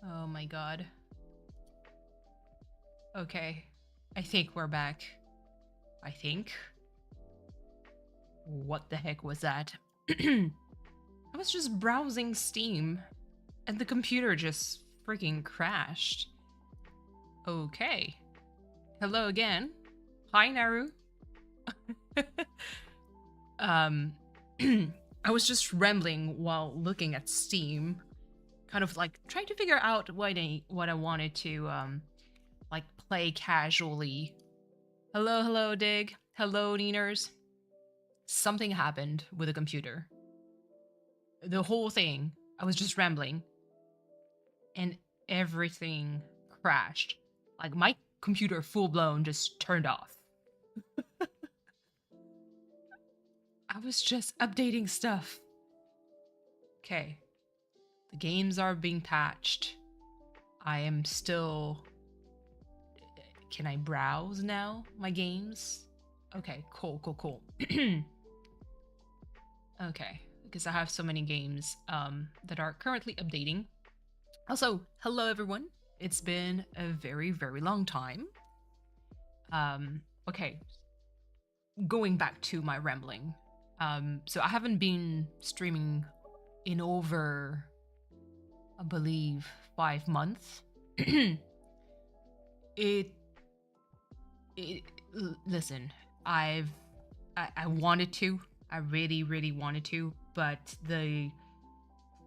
Oh my god. Okay. I think we're back. I think. What the heck was that? I was just browsing Steam and the computer just freaking crashed. Okay. Hello again. Hi, Naru. um, I was just rambling while looking at Steam, kind of like trying to figure out what I wanted to like play casually. Hello, hello, Dig. Hello, Neeners. Something happened with the computer. The whole thing. I was just rambling, and everything crashed. Like my computer, full blown, just turned off. I was just updating stuff. Okay. The games are being patched. I am still. Can I browse now? My games? Okay, cool, cool, cool. Okay, because I have so many games that are currently updating. Also, hello everyone. It's been a very, very long time. Okay, going back to my rambling. So I haven't been streaming in over, I believe, 5 months. it listen, I wanted to. I really, really wanted to, but the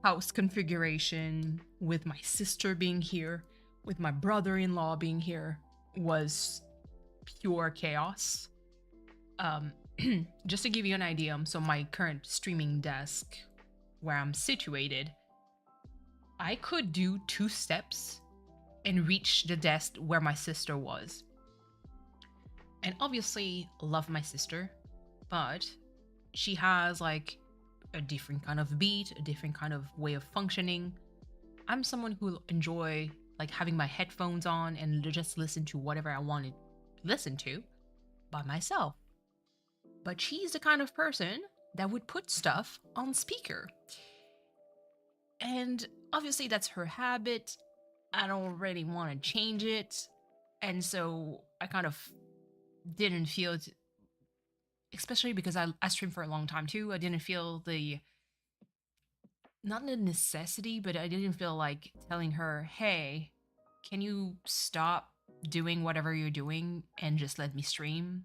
house configuration with my sister being here, with my brother-in-law being here, was pure chaos. Just to give you an idea, so my current streaming desk where I'm situated, I could do 2 steps and reach the desk where my sister was. And obviously love my sister, but she has like a different kind of beat, a different kind of way of functioning. I'm someone who enjoy like having my headphones on and just listen to whatever I want to listen to by myself. But she's the kind of person that would put stuff on speaker. And obviously that's her habit. I don't really want to change it. And so I kind of didn't feel it, especially because I streamed for a long time too. I didn't feel not the necessity, but I didn't feel like telling her, hey, can you stop doing whatever you're doing and just let me stream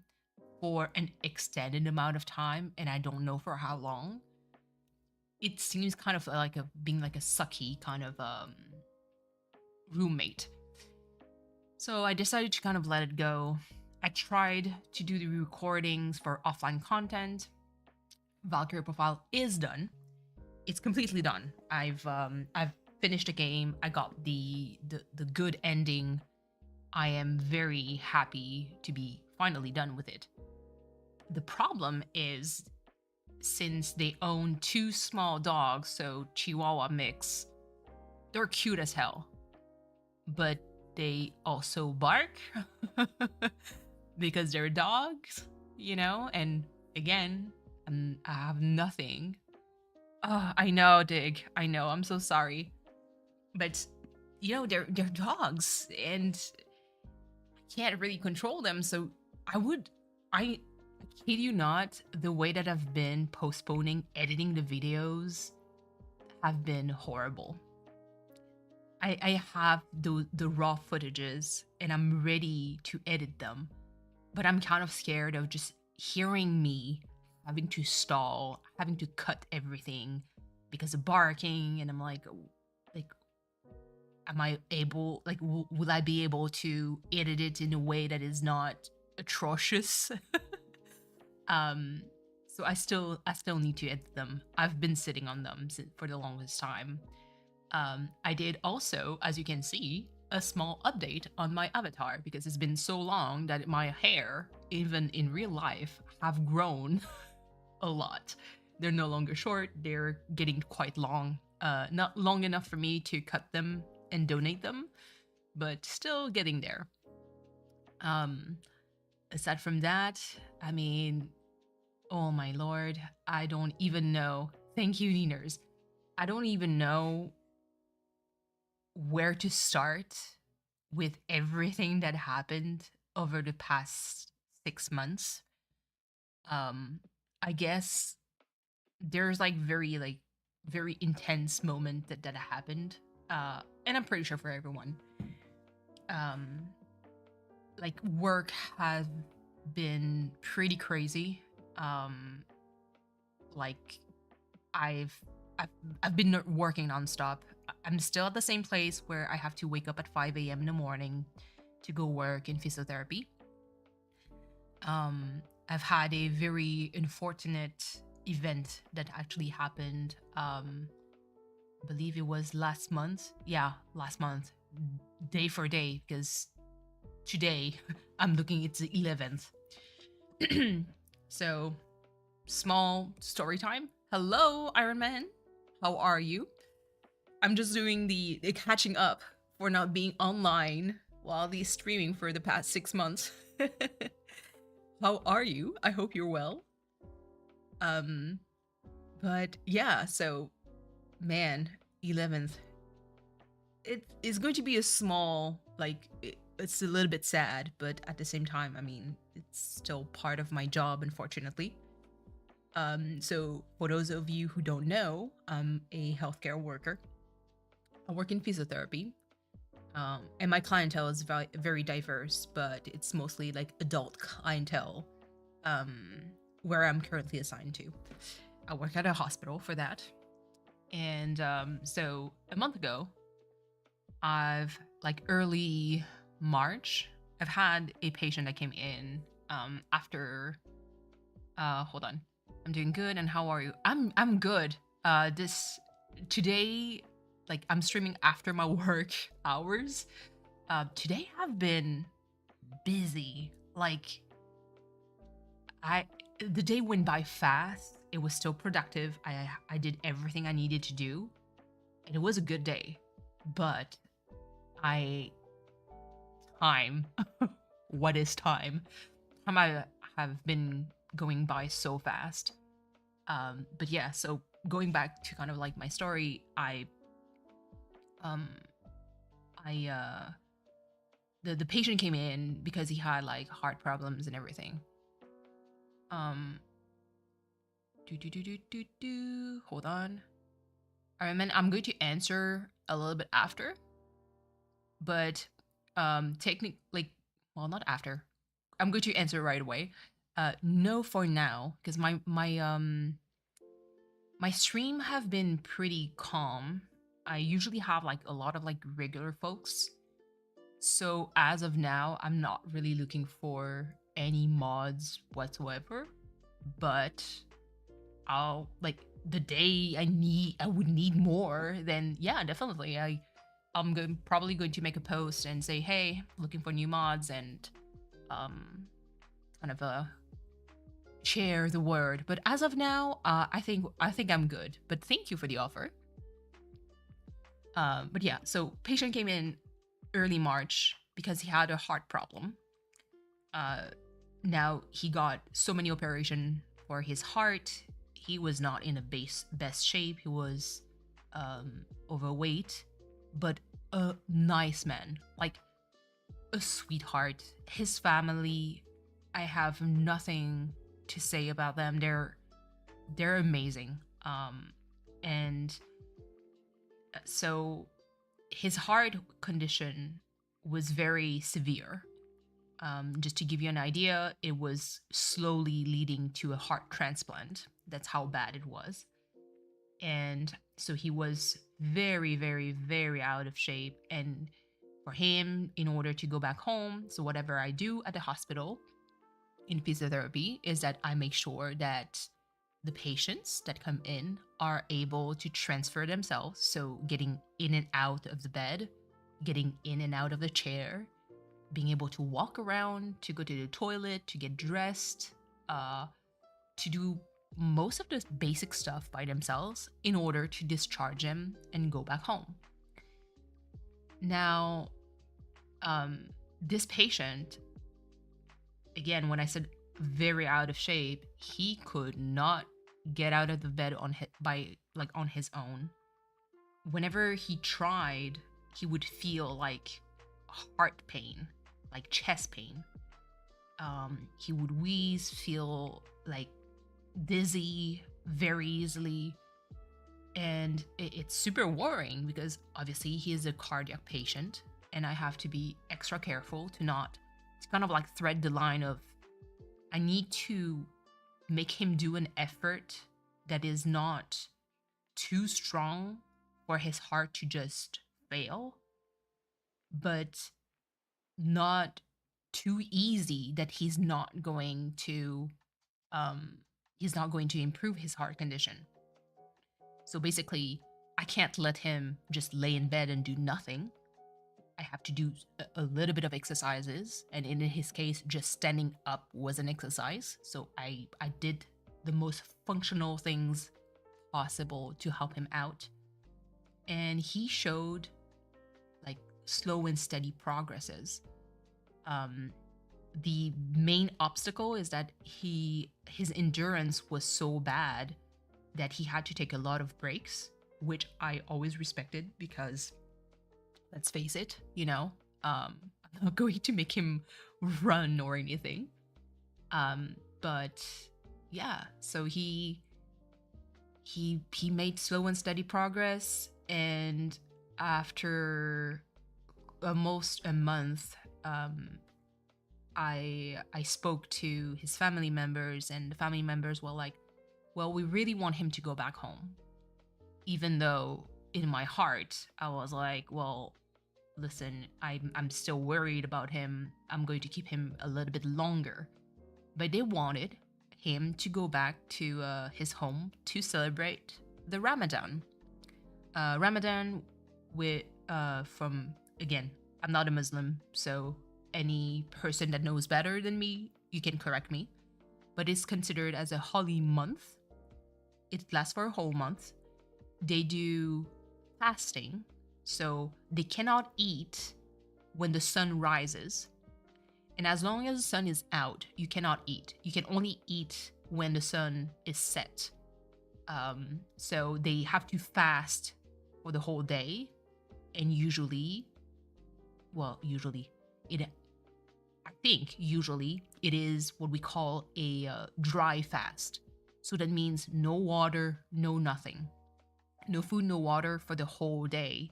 for an extended amount of time, and I don't know for how long. It seems kind of like being like a sucky kind of roommate. So I decided to kind of let it go. I tried to do the recordings for offline content. Valkyrie profile is done. It's completely done. I've finished the game. I got the good ending. I am very happy to be finally done with it. The problem is, since they own 2 small dogs, so Chihuahua mix, they're cute as hell. But they also bark because they're dogs, you know? And again, I have nothing. I know, Dig. I know. I'm so sorry. But, you know, they're dogs and I can't really control them. So I kid you not, the way that I've been postponing editing the videos have been horrible. I have the raw footages and I'm ready to edit them, but I'm kind of scared of just hearing me having to stall, having to cut everything because of barking, and I'm like, am I able, like, will I be able to edit it in a way that is not atrocious? So I still need to edit them. I've been sitting on them for the longest time. I did also, as you can see, a small update on my avatar because it's been so long that my hair, even in real life, have grown a lot. They're no longer short, they're getting quite long. Not long enough for me to cut them and donate them, but still getting there. Aside from that, I mean, oh my lord, I don't even know. Thank you, Neeners. I don't even know where to start with everything that happened over the past 6 months. Um, I guess there's like very intense moment that happened. And I'm pretty sure for everyone. Um, like work has been pretty crazy. Um, like I've I've, I've been working nonstop. I'm still at the same place where I have to wake up at 5 a.m. in the morning to go work in physiotherapy. I've had a very unfortunate event that actually happened. I believe it was last month. Yeah, last month, day for day, because today I'm looking, it's the 11th. So, small story time. Hello, Iron Man. How are you? I'm just doing the catching up for not being online while the streaming for the past 6 months. How are you? I hope you're well. Um, but yeah, so man, 11th. It is going to be a small, it's a little bit sad, but at the same time, I mean, it's still part of my job, unfortunately. So for those of you who don't know, I'm a healthcare worker. I work in physiotherapy. And my clientele is very diverse, but it's mostly like adult clientele, um, where I'm currently assigned to. I work at a hospital for that. And so a month ago, I've like early March, I've had a patient that came in after hold on. I'm doing good, and how are you? I'm good. This today, like I'm streaming after my work hours. Today have been busy. Like I the day went by fast. It was still productive. I did everything I needed to do, and it was a good day. But I time. What is time? Time I have been going by so fast. But yeah, so going back to kind of like my story, um I the patient came in because he had like heart problems and everything. Um hold on. All right, man, I'm going to answer a little bit after, but technic like well, not after. I'm going to answer right away. No for now, because my stream have been pretty calm. I usually have like a lot of like regular folks. So as of now, I'm not really looking for any mods whatsoever. But I'll like the day I would need more, then yeah, definitely. Probably going to make a post and say, hey, looking for new mods, and um kind of share the word. But as of now, I think I'm good. But thank you for the offer. But yeah, so patient came in early March because he had a heart problem. Uh, Now he got so many operation for his heart. He was not in a best shape. He was overweight, but a nice man, like a sweetheart. His family, I have nothing to say about them. They're amazing. And so his heart condition was very severe. Just to give you an idea, it was slowly leading to a heart transplant. That's how bad it was. And so he was very, very, very out of shape. And for him, in order to go back home, so whatever I do at the hospital in physiotherapy is that I make sure that the patients that come in are able to transfer themselves. So getting in and out of the bed, getting in and out of the chair, being able to walk around, to go to the toilet, to get dressed, to do most of the basic stuff by themselves in order to discharge them and go back home. Now, this patient, again, when I said very out of shape, he could not get out of the bed on his own. Whenever he tried, he would feel like heart pain, like chest pain. He would wheeze, feel like dizzy very easily. And it's super worrying because obviously he is a cardiac patient, and I have to be extra careful to kind of like thread the line of I need to make him do an effort that is not too strong for his heart to just fail, but not too easy that he's not going to improve his heart condition. So basically, I can't let him just lay in bed and do nothing. I have to do a little bit of exercises, and in his case, just standing up was an exercise. So I did the most functional things possible to help him out, and he showed like slow and steady progresses. The main obstacle is that his endurance was so bad that he had to take a lot of breaks, which I always respected because let's face it, I'm not going to make him run or anything. But yeah, so he made slow and steady progress, and after almost a month, I spoke to his family members, and the family members were like, well, we really want him to go back home. Even though in my heart, I was like, well, listen, I'm still worried about him. I'm going to keep him a little bit longer. But they wanted him to go back to his home to celebrate the Ramadan. Ramadan again, I'm not a Muslim, so any person that knows better than me, you can correct me. But it's considered as a holy month. It lasts for a whole month. They do fasting, so they cannot eat when the sun rises. And as long as the sun is out, you cannot eat. You can only eat when the sun is set. So they have to fast for the whole day. And usually it is what we call a dry fast. So that means no water, no nothing. No food, no water for the whole day.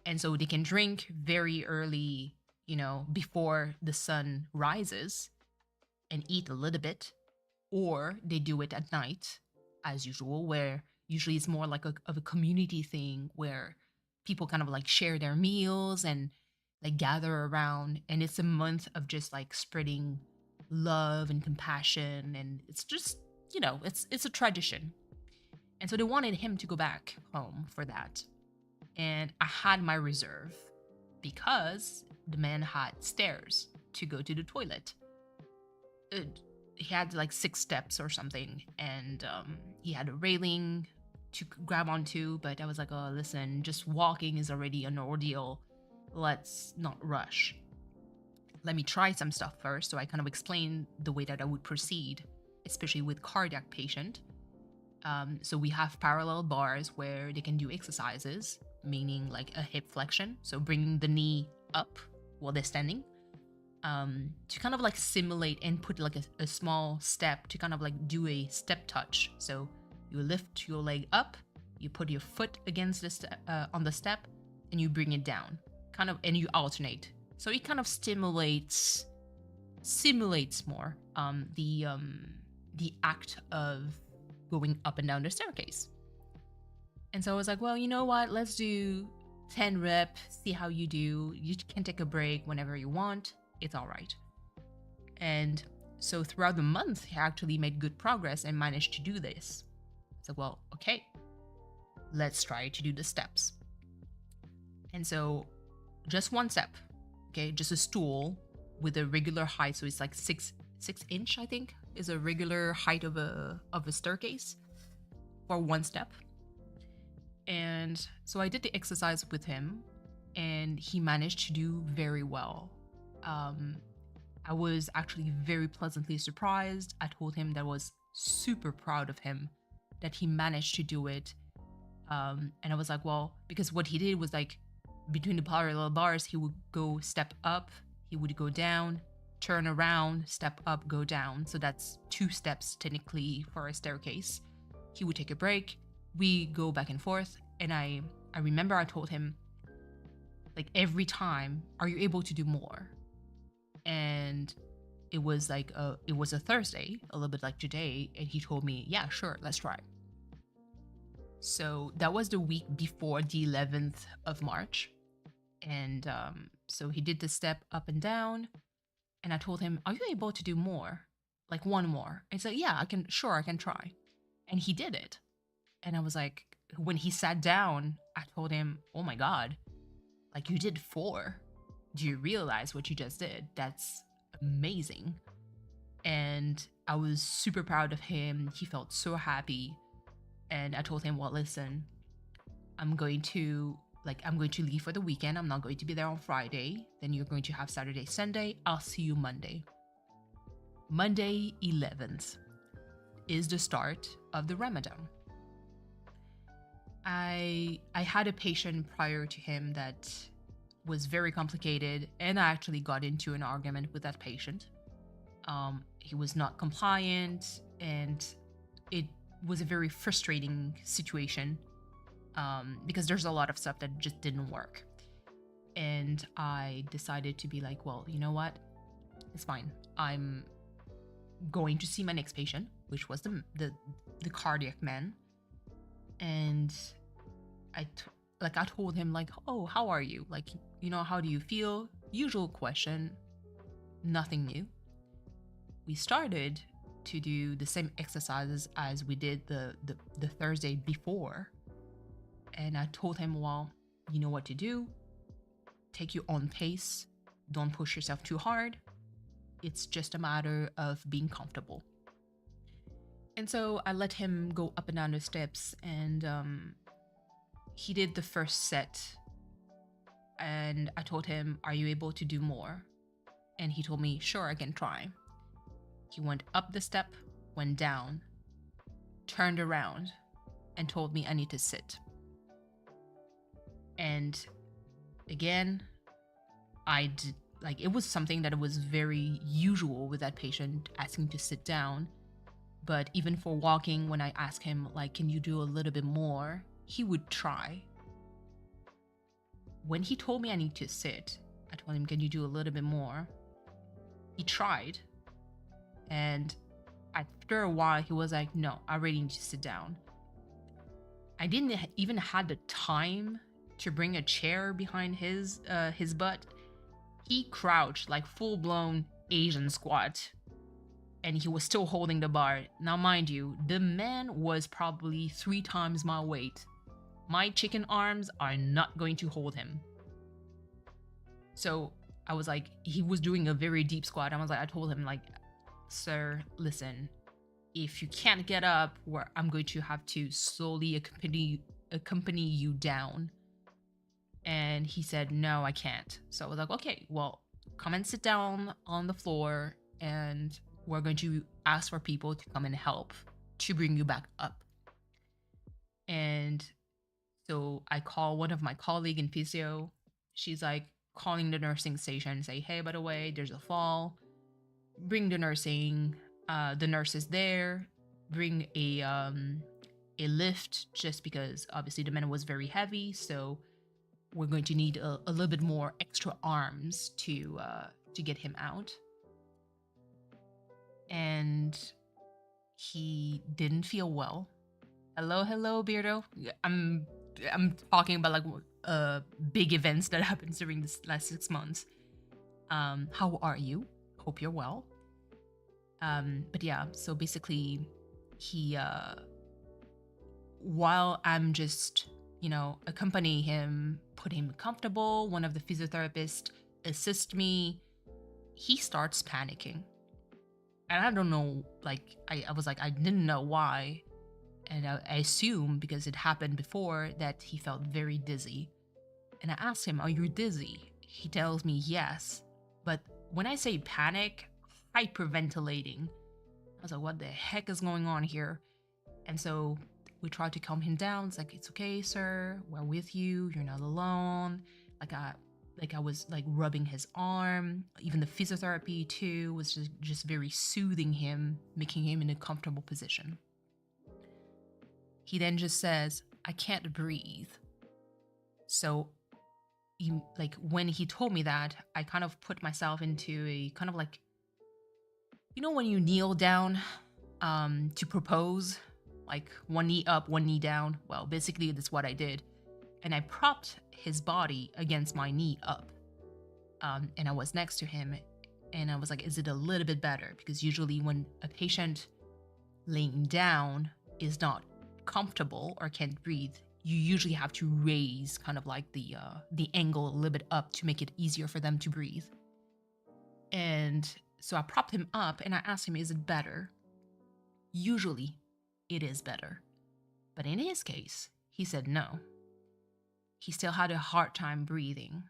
And so they can drink very early, before the sun rises, and eat a little bit. Or they do it at night, as usual, where usually it's more like of a community thing where people kind of like share their meals and like gather around. And it's a month of just like spreading love and compassion. And it's just, it's a tradition. And so they wanted him to go back home for that. And I had my reserve because the man had stairs to go to the toilet. He had like 6 steps or something, and he had a railing to grab onto. But I was like, oh, listen, just walking is already an ordeal. Let's not rush. Let me try some stuff first. So I kind of explained the way that I would proceed, especially with cardiac patient. So we have parallel bars where they can do exercises, meaning like a hip flexion. So bringing the knee up while they're standing, to kind of like simulate and put like a small step to kind of like do a step touch. So you lift your leg up, you put your foot against on the step, and you bring it down, and you alternate. So it kind of simulates more the act of going up and down the staircase. And so I was like, well, you know what? Let's do 10 reps, see how you do. You can take a break whenever you want. It's all right. And so throughout the month, he actually made good progress and managed to do this. So, well, okay, let's try to do the steps. And so just one step, okay, just a stool with a regular height. So it's like 6 inch, I think, is a regular height of a staircase for one step. And so I did the exercise with him, and he managed to do very well. I was actually very pleasantly surprised. I told him that I was super proud of him that he managed to do it. And I was like, well, because what he did was like between the parallel bars, he would go step up, he would go down, turn around, step up, go down. So that's 2 steps technically for a staircase. He would take a break, we go back and forth, and I remember I told him, like, every time, are you able to do more? And it was like it was a Thursday, a little bit like today, and he told me, yeah, sure, let's try. So that was the week before the 11th of March. And so he did the step up and down, and I told him, are you able to do more? Like one more? And he said, yeah, I can try. And he did it. And I was like, when he sat down, I told him, oh my God, like, you did 4. Do you realize what you just did? That's amazing. And I was super proud of him. He felt so happy. And I told him, well, listen, I'm going to leave for the weekend. I'm not going to be there on Friday. Then you're going to have Saturday, Sunday. I'll see you Monday. Monday 11th is the start of the Ramadan. I had a patient prior to him that was very complicated, and I actually got into an argument with that patient. He was not compliant, and it was a very frustrating situation because there's a lot of stuff that just didn't work. And I decided to be like, well, you know what? It's fine. I'm going to see my next patient, which was the cardiac man. And I told him, like, oh, how are you? Like, how do you feel? Usual question, nothing new. We started to do the same exercises as we did the Thursday before. And I told him, well, you know what to do. Take your own pace. Don't push yourself too hard. It's just a matter of being comfortable. And so I let him go up and down the steps, and he did the first set. And I told him, are you able to do more? And he told me, sure, I can try. He went up the step, went down, turned around, and told me I need to sit. And again, it was something that was very usual with that patient, asking to sit down. But even for walking, when I asked him, like, can you do a little bit more? He would try. When he told me I need to sit, I told him, can you do a little bit more? He tried. And after a while, he was like, no, I really need to sit down. I didn't even have the time to bring a chair behind his butt. He crouched like full-blown Asian squat, and he was still holding the bar. Now, mind you, the man was probably 3 times my weight. My chicken arms are not going to hold him. So I was like, he was doing a very deep squat. I told him, like, sir, listen, if you can't get up, I'm going to have to slowly accompany you down. And he said, no, I can't. So I was like, okay, well, come and sit down on the floor, and we're going to ask for people to come and help to bring you back up. And so I call one of my colleagues in physio. She's like calling the nursing station and say, hey, by the way, there's a fall. Bring the nursing. The nurse is there. Bring a lift, just because obviously the man was very heavy. So we're going to need a little bit more extra arms to get him out. And he didn't feel well. Hello, Beardo. I'm talking about like big events that happened during this last 6 months. How are you? Hope you're well. But yeah, so basically he while I'm just, accompany him, put him comfortable, one of the physiotherapists assist me, he starts panicking. And I don't know, like, I was like, I didn't know why. And I assume because it happened before that he felt very dizzy. And I asked him, are you dizzy? He tells me yes. But when I say panic, hyperventilating. I was like, what the heck is going on here? And so we tried to calm him down. It's like, it's okay, sir. We're with you. You're not alone. Like I was like rubbing his arm. Even the physiotherapy too was just very soothing him, making him in a comfortable position. He then just says, "I can't breathe." So like when he told me that, I kind of put myself into a kind of like, when you kneel down to propose, like one knee up, one knee down. Well, basically that's what I did. And I propped his body against my knee up. And I was next to him, and I was like, is it a little bit better? Because usually when a patient laying down is not comfortable or can't breathe, you usually have to raise kind of like the angle a little bit up to make it easier for them to breathe. And so I propped him up and I asked him, is it better? Usually it is better. But in his case, he said no. He still had a hard time breathing.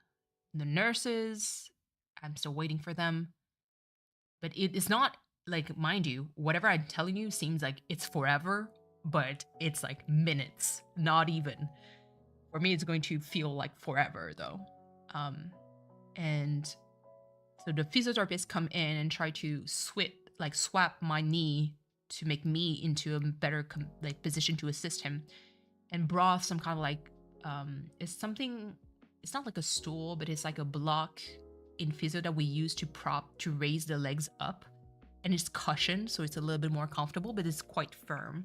The nurses, I'm still waiting for them. But it is not like, mind you, whatever I'm telling you seems like it's forever, but it's like minutes, not even. For me, it's going to feel like forever though. And so the physiotherapists come in and try to swap my knee to make me into a better position to assist him, and brought some kind of like it's not like a stool, but it's like a block in physio that we use to raise the legs up, and it's cushioned, so it's a little bit more comfortable, but it's quite firm.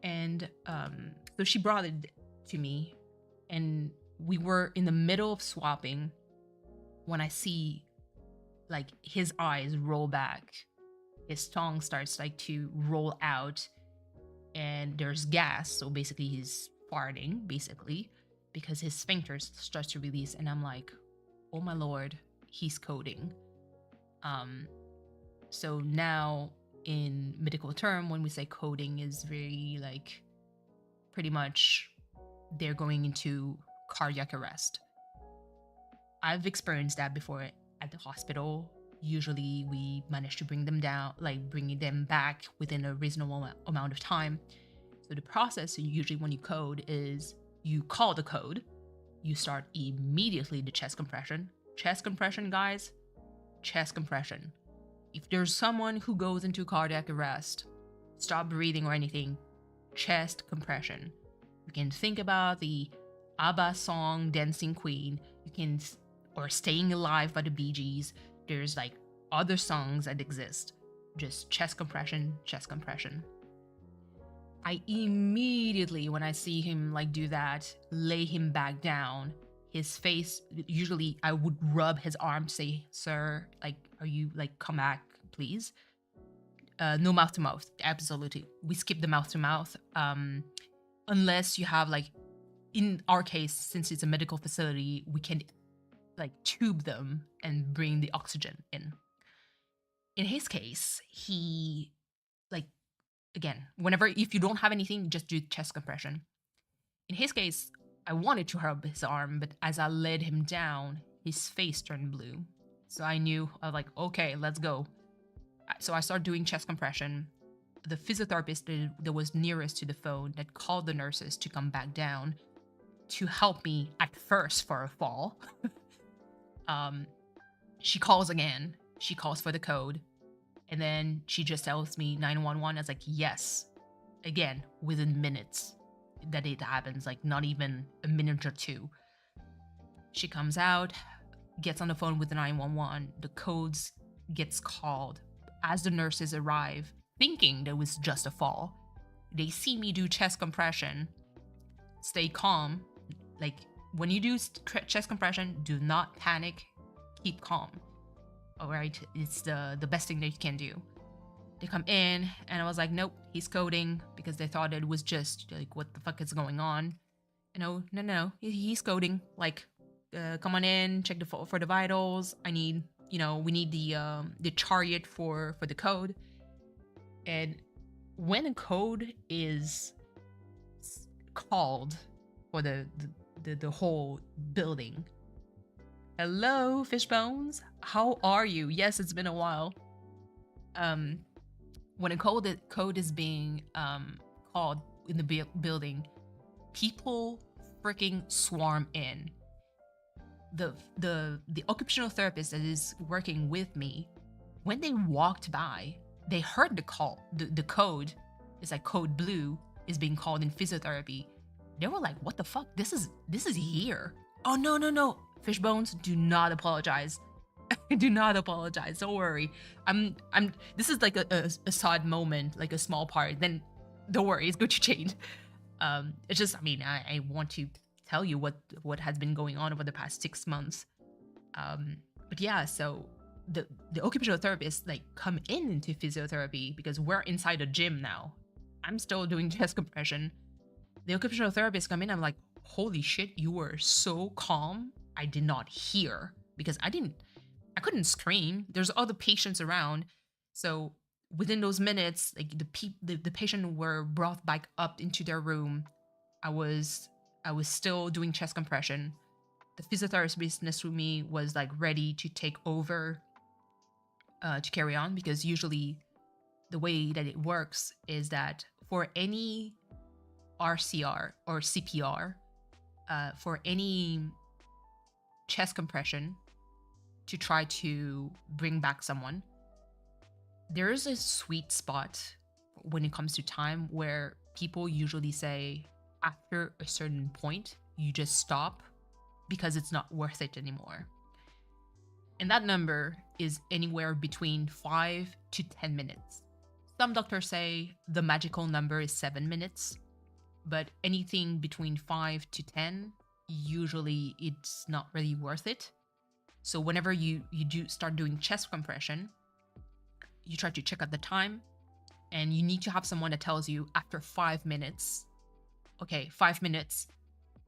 And so she brought it to me, and we were in the middle of swapping when I see like his eyes roll back, his tongue starts like to roll out, and there's gas, so basically he's farting basically, because his sphincters starts to release, and I'm like, oh my lord, he's coding. So now in medical term, when we say coding, is very like pretty much they're going into cardiac arrest. I've experienced that before at the hospital. Usually we manage to bring them down, like bringing them back within a reasonable amount of time. So the process usually when you code is you call the code, you start immediately the chest compression. Chest compression, guys, chest compression. If there's someone who goes into cardiac arrest, stop breathing or anything, chest compression. You can think about the ABBA song Dancing Queen. You can, or Staying Alive by the Bee Gees. There's like other songs that exist. Just chest compression, chest compression. I immediately, when I see him like do that, lay him back down. His face, usually I would rub his arm to say, sir, like, are you like, come back, please? No mouth to mouth, absolutely. We skip the mouth to mouth. Unless you have like, in our case, since it's a medical facility, we can like tube them and bring the oxygen in. In his case, he like, again, if you don't have anything, just do chest compression. In his case, I wanted to rub his arm, but as I laid him down, his face turned blue. So I was like, okay, let's go. So I started doing chest compression. The physiotherapist that was nearest to the phone that called the nurses to come back down to help me at first for a fall. She calls again. She calls for the code. And then she just tells me 911. I was like, yes. Again, within minutes that it happens, like not even a minute or two. She comes out, gets on the phone with the 911. The codes gets called. As the nurses arrive, thinking that it was just a fall, they see me do chest compression. Stay calm. Like when you do chest compression, do not panic. Keep calm. All right, it's the best thing that you can do. They come in, and I was like, nope, he's coding, because they thought it was just like, what the fuck is going on? No, he's coding. Like, come on in, check for the vitals. We need the chariot for the code. And when a code is called for the whole building. Hello, Fishbones. How are you? Yes, it's been a while. When a code is being called in the building, people freaking swarm in. the occupational therapist that is working with me, when they walked by, they heard the call, the code. It's like code blue is being called in physiotherapy. They were like, "What the fuck? This is here." Oh no no no! Fishbones, do not apologize. Do not apologize. Don't worry. I'm. This is like a sad moment, like a small part. Then don't worry, it's going to change. It's just, I mean, I want to tell you what has been going on over the past 6 months. But yeah, so the occupational therapists like come into physiotherapy because we're inside a gym now. I'm still doing chest compression. The occupational therapists come in. I'm like, holy shit, you were so calm. I did not hear because I couldn't scream. There's other patients around. So within those minutes, like the patient were brought back up into their room. I was still doing chest compression. The physiotherapist next to me was like ready to take over to carry on, because usually the way that it works is that for any RCR or CPR, for any chest compression to try to bring back someone, there is a sweet spot when it comes to time where people usually say after a certain point, you just stop because it's not worth it anymore. And that number is anywhere between 5 to 10 minutes. Some doctors say the magical number is 7 minutes, but anything between 5 to 10, usually it's not really worth it. So whenever you do start doing chest compression, you try to check out the time, and you need to have someone that tells you after 5 minutes, okay, 5 minutes,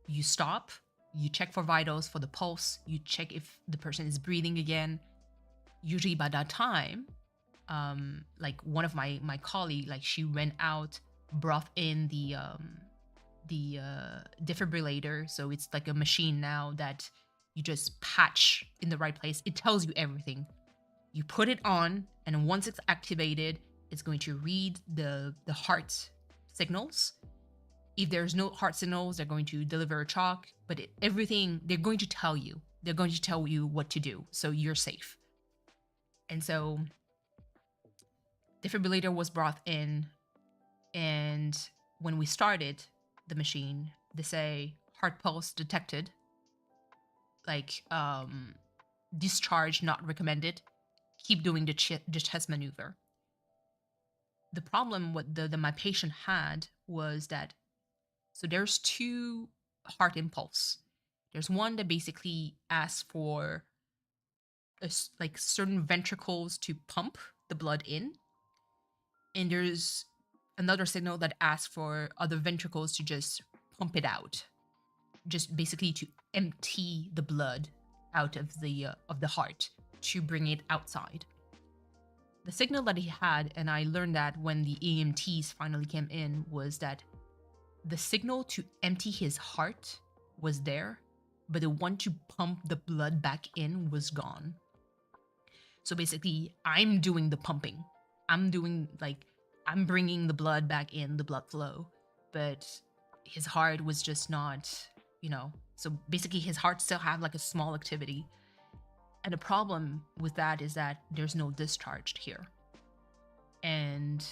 you stop, you check for vitals, for the pulse, you check if the person is breathing again. Usually by that time, like one of my colleague, like she went out, brought in the defibrillator. So it's like a machine now that you just patch in the right place. It tells you everything. You put it on, and once it's activated, it's going to read the heart signals. If there's no heart signals, they're going to deliver a chalk, but everything, they're going to tell you. They're going to tell you what to do, so you're safe. And so defibrillator was brought in, and when we started the machine, they say heart pulse detected, like discharge not recommended, keep doing the chest maneuver. The problem what my patient had was that, so there's two heart impulse. There's one that basically asks for like certain ventricles to pump the blood in, and there's another signal that asks for other ventricles to just pump it out, just basically to empty the blood out of the heart to bring it outside. The signal that he had, and I learned that when the EMTs finally came in, was that the signal to empty his heart was there, but the one to pump the blood back in was gone. So basically, I'm doing the pumping. I'm bringing the blood back in, the blood flow, but his heart was just not, so basically his heart still had like a small activity. And the problem with that is that there's no discharge here. And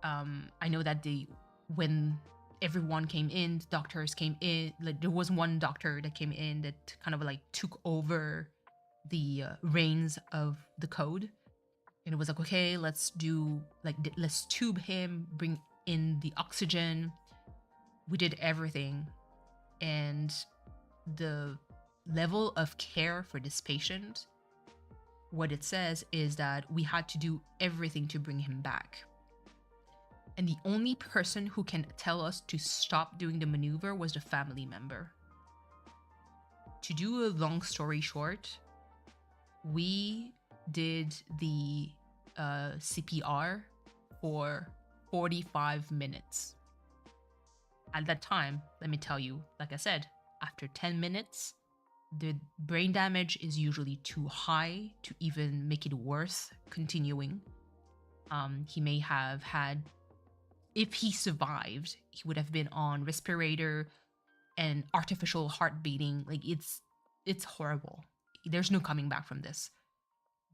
I know that when everyone came in, the doctors came in, like there was one doctor that came in that kind of like took over the reins of the code. And it was like, okay, let's tube him, bring in the oxygen. We did everything. And the level of care for this patient, what it says is that we had to do everything to bring him back. And the only person who can tell us to stop doing the maneuver was the family member. To do a long story short, we did the CPR for 45 minutes. At that time, let me tell you, like I said, after 10 minutes, the brain damage is usually too high to even make it worth continuing. He may have had, if he survived, he would have been on respirator and artificial heart beating. Like it's horrible. There's no coming back from this.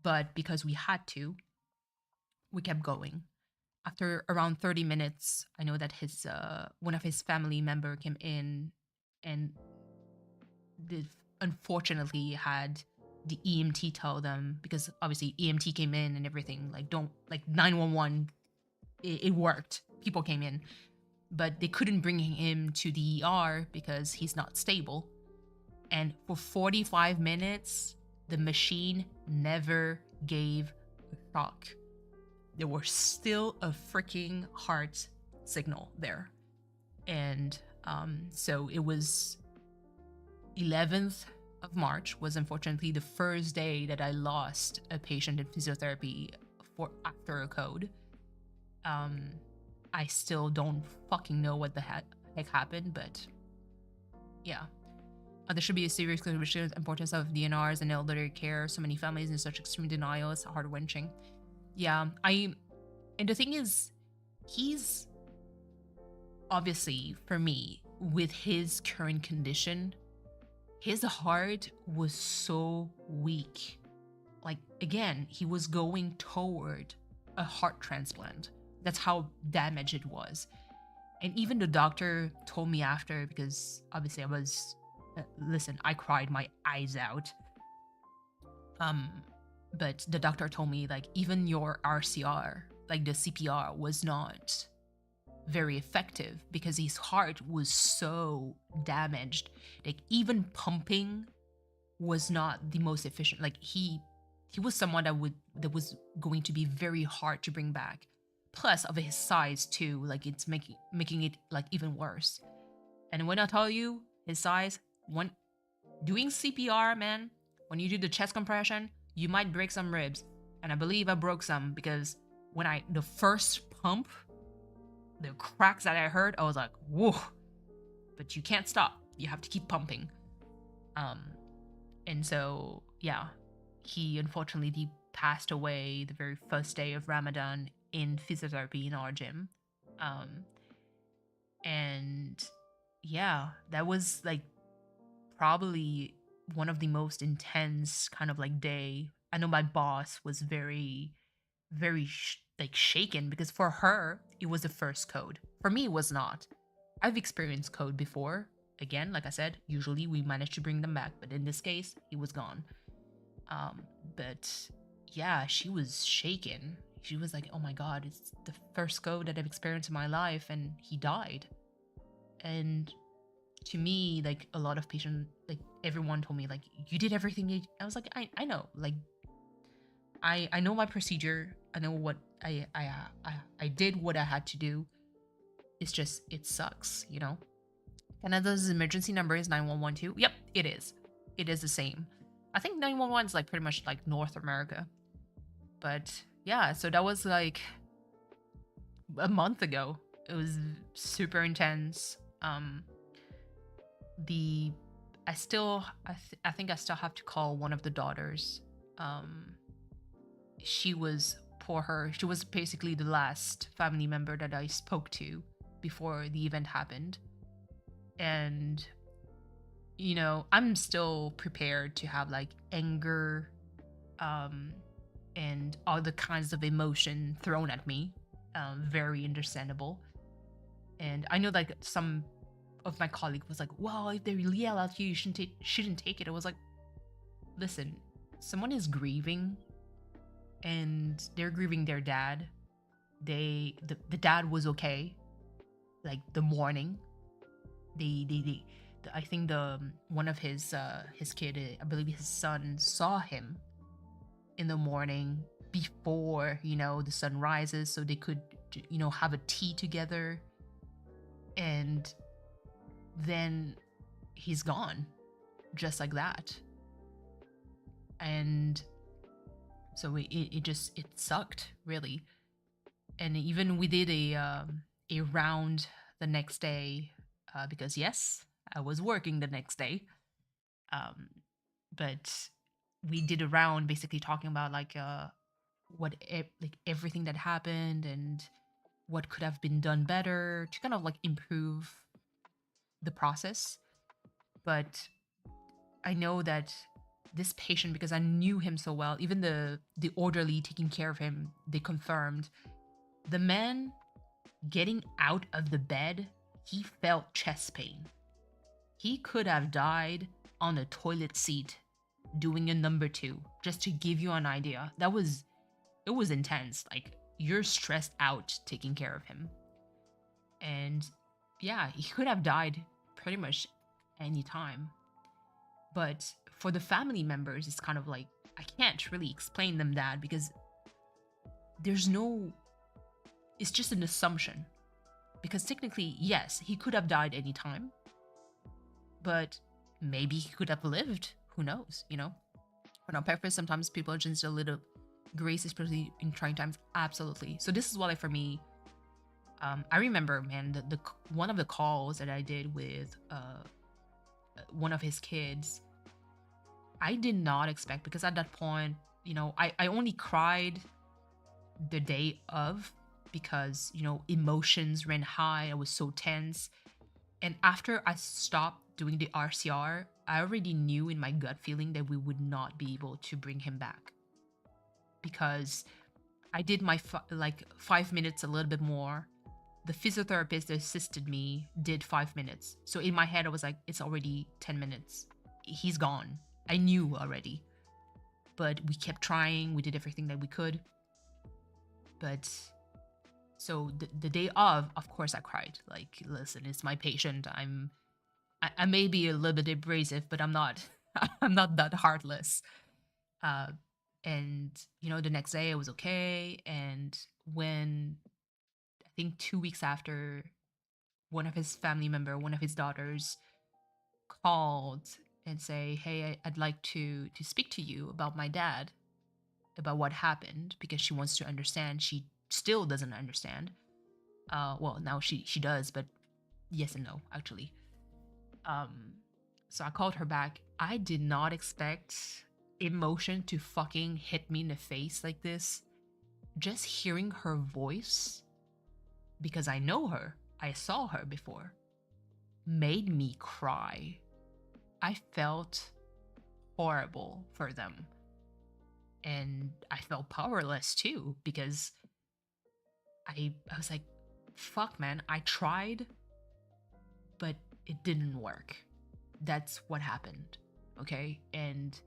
But because we had to, we kept going. After around 30 minutes, I know that his one of his family member came in and did, unfortunately had the EMT tell them, because obviously EMT came in and everything, like don't like 911, it worked. People came in, but they couldn't bring him to the ER because he's not stable. And for 45 minutes, the machine never gave a shock. There was still a freaking heart signal there. And so it was 11th of March was unfortunately the first day that I lost a patient in physiotherapy for after a code. I still don't fucking know what the heck happened, but yeah. There should be a serious consideration of the importance of DNRs and elderly care. So many families in such extreme denial. It's heart-wrenching. Yeah, and the thing is, he's obviously, for me, with his current condition, his heart was so weak. Like, again, he was going toward a heart transplant. That's how damaged it was. And even the doctor told me after, because obviously I was, listen, I cried my eyes out. But the doctor told me, like, even your RCR, like the CPR, was not very effective because his heart was so damaged. Like, even pumping was not the most efficient. Like, he was someone that was going to be very hard to bring back. Plus of his size too, like it's making it like even worse. And when I tell you his size, when doing CPR, man, when you do the chest compression, you might break some ribs. And I believe I broke some because when the first pump, the cracks that I heard, I was like, whoa. But you can't stop. You have to keep pumping. And so, yeah, he unfortunately passed away the very first day of Ramadan in physiotherapy in our gym. And yeah, that was like probably one of the most intense kind of like day. I know my boss was very, very like shaken because for her, it was the first code. For me, it was not. I've experienced code before. Again, like I said, usually we manage to bring them back, but in this case, he was gone. But yeah, she was shaken. She was like, oh my God, it's the first code that I've experienced in my life, and he died. And to me, like a lot of patients, like everyone told me, like, you did everything. I was like, I know, like, I know my procedure. I know what I did what I had to do. It's just, it sucks, you know? Canada's emergency number is 9112. Yep, it is. It is the same. I think 911 is like pretty much like North America. But yeah, so that was like a month ago. It was super intense. I think I still have to call one of the daughters. She was she was basically the last family member that I spoke to before the event happened. And you know, I'm still prepared to have like anger, and other kinds of emotion thrown at me. Very understandable. And I know like some of my colleague was like, well, if they yell at you, you shouldn't take it. I was like, listen, someone is grieving and they're grieving their dad. The dad was okay. Like the morning, I think the one of his kid, I believe his son, saw him in the morning before, you know, the sun rises, so they could, you know, have a tea together. And then he's gone just like that. And so it sucked, really. And even we did a round the next day, because yes, I was working the next day. But we did a round basically talking about like like everything that happened and what could have been done better to kind of like improve the process. But I know that this patient, because I knew him so well, even the orderly taking care of him, they confirmed the man getting out of the bed, he felt chest pain. He could have died on a toilet seat doing a number two, just to give you an idea. It was intense. Like, you're stressed out taking care of him. And yeah, he could have died pretty much any time. But for the family members, it's kind of like, I can't really explain them that because there's no, it's just an assumption. Because technically, yes, he could have died anytime, but maybe he could have lived. Who knows, you know? But on purpose, sometimes people are just a little grace, especially in trying times. Absolutely. So this is why, like, for me, I remember, man, the one of the calls that I did with one of his kids, I did not expect, because at that point, you know, I only cried the day of, because, you know, emotions ran high. I was so tense. And after I stopped doing the RCR, I already knew in my gut feeling that we would not be able to bring him back, because I did my like 5 minutes, a little bit more. The physiotherapist that assisted me did 5 minutes. So in my head, I was like, it's already 10 minutes. He's gone. I knew already. But we kept trying. We did everything that we could. But so the day of course, I cried. Like, listen, it's my patient. I may be a little bit abrasive, but I'm not. I'm not that heartless. Uh, and you know, the next day I was okay. And when I think 2 weeks after, one of his family member, one of his daughters, called and say, "Hey, I'd like to speak to you about my dad, about what happened, because she wants to understand. She still doesn't understand. Well, now she does, but yes and no, actually. Um, so I called her back. I did not expect emotion to fucking hit me in the face like this. Just hearing her voice, because I know her, I saw her before, made me cry. I felt horrible for them. And I felt powerless too, because I was like, fuck, man, I tried, but it didn't work. That's what happened. Okay? And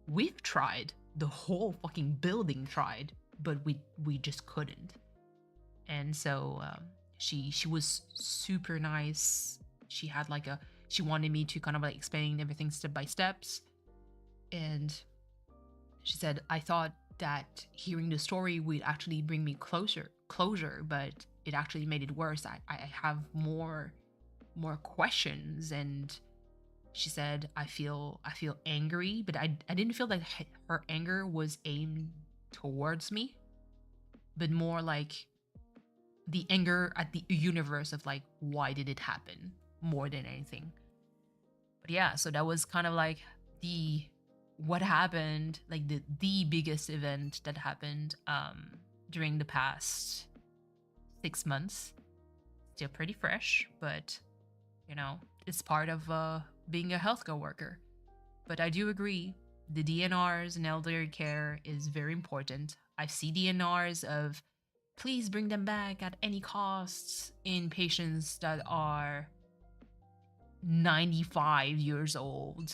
we've tried. The whole fucking building tried, but we just couldn't. And so she was super nice. She had like she wanted me to kind of like explain everything step by steps. And she said, I thought that hearing the story would actually bring me closure, but it actually made it worse. I have more questions. And she said, I feel angry, but I didn't feel like her anger was aimed towards me, but more like the anger at the universe of like, why did it happen, more than anything. But yeah, so that was kind of like the what happened, like the biggest event that happened during the past 6 months. Still pretty fresh, but you know, it's part of being a healthcare worker. But I do agree, the DNRs in elderly care is very important. I see DNRs of, please bring them back at any costs, in patients that are 95 years old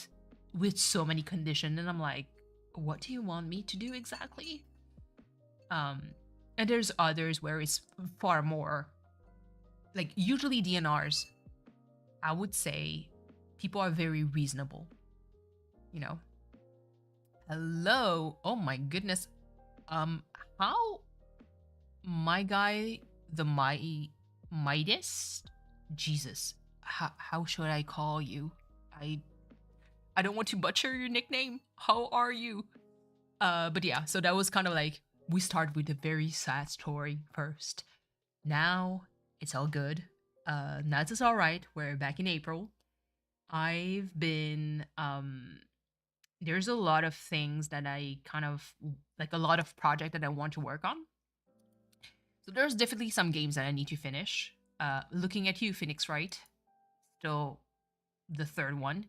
with so many conditions. And I'm like, what do you want me to do exactly? And there's others where it's far more, like, usually DNRs, I would say people are very reasonable, you know. Hello, oh my goodness. How, my guy, the Midas, Jesus, how should I call you? I don't want to butcher your nickname. How are you? But yeah, so that was kind of like, we start with a very sad story first. Now it's all good. Now it's all right. We're back in April. I've been there's a lot of things that I kind of like, a lot of project that I want to work on. So there's definitely some games that I need to finish. Looking at you, Phoenix Wright, still the third one.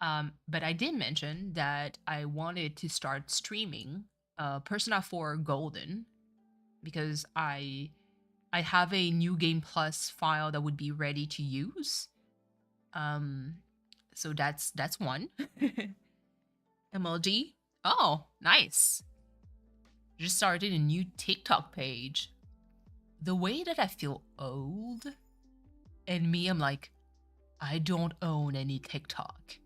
But I did mention that I wanted to start streaming Persona 4 Golden because I have a new game plus file that would be ready to use. Um, so that's one. MLG. Oh, nice. Just started a new TikTok page. The way that I feel old, and me, I'm like, I don't own any TikTok.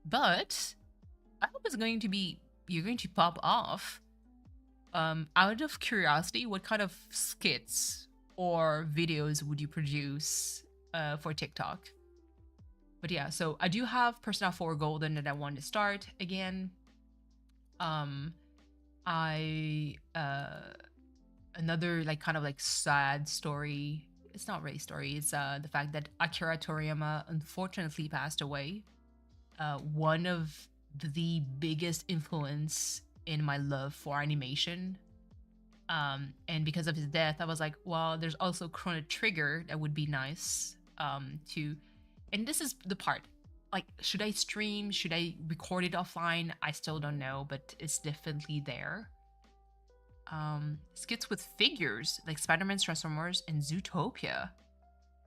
But I hope it's going to be you're going to pop off. Out of curiosity, what kind of skits or videos would you produce for TikTok? But yeah, so I do have Persona 4 Golden that I want to start again. Um, I another like kind of like sad story. It's not really a story. It's the fact that Akira Toriyama unfortunately passed away. One of the biggest influence in my love for animation. And because of his death, I was like, well, there's also Chrono Trigger that would be nice to. And this is the part. Like, should I stream? Should I record it offline? I still don't know, but it's definitely there. Skits with figures like Spider-Man's Transformers and Zootopia.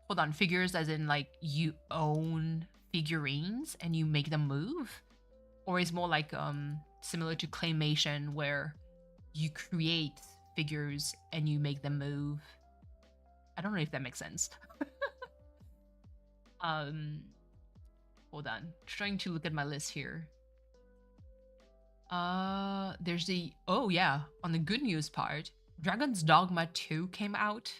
Hold on, figures as in like you own figurines and you make them move? Or is more like similar to claymation where you create figures and you make them move? I don't know if that makes sense. Hold on, trying to look at my list here. There's the oh yeah, on the good news part, Dragon's Dogma 2 came out.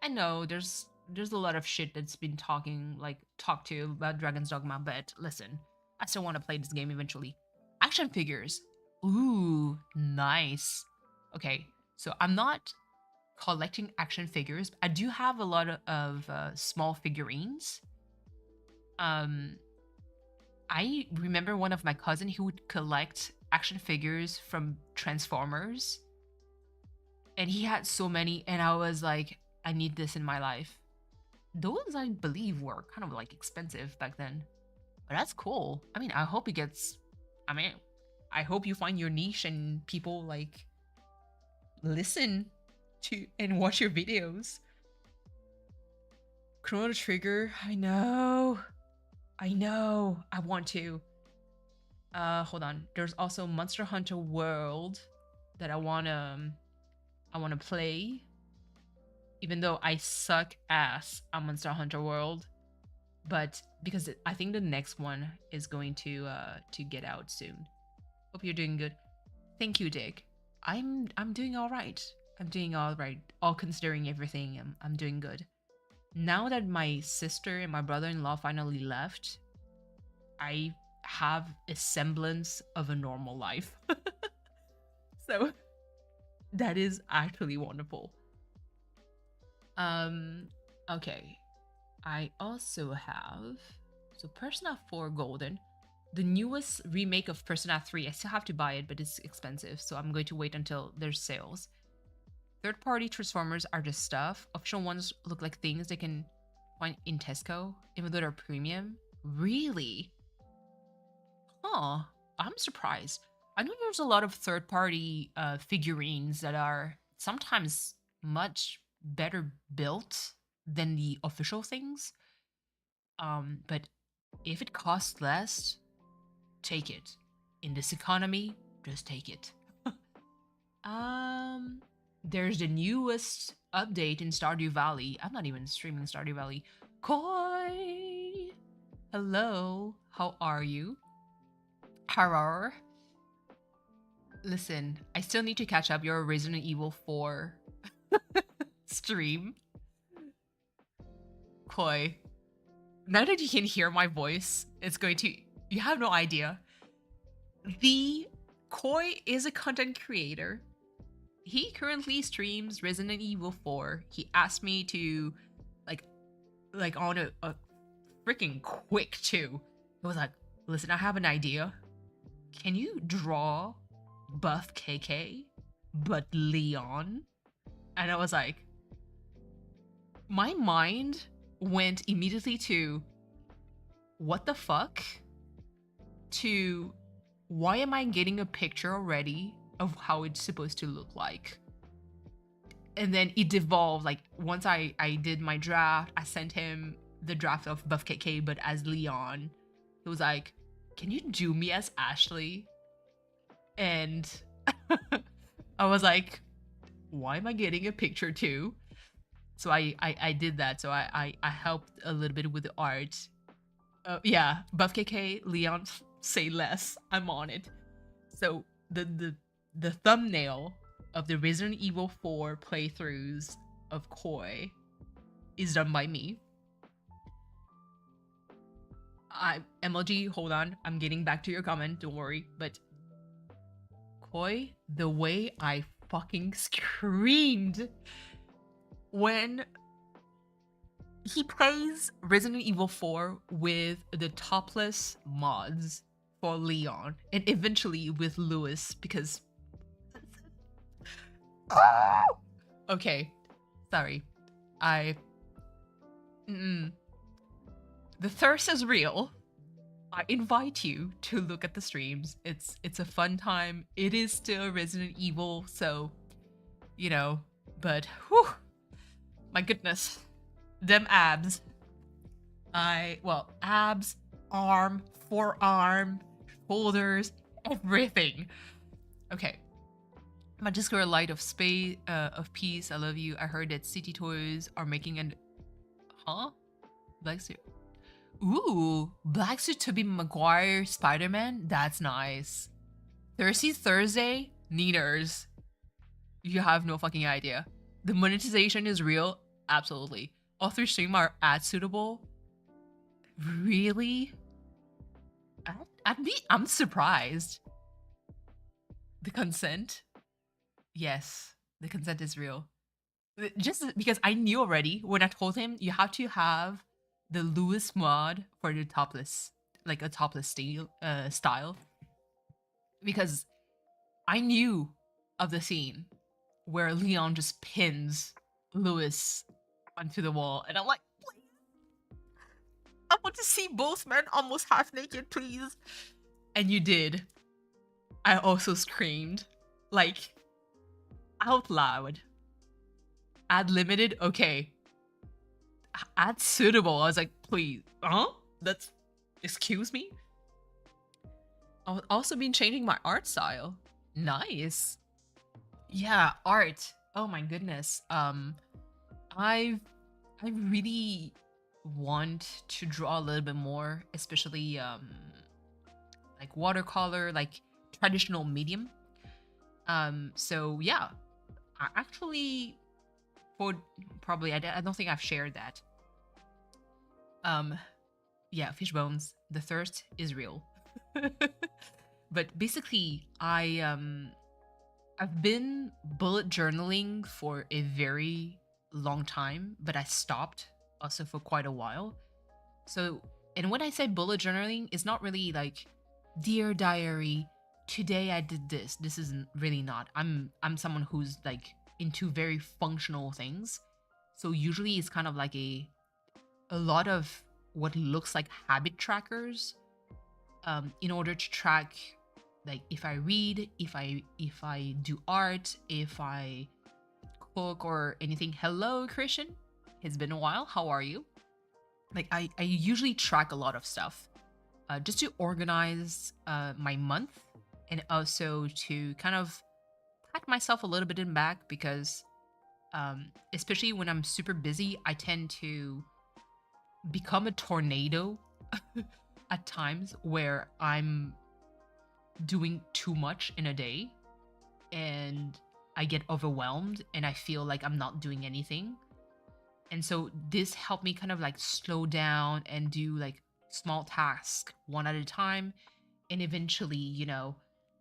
I know there's a lot of shit that's been talked to about Dragon's Dogma, but listen, I still want to play this game eventually. Action figures. Ooh, nice. Okay, so I'm not collecting action figures. I do have a lot of small figurines. I remember one of my cousin who would collect action figures from Transformers, and he had so many, and I was like, I need this in my life. Those I believe were kind of like expensive back then, but that's cool. I mean, I hope it gets. I mean, I hope you find your niche and people like listen to and watch your videos. Chrono Trigger, I know. I want to. Hold on. There's also Monster Hunter World that I wanna play. Even though I suck ass on Monster Hunter World, but because I think the next one is going to get out soon. Hope you're doing good. Thank you, Dick. I'm doing all right. I'm doing all right. All considering everything, I'm doing good. Now that my sister and my brother-in-law finally left, I have a semblance of a normal life. So that is actually wonderful. Okay. I also have so Persona 4 Golden, the newest remake of Persona 3. I still have to buy it, but it's expensive, so I'm going to wait until there's sales. Third-party Transformers are just stuff. Official ones look like things they can find in Tesco, even though they're premium. Really? Huh. I'm surprised. I know there's a lot of third-party figurines that are sometimes much better built than the official things. But if it costs less, take it. In this economy, just take it. There's the newest update in Stardew Valley. I'm not even streaming Stardew Valley. Koi! Hello, how are you? Harar. Listen, I still need to catch up your Resident Evil 4 stream. Koi. Now that you can hear my voice, it's going to... You have no idea. The Koi is a content creator. He currently streams Resident Evil 4. He asked me to, like on a freaking quick too. It was like, listen, I have an idea. Can you draw Buff KK, but Leon? And I was like, my mind went immediately to, what the fuck? to why am I getting a picture already of how it's supposed to look like? And then it devolved. Like once I did my draft, I sent him the draft of Buff KK, but as Leon. He was like, "Can you do me as Ashley?" And I was like, "Why am I getting a picture too?" So I did that. So I helped a little bit with the art. Yeah, Buff KK, Leon, say less. I'm on it. So the thumbnail of the Resident Evil 4 playthroughs of Koi is done by me. MLG, hold on. I'm getting back to your comment. Don't worry. But Koi, the way I fucking screamed when he plays Resident Evil 4 with the topless mods for Leon and eventually with Lewis because okay, sorry. The thirst is real. I invite you to look at the streams. It's a fun time. It is still Resident Evil, so you know, but whew, my goodness. Them abs. Abs, arm, forearm, shoulders, everything. Okay. My Discord light of space, of peace. I love you. I heard that City Toys are making an, black suit. Ooh, black suit Tobey Maguire Spider-Man. That's nice. Thirsty Thursday, Neaters. You have no fucking idea. The monetization is real. Absolutely. All three stream are ad suitable. Really? I'm surprised. The consent? Yes, the consent is real. Just because I knew already when I told him you have to have the Lewis mod for the topless, like a topless style. Because I knew of the scene where Leon just pins Lewis onto the wall, and I'm like, please, I want to see both men almost half naked, please. And you did. I also screamed, like, out loud. Ad limited, okay. Ad suitable. I was like, please, that's, excuse me. I've also been changing my art style. Nice. Yeah, art. Oh my goodness. I really want to draw a little bit more, especially like watercolor, like traditional medium. So yeah, I actually for probably I don't think I've shared that. Yeah, fish bones. The thirst is real. But basically, I've been bullet journaling for a very long time, but I stopped also for quite a while. So, and when I say bullet journaling, it's not really like, dear diary, today I did this. This isn't really not. I'm someone who's like into very functional things. So usually it's kind of like a lot of what looks like habit trackers, in order to track, like, if I read, if I do art, if I cook or anything. Hello, Christian. It's been a while. How are you? Like, I usually track a lot of stuff, just to organize my month, and also to kind of pat myself a little bit in back, because especially when I'm super busy, I tend to become a tornado at times where I'm doing too much in a day and I get overwhelmed and I feel like I'm not doing anything. And so this helped me kind of like slow down and do like small tasks one at a time, and eventually, you know,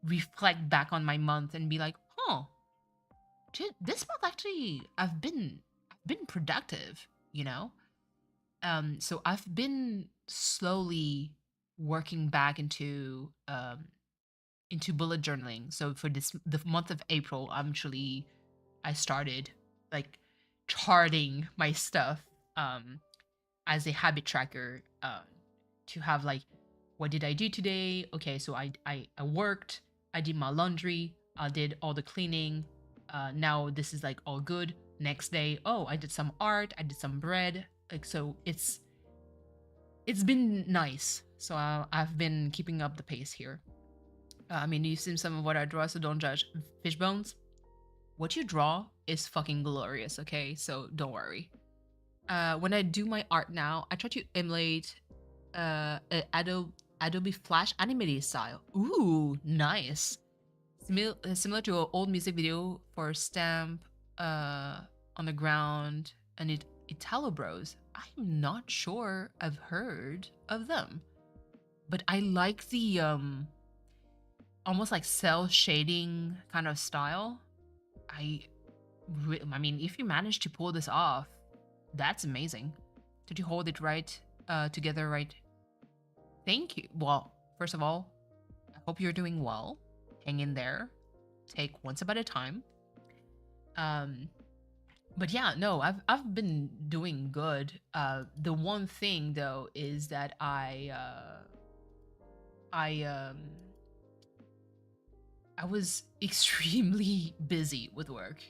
reflect back on my month and be like, this month actually I've been productive, you know? So I've been slowly working back into bullet journaling. So for the month of April, I started like charting my stuff as a habit tracker, to have like what did I do today? Okay, so I worked, I did my laundry, I did all the cleaning. Now this is like all good. Next day, oh, I did some art, I did some bread. Like, so it's been nice. So I've been keeping up the pace here. I mean, you've seen some of what I draw, so don't judge. Fish bones, what you draw is fucking glorious, okay? So don't worry. When I do my art now, I try to emulate Adobe Flash animated style. Ooh, nice. Similar to an old music video for Stamp on the Ground and Italo Bros. I'm not sure I've heard of them, but I like the almost like cell shading kind of style. I mean, if you manage to pull this off, that's amazing. Did you hold it right together right? Thank you. Well, first of all, I hope you're doing well. Hang in there. Take one step at a time. But yeah, no, I've been doing good. The one thing though is that I was extremely busy with work,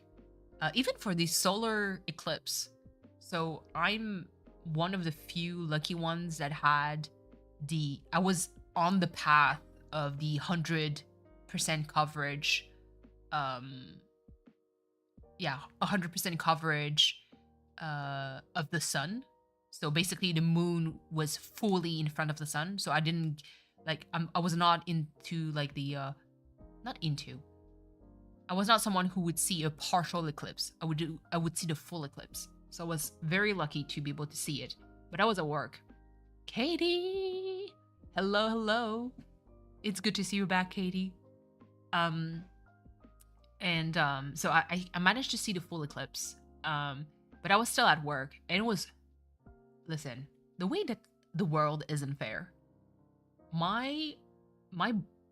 even for the solar eclipse. So I'm one of the few lucky ones that had I was on the path of the 100% coverage. Yeah, 100% coverage of the sun. So basically, the moon was fully in front of the sun. So I didn't like I was not into like the not into. I was not someone who would see a partial eclipse. I would see the full eclipse. So I was very lucky to be able to see it. But I was at work. Katie! Hello, hello. It's good to see you back, Katie. So I managed to see the full eclipse. But I was still at work, and it was, listen, the way that the world isn't fair. My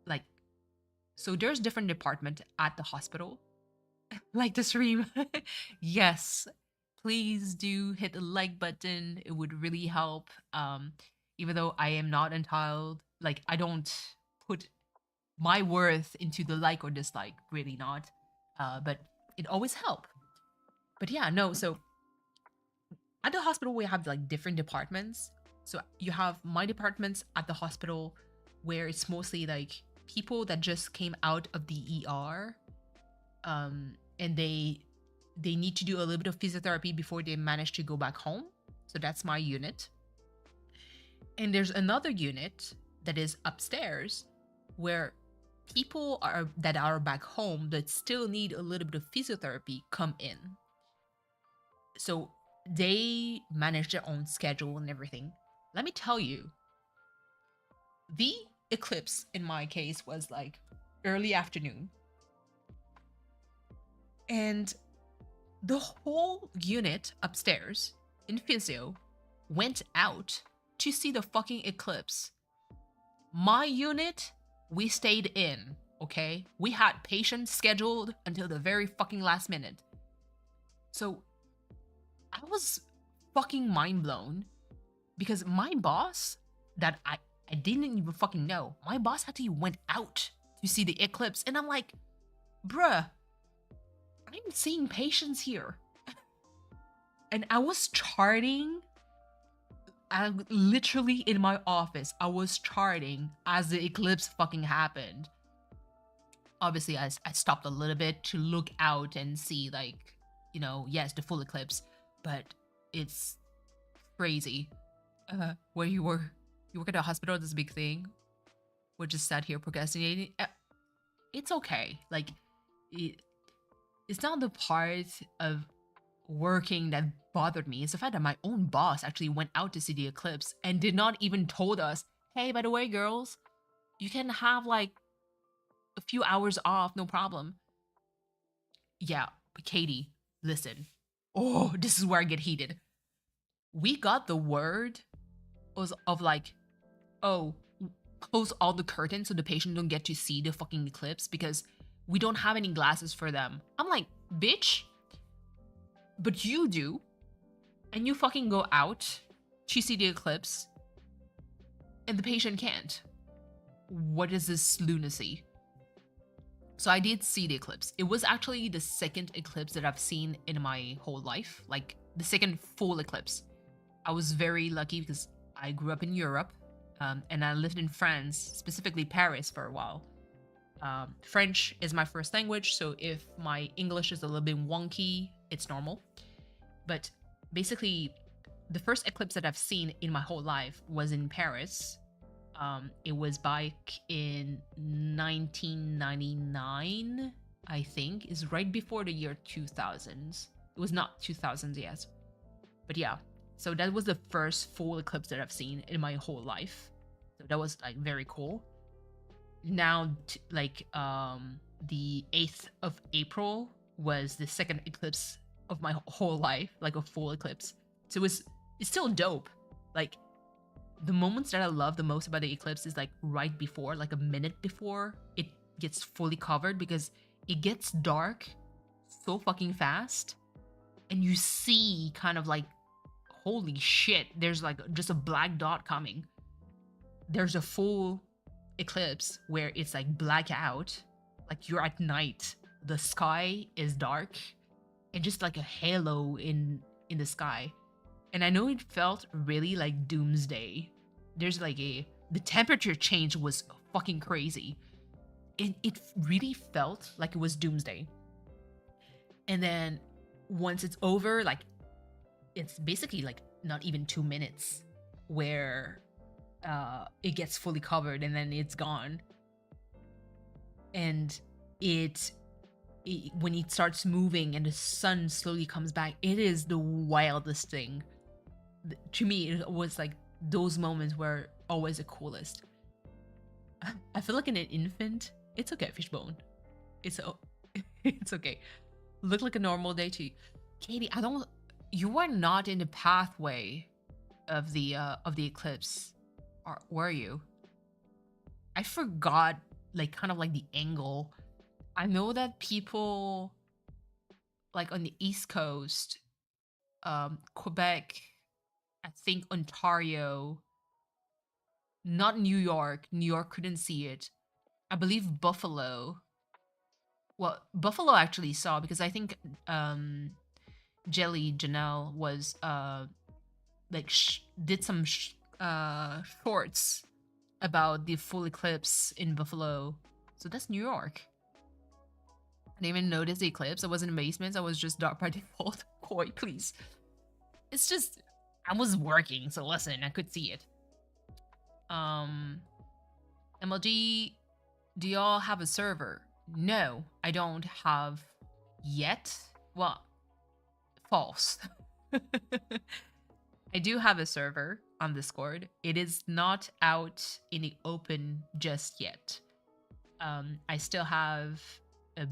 like, so there's different department at the hospital. Like the stream. Yes, please do hit the like button. It would really help. Even though I am not entitled, like I don't put my worth into the like or dislike, really not. But it always help. But yeah, no, so at the hospital we have like different departments. So you have my departments at the hospital where it's mostly like people that just came out of the ER. And they need to do a little bit of physiotherapy before they manage to go back home. So that's my unit. And there's another unit that is upstairs where people that are back home that still need a little bit of physiotherapy come in. So they manage their own schedule and everything. Let me tell you, the eclipse in my case was like early afternoon. And the whole unit upstairs in physio went out to see the fucking eclipse. My unit, we stayed in, okay? We had patients scheduled until the very fucking last minute. So I was fucking mind blown because my boss that I didn't even fucking know, my boss actually went out to see the eclipse. And I'm like, bruh, I'm seeing patients here. And I was charting. I literally in my office, I was charting as the eclipse fucking happened. Obviously, I stopped a little bit to look out and see, like, you know, yes, the full eclipse, but it's crazy. Where you work at a hospital, this big thing. We're just sat here procrastinating. It's okay. Like, it's not the part of working that bothered me. It's the fact that my own boss actually went out to see the eclipse and did not even told us, hey, by the way, girls, you can have like a few hours off, no problem. Yeah, but Katie, listen. Oh, this is where I get heated. We got the word of like, oh, close all the curtains so the patient don't get to see the fucking eclipse because we don't have any glasses for them. I'm like, bitch, but you do, and you fucking go out to see the eclipse. and the patient can't. What is this lunacy? So I did see the eclipse. It was actually the second eclipse that I've seen in my whole life, like the second full eclipse. I was very lucky because I grew up in Europe, and I lived in France, specifically Paris, for a while. French is my first language, so if my English is a little bit wonky, it's normal. But basically, the first eclipse that I've seen in my whole life was in Paris. It was back in 1999, I think. Is right before the year 2000s. It was not 2000s yet. But yeah, so that was the first full eclipse that I've seen in my whole life. So that was like very cool. Now, the 8th of April was the second eclipse of my whole life, like a full eclipse. So it's still dope. Like, the moments that I love the most about the eclipse is like right before, like a minute before it gets fully covered, because it gets dark so fucking fast and you see kind of like, holy shit, there's like just a black dot coming. There's a full eclipse where it's like blackout, like you're at night, the sky is dark and just like a halo in the sky. And I know it felt really like doomsday. There's like the temperature change was fucking crazy. It really felt like it was doomsday. And then once it's over, like it's basically like not even 2 minutes where it gets fully covered and then it's gone. And it when it starts moving and the sun slowly comes back, it is the wildest thing. To me, it was like those moments were always the coolest. I feel like an infant. It's okay, Fishbone. It's okay. Look like a normal day to you. Katie, you are not in the pathway of the eclipse. Or were you? I forgot, like, kind of like the angle. I know that people like on the East Coast, Quebec, I think Ontario, not New York. New York couldn't see it. I believe Buffalo. Well, Buffalo actually saw, because I think Jelly Janelle was did some shorts about the full eclipse in Buffalo. So that's New York. I didn't even notice the eclipse. I was in the basement. I was just dark by default. Koi, please. It's just, I was working, so listen, I could see it. MLG, do y'all have a server? No, I don't have yet. Well, false. I do have a server on Discord. It is not out in the open just yet. I still have a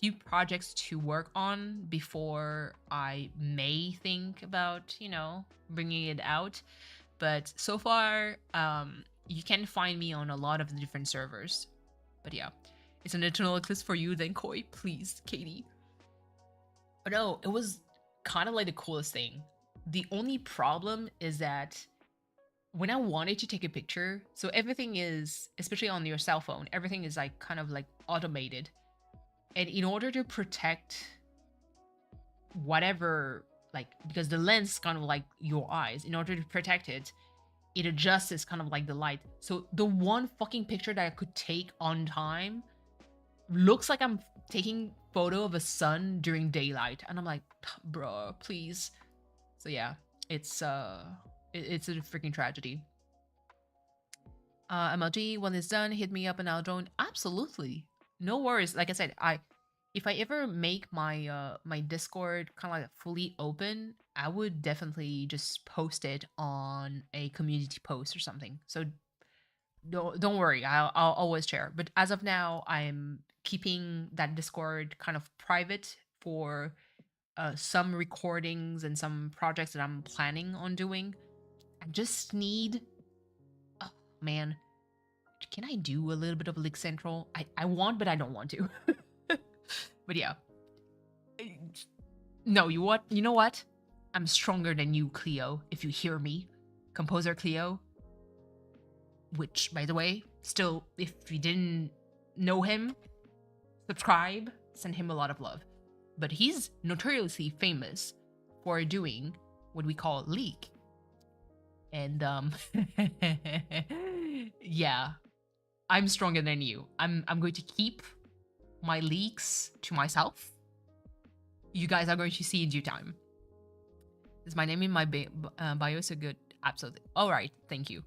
few projects to work on before I may think about, bringing it out. But so far, you can find me on a lot of the different servers. But yeah, it's an eternal eclipse for you then, Koi. Please, Katie. But no, it was kind of like the coolest thing. The only problem is that when I wanted to take a picture, so everything is, especially on your cell phone, everything is like kind of like automated. And in order to protect whatever, like, because the lens is kind of like your eyes, in order to protect it, it adjusts kind of like the light. So the one fucking picture that I could take on time looks like I'm taking photo of a sun during daylight. And I'm like, bro, please. So yeah, it's a freaking tragedy. MLG, when it's done, hit me up and I'll join. Absolutely. No worries. Like I said, if I ever make my my Discord kind of like fully open, I would definitely just post it on a community post or something. So don't worry, I'll always share. But as of now, I'm keeping that Discord kind of private for some recordings and some projects that I'm planning on doing. I just need, oh man, can I do a little bit of Lick Central? I want, but I don't want to. But yeah. No, you know what? I'm stronger than you, Cleo, if you hear me. Composer Cleo. which, by the way, still, if you didn't know him, subscribe, send him a lot of love. But he's notoriously famous for doing what we call leak. And yeah, I'm stronger than you. I'm going to keep my leaks to myself. You guys are going to see in due time. Is my name in my bio so good? Absolutely. All right, thank you.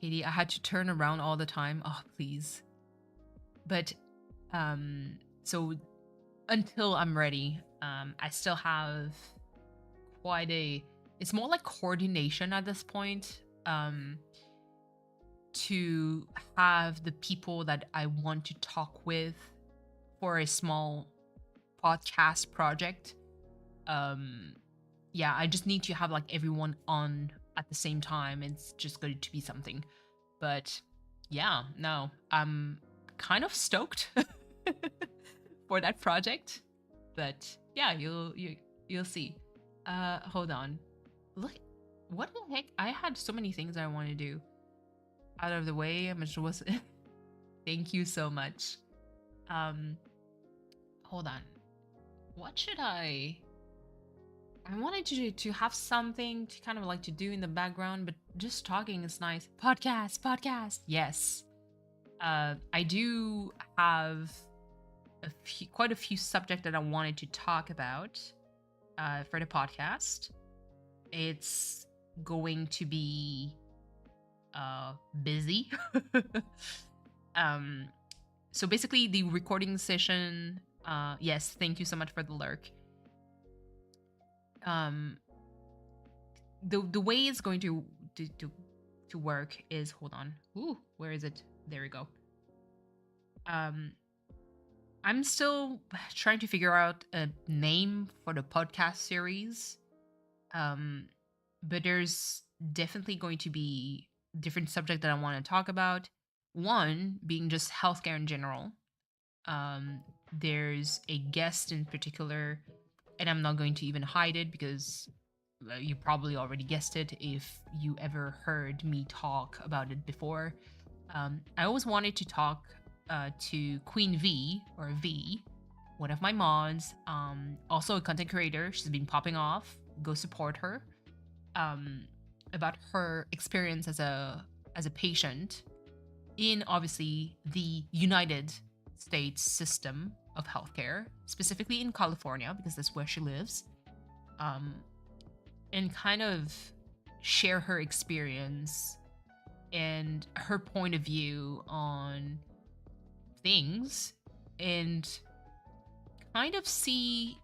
Katie, I had to turn around all the time. Oh, please. But so until I'm ready, I still have quite a. It's more like coordination at this point. To have the people that I want to talk with for a small podcast project. Yeah, I just need to have like everyone on at the same time. It's just going to be something. But yeah, no, I'm kind of stoked for that project. But yeah, you'll see. Hold on. Look, what the heck? I had so many things I want to do. Out of the way, I'm just thank you so much. Hold on. What should I wanted to have something to kind of like to do in the background, but just talking is nice. Podcast. Yes. I do have quite a few subjects that I wanted to talk about for the podcast. It's going to be busy. So basically the recording session, yes, thank you so much for the lurk. The way it's going to work is, hold on. Ooh, where is it? There we go. I'm still trying to figure out a name for the podcast series. But there's definitely going to be different subject that I want to talk about. One being just healthcare in general. There's a guest in particular, and I'm not going to even hide it because you probably already guessed it if you ever heard me talk about it before. I always wanted to talk to Queen V, or V, one of my mods, also a content creator. She's been popping off. Go support her. About her experience as a patient in, obviously, the United States system of healthcare, specifically in California, because that's where she lives, and kind of share her experience and her point of view on things, and kind of see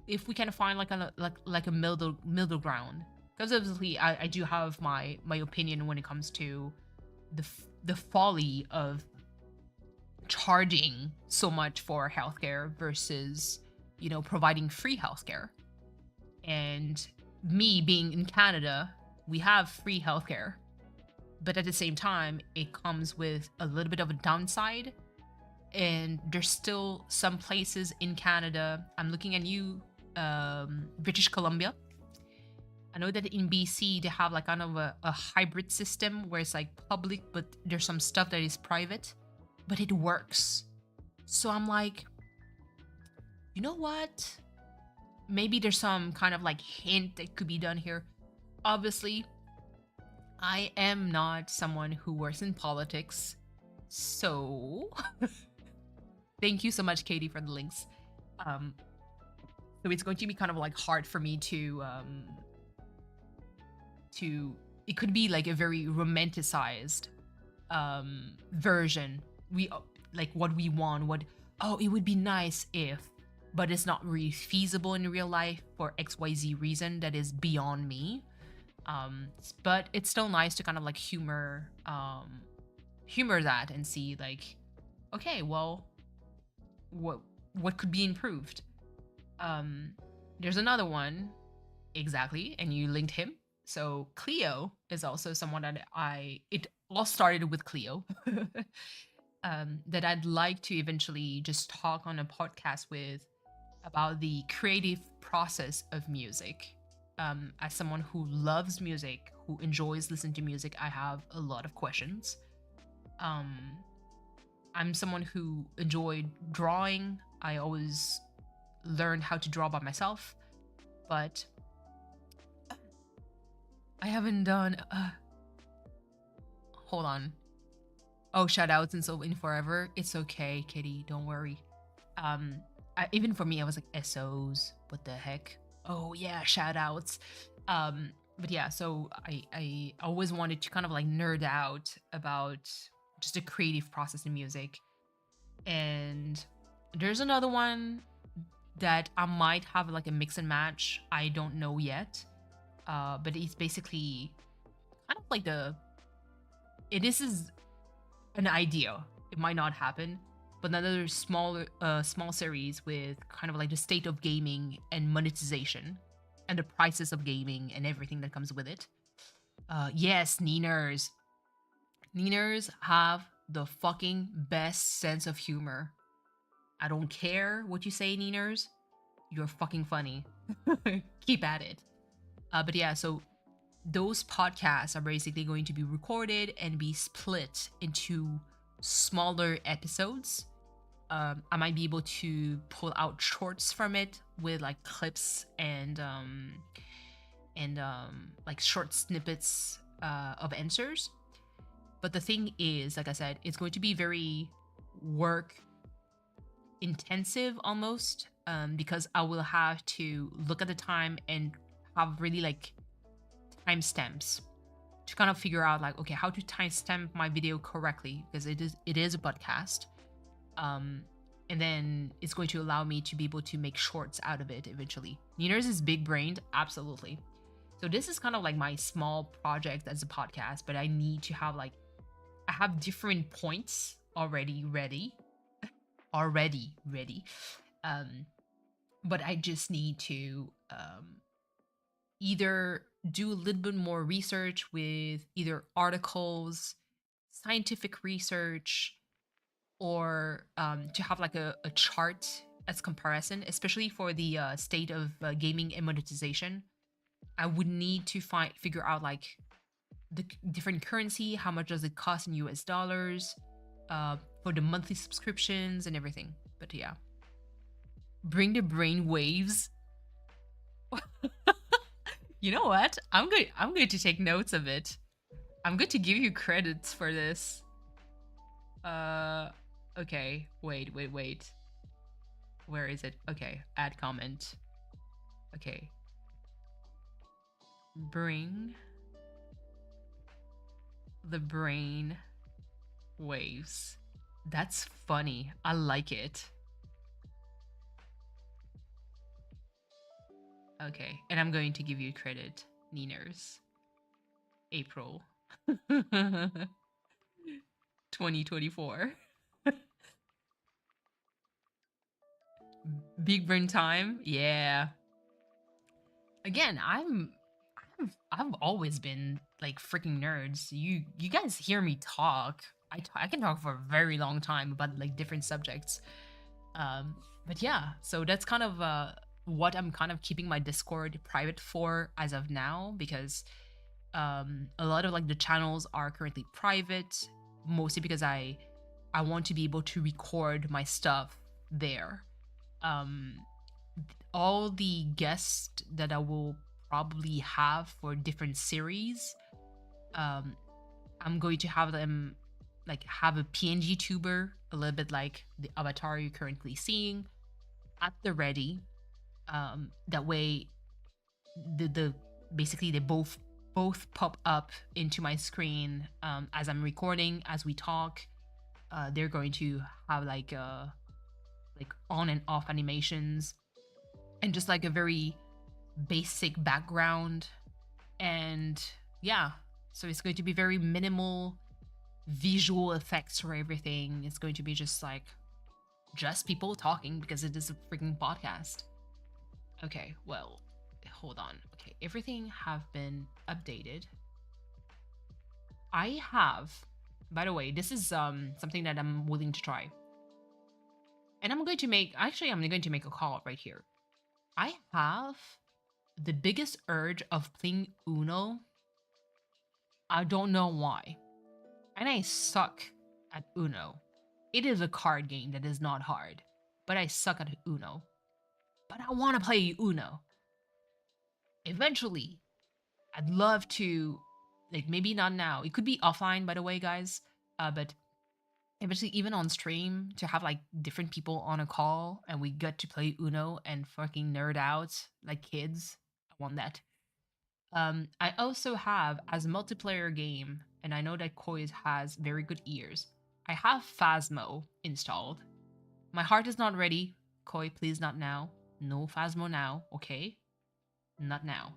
if we can find like a middle ground. Because obviously I do have my opinion when it comes to the folly of charging so much for healthcare versus, providing free healthcare. And me being in Canada, we have free healthcare, but at the same time, it comes with a little bit of a downside. And there's still some places in Canada. I'm looking at you, British Columbia. I know that in BC they have like kind of a hybrid system where it's like public, but there's some stuff that is private, but it works. So I'm like, you know what? Maybe there's some kind of like hint that could be done here. Obviously, I am not someone who works in politics, so thank you so much, Katie, for the links. So it's going to be kind of like hard for me to it could be like a very romanticized version. We like what we want, it would be nice if, but it's not really feasible in real life for XYZ reason that is beyond me. But it's still nice to kind of like humor that and see like, okay, well, what could be improved. There's another one, exactly, and you linked him. So Cleo is also someone that it all started with Cleo, that I'd like to eventually just talk on a podcast with about the creative process of music. As someone who loves music, who enjoys listening to music, I have a lot of questions. Um, I'm someone who enjoyed drawing. I always learned how to draw by myself, but I haven't done. Hold on. Oh, shout outs and so in forever. It's okay, Kitty. Don't worry. Even for me, I was like SOs. What the heck? Oh yeah, shout outs. But yeah, so I always wanted to kind of like nerd out about just the creative process in music. And there's another one that I might have like a mix and match. I don't know yet. But it's basically kind of like this is an idea. It might not happen, but another small series with kind of like the state of gaming and monetization and the prices of gaming and everything that comes with it. Yes, Niners. Niners have the fucking best sense of humor. I don't care what you say, Niners. You're fucking funny. Keep at it. But yeah, so those podcasts are basically going to be recorded and be split into smaller episodes. I might be able to pull out shorts from it with like clips and like short snippets of answers. But the thing is, like I said, it's going to be very work intensive almost, because I will have to look at the time and have really like timestamps to kind of figure out like, okay, how to timestamp my video correctly, because it is a podcast. And then it's going to allow me to be able to make shorts out of it eventually. Ninas is big brained, absolutely. So this is kind of like my small project as a podcast, but I need to have like, I have different points already ready. But I just need to either do a little bit more research with either articles, scientific research, or to have like a chart as comparison, especially for the state of gaming and monetization. I would need to figure out like the different currency, how much does it cost in US dollars, for the monthly subscriptions and everything. But yeah, bring the brain waves. You know what? I'm going to take notes of it. I'm going to give you credits for this. Okay. Wait. Where is it? Okay, add comment. Okay. Bring the brain waves. That's funny. I like it. Okay, and I'm going to give you credit, Niners. April 2024. Big brain time. Yeah. Again, I've always been like freaking nerds. You guys hear me talk. I can talk for a very long time about like different subjects. But yeah, so that's kind of what I'm kind of keeping my Discord private for as of now, because a lot of like the channels are currently private, mostly because I want to be able to record my stuff there. All the guests that I will probably have for different series, I'm going to have them like have a PNGTuber, a little bit like the avatar you're currently seeing, at the ready. That way, the basically they both pop up into my screen as I'm recording, as we talk. They're going to have like on and off animations and just like a very basic background. And yeah, so it's going to be very minimal visual effects for everything. It's going to be just like just people talking, because it is a freaking podcast. Okay, well, hold on. Okay, everything have been updated. I have, by the way, this is something that I'm willing to try. And I'm going to make a call right here. I have The biggest urge of playing Uno, I don't know why. And I suck at Uno. It is a card game that is not hard, but I suck at Uno. But I want to play Uno. Eventually, I'd love to, like, maybe not now. It could be offline, by the way, guys. But eventually, even on stream, to have like different people on a call and we get to play Uno and fucking nerd out like kids. I want that. I also have as a multiplayer game, and I know that Koi has very good ears. I have Phasmo installed. My heart is not ready. Koi, please not now. No Phasmo now, okay? Not now.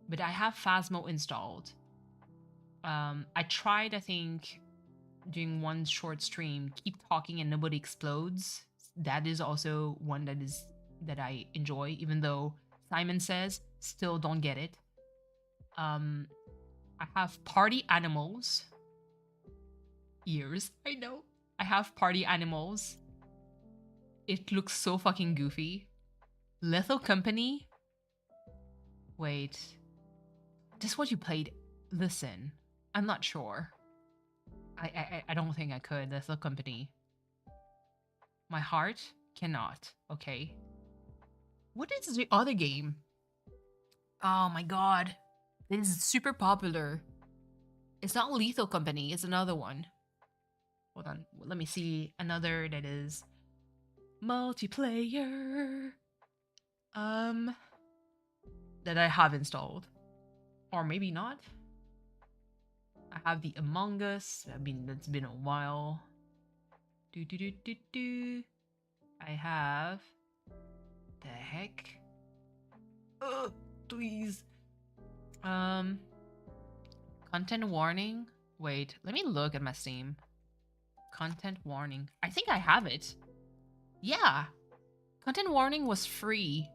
But I have Phasmo installed. I tried, I think, doing one short stream, keep talking and nobody explodes. That is also one that I enjoy, even though Simon says still don't get it. I have Party Animals. Ears, I know. I have Party Animals. It looks so fucking goofy. Lethal Company. Wait. This is what you played. Listen, I'm not sure. I don't think I could. Lethal Company. My heart cannot. Okay. What is the other game? Oh my god. This is super popular. It's not Lethal Company, it's another one. Hold on. Let me see another that is multiplayer. That I have installed. Or maybe not. I have the Among Us. I mean, that's been a while. I have... The heck? Ugh, please. Content warning? Wait, let me look at my Steam. Content warning. I think I have it. Yeah. Content warning was free.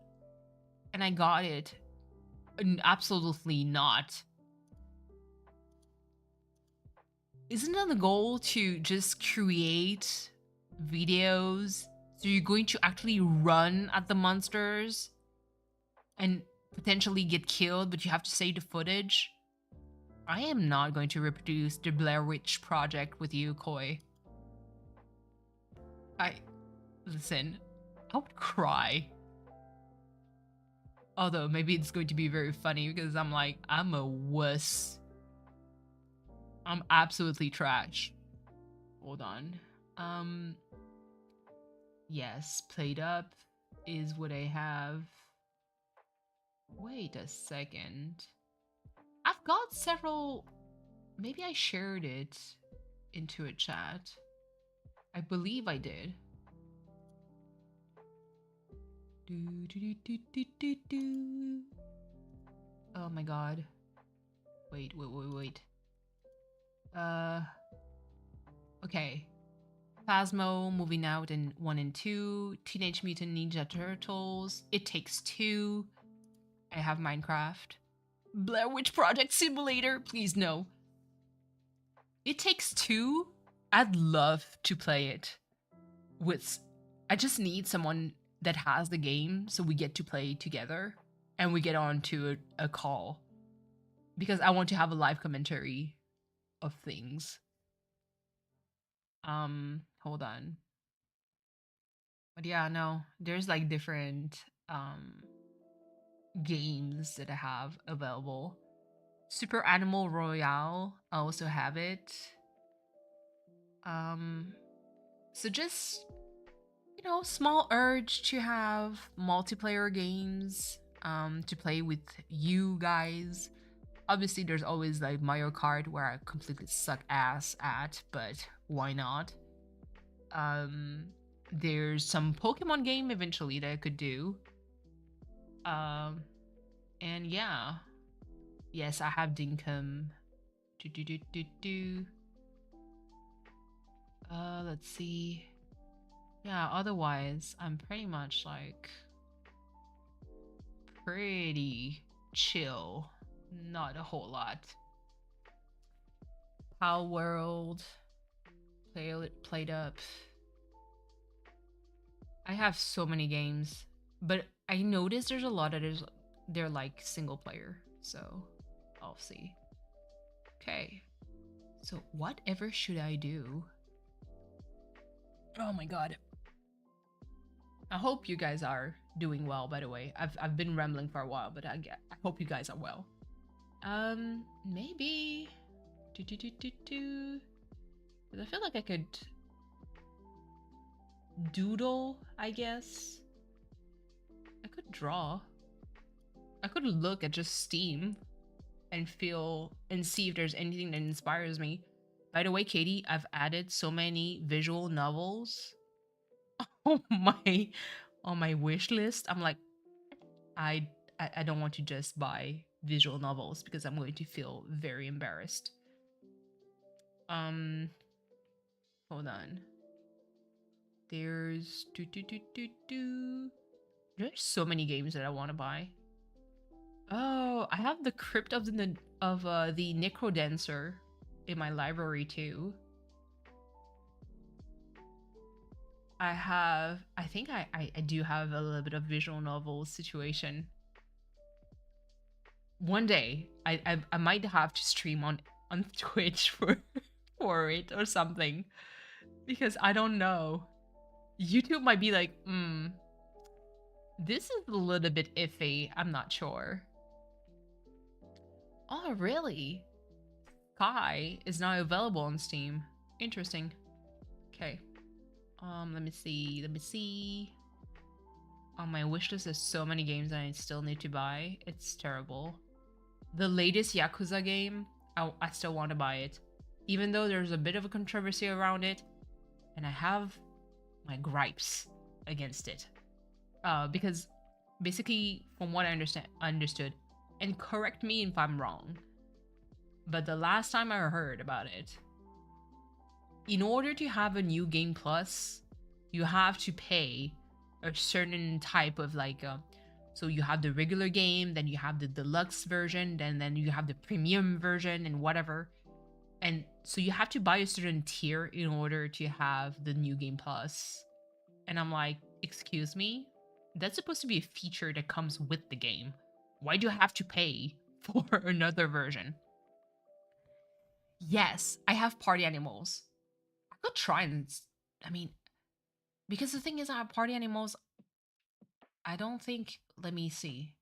And I got it. Absolutely not. Isn't it the goal to just create videos so you're going to actually run at the monsters and potentially get killed, but you have to save the footage? I am not going to reproduce the Blair Witch Project with you, Koi. Listen, I would cry. Although maybe it's going to be very funny because I'm a wuss. I'm absolutely trash. Hold on. Yes, Played Up is what I have. Wait a second. I've got several... Maybe I shared it into a chat. I believe I did. Oh my god. Wait. Okay. Phasmo, Moving Out in 1 and 2, Teenage Mutant Ninja Turtles, It Takes Two, I have Minecraft, Blair Witch Project Simulator, please no. It Takes Two, I'd love to play it with... I just need someone that has the game so we get to play together and we get on to a call. Because I want to have a live commentary of things. Hold on. But yeah, no, there's like different games that I have available. Super Animal Royale, I also have it. So just, you know, small urge to have multiplayer games to play with you guys. Obviously, there's always like Mario Kart where I completely suck ass at, but why not? There's some Pokemon game eventually that I could do. And yeah. Yes, I have Dinkum. Let's see. Yeah, otherwise, I'm pretty much like pretty chill. Not a whole lot. Power World. Played Up. I have so many games, but I noticed there's a lot that is they're like single player, so I'll see. Okay, so whatever should I do? Oh my god. I hope you guys are doing well, by the way. I've been rambling for a while, but I hope you guys are well. Maybe But I feel like I could doodle, I guess. I could draw. I could look at just Steam and feel and see if there's anything that inspires me. By the way, Katie, I've added so many visual novels on my wish list. I'm like, I don't want to just buy visual novels because I'm going to feel very embarrassed. Hold on. There's There's so many games that I want to buy. Oh, I have the Crypt of the Necrodancer in my library too. I think I do have a little bit of visual novel situation. One day I might have to stream on Twitch for it or something, because I don't know. YouTube might be like, this is a little bit iffy. I'm not sure. Oh, really? Sky is now available on Steam. Interesting. Okay. Let me see. On my wishlist, there's so many games that I still need to buy. It's terrible. The latest Yakuza game, I still want to buy it. Even though there's a bit of a controversy around it. And I have my gripes against it. Because basically, from what I understood, and correct me if I'm wrong, but the last time I heard about it, in order to have a new game plus, you have to pay a certain type of so you have the regular game, then you have the deluxe version, then you have the premium version and whatever. And so you have to buy a certain tier in order to have the new game plus. And I'm like, excuse me? That's supposed to be a feature that comes with the game. Why do I have to pay for another version? Yes, I have party animals. I could try and... I mean... Because the thing is, I have party animals... I don't think... Let me see.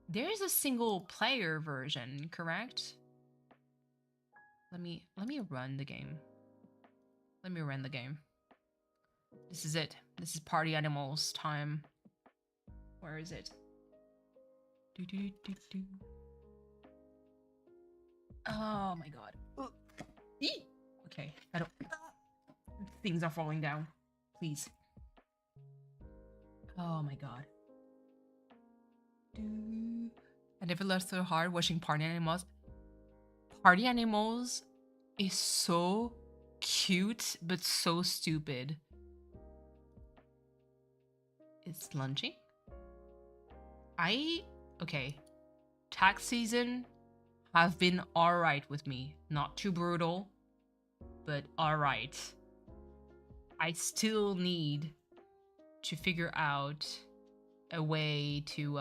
There is a single player version, correct? Let me run the game. Let me run the game. This is it. This is party animals time. Where is it? Oh my god. Okay, I don't... Things are falling down. Please. Oh my god. I never laughed so hard watching Party Animals. Party Animals is so cute, but so stupid. It's lunching? Okay. Tax season have been alright with me. Not too brutal, but alright. I still need to figure out a way to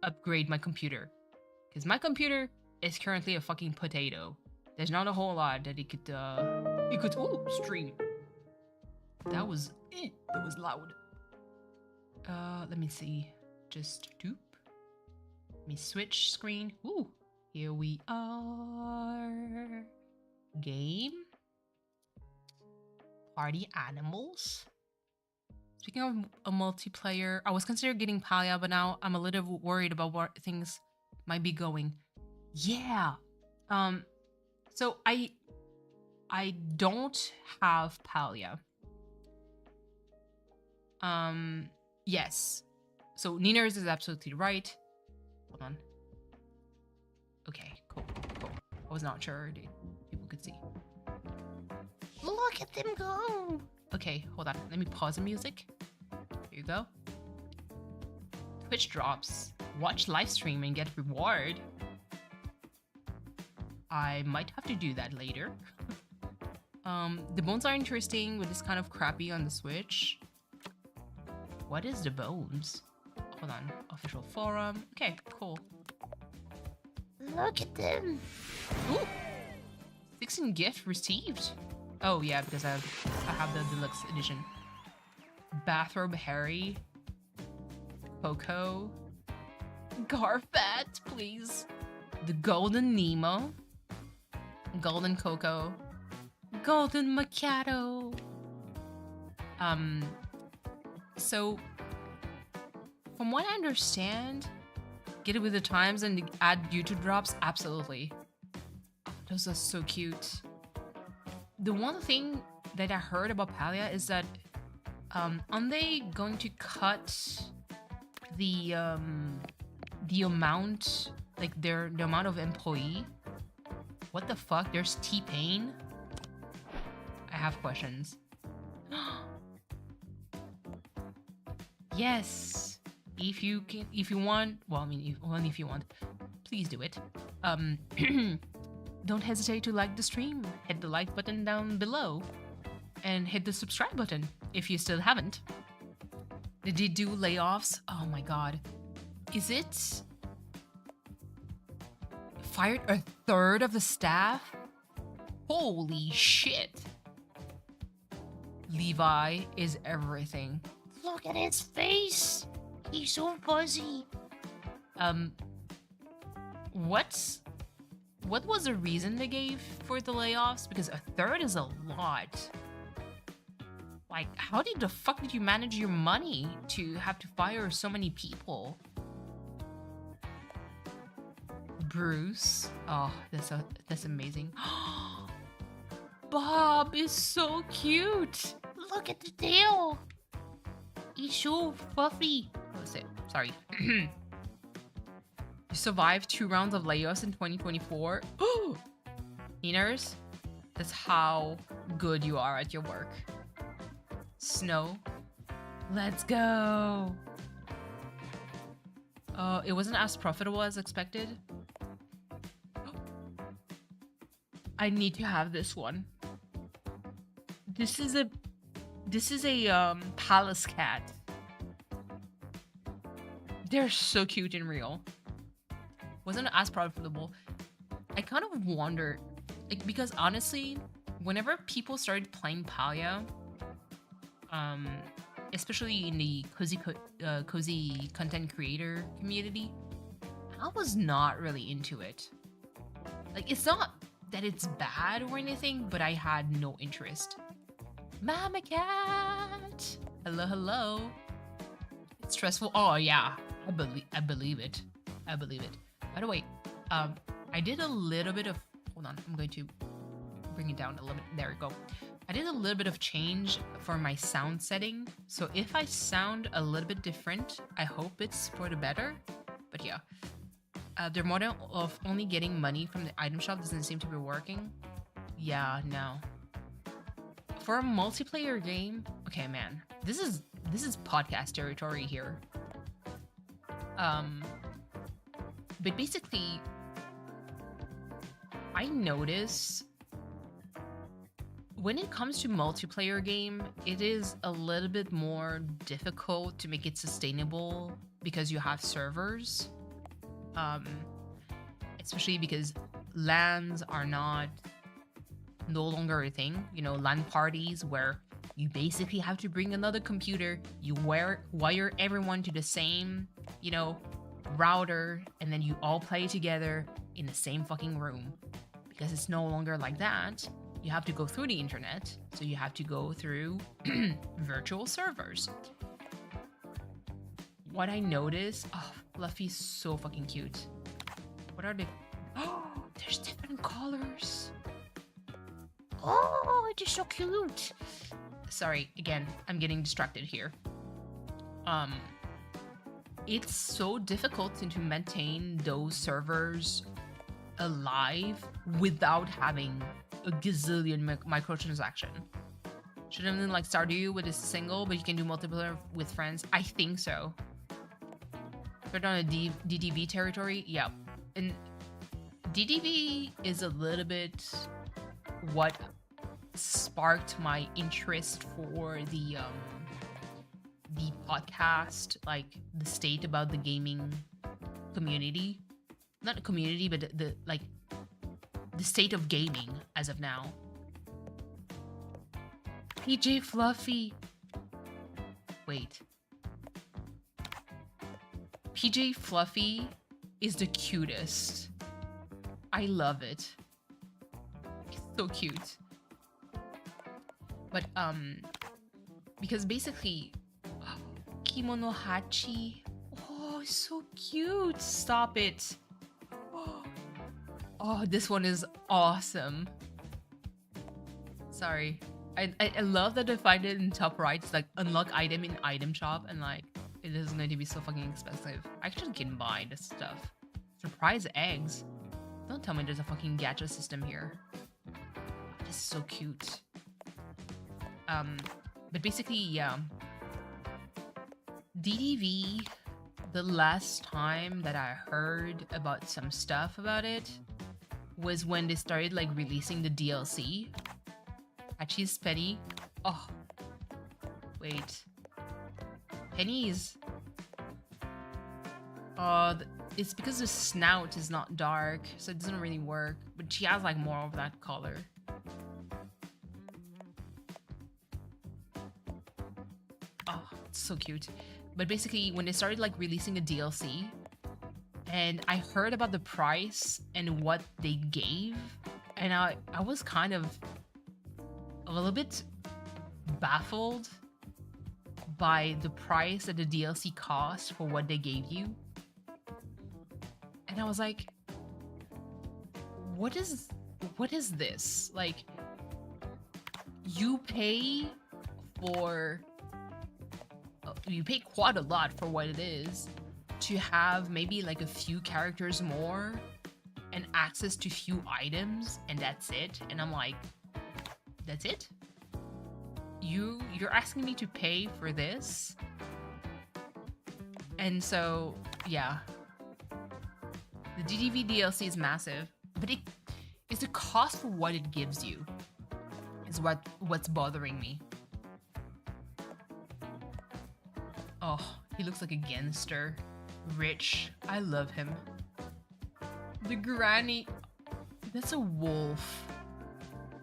upgrade my computer. Because my computer is currently a fucking potato. There's not a whole lot that it could stream. That was loud. Let me see. Just doop. Let me switch screen. Ooh, here we are. Game. Party Animals. Speaking of a multiplayer, I was considering getting Palia, but now I'm a little worried about where things might be going. Yeah. So I don't have Palia. Yes. So Niners is absolutely right. Hold on. Okay, cool. I was not sure people could see. Look at them go. Okay, hold on. Let me pause the music. Here you go. Twitch drops. Watch live stream and get reward. I might have to do that later. The bones are interesting, but it's kind of crappy on the Switch. What is the bones? hold on. Official forum. Okay, cool. Look at them. Ooh! 16 gift received. Oh yeah, because I have the deluxe edition. Bathrobe Harry. Coco. Garfat, please. The Golden Nemo. Golden Coco. Golden Macchiato. So from what I understand, get it with the times and add YouTube drops, absolutely. Those are so cute. The one thing that I heard about Palia is that aren't they going to cut the amount, like the amount of employee? What the fuck? There's T-Pain? I have questions. Yes. If you want, well, I mean, only if you want, please do it. Don't hesitate to like the stream. Hit the like button down below. And hit the subscribe button if you still haven't. Did they do layoffs? Oh my god. Is it fired a third of the staff? Holy shit. Levi is everything. Look at his face. He's so fuzzy. What was the reason they gave for the layoffs? Because a third is a lot. Like, how the fuck did you manage your money to have to fire so many people? Bruce. Oh, that's amazing. Bob is so cute. Look at the tail. He's so fluffy. What was it? Sorry. You survived 2 rounds of layoffs in 2024. Iners, that's how good you are at your work. Snow. Let's go. It wasn't as profitable as expected. I need to have this one. This is a palace cat. They're so cute in real. Wasn't as profitable. I kind of wonder, like, because honestly, whenever people started playing Palia, especially in the cozy content creator community, I was not really into it. Like, it's not that it's bad or anything, but I had no interest. Mama cat! Hello, hello. It's stressful. Oh yeah, I believe it. I believe it. By the way, I did a little bit of, hold on, I'm going to bring it down a little bit. There we go. I did a little bit of change for my sound setting. So if I sound a little bit different, I hope it's for the better. But yeah, their model of only getting money from the item shop doesn't seem to be working. Yeah, no. For a multiplayer game, okay, man, this is podcast territory here. But basically, I notice when it comes to multiplayer game, it is a little bit more difficult to make it sustainable because you have servers. Especially because LANs are no longer a thing. You know, LAN parties where you basically have to bring another computer, you wire everyone to the same, you know, router, and then you all play together in the same fucking room. Because it's no longer like that. You have to go through the internet, so you have to go through virtual servers. What I noticed, oh, Fluffy's so fucking cute. What are they? Oh, there's different colors. Oh, it is so cute. Sorry, again, I'm getting distracted here. It's so difficult to maintain those servers alive without having a gazillion microtransaction. Should have been like Stardew with a single, but you can do multiplayer with friends. I think so. But on a DDV territory, yeah. And DDV is a little bit what sparked my interest for the podcast, like the state about the gaming community. Not a community, but the like the state of gaming as of now. PJ Fluffy. Wait. PJ Fluffy is the cutest. I love it. He's so cute. But because basically Kimono Hachi. Oh, so cute. Stop it. Oh, this one is awesome. Sorry. I love that I find it in top right. It's like unlock item in item shop, and like it is going to be so fucking expensive. I actually can buy this stuff. Surprise eggs. Don't tell me there's a fucking gacha system here. This is so cute. But basically, yeah. DDV, the last time that I heard about some stuff about it was when they started like releasing the DLC. Hachi's Penny. Oh. Wait. Pennies. It's because the snout is not dark, so it doesn't really work. But she has like more of that color. Oh, it's so cute. But basically, when they started like releasing a DLC, and I heard about the price and what they gave, and I was kind of a little bit baffled by the price that the DLC cost for what they gave you. And I was like, what is this? Like, you pay quite a lot for what it is to have maybe like a few characters more and access to few items, and that's it. And I'm like, that's it? You're asking me to pay for this? And so, yeah. The DDV DLC is massive, but it's the cost for what it gives you is what's bothering me. Oh, he looks like a gangster. Rich. I love him. The granny. That's a wolf.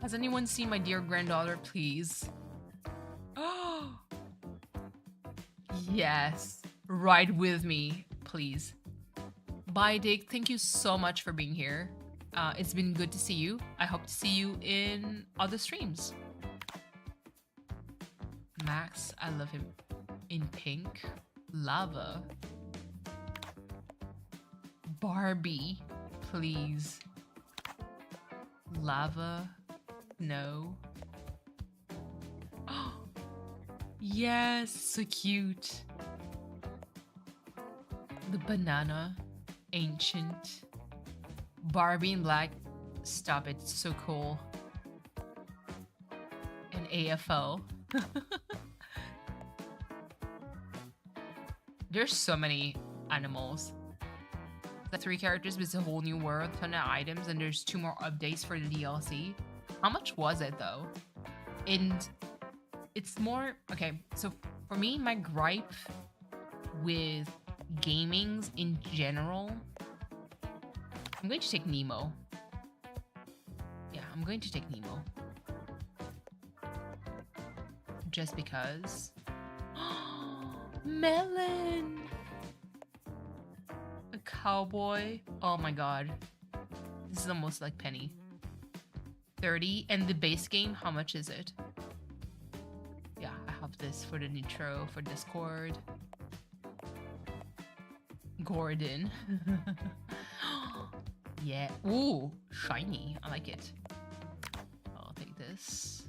Has anyone seen my dear granddaughter, please? Oh, yes. Ride with me, please. Bye, Dick. Thank you so much for being here. It's been good to see you. I hope to see you in other streams. Max, I love him. In pink. Lava. Barbie, please. Lava. No. Oh, yes, so cute. The banana. Ancient. Barbie in black. Stop it, it's so cool. And AFL. There's so many animals. The 3 characters, but it's a whole new world, ton of items, and there's 2 more updates for the DLC. How much was it though? And it's more, okay, so for me, my gripe with gamings in general, I'm going to take Nemo. Yeah, I'm going to take Nemo. Just because. Melon! A cowboy. Oh my god. This is almost like Penny. 30. And the base game, how much is it? Yeah, I have this for the Nitro, for Discord. Gordon. Yeah. Ooh, shiny. I like it. I'll take this.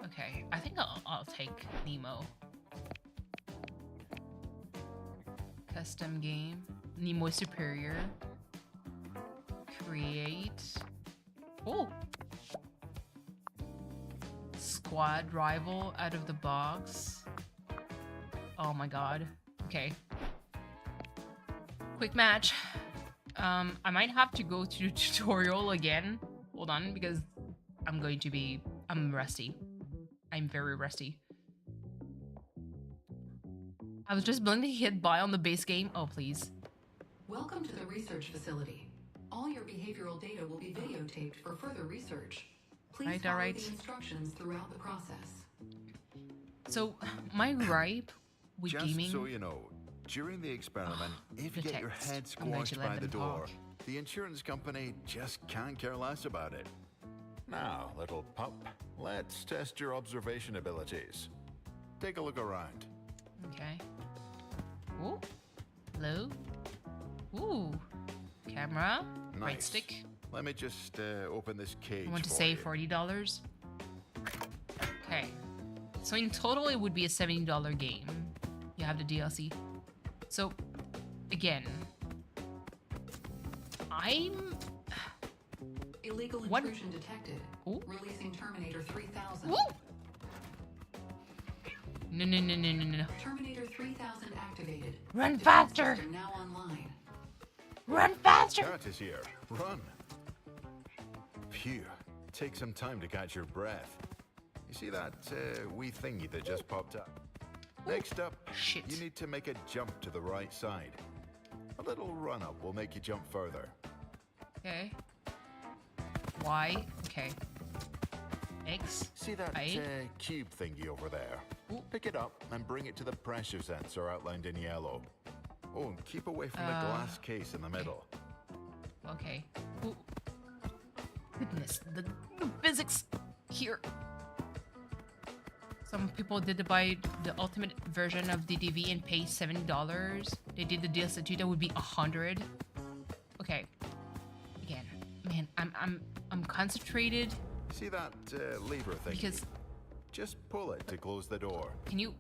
Okay, I think I'll take Nemo. Custom game. Nemo is superior. Create. Oh! Squad rival out of the box. Oh my god. Okay. Quick match. I might have to go to the tutorial again. Hold on, because I'm rusty. I'm very rusty. I was just blindly hit by on the base game. Oh, please. Welcome to the research facility. All your behavioral data will be videotaped for further research. Please follow the instructions throughout the process. So, my gripe with Just gaming... so you know, during the experiment, if you get your head squashed by the door, the insurance company just can't care less about it. Now, little pup, let's test your observation abilities. Take a look around. Okay. Ooh. Hello. Ooh. Camera. Right Nice. stick. Let me just open this cage I want to for save you. $40. Okay. So in total, it would be a $70 game. You have the DLC. So, again, I'm... Illegal What? intrusion detected. Ooh. Releasing Terminator 3000. Woo! No, no, no, no, no, no. Terminator 3000 activated. Run Defense faster! system now online. Run faster! Cat is here. Run. Phew. Take some time to catch your breath. You see that wee thingy that just popped up? Next up, Shit. you need to make a jump to the right side. A little run-up will make you jump further. Okay. Y. Okay. X. See that I. cube thingy over there? Ooh. Pick it up and bring it to the pressure sensor outlined in yellow. Oh, and keep away from the glass case in the middle. Okay. Ooh. Goodness, the physics here. Some people did buy the ultimate version of DDV and pay $70. They did the DLC too. That would be $100. Okay. Again, man, I'm concentrated. See that lever thingy? Because just pull it to close the door. can you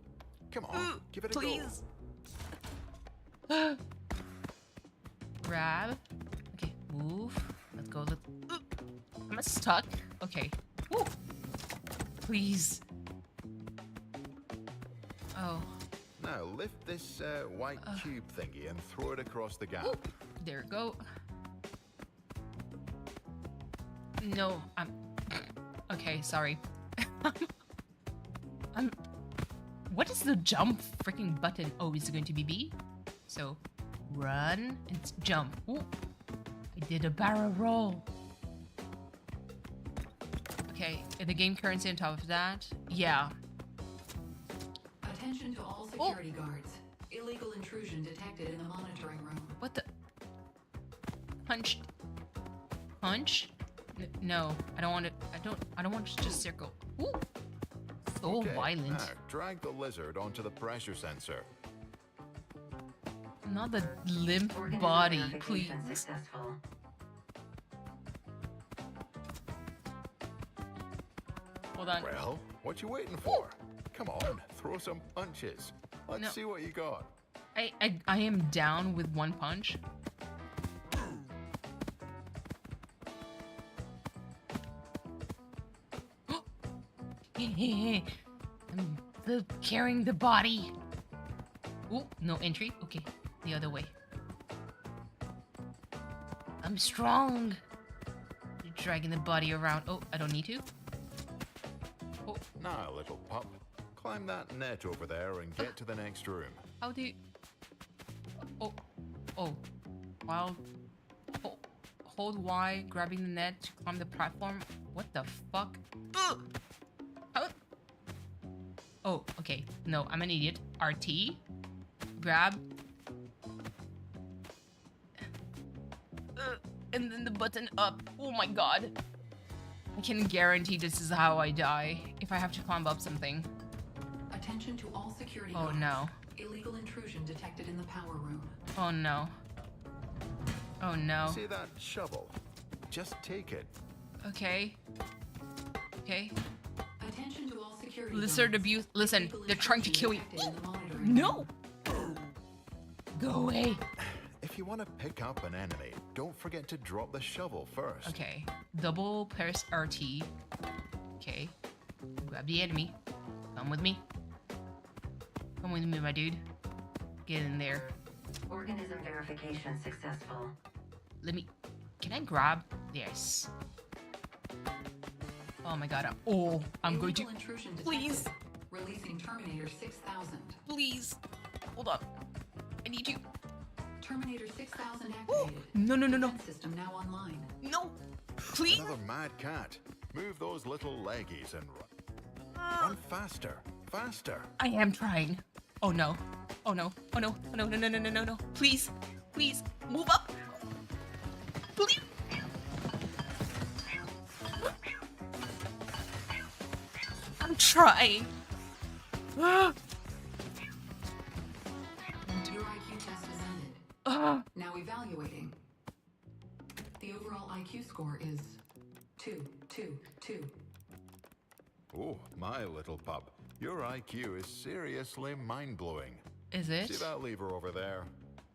Come on, give it a please? go. Grab. Okay, move. Let's go. I'm stuck. Okay. Woo. Please. Oh. Now lift this white cube thingy and throw it across the gap. Ooh. There we go. No, I'm... Okay, sorry. What is the jump freaking button? Oh, is it going to be B? So, run and jump. Ooh. I did a barrel roll. Okay, the game currency on top of that. Yeah. Attention to all security guards. Illegal intrusion detected in the monitoring room. What the? Punch. No, I don't want to. I don't want to just circle. Ooh. So Okay, violent. now drag the lizard onto the pressure sensor. Not the limp body, please. Successful. Hold on. Well, what you waiting for? Come on, throw some punches. Let's No. see what you got. I am down with one punch. I'm carrying the body. Ooh, no entry. Okay, the other way. I'm strong. You're dragging the body around. Oh, I don't need to. Oh, Now, little pup, climb that net over there and get to the next room. how do you... Oh. While... Hold Y, grabbing the net to climb the platform. What the fuck? Ugh! How... Oh, okay. No, I'm an idiot. RT. Grab. And then the button up. Oh my god. I can guarantee this is how I die if I have to climb up something. Attention to all security Oh guards. no. Illegal intrusion detected in the power room. Oh no. Oh no. See that shovel? Just take it. Okay. Okay. Attention to all security Lizard guards. abuse. Listen, Illegal they're trying to kill you. intrusion detected in the monitoring room. No! Go away. If you want to pick up an enemy, don't forget to drop the shovel first. Okay. Double press RT. Okay. Grab the enemy. Come with me. Come with me, my dude. Get in there. Organism verification successful. Let me... Can I grab? Yes. Oh my god, I'm going to... Illegal intrusion detected. Please. Releasing Terminator 6000. Please. Hold up. I need you. Terminator 6000 activated. No. Defense system now online. No. Please. Another mad cat. Move those little leggies and run. Run faster. Faster. I am trying. Oh no. Oh no. Oh no. Oh no. No. Please. Please. Move up. Please. I'm trying. Your IQ test has ended. Now evaluating. The overall IQ score is 2. Oh, my little pup. Your IQ is seriously mind-blowing. Is it? See that lever over there?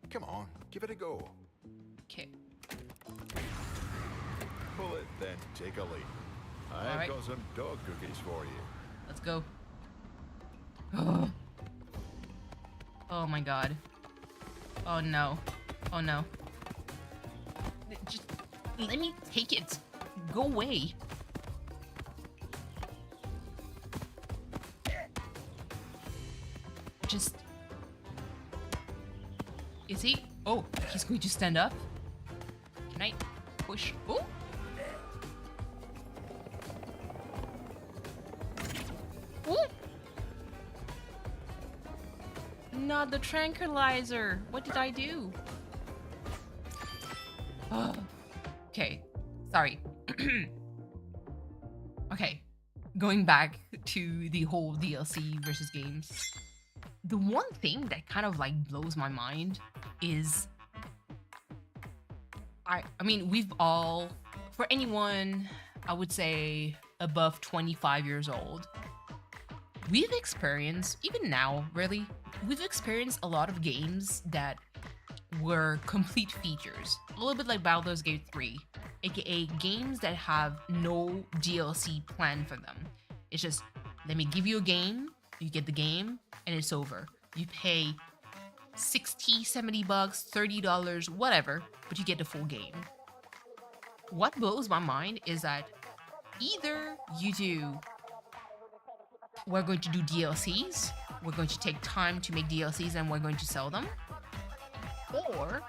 Come on, give it a go. Okay. Pull it, then take a leap. I've Alright. got some dog cookies for you. Let's go. Oh my god. Oh no. Oh no. Just let me take it. Go away. Just... Is he? Oh, he's going to stand up? Can I push? Oh! Oh! Not the tranquilizer. What did I do? Okay. Sorry. Okay. Going back to the whole DLC versus games. The one thing that kind of like blows my mind is I mean, we've all, for anyone, I would say above 25 years old, we've experienced, even now, really, we've experienced a lot of games that were complete features. A little bit like Baldur's Gate 3, aka games that have no DLC planned for them. It's just, let me give you a game, you get the game, and it's over. You pay 60, 70 bucks, $30, whatever, but you get the full game. What blows my mind is that either you do, we're going to do DLCs, we're going to take time to make DLCs and we're going to sell them, or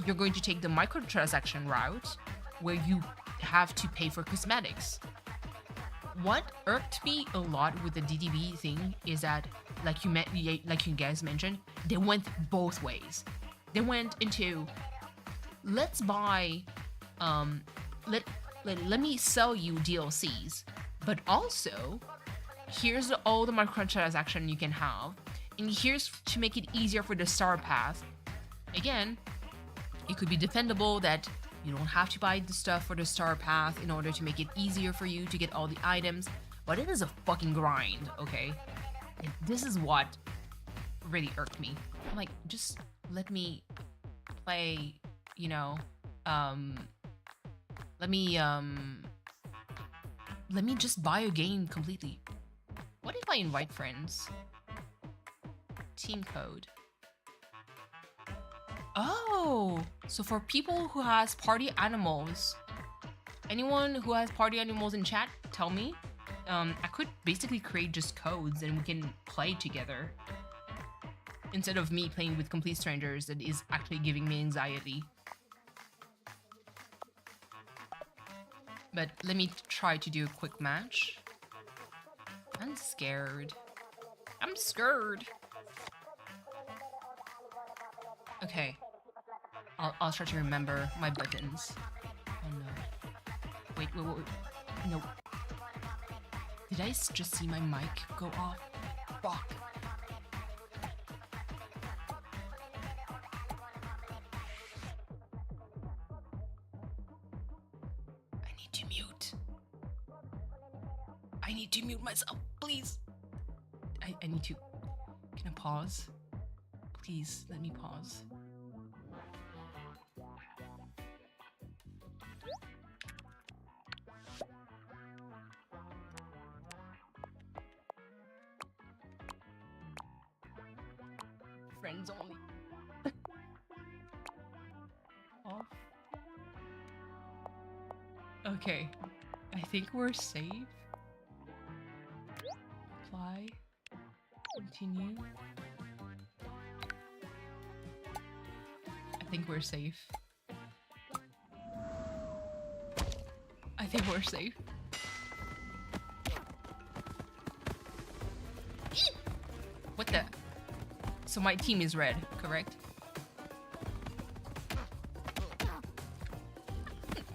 you're going to take the microtransaction route where you have to pay for cosmetics. What irked me a lot with the DDB thing is that, like you guys mentioned, they went both ways. They went into, let's buy, let me sell you DLCs, but also here's all the microtransaction you can have, and here's to make it easier for the star path. Again, it could be defendable that you don't have to buy the stuff for the star path in order to make it easier for you to get all the items, but it is a fucking grind, okay? And this is what really irked me. I'm like, just let me play, you know, let me just buy a game completely. What if I invite friends? Team code. Oh, so for people who has party animals, anyone who has party animals in chat, tell me. I could basically create just codes and we can play together. Instead of me playing with complete strangers that is actually giving me anxiety. But let me try to do a quick match. I'm scared. I'm scared. Okay. I'll try to remember my buttons. Oh no. Wait. No. Did I just see my mic go off? Fuck. I need to mute myself, please. I need to. Can I pause? Please, let me pause. Friends only. Off. Okay. I think we're safe. Apply. Continue. I think we're safe. I think we're safe. What the? So my team is red, correct?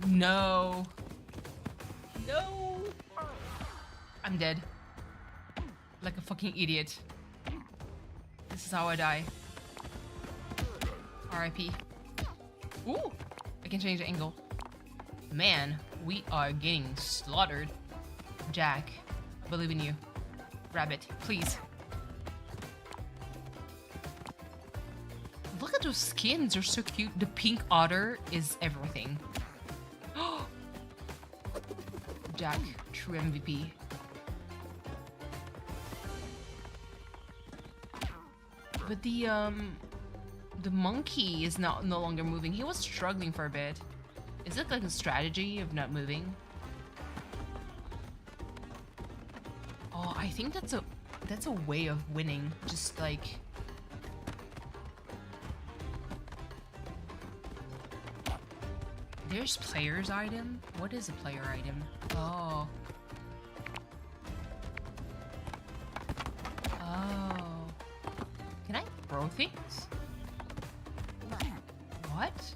No. No. I'm dead. Like a fucking idiot. This is how I die. RIP. Ooh! I can change the angle. Man, we are getting slaughtered. Jack, I believe in you. Rabbit, please. Look at those skins, they're so cute. The pink otter is everything. Jack, true MVP. But the monkey is no longer moving. He was struggling for a bit. Is it like a strategy of not moving? Oh, I think that's a way of winning. Just like there's player's item. What is a player item? Oh. Oh. Can I throw things? What?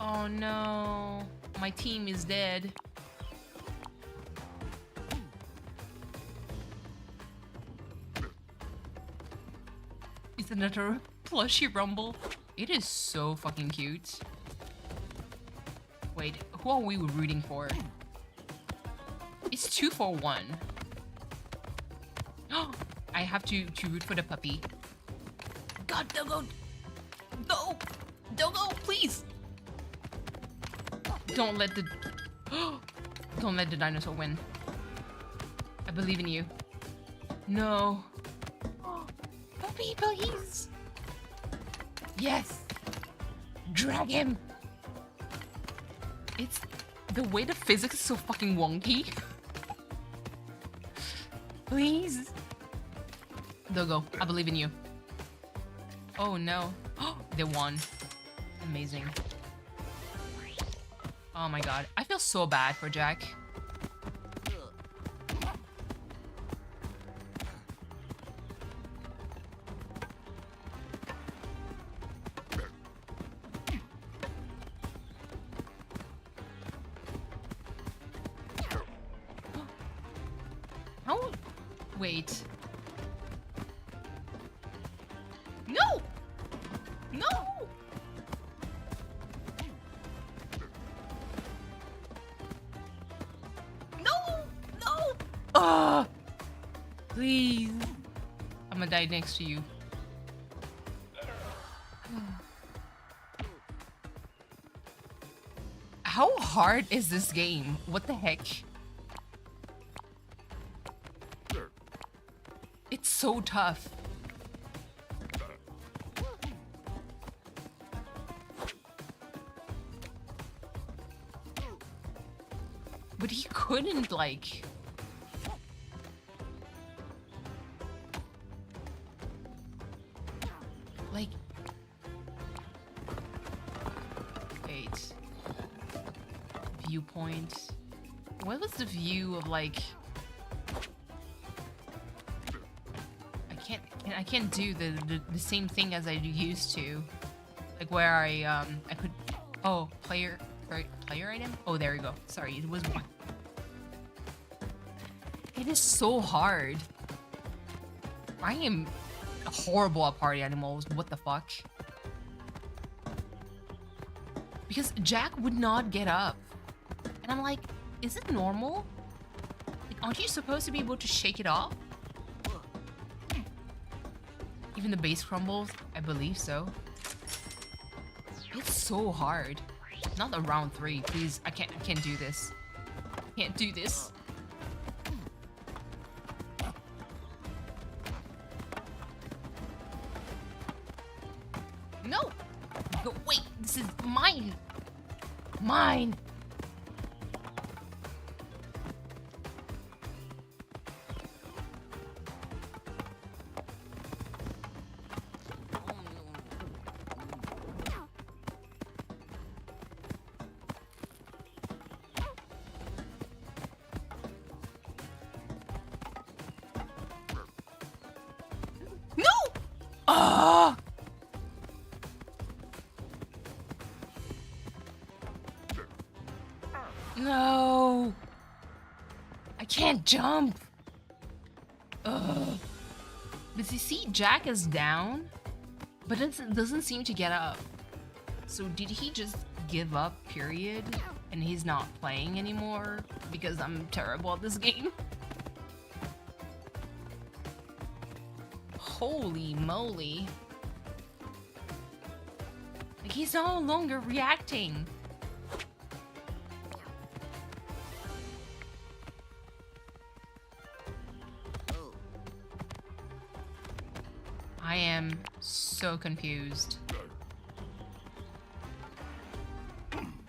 Oh no. My team is dead. Is another plushie rumble? It is so fucking cute. Wait, who are we rooting for? It's 2 for 1. Oh, I have to root for the puppy. God, Doggo! No! Doggo, please! Don't let the... Don't let the dinosaur win. I believe in you. No. Puppy, please! Yes! Drag him! It's... The way the physics is so fucking wonky. Please! Doggo, I believe in you. Oh no. They won. Amazing. Oh my god. I feel so bad for Jack. Oh, wait. No! No! No! No! Ah! Please. I'm gonna die next to you. How hard is this game? What the heck? It's so tough. But he couldn't, like... Like... Wait. Viewpoint. What was the view of, like... I can't do the same thing as I used to. Like where I could... Oh, player item? Oh, there we go. Sorry, it was one. It is so hard. I am horrible at party animals. What the fuck? Because Jack would not get up. And I'm like, is it normal? Like, aren't you supposed to be able to shake it off? Even the base crumbles? I believe so. It's so hard. Not a round 3, please. I can't do this. I can't do this. No! Go, wait, this is mine! Mine! No! I can't jump! Ugh. But you see, Jack is down, but it doesn't seem to get up. So did he just give up, period? And he's not playing anymore? Because I'm terrible at this game? Holy moly. Like, he's no longer reacting. I am so confused.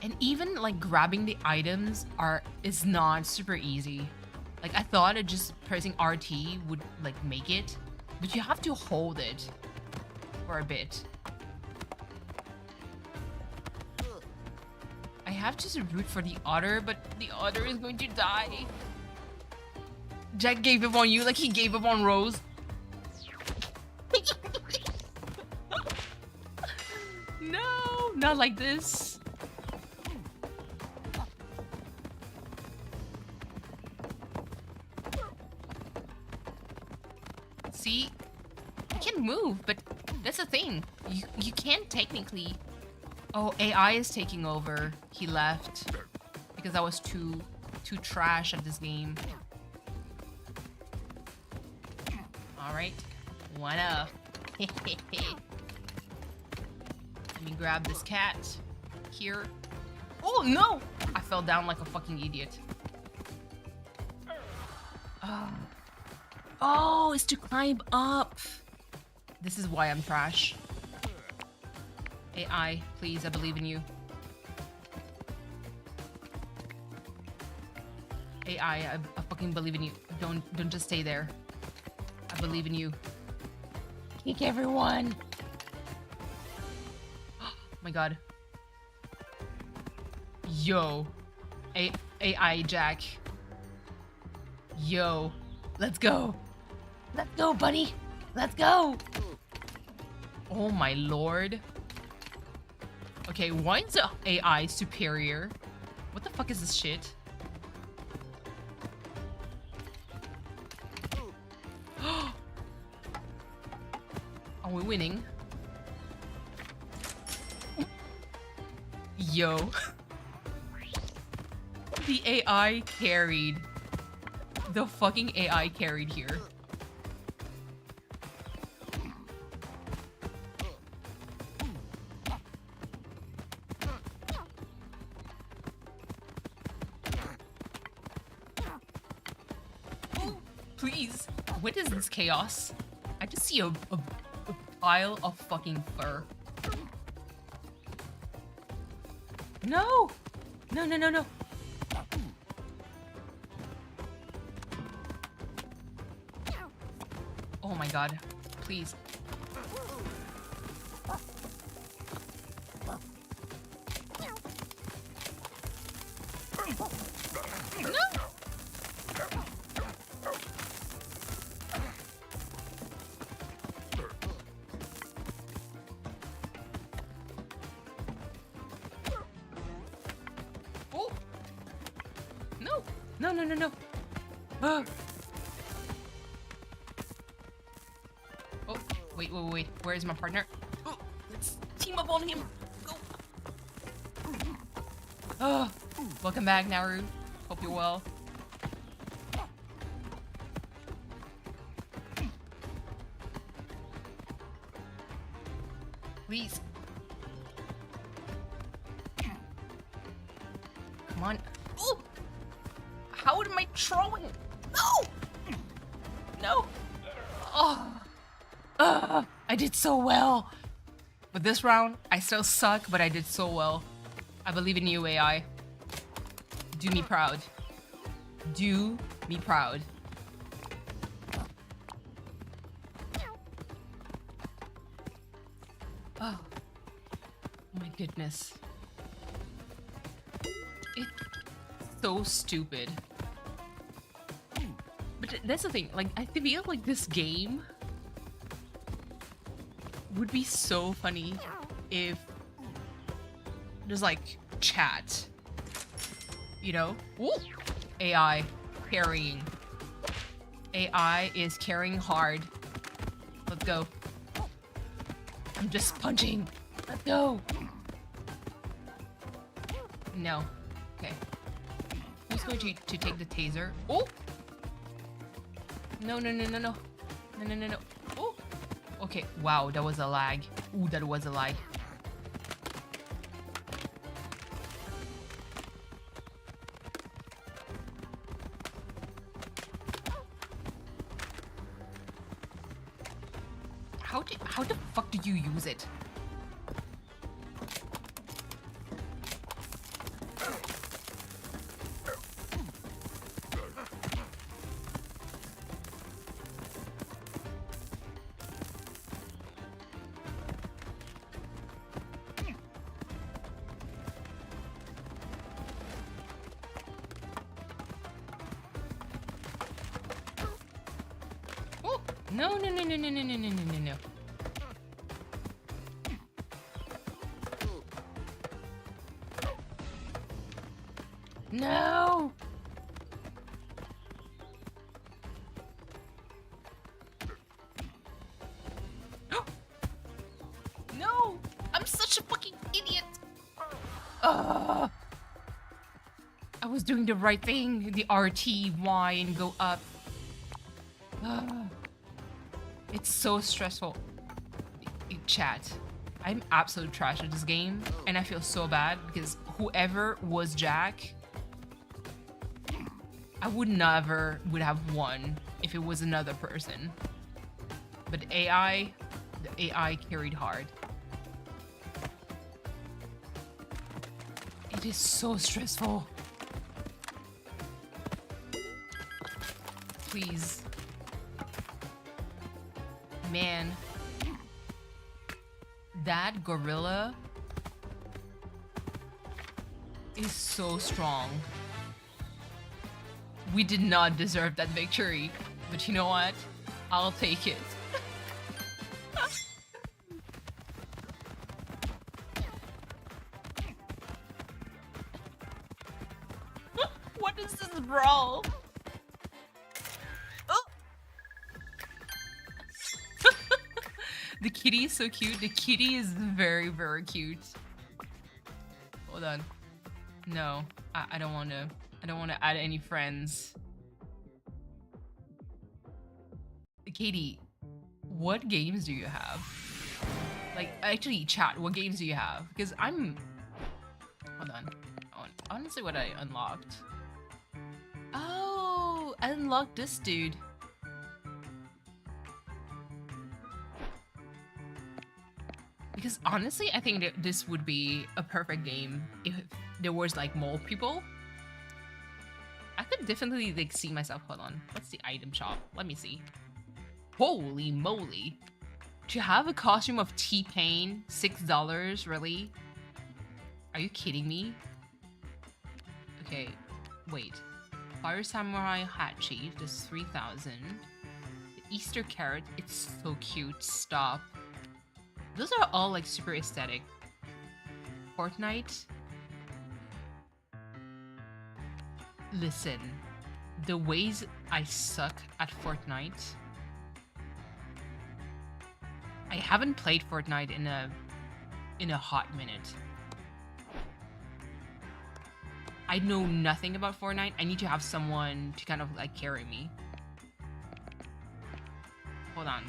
And even like grabbing the items is not super easy. Like I thought it just pressing RT would like make it, but you have to hold it for a bit. I have to root for the otter, but the otter is going to die. Jack gave up on you like he gave up on Rose. No, not like this. See, I can move, but that's the thing. You can't technically. Oh, AI is taking over. He left because I was too trash at this game. All right, one up. Let me grab this cat here. Oh no! I fell down like a fucking idiot. Oh, it's to climb up. This is why I'm trash. AI, please, I believe in you. AI, I fucking believe in you. Don't just stay there. I believe in you. Kick everyone. Oh my god. Yo. AI Jack. Yo. Let's go. Let's go, buddy. Let's go. Oh my lord. Okay, why is the AI superior? What the fuck is this shit? Are we winning? Yo. The AI carried. The fucking AI carried here. Please, what is this chaos? I just see a pile of fucking fur. No! No, no, no, no. Oh my god. Please. No! Oh! No! No, no, no, no. Oh, wait, wait, wait. Where is my partner? Oh, let's team up on him. Go. Oh, welcome back, Naru. Hope you're well. Please. Come on. Oh! How am I throwing? No! No! Oh! I did so well. But this round, I still suck, but I did so well. I believe in you, AI. Do me proud. Do me proud. Oh. My goodness. It's so stupid. But that's the thing, like, I feel like this game would be so funny if there's like chat You know? Ooh. AI carrying. AI is carrying hard. Let's go. I'm just punching. Let's go. No. Okay. Who's going to take the taser? Oh! No, no, no, no, no. No, no, no, no. Oh! Okay. Wow, that was a lag. Ooh, that was a lag. How the fuck did you use it? Oh, no, no, no, no, no, no, no, no, no, no, no. No! No! I'm such a fucking idiot! I was doing the right thing. The RT, Y, and go up. It's so stressful. Chat. I'm absolute trash at this game, and I feel so bad because whoever was Jack, I would never would have won if it was another person. But the AI carried hard. It is so stressful. Please. Man. That gorilla is so strong. We did not deserve that victory, but you know what? I'll take it. What is this brawl? Oh. The kitty is so cute. The kitty is very, very cute. Hold on. No, I don't want to. I don't want to add any friends. Katie, what games do you have? Like, actually, chat, what games do you have? Because I'm... Hold on. I want to see what I unlocked. Oh, I unlocked this dude. Because honestly, I think that this would be a perfect game if there was like more people. I could definitely like see myself. Hold on. What's the item shop? Let me see. Holy moly. To have a costume of T-Pain, $6, really? Are you kidding me? Okay, wait. Fire Samurai hat chief, that's 3,000. The Easter carrot, it's so cute. Stop. Those are all like super aesthetic. Fortnite. Listen, the ways I suck at Fortnite. I haven't played Fortnite in a hot minute. I know nothing about Fortnite. I need to have someone to kind of like carry me. Hold on.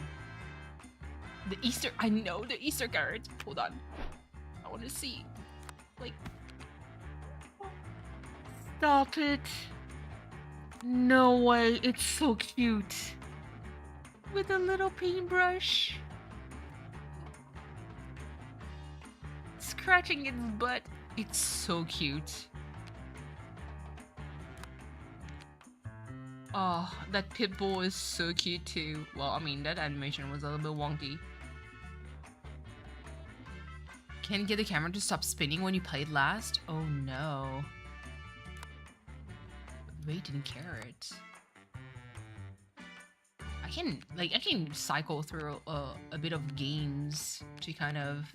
The Easter, I know the Easter carrot. Hold on. I want to see. Like. Stop it. No way. It's so cute. With a little paintbrush. Scratching its butt. It's so cute. Oh, that pit bull is so cute too. Well, I mean, that animation was a little bit wonky. Can't get the camera to stop spinning when you played last? Oh no. Wait, didn't carrot. I can cycle through a bit of games to kind of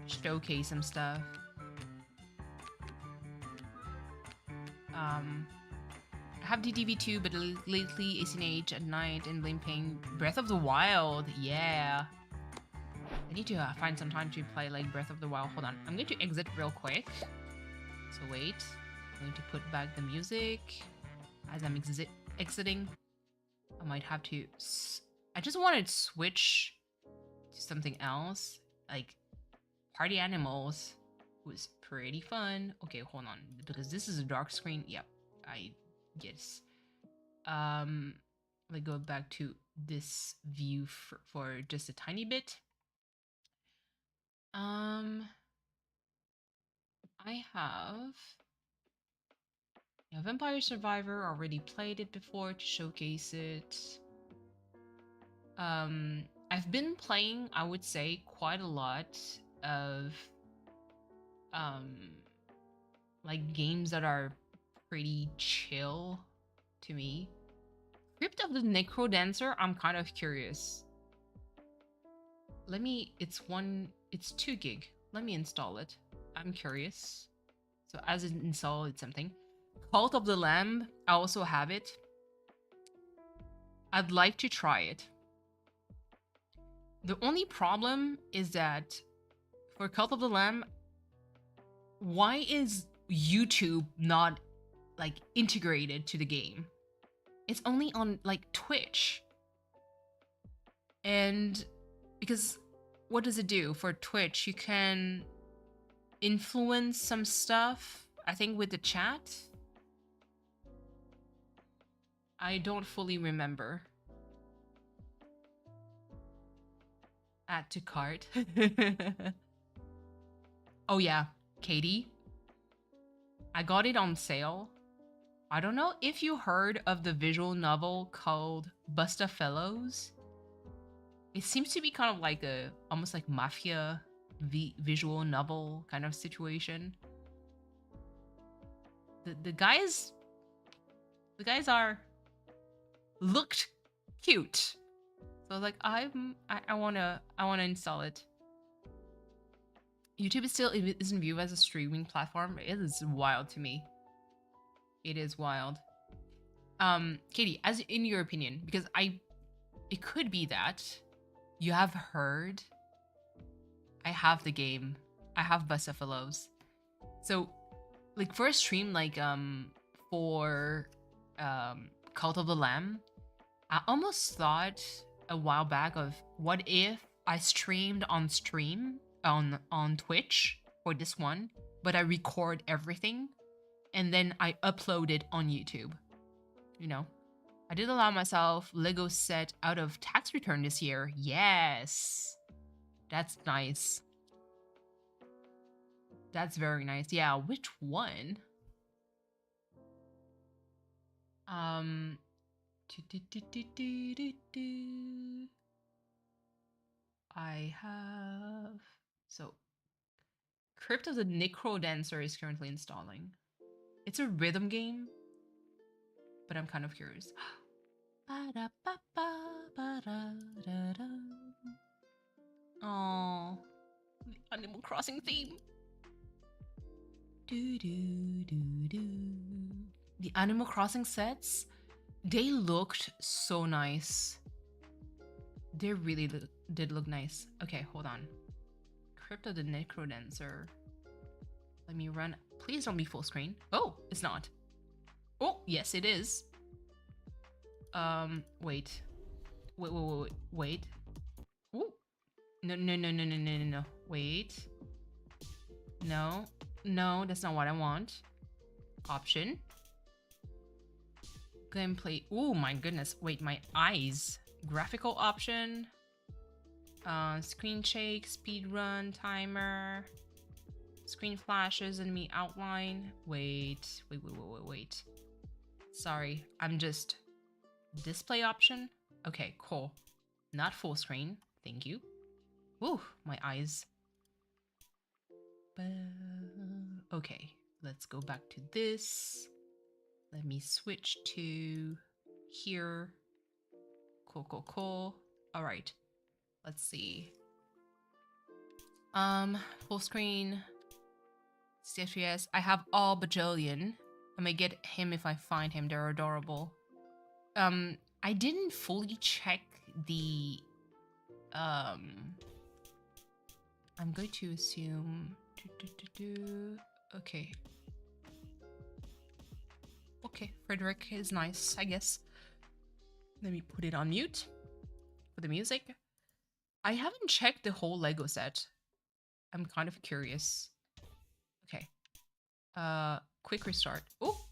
showcase some stuff. I have DTV2, but lately ACNH at night and been playing Breath of the Wild. Yeah. I need to find some time to play like Breath of the Wild. Hold on. I'm going to exit real quick. So wait. I'm going to put back the music as I'm exiting. I might have to... I just wanted to switch to something else. Like Party Animals was pretty fun. Okay, hold on. Because this is a dark screen. Yep. I guess. Let go back to this view for just a tiny bit. I have Vampire Survivor, already played it before to showcase it. I've been playing, I would say, quite a lot of like games that are pretty chill to me. Crypt of the Necrodancer, I'm kind of curious. It's 2 gig. Let me install it. I'm curious. So as it installed, it's something. Cult of the Lamb, I also have it. I'd like to try it. The only problem is that for Cult of the Lamb, why is YouTube not like integrated to the game? It's only on like Twitch. And because what does it do for Twitch? You can influence some stuff, I think, with the chat. I don't fully remember. Add to cart. Oh yeah, Katie. I got it on sale. I don't know if you heard of the visual novel called Busta Fellows. It seems to be kind of like a almost like mafia visual novel kind of situation. The guys looked cute. So I was like, I wanna install it. YouTube isn't viewed as a streaming platform. It is wild to me. It is wild. Katie, as in your opinion, because it could be that you have heard. I have the game. I have Bustafellows. So, like for a stream, like for Cult of the Lamb, I almost thought a while back of what if I streamed on Twitch for this one, but I record everything and then I upload it on YouTube. You know, I did allow myself Lego set out of tax return this year. Yes, that's nice. That's very nice. Yeah, which one? I have... So, Crypt of the Necrodancer is currently installing. It's a rhythm game, but I'm kind of curious. Oh, the Animal Crossing theme. The Animal Crossing sets, they looked so nice. They really did look nice. Okay, hold on. Crypt of the Necrodancer. Let me run. Please don't be full screen. Oh, it's not. Oh, yes, it is. Wait. Wait. Ooh. No. Wait. No, that's not what I want. Option. Gameplay. Oh my goodness. Wait, my eyes. Graphical option. Screen shake, speed run, timer. Screen flashes, enemy outline. Wait. Sorry, I'm just... Display option? Okay, cool. Not full screen. Thank you. Ooh, my eyes. Okay, let's go back to this. Let me switch to here. Cool. All right, let's see. Full screen. CFPS. I have all bajillion. I may get him if I find him. They're adorable. I didn't fully check the I'm going to assume okay. Okay, Frederick is nice, I guess. Let me put it on mute for the music. I haven't checked the whole Lego set. I'm kind of curious. Okay. Quick restart. Oh!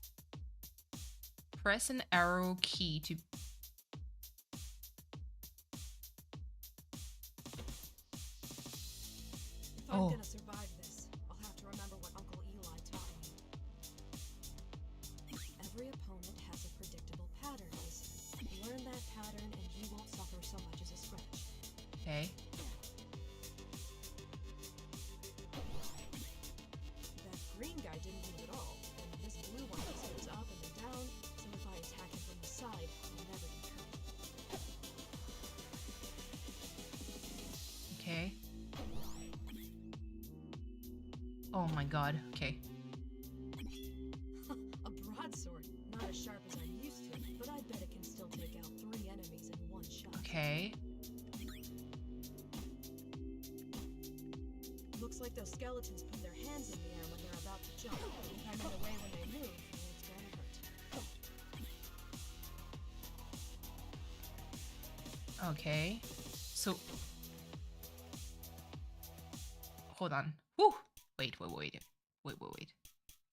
Press an arrow key to... If I'm gonna survive this, I'll have to remember what Uncle Eli taught me. Every opponent has a predictable pattern, he said. Learn that pattern and you won't suffer so much as a scratch. Okay. That green guy didn't move at all, and this blue one just goes up and then down, so if I attack him from the side, I'll never be hurt. Okay. Oh my god, okay. A broadsword, not as sharp as I'm used to, but I bet it can still take out 3 enemies in one shot. Okay. Looks like those skeletons put their hands in the air when they're about to jump. If I'm in the way when they move, it's gonna hurt. Okay. So... Hold on. Woo! Wait.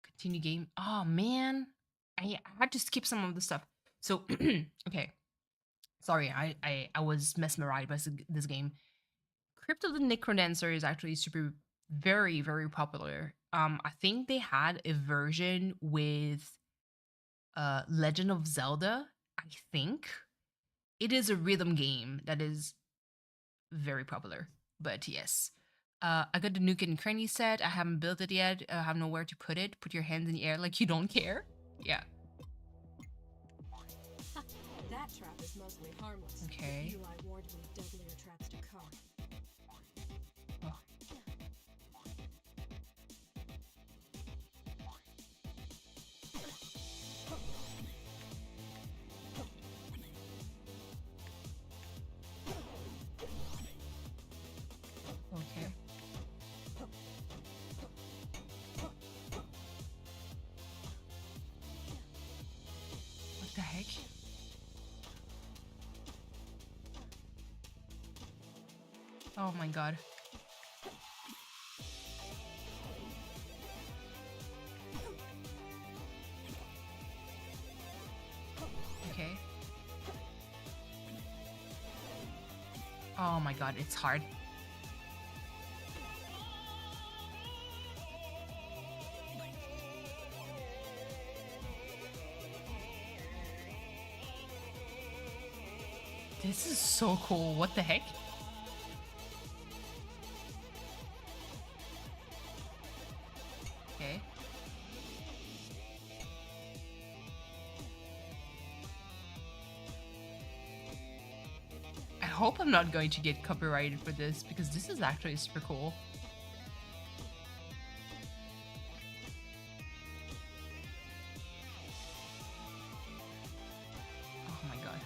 Continue game. Oh, man. I had to skip some of the stuff. So, okay. Sorry, I was mesmerized by this game. Crypt of the Necrodancer is actually very, very popular. I think they had a version with Legend of Zelda, I think. It is a rhythm game that is very popular, but yes. I got the Nook and Cranny set. I haven't built it yet. I have nowhere to put it. Put your hands in the air like you don't care. Yeah. That trap is mostly harmless. Okay. Eli warned me deadlier traps to come. Oh. Okay. What the heck? Oh my god. Okay. Oh my god, it's hard. This is so cool. What the heck? Okay. I hope I'm not going to get copyrighted for this because this is actually super cool. Oh my god.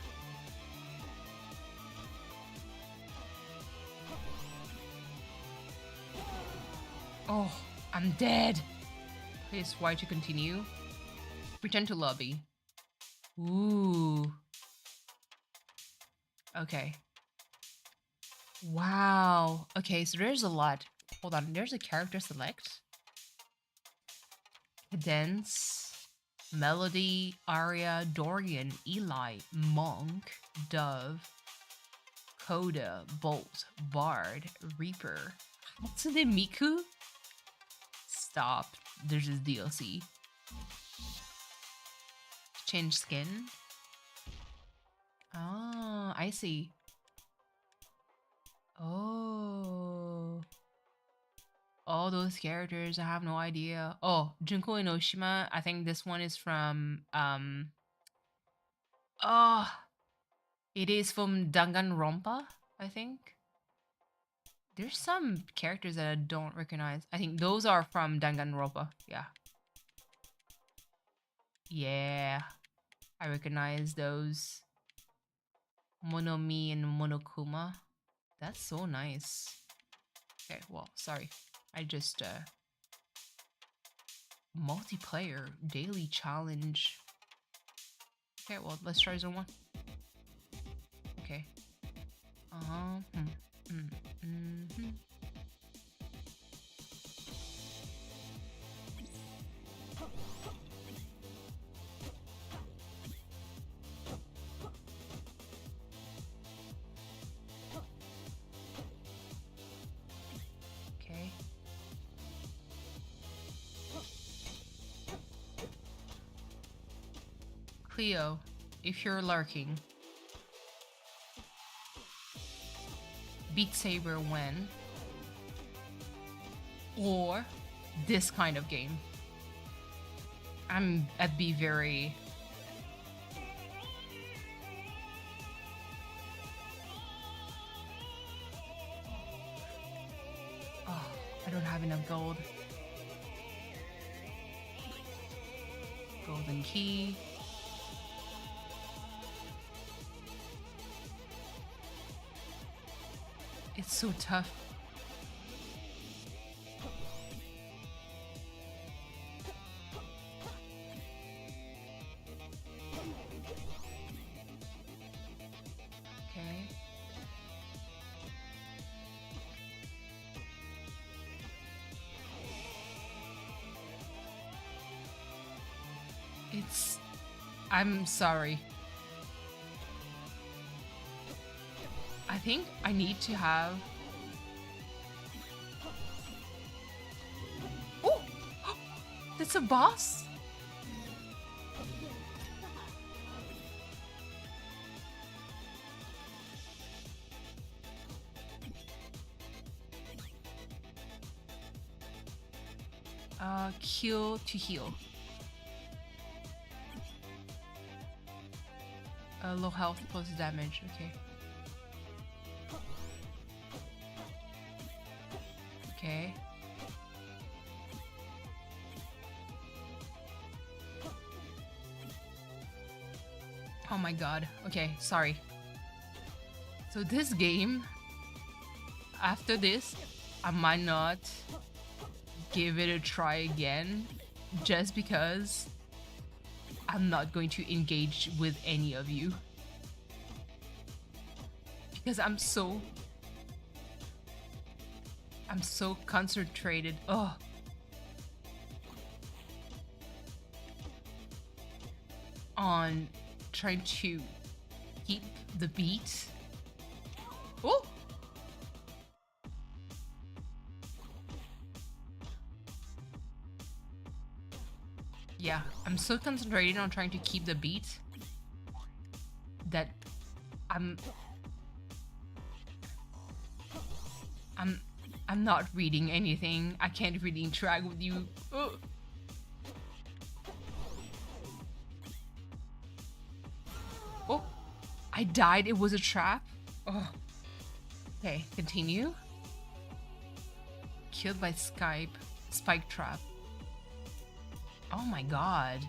Oh, I'm dead. Press Y to continue. Return to lobby. Ooh. Okay. Wow. Okay, so there's a lot. Hold on, there's a character select. Cadence, Melody, Aria, Dorian, Eli, Monk, Dove, Coda, Bolt, Bard, Reaper, Hatsune Miku. Stop. There's this DLC. Change skin. Oh, I see. Oh. All those characters, I have no idea. Oh, Junko Enoshima. I think this one is from oh, it is from Danganronpa, I think. There's some characters that I don't recognize. I think those are from Danganronpa. Yeah. Yeah, I recognize those. Monomi and Monokuma. That's so nice. Okay, well, sorry. I just, multiplayer daily challenge. Okay, well, let's try zone 1. Okay. Okay. Cleo, if you're lurking, Beat Saber when, or this kind of game. I'd be very I don't have enough gold. Golden key. It's so tough. Okay. I'm sorry. I think I need to have... Oh! That's a boss? Kill to heal. Low health plus damage, okay. Okay. Oh my god. Okay, sorry. So this game, after this, I might not give it a try again, just because I'm not going to engage with any of you. Because I'm so concentrated. Oh. On trying to keep the beat. Oh. Yeah, I'm so concentrated on trying to keep the beat that I'm not reading anything. I can't really interact with you. Oh. Oh, I died. It was a trap. Oh. Okay, continue. Killed by spike trap. Oh my god.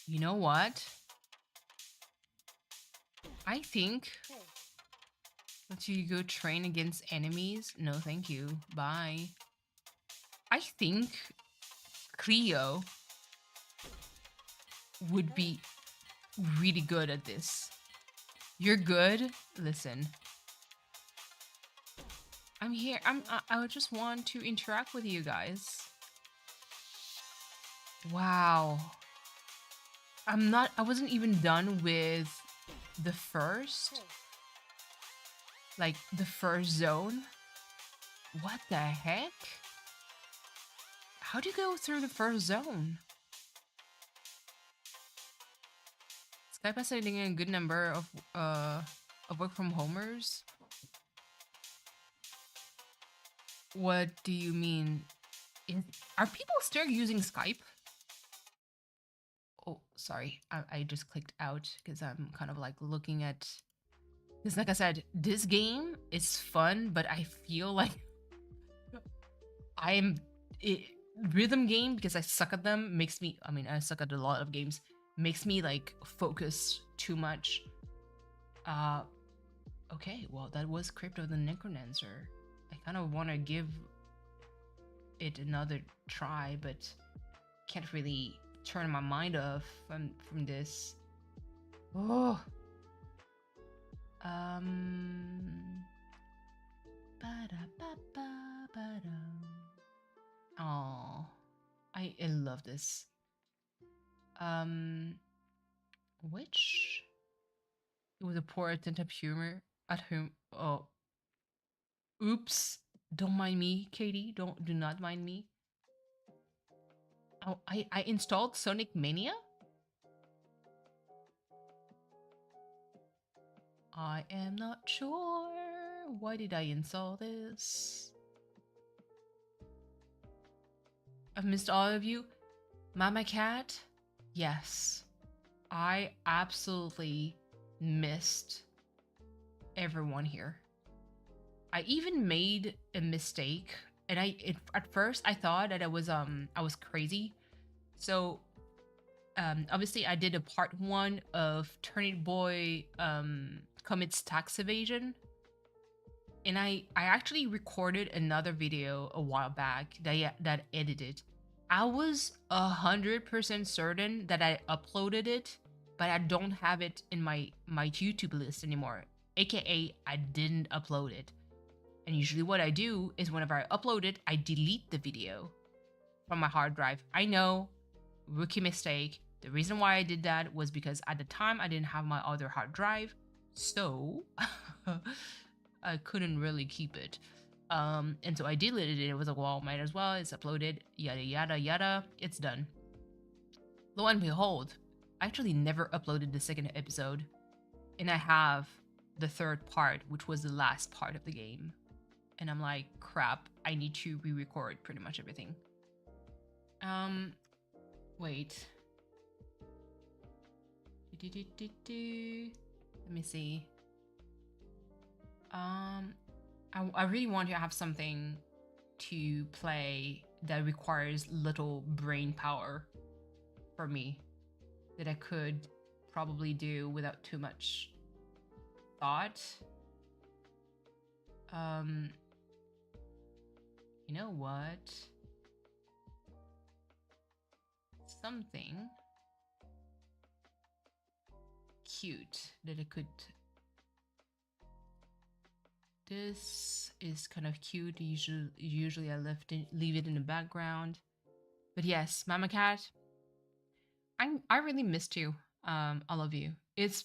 You know what? I think... Let you go train against enemies? No, thank you. Bye. I think Cleo would be really good at this. You're good? Listen. I'm here. I just want to interact with you guys. Wow. I wasn't even done with the first. Like, the first zone? What the heck? How do you go through the first zone? Skype is sending a good number of work from homers. What do you mean? Are people still using Skype? Oh, sorry. I just clicked out because I'm kind of like looking at... Because like I said, this game is fun, but I feel like rhythm game, because I suck at them, makes me, I mean, I suck at a lot of games, makes me like focus too much. Okay, well, that was Crypto the Necronancer. I kind of want to give it another try, but can't really turn my mind off from this. Oh. Oh, I love this. Which it was a poor attempt at humor at whom. Oh, oops! Don't mind me, Katie. Do not mind me. Oh, I installed Sonic Mania. I am not sure. Why did I install this? I've missed all of you. Mama Cat? Yes. I absolutely missed everyone here. I even made a mistake, and at first I thought that I was crazy. So obviously I did a part 1 of Turnip Boy commits tax evasion, and I actually recorded another video a while back that edited. I was 100% certain that I uploaded it, but I don't have it in my YouTube list anymore, aka I didn't upload it. And usually what I do is whenever I upload it, I delete the video from my hard drive. I know, rookie mistake. The reason why I did that was because at the time I didn't have my other hard drive, so I couldn't really keep it. And so I deleted it. It was like, well, might as well. It's uploaded, yada yada yada. It's done. Lo and behold, I actually never uploaded the second episode, and I have the third part, which was the last part of the game. And I'm like, crap, I need to re-record pretty much everything. Wait. Let me see. I really want to have something to play that requires little brain power for me, that I could probably do without too much thought. You know what? Something cute that I could. This is kind of cute. Usually I leave it in the background. But yes, Mama Cat, I really missed you. All of you. It's,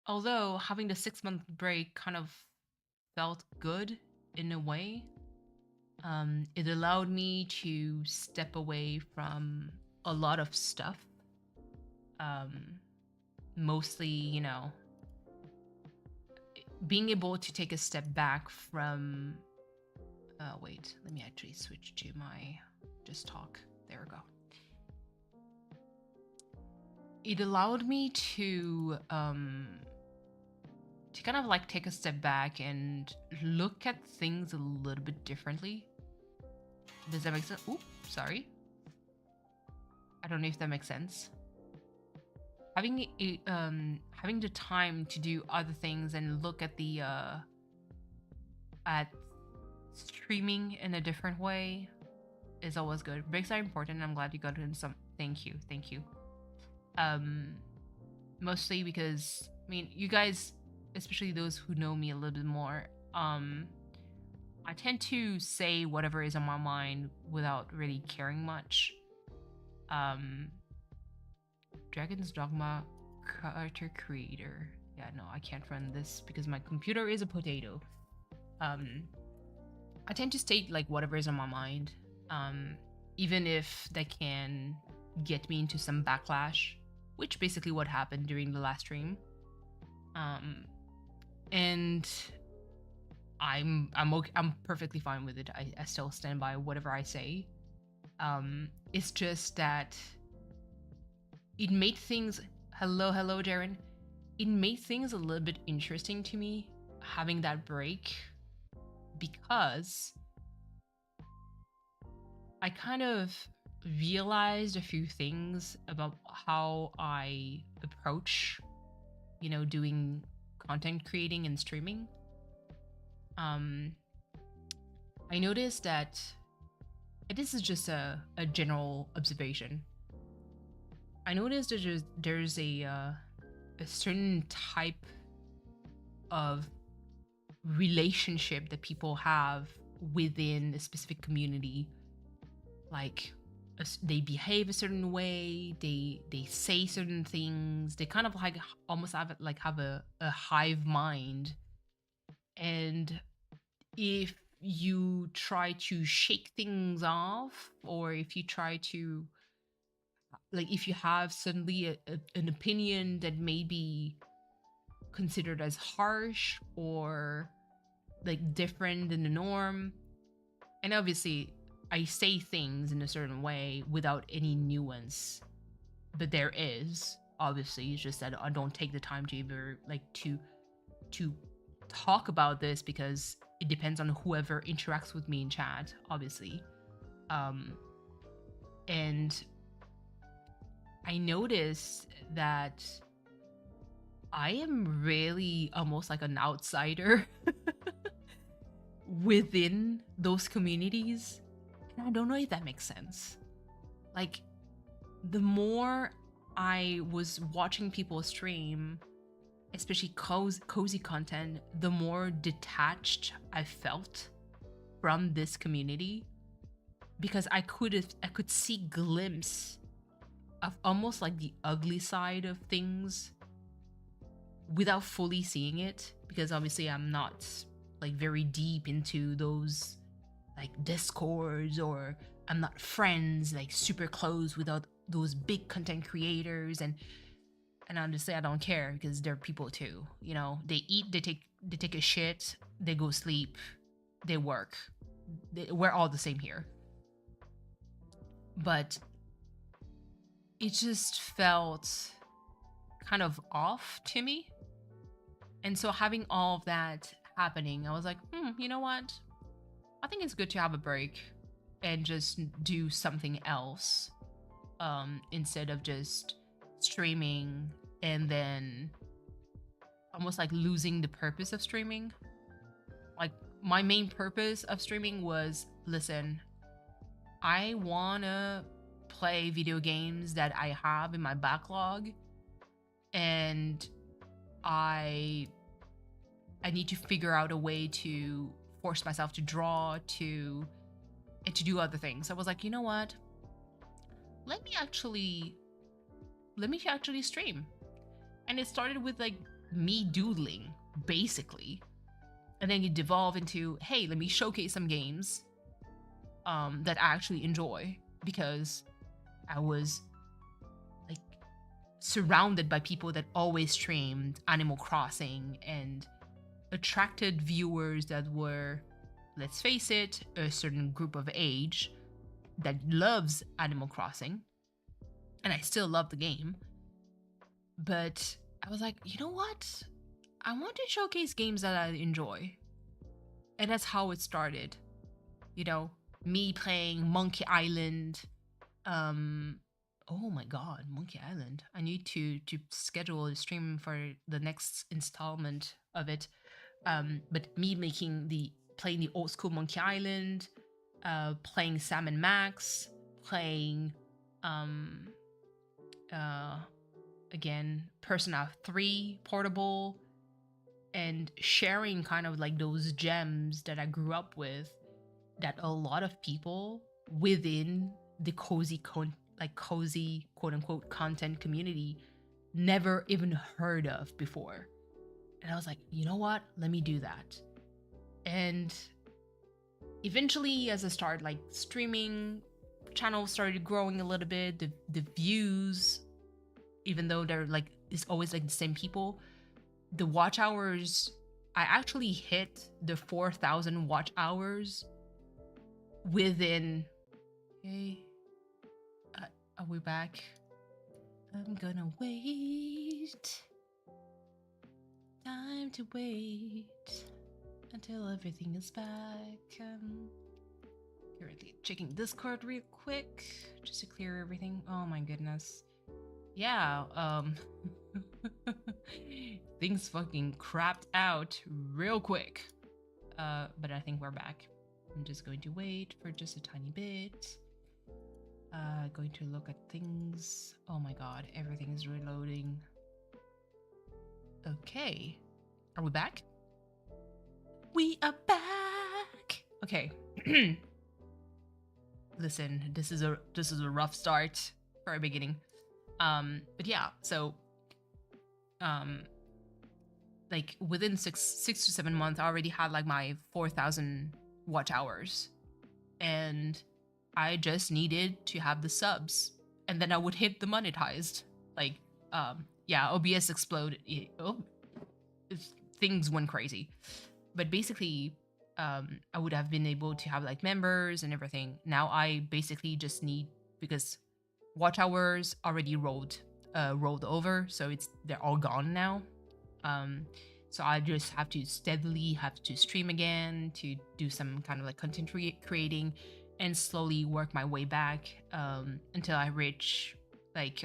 although having the 6-month break kind of felt good in a way. It allowed me to step away from a lot of stuff. Mostly, you know, being able to take a step back from, wait, let me actually switch to my just talk. There we go. It allowed me to kind of like take a step back and look at things a little bit differently. Does that make sense? Oops, sorry. I don't know if that makes sense. Having the time to do other things and look at the at streaming in a different way is always good. Breaks are important. I'm glad you got into some. Thank you. Mostly because, I mean, you guys, especially those who know me a little bit more, I tend to say whatever is on my mind without really caring much. Dragon's Dogma character creator. Yeah, no, I can't run this because my computer is a potato. I tend to state like whatever is on my mind, even if that can get me into some backlash, which basically what happened during the last stream. And I'm perfectly fine with it. I still stand by whatever I say. It's just that it made things, hello Darren, it made things a little bit interesting to me having that break, because I kind of realized a few things about how I approach, doing content creating and streaming. I noticed that this is just a general observation. I noticed that there's a certain type of relationship that people have within a specific community. Like they behave a certain way, they say certain things, they kind of like almost have a hive mind. And if you try to shake things off, or if you try to, like, if you have suddenly an opinion that may be considered as harsh or like different than the norm, and obviously I say things in a certain way without any nuance, but there is, obviously, it's just that I don't take the time to either like to talk about this, because it depends on whoever interacts with me in chat, obviously. And I noticed that I am really almost like an outsider within those communities. And I don't know if that makes sense. Like, the more I was watching people stream, especially cozy content, the more detached I felt from this community, because I could see glimpse of almost like the ugly side of things without fully seeing it, because obviously I'm not like very deep into those like discords, or I'm not friends like super close with those big content creators, and honestly I don't care, because they're people too. They eat, they take a shit, they go sleep, they work. We're all the same here. But it just felt kind of off to me. And so having all of that happening, I was like, you know what? I think it's good to have a break and just do something else, instead of just streaming and then almost like losing the purpose of streaming. Like, my main purpose of streaming was, listen, I wanna play video games that I have in my backlog, and I need to figure out a way to force myself to draw, and to do other things. I was like, you know what? Let me actually stream. And it started with like me doodling, basically. And then it devolved into, hey, let me showcase some games that I actually enjoy, because I was like surrounded by people that always streamed Animal Crossing and attracted viewers that were, let's face it, a certain group of age that loves Animal Crossing. And I still love the game. But I was like, you know what? I want to showcase games that I enjoy. And that's how it started. Me playing Monkey Island. Oh my god, Monkey Island. I need to schedule a stream for the next installment of it. But me playing the old school Monkey Island, playing Sam and Max, playing again Persona 3 Portable, and sharing kind of like those gems that I grew up with, that a lot of people within the cozy quote unquote content community never even heard of before. And I was like, you know what? Let me do that. And eventually, as I started like streaming, channel started growing a little bit. The views, even though they're like, it's always like the same people, the watch hours, I actually hit the 4,000 watch hours within. Hey, are we back? I'm gonna wait. Time to wait until everything is back. Currently checking Discord real quick just to clear everything. Oh my goodness. Yeah, things fucking crapped out real quick. But I think we're back. I'm just going to wait for just a tiny bit. Going to look at things. Oh my god, everything is reloading. Okay. Are we back? We are back! Okay. Listen, this is a rough start for a beginning. But yeah, so like within six to 7 months, I already had like my 4,000 watch hours, and I just needed to have the subs, and then I would hit the monetized. Like, yeah, OBS exploded. Things went crazy, but basically, I would have been able to have like members and everything. Now I basically just need, because watch hours already rolled over, so they're all gone now. So I just have to steadily have to stream again to do some kind of like content creating, and slowly work my way back until I reach like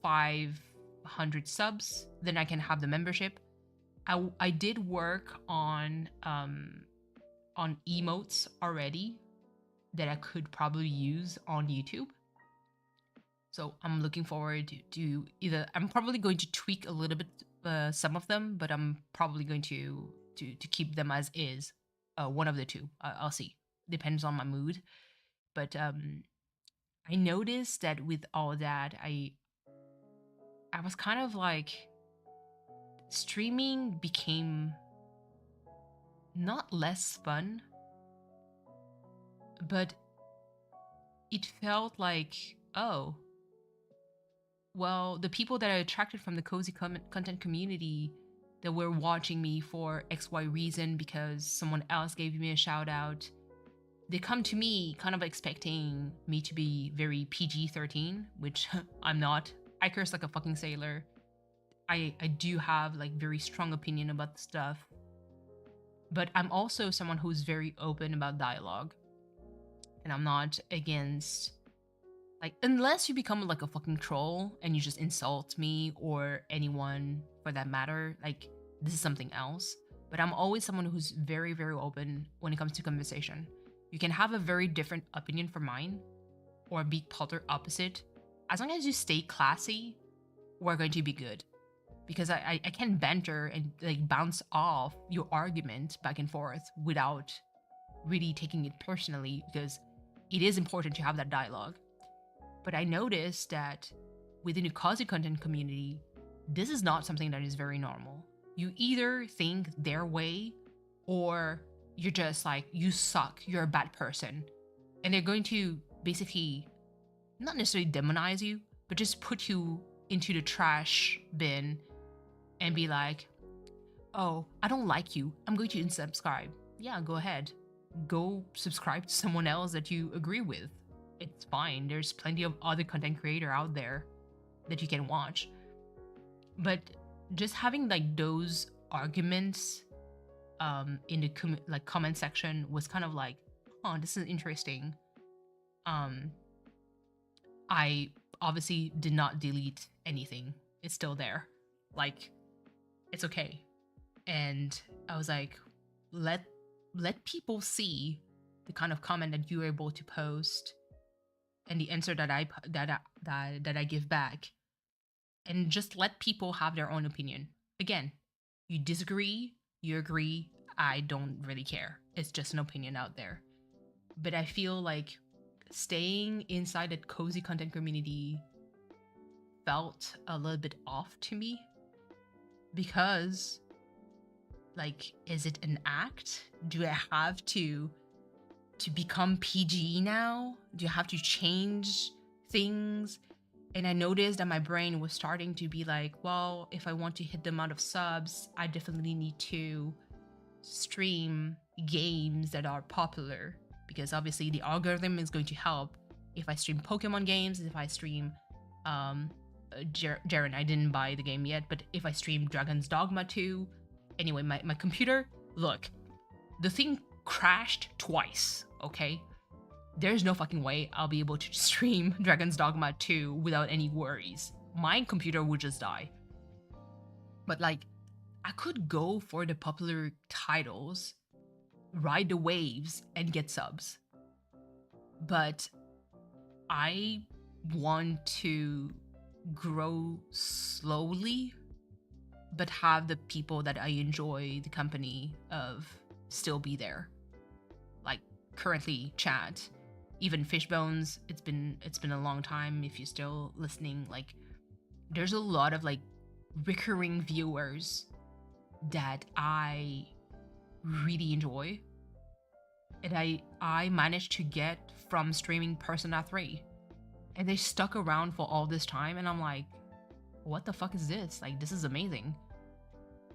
500 subs. Then I can have the membership. I did work on emotes already that I could probably use on YouTube. So I'm looking forward to either, I'm probably going to tweak a little bit some of them, but I'm probably going to keep them as is. One of the two. I'll see. Depends on my mood. But I noticed that with all that, I was kind of like, streaming became not less fun, but it felt like, oh, well, the people that I attracted from the cozy content community that were watching me for XY reason because someone else gave me a shout out, they come to me kind of expecting me to be very PG-13, which I'm not. I curse like a fucking sailor. I do have like very strong opinion about the stuff, but I'm also someone who's very open about dialogue, and I'm not against, like, unless you become like a fucking troll and you just insult me or anyone for that matter, like, this is something else. But I'm always someone who's very, very open when it comes to conversation. You can have a very different opinion from mine or be polar opposite. As long as you stay classy, we're going to be good. Because I can banter and like bounce off your argument back and forth without really taking it personally, because it is important to have that dialogue. But I noticed that within the cozy content community, this is not something that is very normal. You either think their way, or you're just like, you suck, you're a bad person. And they're going to basically not necessarily demonize you, but just put you into the trash bin and be like, oh, I don't like you, I'm going to unsubscribe. Yeah, go ahead. Go subscribe to someone else that you agree with. It's fine. There's plenty of other content creator out there that you can watch. But just having like those arguments in the comment section was kind of like, oh, this is interesting. I obviously did not delete anything. It's still there. Like, it's okay. And I was like, let people see the kind of comment that you're able to post and the answer that I give back, and just let people have their own opinion. Again, you disagree, you agree, I don't really care. It's just an opinion out there. But I feel like staying inside that cozy content community felt a little bit off to me, because, like, is it an act? Do I have to become PG now? Do you have to change things? And I noticed that my brain was starting to be like, well, if I want to hit the amount of subs, I definitely need to stream games that are popular, because obviously the algorithm is going to help if I stream Pokemon games, if I stream Jaren, I didn't buy the game yet, but if I stream Dragon's Dogma 2, anyway, my computer, look, the thing crashed twice, okay? there's no fucking way I'll be able to stream Dragon's Dogma 2 without any worries. My computer would just die. But like, I could go for the popular titles, ride the waves, and get subs. But I want to grow slowly, but have the people that I enjoy the company of still be there. Like currently chat, even Fishbones, it's been a long time if you're still listening. Like there's a lot of like recurring viewers that I really enjoy, and I managed to get from streaming Persona 3, and they stuck around for all this time, and I'm like, what the fuck is this? Like, this is amazing.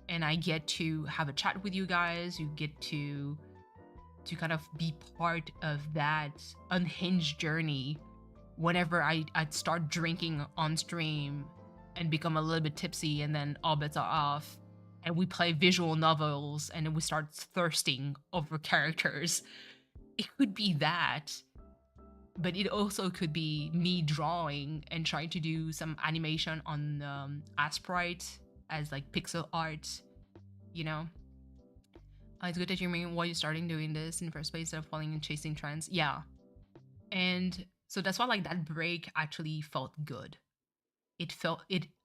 And I get to have a chat with you guys. You get to kind of be part of that unhinged journey. Whenever I'd start drinking on stream and become a little bit tipsy, and then all bets are off, and we play visual novels, and then we start thirsting over characters. It could be that, but it also could be me drawing and trying to do some animation on Asprite as like pixel art, you know. It's good that you're remembering why you're starting doing this in the first place instead of falling and chasing trends. Yeah. And so that's why like that break actually felt good.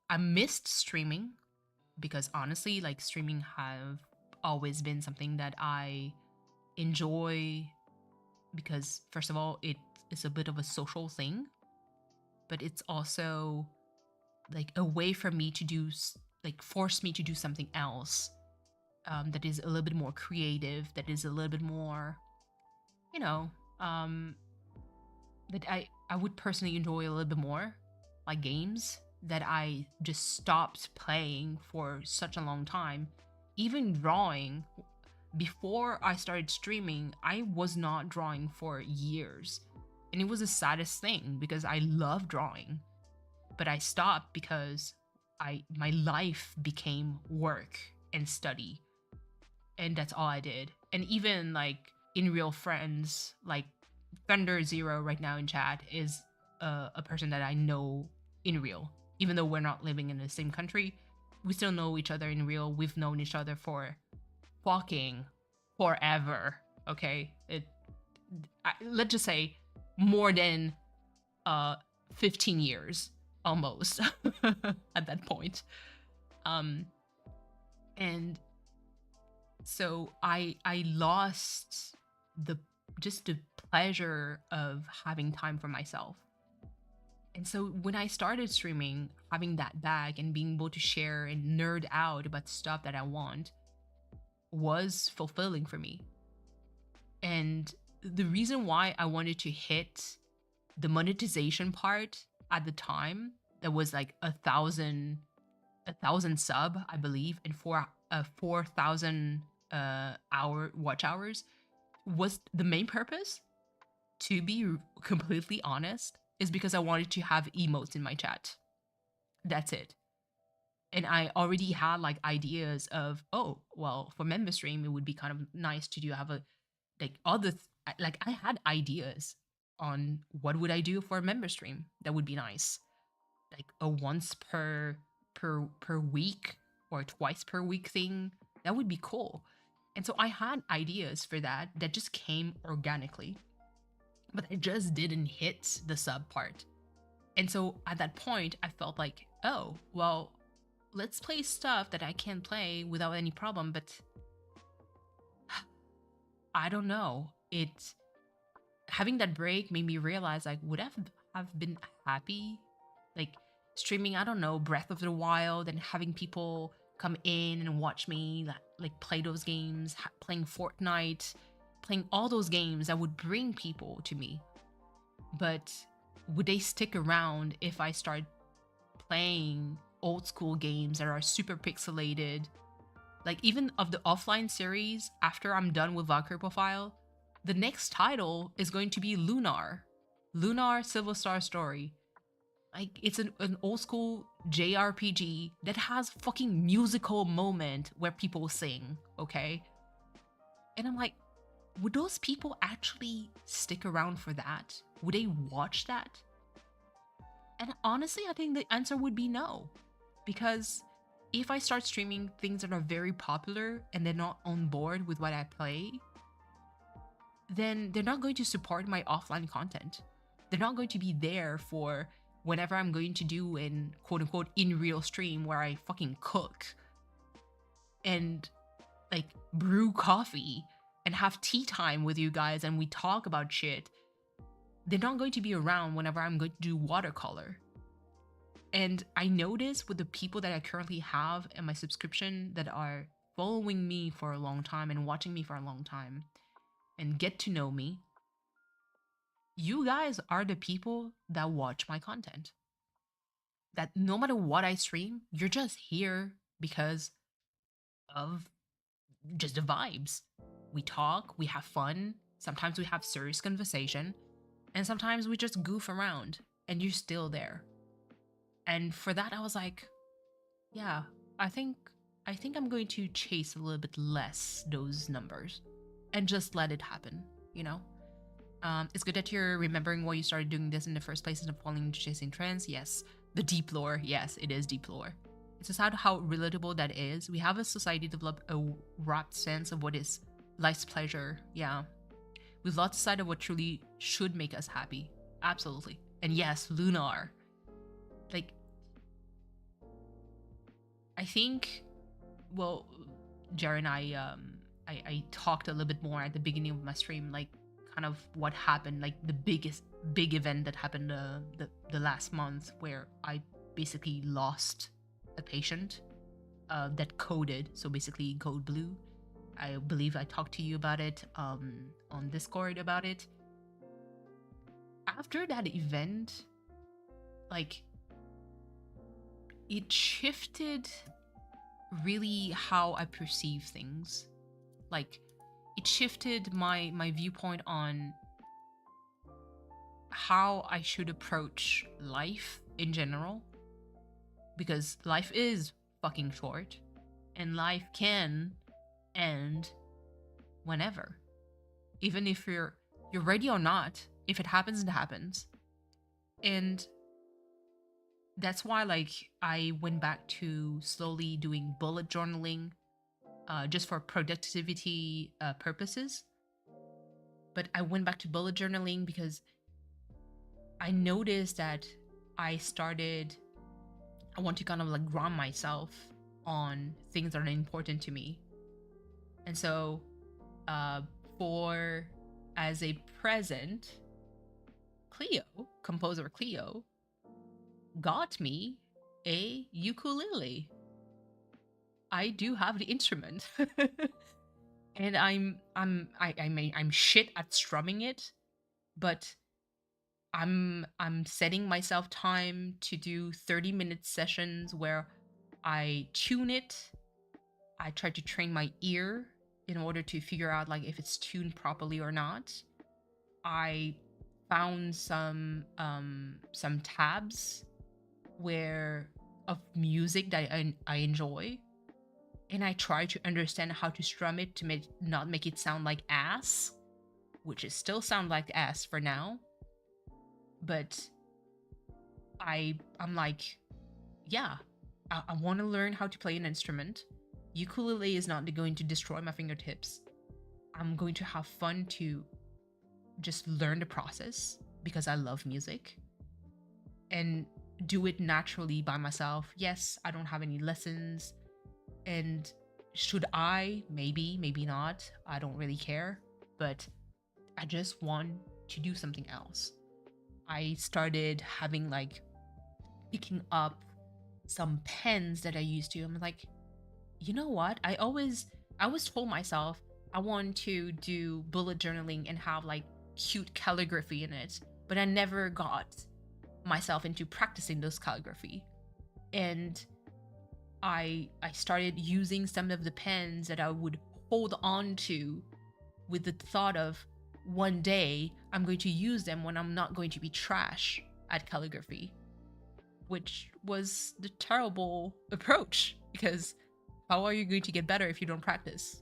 I missed streaming, because honestly, like streaming have always been something that I enjoy, because first of all, it's a bit of a social thing, but it's also like a way for me to do, like force me to do something else that is a little bit more creative, that is a little bit more, you know, that I would personally enjoy a little bit more, like games that I just stopped playing for such a long time. Even drawing, before I started streaming, I was not drawing for years. And it was the saddest thing, because I love drawing. But I stopped because my life became work and study. And that's all I did. And even like in real friends, like Thunder Zero right now in chat is a person that I know in real. Even though we're not living in the same country, we still know each other in real. We've known each other for fucking forever, okay? Let's just say more than 15 years, almost, at that point. And so I lost the pleasure of having time for myself. And so when I started streaming, having that back and being able to share and nerd out about stuff that I want was fulfilling for me. And the reason why I wanted to hit the monetization part at the time, that was like 1,000 sub, I believe, and 4,000 hour watch hours, was the main purpose, to be completely honest, is because I wanted to have emotes in my chat. That's it. And I already had like ideas of, oh, well, for member stream, it would be kind of nice to have a like other like I had ideas on what would I do for a member stream that would be nice, like a once per week or twice per week thing. That would be cool. And so I had ideas for that just came organically, but I just didn't hit the sub part. And so at that point, I felt like, oh, well, let's play stuff that I can play without any problem. But I don't know. Having that break made me realize I would have been happy, like streaming, I don't know, Breath of the Wild, and having people come in and watch me like play those games, playing Fortnite, playing all those games that would bring people to me. But would they stick around if I start playing old school games that are super pixelated? Like even of the offline series, after I'm done with Valkyrie Profile, the next title is going to be Lunar Silver Star Story. Like it's an old school JRPG that has fucking musical moment where people sing, okay? And I'm like, would those people actually stick around for that? Would they watch that? And honestly, I think the answer would be no. Because if I start streaming things that are very popular and they're not on board with what I play, then they're not going to support my offline content. They're not going to be there for whenever I'm going to do an quote unquote in real stream where I fucking cook and like brew coffee and have tea time with you guys and we talk about shit. They're not going to be around whenever I'm going to do watercolor. And I notice with the people that I currently have in my subscription that are following me for a long time and watching me for a long time and get to know me, you guys are the people that watch my content. That no matter what I stream, you're just here because of just the vibes. We talk, we have fun, sometimes we have serious conversation, and sometimes we just goof around, and you're still there. And for that, I was like, yeah, I think I'm going to chase a little bit less those numbers and just let it happen, you know? It's good that you're remembering why you started doing this in the first place instead of falling into chasing trends. Yes. The deep lore. Yes, it is deep lore. It's just how relatable that is. We have a society develop a wrapped sense of what is life's pleasure. Yeah. We've lost sight of what truly should make us happy. Absolutely. And yes, Lunar. Like, I think, well, Jerry and I talked a little bit more at the beginning of my stream, like kind of what happened, like the big event that happened the last month, where I basically lost a patient that coded, so basically code blue. I believe I talked to you about it on Discord about it. After that event, like, it shifted really how I perceive things. Like, it shifted my viewpoint on how I should approach life in general. Because life is fucking short, and life can end whenever. Even if you're ready or not, if it happens, it happens. And that's why, like, I went back to slowly doing bullet journaling, just for productivity purposes. But I went back to bullet journaling because I noticed that I want to kind of like ground myself on things that are important to me. And so, as a present, composer Cleo, got me a ukulele. I do have the instrument, and I'm shit at strumming it, but I'm setting myself time to do 30-minute sessions where I tune it. I try to train my ear in order to figure out like if it's tuned properly or not. I found some tabs of music that I enjoy, and I try to understand how to strum it to not make it sound like ass, which is still sound like ass for now. But I'm like, yeah, I want to learn how to play an instrument. Ukulele is not going to destroy my fingertips. I'm going to have fun to just learn the process because I love music and do it naturally by myself. Yes, I don't have any lessons. And should I? Maybe, maybe not. I don't really care. But I just want to do something else. I started having picking up some pens that I used to. I'm like, you know what? I always told myself I want to do bullet journaling and have like cute calligraphy in it, but I never got myself into practicing those calligraphy. And I started using some of the pens that I would hold on to with the thought of one day I'm going to use them when I'm not going to be trash at calligraphy, which was the terrible approach, because how are you going to get better if you don't practice?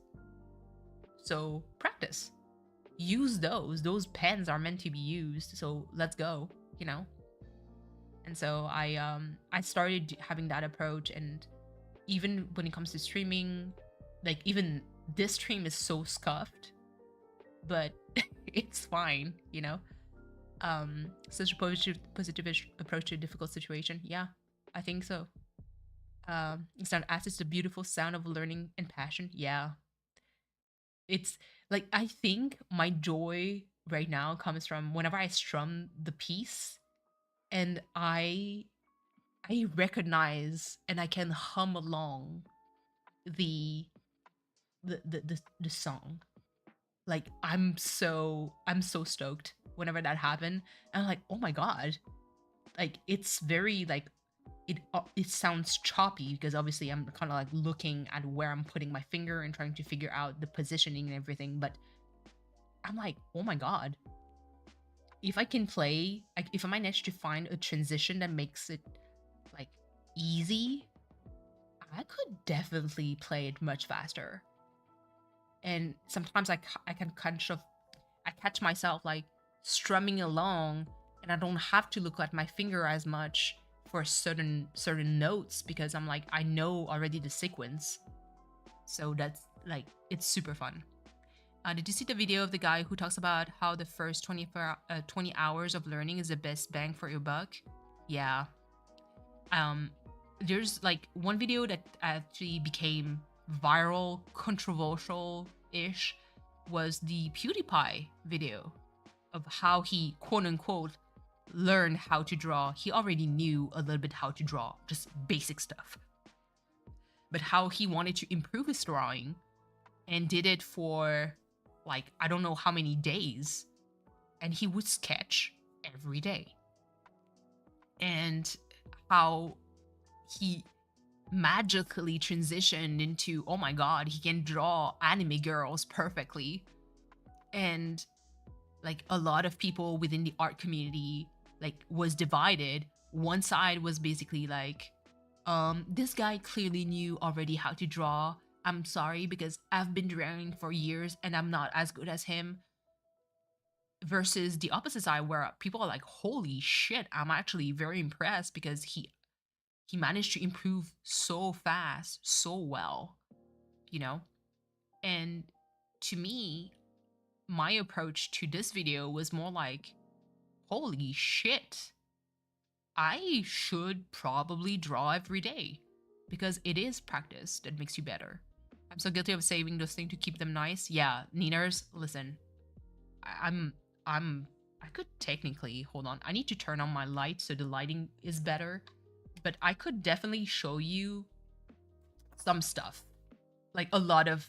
So practice. use those. Those pens are meant to be used, so let's go, you know. And so I started having that approach, and even when it comes to streaming, like even this stream is so scuffed, but it's fine, you know. Such a positive approach to a difficult situation. Yeah, I think so. It's not as it's the beautiful sound of learning and passion. Yeah, it's like I think my joy right now comes from whenever I strum the piece and I recognize and I can hum along the the song. Like I'm so stoked whenever that happened. And I'm like, oh my god. Like it's very like it sounds choppy because obviously I'm kind of like looking at where I'm putting my finger and trying to figure out the positioning and everything, but I'm like, oh my god. If I can play, like if I manage to find a transition that makes it like easy, I could definitely play it much faster. And sometimes I can kind of I catch myself like strumming along, and I don't have to look at my finger as much for certain notes because I'm like I know already the sequence. So that's like it's super fun. Did you see the video of the guy who talks about how the first 20 hours of learning is the best bang for your buck? Yeah. There's like one video that actually became viral, controversial-ish, was the PewDiePie video of how he quote unquote learned how to draw. He already knew a little bit how to draw, just basic stuff. But how he wanted to improve his drawing and did it for like I don't know how many days, and he would sketch every day. And how he magically transitioned into, oh my god, he can draw anime girls perfectly. And like a lot of people within the art community like was divided. One side was basically like, this guy clearly knew already how to draw. I'm sorry because I've been drawing for years and I'm not as good as him. Versus the opposite side where people are like, holy shit, I'm actually very impressed because he managed to improve so fast, so well, you know? And to me, my approach to this video was more like, holy shit, I should probably draw every day because it is practice that makes you better. I'm so guilty of saving those things to keep them nice. Yeah, Niners, listen, I could technically, hold on, I need to turn on my light so the lighting is better, but I could definitely show you some stuff, like a lot of,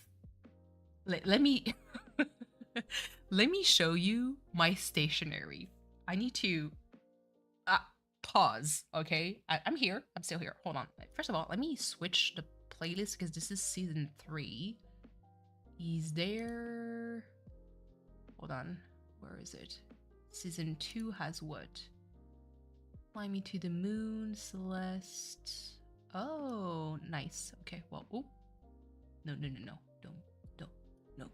let me, let me show you my stationery. I need to, pause, okay? I'm here, I'm still here, hold on. First of all, let me switch the playlist because this is season 3. He's there, hold on, where is it? Season 2 has what? Fly Me to the Moon, Celeste. Oh, nice. Okay, well, oh. No. Don't. No.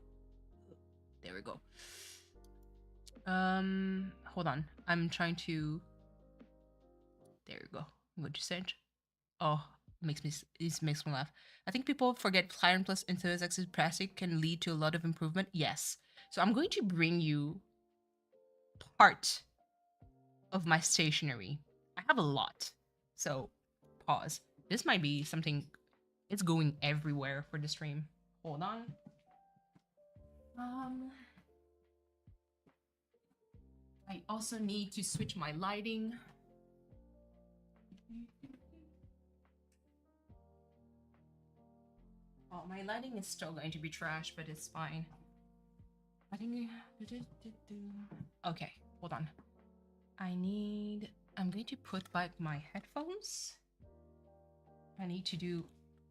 There we go. Hold on. I'm trying to... There you go. I'm going to search. Oh, it makes me laugh. I think people forget Clarion plus enthusiastic plastic can lead to a lot of improvement. Yes. So I'm going to bring you part of my stationery. I have a lot. So pause. This might be something, it's going everywhere for the stream. Hold on. I also need to switch my lighting. Oh, my lighting is still going to be trash, but it's fine. I think... Okay, hold on. I'm going to put back my headphones. I need to do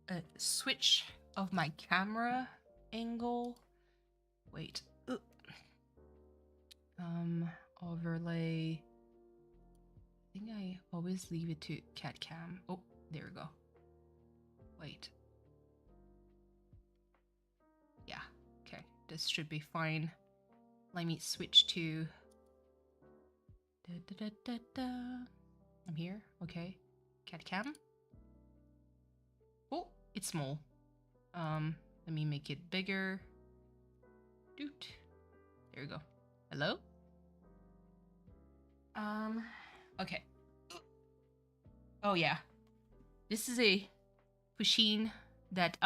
a switch of my camera angle. Wait. Overlay. I think I always leave it to cat cam. Oh, there we go. Wait. Yeah, okay. This should be fine. Let me switch to... I'm here. Okay. Cat cam. Oh, it's small. Let me make it bigger. Doot. There you go. Hello? Okay. Oh yeah. This is a Pusheen that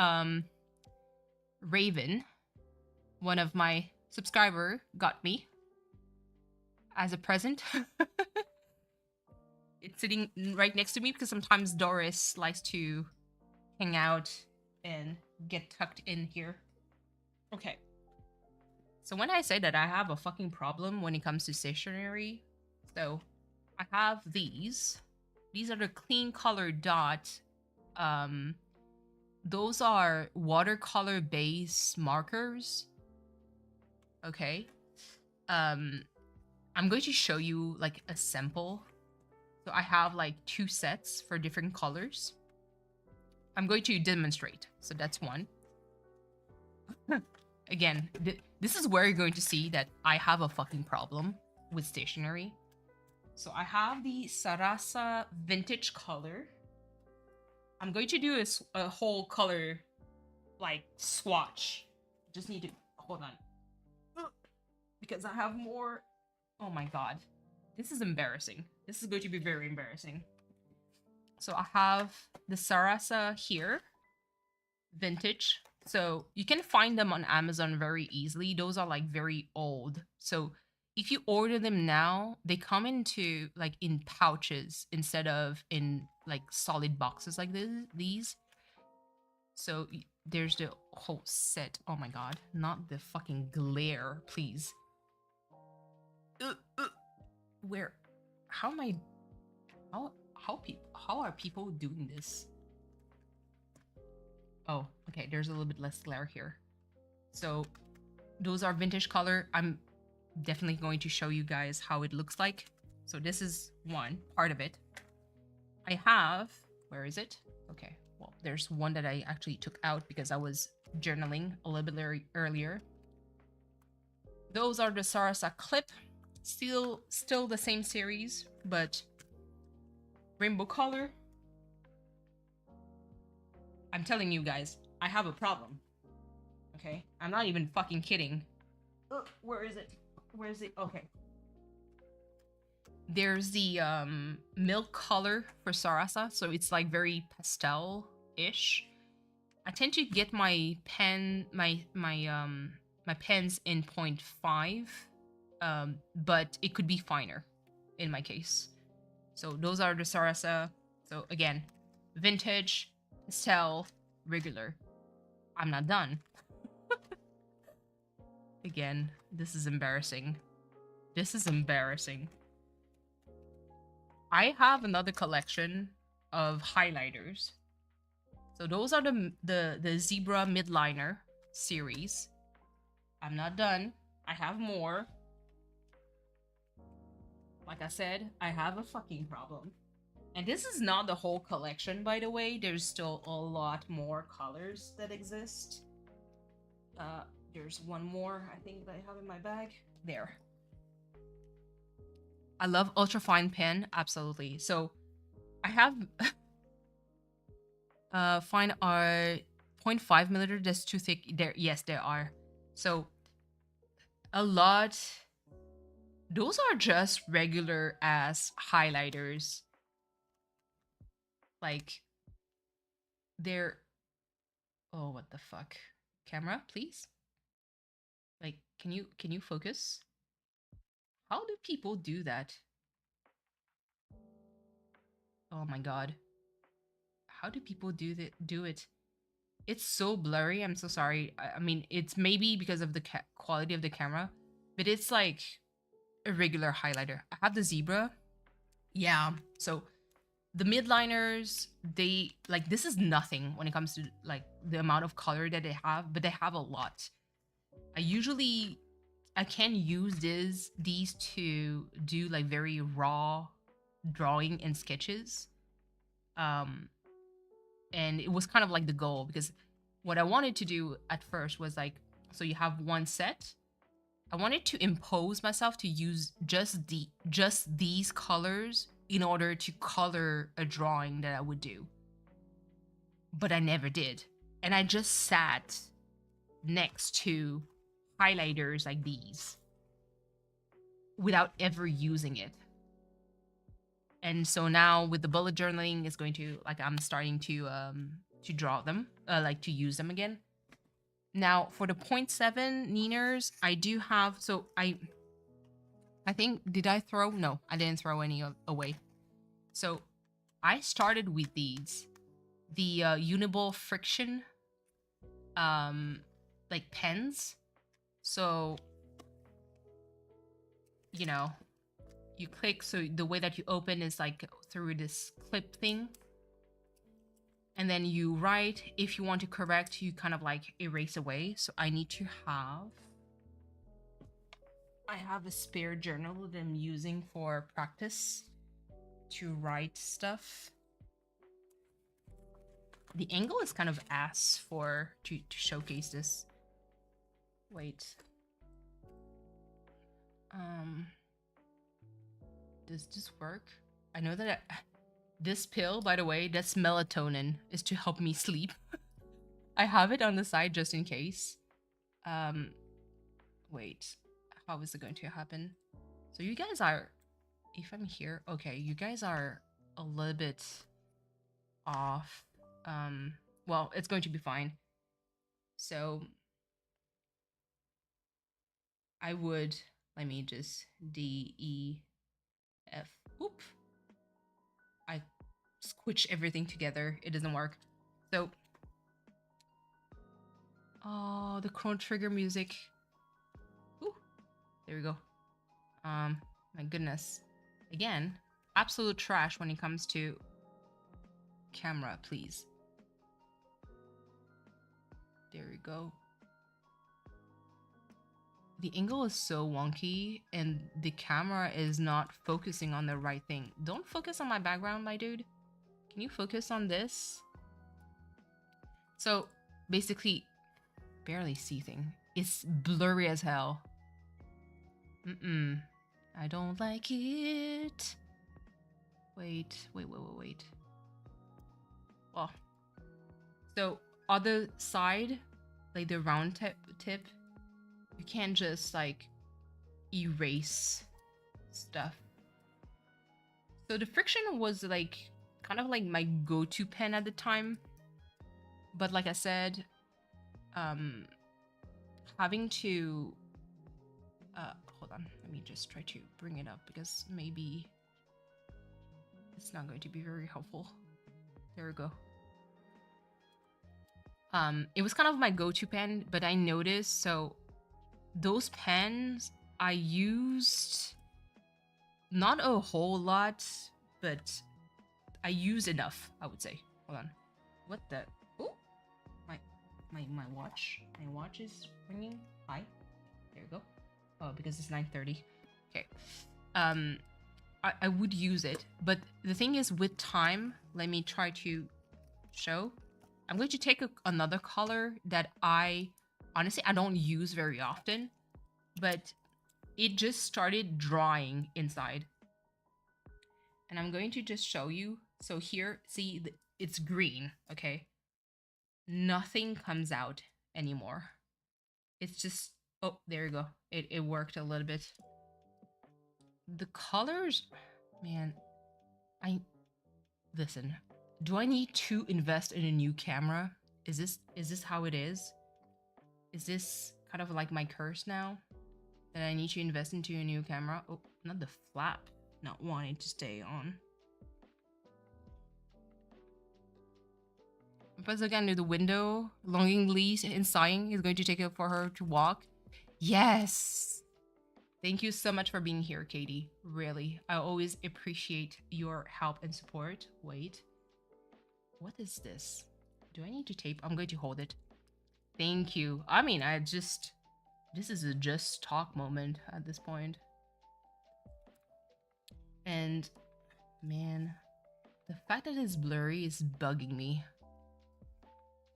Raven, one of my subscriber, got me as a present. It's sitting right next to me because sometimes Doris likes to hang out and get tucked in here. Okay. So when I say that I have a fucking problem when it comes to stationery, so I have these. These are the clean color dot. Those are watercolor base markers. Okay. I'm going to show you like a sample. So I have like 2 sets for different colors. I'm going to demonstrate. So that's one. Again, this is where you're going to see that I have a fucking problem with stationery. So I have the Sarasa vintage color. I'm going to do a whole color like swatch. Just need to hold on. Because I have more. Oh my god. This is embarrassing. This is going to be very embarrassing. So I have the Sarasa here. Vintage. So you can find them on Amazon very easily. Those are like very old. So if you order them now, they come into like in pouches instead of in like solid boxes like these. So there's the whole set. Oh my god, not the fucking glare, please. Where? How am I? How are people doing this? Oh, okay. There's a little bit less glare here. So those are vintage color. I'm definitely going to show you guys how it looks like. So this is one part of it. I have, where is it? Okay, well, there's one that I actually took out because I was journaling a little bit earlier. Those are the Sarasa clip. Still the same series, but rainbow color. I'm telling you guys, I have a problem. Okay, I'm not even fucking kidding. Where is it? Where is it? Okay. There's the milk color for Sarasa, so it's like very pastel-ish. I tend to get my pen, my pens in 0.5, but it could be finer in my case. So those are the Sarasa. So again, vintage, pastel, regular. I'm not done. Again, this is embarrassing. This is embarrassing. I have another collection of highlighters. So those are the Zebra Midliner series. I'm not done. I have more. Like I said, I have a fucking problem. And this is not the whole collection, by the way. There's still a lot more colors that exist. There's one more, I think, that I have in my bag. There. I love ultrafine pen, absolutely. So I have fine are 0.5 millimeter. That's too thick. There, yes, there are. So a lot. Those are just regular ass highlighters. Like they're. Oh, what the fuck? Camera, please. Like, can you focus? How do people do that? Oh my god. How do people do it? It's so blurry. I'm so sorry. I mean, it's maybe because of the quality of the camera, but it's like a regular highlighter. I have the Zebra. Yeah. So the midliners, they like this is nothing when it comes to like the amount of color that they have, but they have a lot. I can use these to do like very raw drawing and sketches. And it was kind of like the goal because what I wanted to do at first was like, so you have one set. I wanted to impose myself to use just these colors in order to color a drawing that I would do. But I never did. And I just sat next to highlighters like these without ever using it. And so now with the bullet journaling, it's going to, like, I'm starting to draw them, like to use them again. Now for the 0.7 Nieners, I do have, so I think, did I throw? No, I didn't throw any away. So I started with these, the Uniball friction, like pens. So, you know, you click, so the way that you open is like through this clip thing. And then you write. If you want to correct, you kind of like erase away. So I need to have, I have a spare journal that I'm using for practice to write stuff. The angle is kind of ass for to showcase this. Wait. Does this work? I know that this pill, by the way, that's melatonin, is to help me sleep. I have it on the side just in case. Wait, how is it going to happen? So you guys are, if I'm here, okay, you guys are a little bit off. Well, it's going to be fine. So I would, let me just DEF. Oop. I squish everything together. It doesn't work. So, oh, the Chrono Trigger music. Ooh, there we go. My goodness. Again, absolute trash when it comes to camera, please. There we go. The angle is so wonky and the camera is not focusing on the right thing. Don't focus on my background, my dude. Can you focus on this? So basically, barely see thing. It's blurry as hell. I don't like it. Wait. Well, so other side, like the round tip, you can't just like erase stuff. So the friction was like kind of like my go-to pen at the time, but like I said, having to hold on, let me just try to bring it up because maybe it's not going to be very helpful. There we go. It was kind of my go-to pen, but I noticed, so those pens I used not a whole lot, but I used enough, I would say. Hold on. What the? Oh, my watch. My watch is ringing. Hi. There we go. Oh, because it's 9:30. Okay. I would use it, but the thing is, with time, let me try to show. I'm going to take another color that honestly, I don't use very often, but it just started drawing inside. And I'm going to just show you. So here, see, it's green, okay? Nothing comes out anymore. It's just, oh, there you go. It worked a little bit. The colors, man, listen. Do I need to invest in a new camera? Is this how it is? Is this kind of like my curse now? That I need to invest into a new camera? Oh, not the flap. Not wanting to stay on. Professor again to the window, longingly and sighing. He's going to take it for her to walk. Yes! Thank you so much for being here, Katie. Really. I always appreciate your help and support. Wait. What is this? Do I need to tape? I'm going to hold it. Thank you. I mean, this is a just talk moment at this point. And man, the fact that it's blurry is bugging me.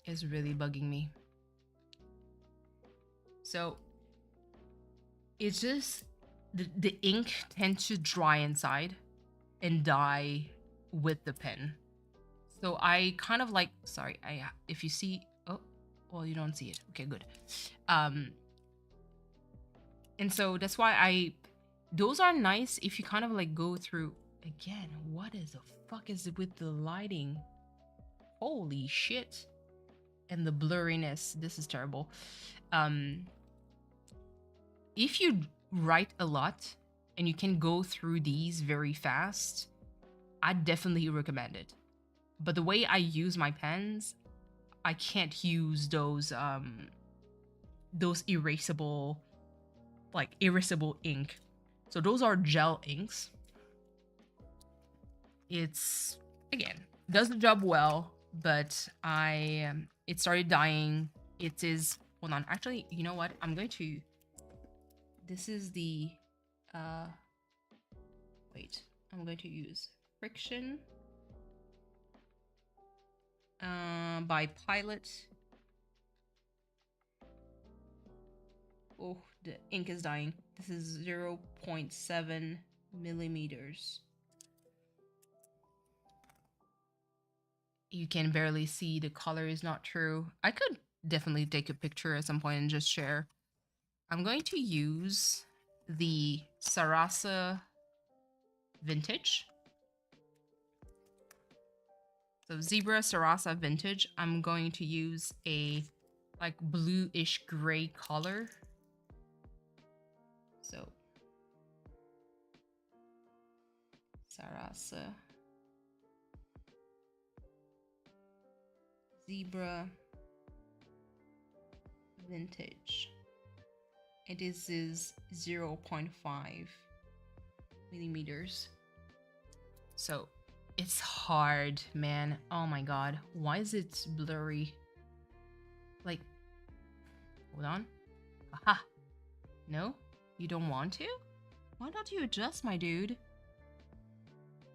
It's really bugging me. So it's just the ink tends to dry inside and die with the pen. So I kind of like, sorry, if you see, oh, well, you don't see it. Okay, good. And so that's why those are nice if you kind of like go through. Again, what is the fuck is it with the lighting? Holy shit. And the blurriness, this is terrible. If you write a lot and you can go through these very fast, I definitely recommend it. But the way I use my pens, I can't use those erasable ink. So those are gel inks. It's, again, does the job well, but it started dying. It is, hold on, actually, you know what? This is the wait, I'm going to use Friction by Pilot. Oh, the ink is dying. This is 0.7 millimeters. You can barely see, the color is not true. I could definitely take a picture at some point and just share. I'm going to use the Sarasa Vintage. So Zebra Sarasa Vintage. I'm going to use a like bluish gray color. So Sarasa Zebra Vintage. And this is 0.5 millimeters. So it's hard, man. Oh my god. Why is it blurry? Like, hold on. Aha. No? You don't want to? Why don't you adjust, my dude?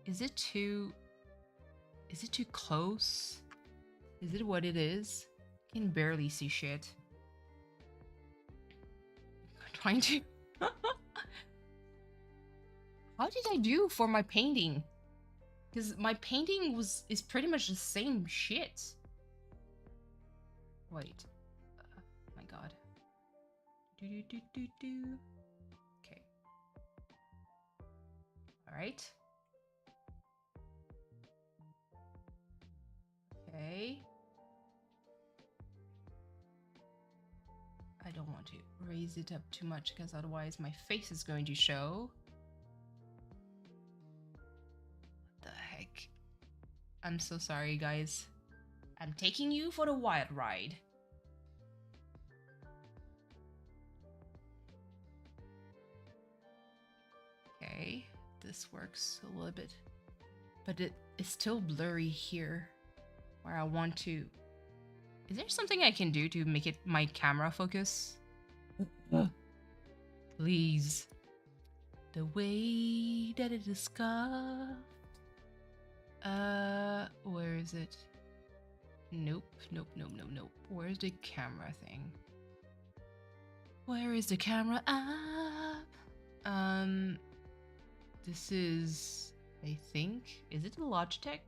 Is it too close? Is it what it is? I can barely see shit. I'm trying to. How did I do for my painting? Because my painting is pretty much the same shit. Wait. My god. Okay. Alright. Okay. I don't want to raise it up too much because otherwise my face is going to show. What the heck? I'm so sorry, guys. I'm taking you for the wild ride. Okay, this works a little bit. But it is still blurry here where I want to. Is there something I can do to make it my camera focus? Please. The way that it is carved. Where is it? Nope. Where's the camera thing? Where is the camera app? This is, I think, is it the Logitech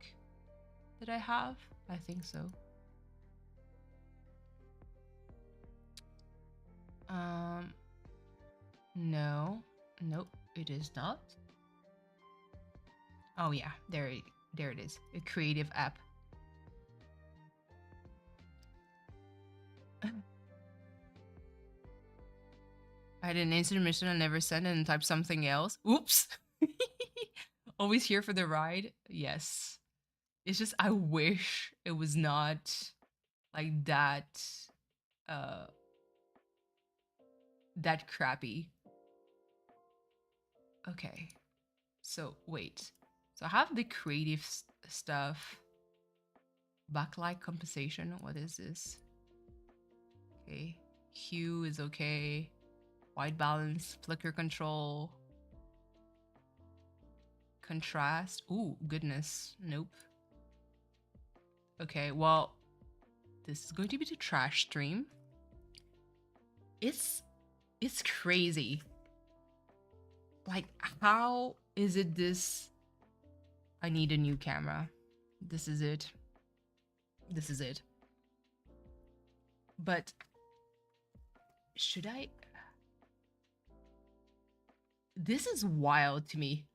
that I have? I think so. No. Nope, it is not. Oh yeah, there it is. A creative app. I had an instant mission and never sent and typed something else. Oops. Always here for the ride. Yes. It's just I wish it was not like that that crappy. Okay. So wait. So I have the creative stuff. Backlight compensation. What is this? Okay. Hue is okay. White balance, flicker control. Contrast. Ooh, goodness. Nope. Okay, well, this is going to be the trash stream. It's crazy. Like, how is it this? I need a new camera. This is it. This is it. But should I? This is wild to me.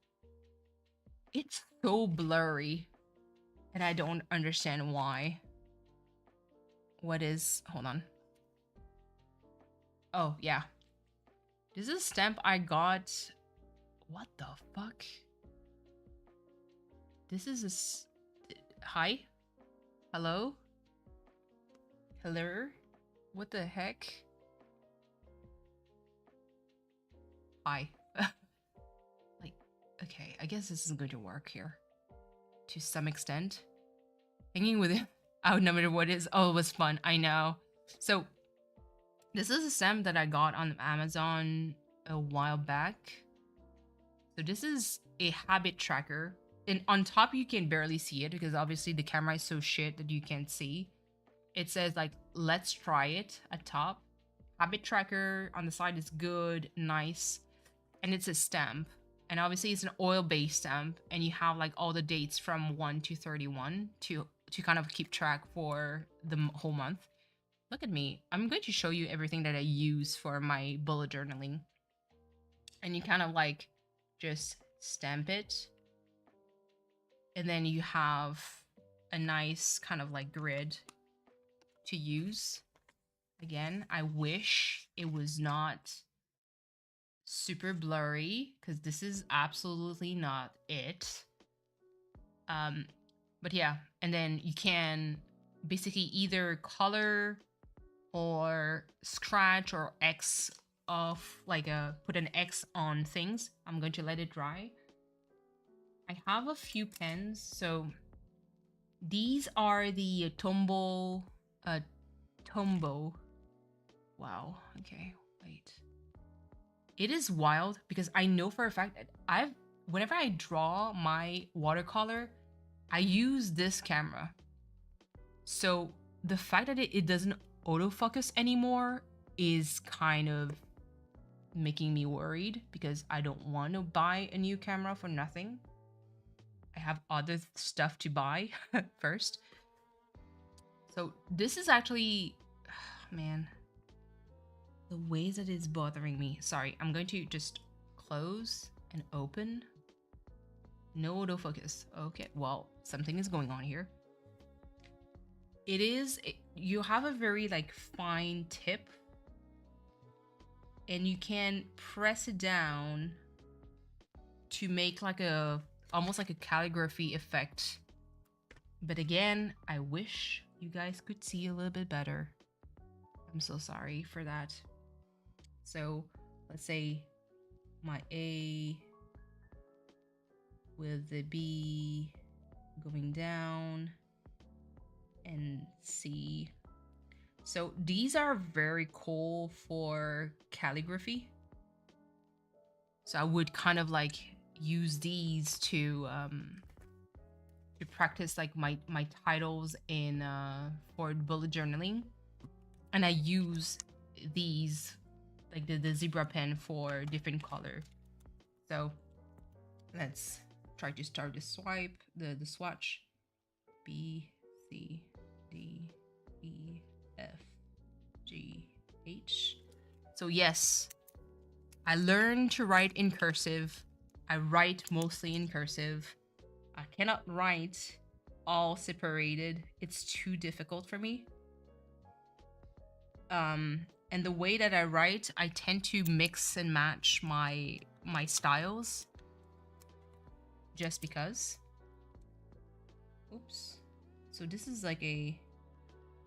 It's so blurry, and I don't understand why. What is? Hold on. Oh, yeah. This is a stamp I got. What the fuck? This is a hi? Hello? Hello? What the heck? Hi. Like, okay, I guess this isn't going to work here. To some extent. Hanging with it. Outnumbered what is. Oh, it was fun. I know. So, this is a stamp that I got on Amazon a while back. So this is a habit tracker. And on top you can barely see it because obviously the camera is so shit that you can't see. It says like, let's try it at top. Habit tracker on the side is good, nice. And it's a stamp. And obviously it's an oil-based stamp. And you have like all the dates from 1 to 31 to kind of keep track for the whole month. Look at me. I'm going to show you everything that I use for my bullet journaling. And you kind of like just stamp it. And then you have a nice kind of like grid to use. Again, I wish it was not super blurry because this is absolutely not it. But yeah, and then you can basically either color or scratch or X off, like put an X on things. I'm going to let it dry. I have a few pens, so these are the Tombow. Wow. Okay, wait. It is wild because I know for a fact that whenever I draw my watercolor, I use this camera. So the fact that it doesn't autofocus anymore is kind of making me worried because I don't want to buy a new camera for nothing. I have other stuff to buy first. So this is actually, man, the ways that it's bothering me. Sorry, I'm going to just close and open. No autofocus. Okay, well, something is going on here. You have a very like fine tip and you can press it down to make like almost like a calligraphy effect. But again, I wish you guys could see a little bit better. I'm so sorry for that. So let's say my A with the B going down and C. So these are very cool for calligraphy. So I would kind of like use these to practice like my titles in for bullet journaling. And I use these like the zebra pen for different color. So let's try to start the swipe, the swatch. B, C, D, E, F, G, H. So yes, I learned to write in cursive. I write mostly in cursive. I cannot write all separated. It's too difficult for me. And the way that I write, I tend to mix and match my styles. Just because. Oops. So this is like and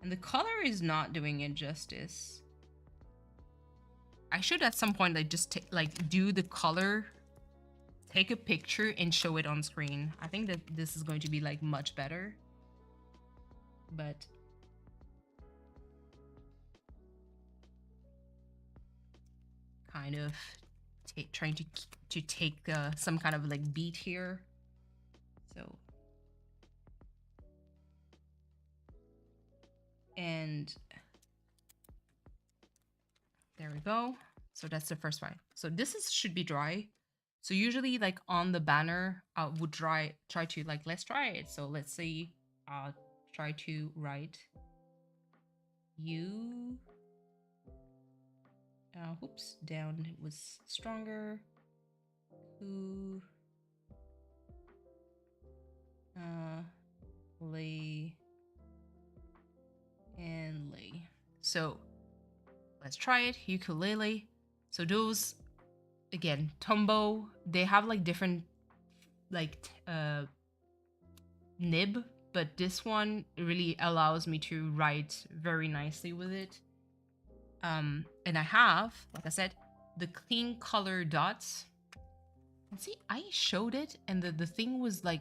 the color is not doing it justice. I should at some point like just do the color, take a picture and show it on screen. I think that this is going to be like much better. But kind of trying to take some kind of like beat here. So and there we go. So that's the first one. So this should be dry. So usually like on the banner, I would try to like, let's try it. So let's say I'll try to write you. Oops, down it was stronger. Who lay and lay. So let's try it. Ukulele. So those, again, Tombow, they have like different like nib, but this one really allows me to write very nicely with it. And I have, like I said, the clean color dots. And see, I showed it and the thing was like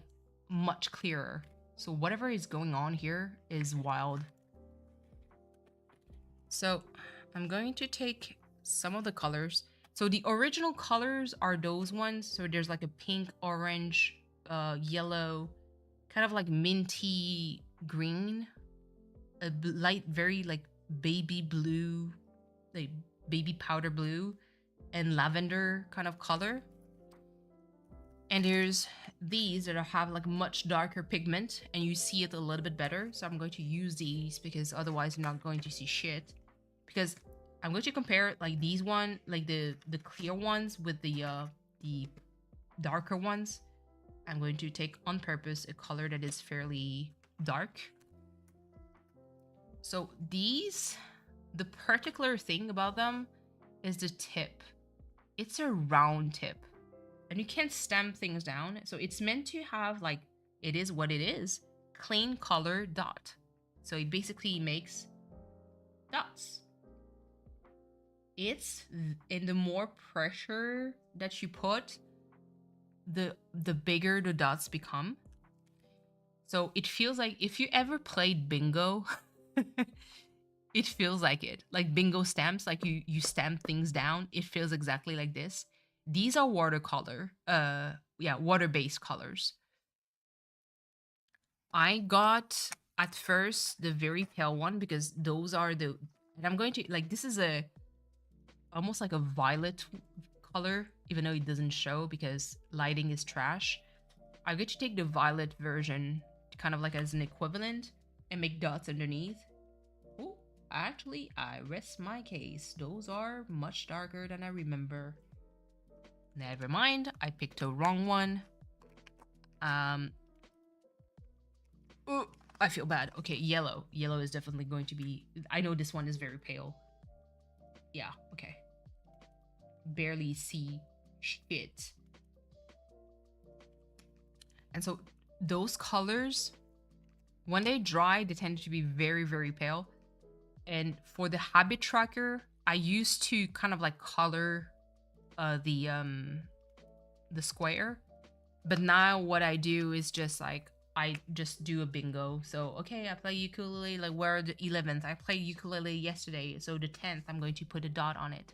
much clearer. So whatever is going on here is wild. So I'm going to take some of the colors. So the original colors are those ones. So there's like a pink, orange, yellow, kind of like minty green, a light, very like baby blue, like baby powder blue, and lavender kind of color. And there's these that have like much darker pigment and you see it a little bit better. So I'm going to use these because otherwise I'm not going to see shit. Because I'm going to compare like these one, like the clear ones with the darker ones. I'm going to take on purpose a color that is fairly dark. So these, the particular thing about them is the tip. It's a round tip. And you can't stamp things down. So it's meant to have like, it is what it is, clean color dot. So it basically makes dots. It's, in the more pressure that you put, the bigger the dots become. So it feels like, if you ever played bingo, it feels like it. Like bingo stamps, like you stamp things down. It feels exactly like this. These are watercolor, water-based colors. I got at first the very pale one because those are the, and I'm going to, like, this is a, almost like a violet color, even though it doesn't show because lighting is trash. I'm going to take the violet version to kind of like as an equivalent and make dots underneath. Oh, actually, I rest my case. Those are much darker than I remember. Never mind, I picked a wrong one. Ooh, I feel bad. Okay, yellow. Yellow is definitely going to be... I know this one is very pale. Yeah, okay. Barely see shit. And so those colors, when they dry, they tend to be very, very pale. And for the habit tracker, I used to kind of like color the square, but now what I do is just like I just do a bingo. So okay, I play ukulele, like where the 11th I played ukulele yesterday, so the 10th I'm going to put a dot on it.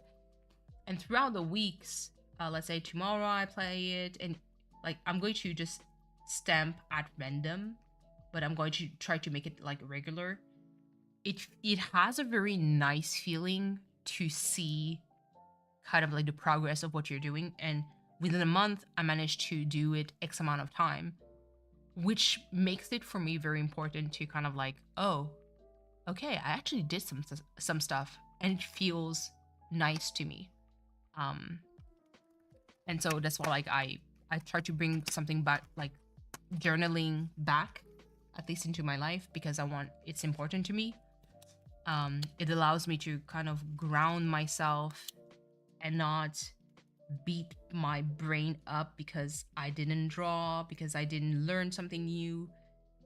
And throughout the weeks, let's say tomorrow I play it, and like I'm going to just stamp at random, but I'm going to try to make it like regular. It has a very nice feeling to see kind of like the progress of what you're doing, and within a month I managed to do it X amount of time, which makes it for me very important to kind of like, oh, okay, I actually did some stuff and it feels nice to me. And so that's why like I try to bring something back, like journaling back, at least into my life, because it's important to me. It allows me to kind of ground myself and not beat my brain up because I didn't draw, because I didn't learn something new,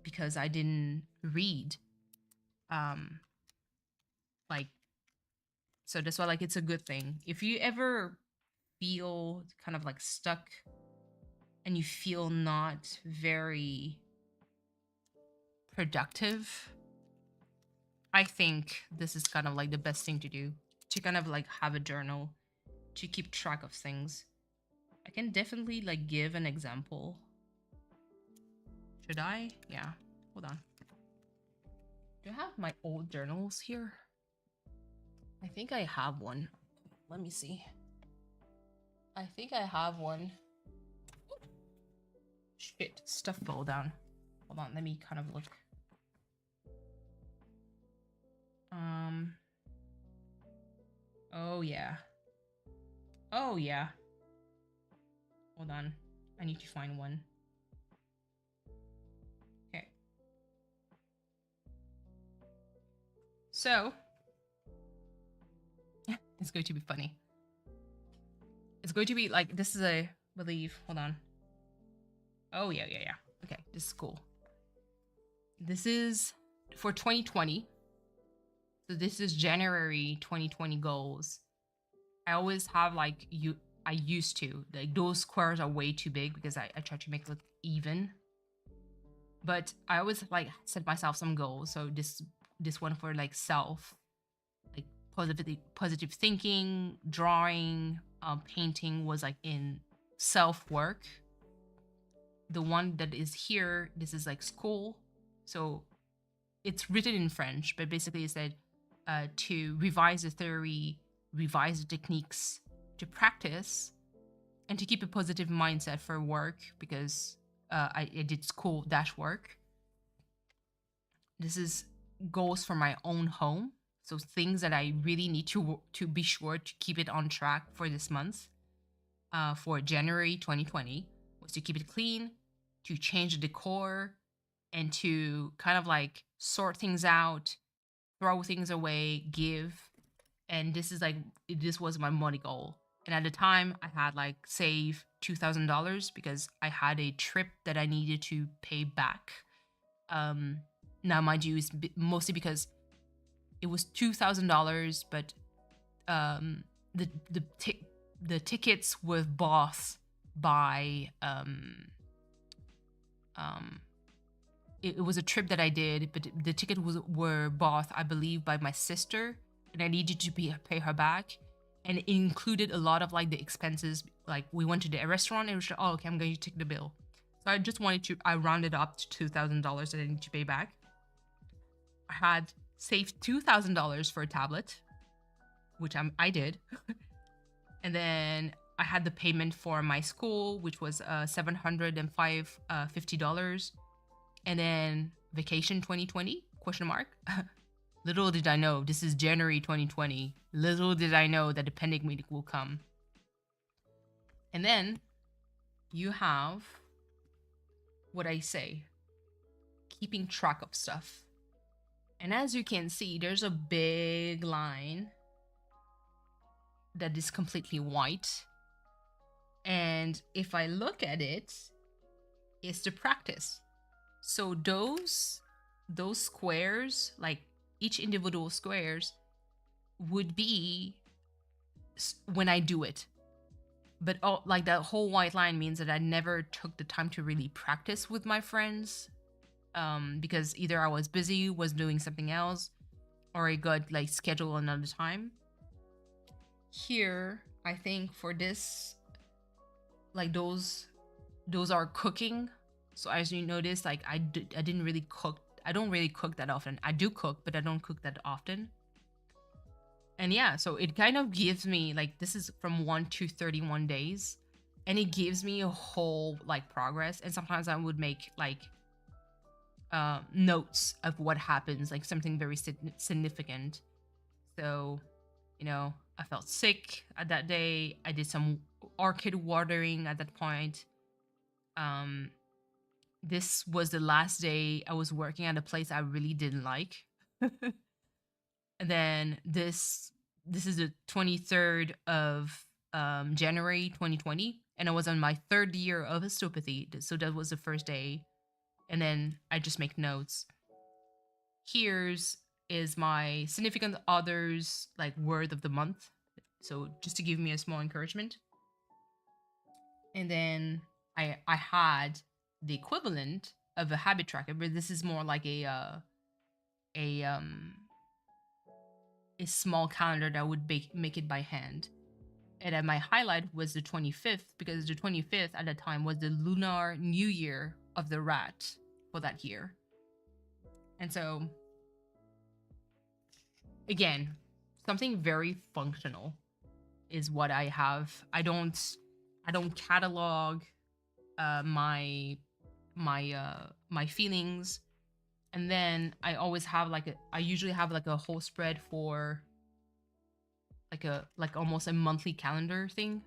because I didn't read. Like, so that's why like it's a good thing. If you ever feel kind of like stuck and you feel not very productive, I think this is kind of like the best thing to do, to kind of like have a journal to keep track of things. I can definitely like give an example. Should I? Yeah, hold on. Do I have my old journals here? I think I have one. Let me see. I think I have one. Shit, stuff fell down. Hold on, let me kind of look. Oh yeah. Oh yeah. Hold on. I need to find one. Okay. So, it's going to be funny. It's going to be like, this is a, believe, hold on. Oh yeah. Okay, this is cool. This is for 2020. So this is January 2020 goals. I always have like, I used to, like those squares are way too big because I try to make it look even. But I always like set myself some goals. So this one for like self, like positive thinking, drawing, painting was like in self-work. The one that is here, this is like school. So it's written in French, but basically it said to revise the theory, revise the techniques, to practice, and to keep a positive mindset for work, because I did school dash work. This is goals for my own home. So things that I really need to be sure to keep it on track for this month. For January 2020 was to keep it clean, to change the decor, and to kind of like sort things out, throw things away, give. And this was my money goal. And at the time I had like save $2,000 because I had a trip that I needed to pay back. Now mind you, it's mostly because it was $2,000, but the tickets were bought by it was a trip that I did, but the ticket were bought, I believe, by my sister, and I needed to pay her back, and it included a lot of like the expenses. Like we went to the restaurant, and it was like, oh, okay, I'm going to take the bill. So I just I rounded up to $2,000 that I need to pay back. I had saved $2,000 for a tablet, which I did. And then I had the payment for my school, which was $750. And then vacation 2020, ? Little did I know, this is January 2020. Little did I know that the pandemic will come. And then you have what I say, keeping track of stuff. And as you can see, there's a big line that is completely white. And if I look at it, it's the practice. So those squares, like each individual squares, would be when I do it. But like that whole white line means that I never took the time to really practice with my friends, because either I was busy, was doing something else, or I got like scheduled another time. Here, I think for this, like those are cooking. So as you notice, like I didn't really cook. I don't really cook that often. I do cook, but I don't cook that often. And yeah, so it kind of gives me like, this is from 1 to 31 days, and it gives me a whole like progress. And sometimes I would make like notes of what happens, like something very significant. So, you know, I felt sick at that day. I did some orchid watering at that point. This was the last day I was working at a place I really didn't like. And then this is the 23rd of January 2020, and I was on my 3rd year of osteopathy. So that was the first day. And then I just make notes. Here's is my significant other's like word of the month. So just to give me a small encouragement. And then I had the equivalent of a habit tracker, but this is more like a small calendar that would make it by hand. And then my highlight was the 25th, because the 25th at the time was the lunar new year of the rat for that year. And so, again, something very functional is what I have. I don't catalog my my feelings. And then I always have I usually have like a whole spread for like almost a monthly calendar thing.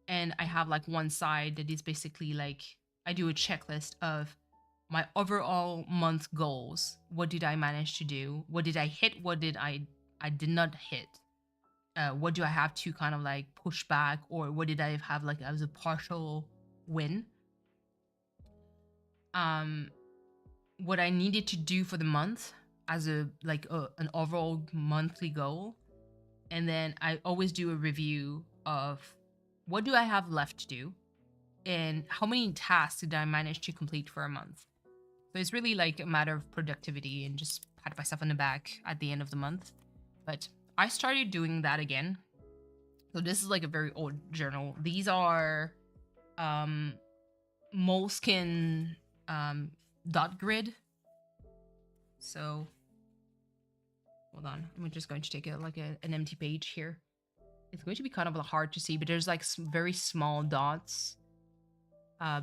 And I have like one side that is basically like I do a checklist of my overall month goals. What did I manage to do? What did I hit? What did I did not hit? What do I have to kind of like push back, or what did I have like as a partial win? What I needed to do for the month as an overall monthly goal, and then I always do a review of what do I have left to do, and how many tasks did I manage to complete for a month. So it's really like a matter of productivity and just pat myself on the back at the end of the month. But I started doing that again. So this is like a very old journal. These are Moleskine dot grid. So hold on, I'm just going to take an empty page here. It's going to be kind of hard to see, but there's like some very small dots.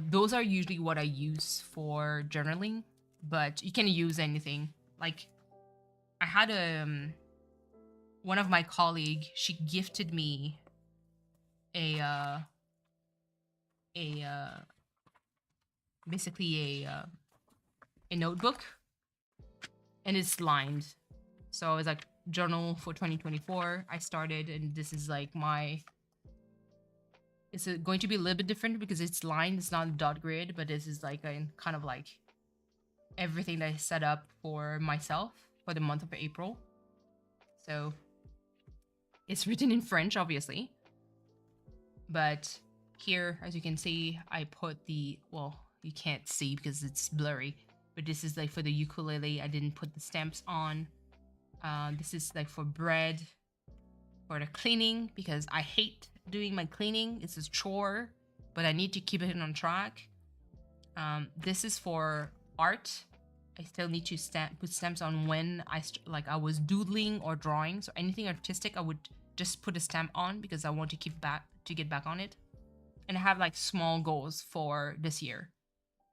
Those are usually what I use for journaling, but you can use anything. Like I had one of my colleague, she gifted me basically a notebook, and it's lined. So it's like journal for 2024. I started, and this is like it's going to be a little bit different because it's lined. It's not a dot grid, but this is like a kind of like everything that I set up for myself for the month of April. So it's written in French, obviously. But here, as you can see, I put well, you can't see because it's blurry, but this is like for the ukulele. I didn't put the stamps on. This is like for bread, for the cleaning, because I hate doing my cleaning. It's a chore, but I need to keep it on track. This is for art. I still need to put stamps on when I was doodling or drawing. So anything artistic, I would just put a stamp on because I want to get back on it. And I have like small goals for this year.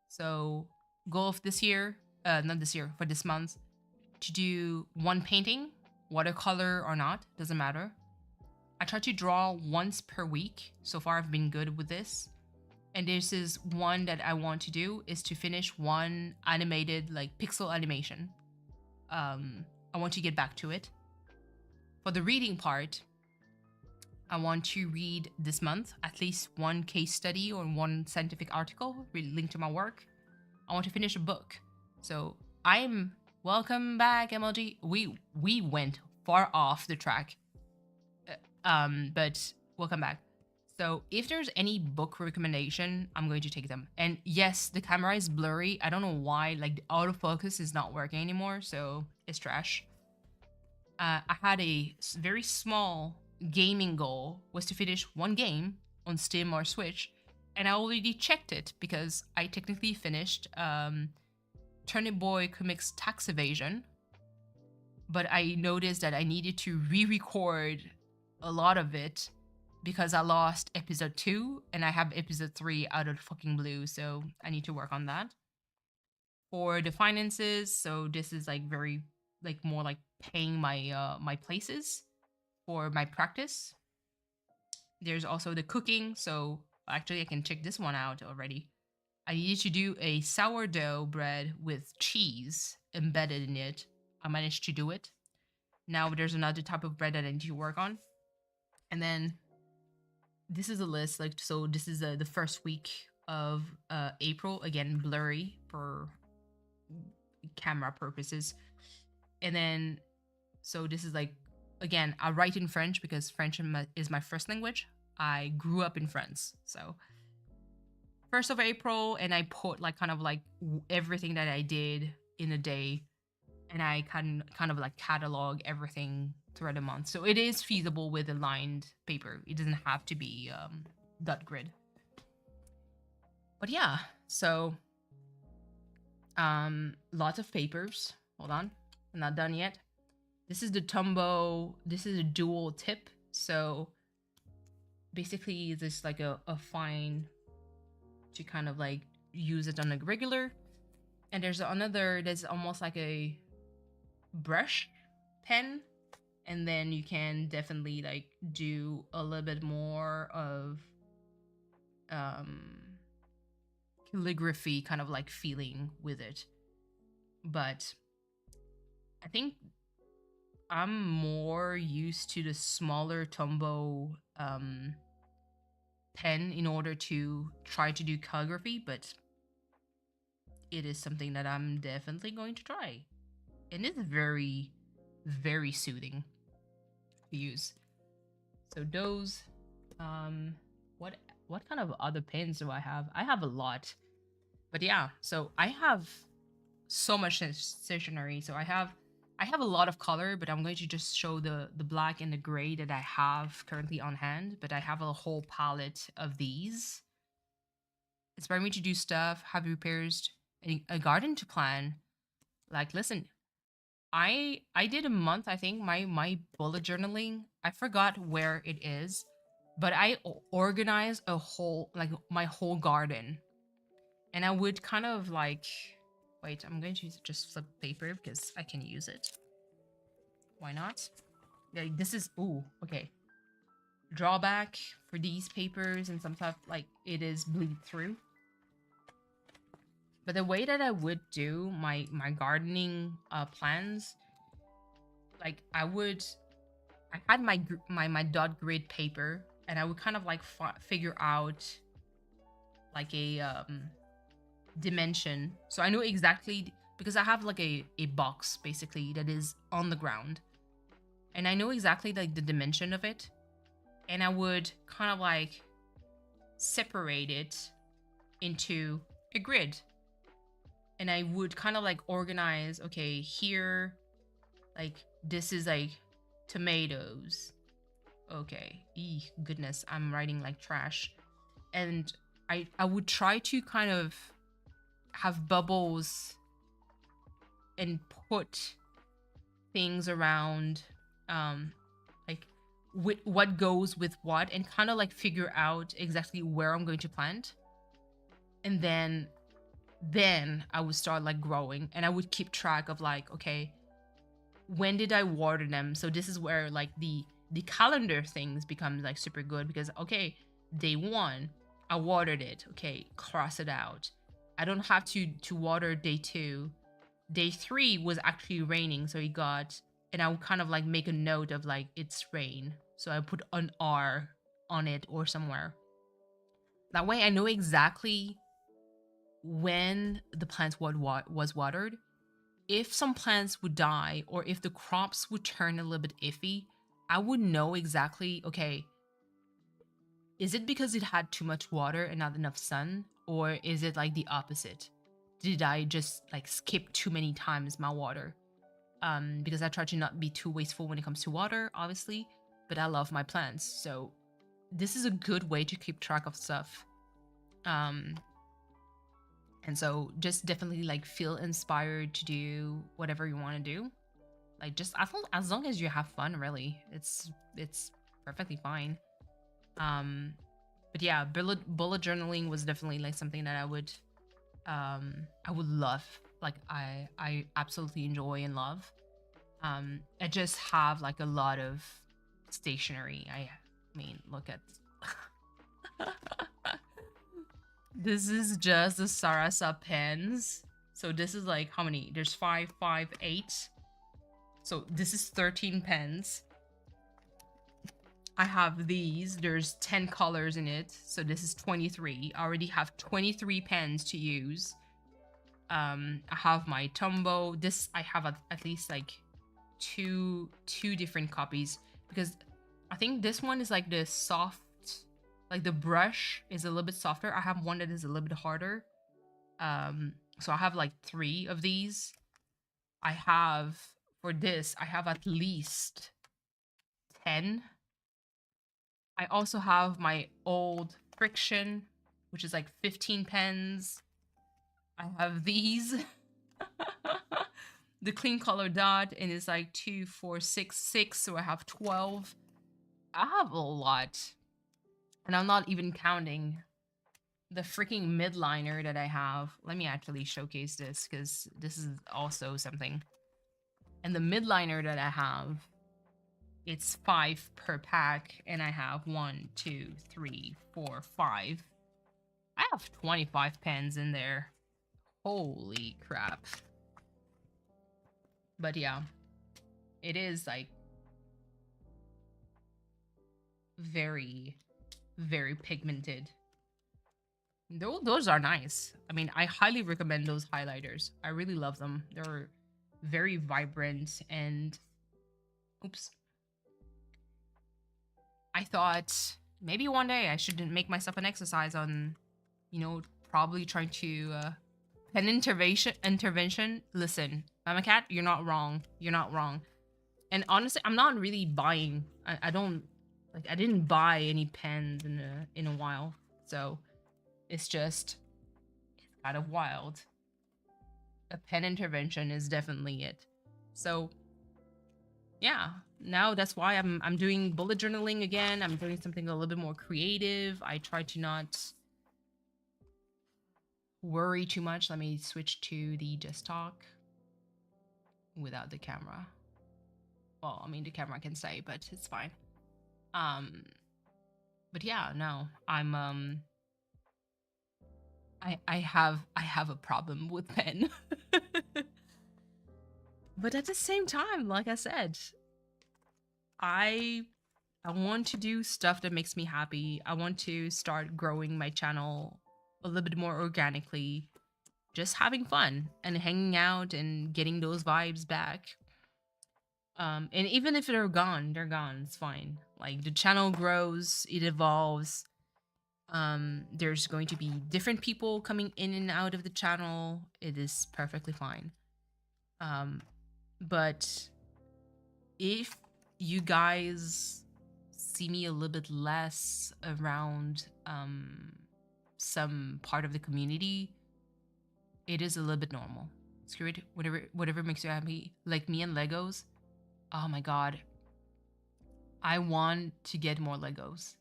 So goal of this year, not this year, for this month, to do one painting, watercolor or not, doesn't matter. I try to draw once per week. So far, I've been good with this. And this is one that I want to do, is to finish one animated, like pixel animation. I want to get back to it. For the reading part, I want to read this month at least one case study or one scientific article linked to my work. I want to finish a book. So welcome back, MLG. We went far off the track, but welcome back. So if there's any book recommendation, I'm going to take them. And yes, the camera is blurry. I don't know why, like the autofocus is not working anymore, so it's trash. I had a very small gaming goal, was to finish one game on Steam or Switch, and I already checked it because I technically finished Turnip Boy Comics Tax Evasion, but I noticed that I needed to re-record a lot of it because I lost episode 2 and I have episode 3 out of the fucking blue, so I need to work on that. For the finances, so this is like very like more like paying my my places for my practice. There's also the cooking, so actually I can check this one out already. I needed to do a sourdough bread with cheese embedded in it. I managed to do it. Now there's another type of bread that I need to work on. And then this is a list, like, so this is the first week of April, again blurry for camera purposes. And then so this is like, again, I write in French because French is my first language. I grew up in France. So 1st of April, and I put like kind of like everything that I did in a day, and I kind of like catalog everything throughout the month. So it is feasible with a lined paper. It doesn't have to be dot grid. But yeah, so lots of papers. Hold on, I'm not done yet. This is the Tombow. This is a dual tip. So basically, this like a fine to kind of like use it on a regular. And there's another that's almost like a brush pen, and then you can definitely like do a little bit more of calligraphy kind of like feeling with it. But I think I'm more used to the smaller Tombow pen in order to try to do calligraphy, but it is something that I'm definitely going to try. And it's very, very soothing to use. So those, what kind of other pens do I have? I have a lot. But yeah, so I have so much stationery. So I have a lot of color, but I'm going to just show the black and the gray that I have currently on hand. But I have a whole palette of these. Inspire me to do stuff, have repairs, a garden to plan. Like, listen, I did a month, I think, my bullet journaling. I forgot where it is, but I organized a whole, like, my whole garden. And I would kind of like, wait, I'm going to just flip paper because I can use it. Why not? Yeah, this is, ooh, okay. Drawback for these papers and some stuff, like, it is bleed through. But the way that I would do my gardening plans, like I had my dot grid paper, and I would kind of like figure out like a dimension. So I know exactly, because I have like a box basically that is on the ground, and I know exactly like the dimension of it, and I would kind of like separate it into a grid. And I would kind of like organize, okay, here, like, this is like tomatoes. Okay, goodness, I'm writing like trash. And I would try to kind of have bubbles and put things around, like what goes with what, and kind of like figure out exactly where I'm going to plant. And then I would start like growing, and I would keep track of like, okay, when did I water them? So this is where like the calendar things become like super good, because okay, day 1 I watered it, okay, cross it out. I don't have to water day 2. Day 3 was actually raining, so it got, and I would kind of like make a note of like it's rain, so I put an R on it or somewhere. That way I know exactly when the plants was watered. If some plants would die, or if the crops would turn a little bit iffy, I would know exactly, okay, is it because it had too much water and not enough sun? Or is it like the opposite? Did I just like skip too many times my water? Because I try to not be too wasteful when it comes to water, obviously, but I love my plants. So this is a good way to keep track of stuff. And so just definitely like feel inspired to do whatever you want to do. Like, just as long as you have fun, really, it's perfectly fine. But yeah, bullet journaling was definitely like something that I would love. Like I absolutely enjoy and love. I just have like a lot of stationery. I mean, look at this is just the Sarasa pens. So this is like, how many? There's 5, 5, 8. So this is 13 pens. I have these. There's 10 colors in it. So this is 23. I already have 23 pens to use. I have my Tombow. This, I have at least like two different copies, because I think this one is like the soft, like the brush is a little bit softer. I have one that is a little bit harder. So I have like 3 of these. I have, for this, I have at least 10. I also have my old Friction, which is like 15 pens. I have these. The clean color dot, and it's like 2, 4, 6, 6. So I have 12. I have a lot. And I'm not even counting the freaking midliner that I have. Let me actually showcase this because this is also something. And the midliner that I have, it's 5 per pack, and I have 1, 2, 3, 4, 5. I have 25 pens in there. Holy crap. But yeah, it is like very, very pigmented. Those are nice. I mean, I highly recommend those highlighters. I really love them. They're very vibrant and oops. I thought maybe one day I should make myself an exercise on, you know, probably trying to pen intervention. Listen, Mama Cat, you're not wrong. You're not wrong. And honestly, I'm not really buying. I don't like. I didn't buy any pens in a while, so it's just it's kind of wild. A pen intervention is definitely it. So yeah, now that's why I'm doing bullet journaling again. I'm doing something a little bit more creative. I try to not worry too much. Let me switch to the just talk without the camera. Well, I mean the camera can stay, but it's fine. But yeah, no, I'm I have a problem with pen. But at the same time, like I said, I want to do stuff that makes me happy. I want to start growing my channel a little bit more organically. Just having fun and hanging out and getting those vibes back. And even if they're gone, they're gone. It's fine. Like the channel grows, it evolves. There's going to be different people coming in and out of the channel. It is perfectly fine. But if you guys see me a little bit less around some part of the community, it is a little bit normal. Screw it. Whatever makes you happy. Like me and Legos. Oh my god. I want to get more Legos.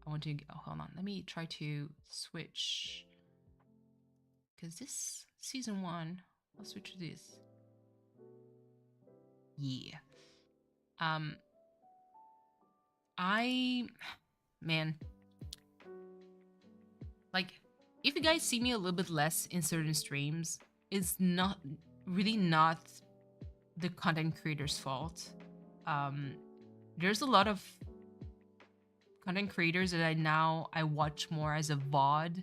I want to... Oh, hold on. Let me try to switch. Because this season 1... I'll switch to this. Yeah. Man. Like, if you guys see me a little bit less in certain streams, it's not the content creator's fault. There's a lot of content creators that I watch more as a VOD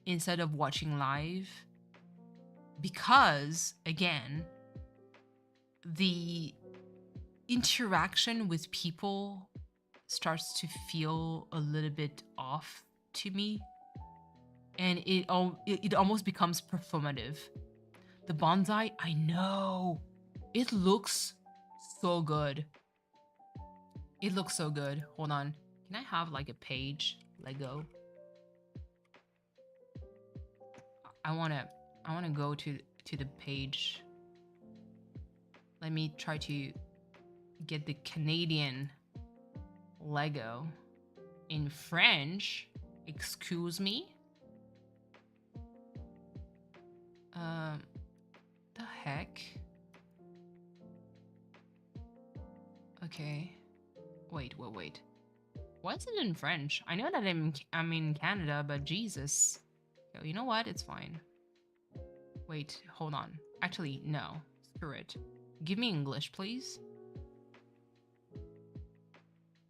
instead of watching live. Because, again, the interaction with people starts to feel a little bit off to me. And it almost becomes performative. The bonsai, I know. It looks so good. It looks so good. Hold on. Can I have like a page Lego? I wanna go to the page. Let me try to get the Canadian Lego in French. Excuse me? The heck? Okay. Wait. Why is it in French? I know that I'm in Canada, but Jesus. Yo, you know what? It's fine. Wait, hold on. Actually, no. Screw it. Give me English, please.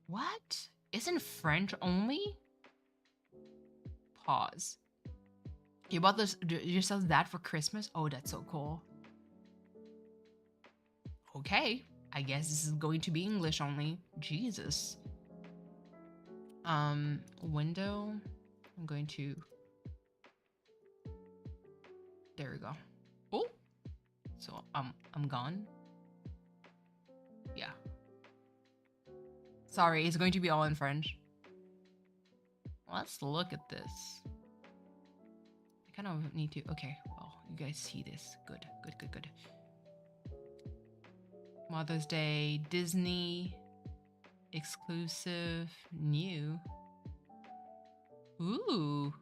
What? Isn't French only? Pause. You bought yourself that for Christmas? Oh, that's so cool. Okay. I guess this is going to be English only. Jesus. Window. I'm going to... There we go. Oh! So, I'm gone. Yeah. Sorry, it's going to be all in French. Let's look at this. I kind of need to... Okay, well, you guys see this. Good. Mother's Day, Disney, exclusive, new. Ooh.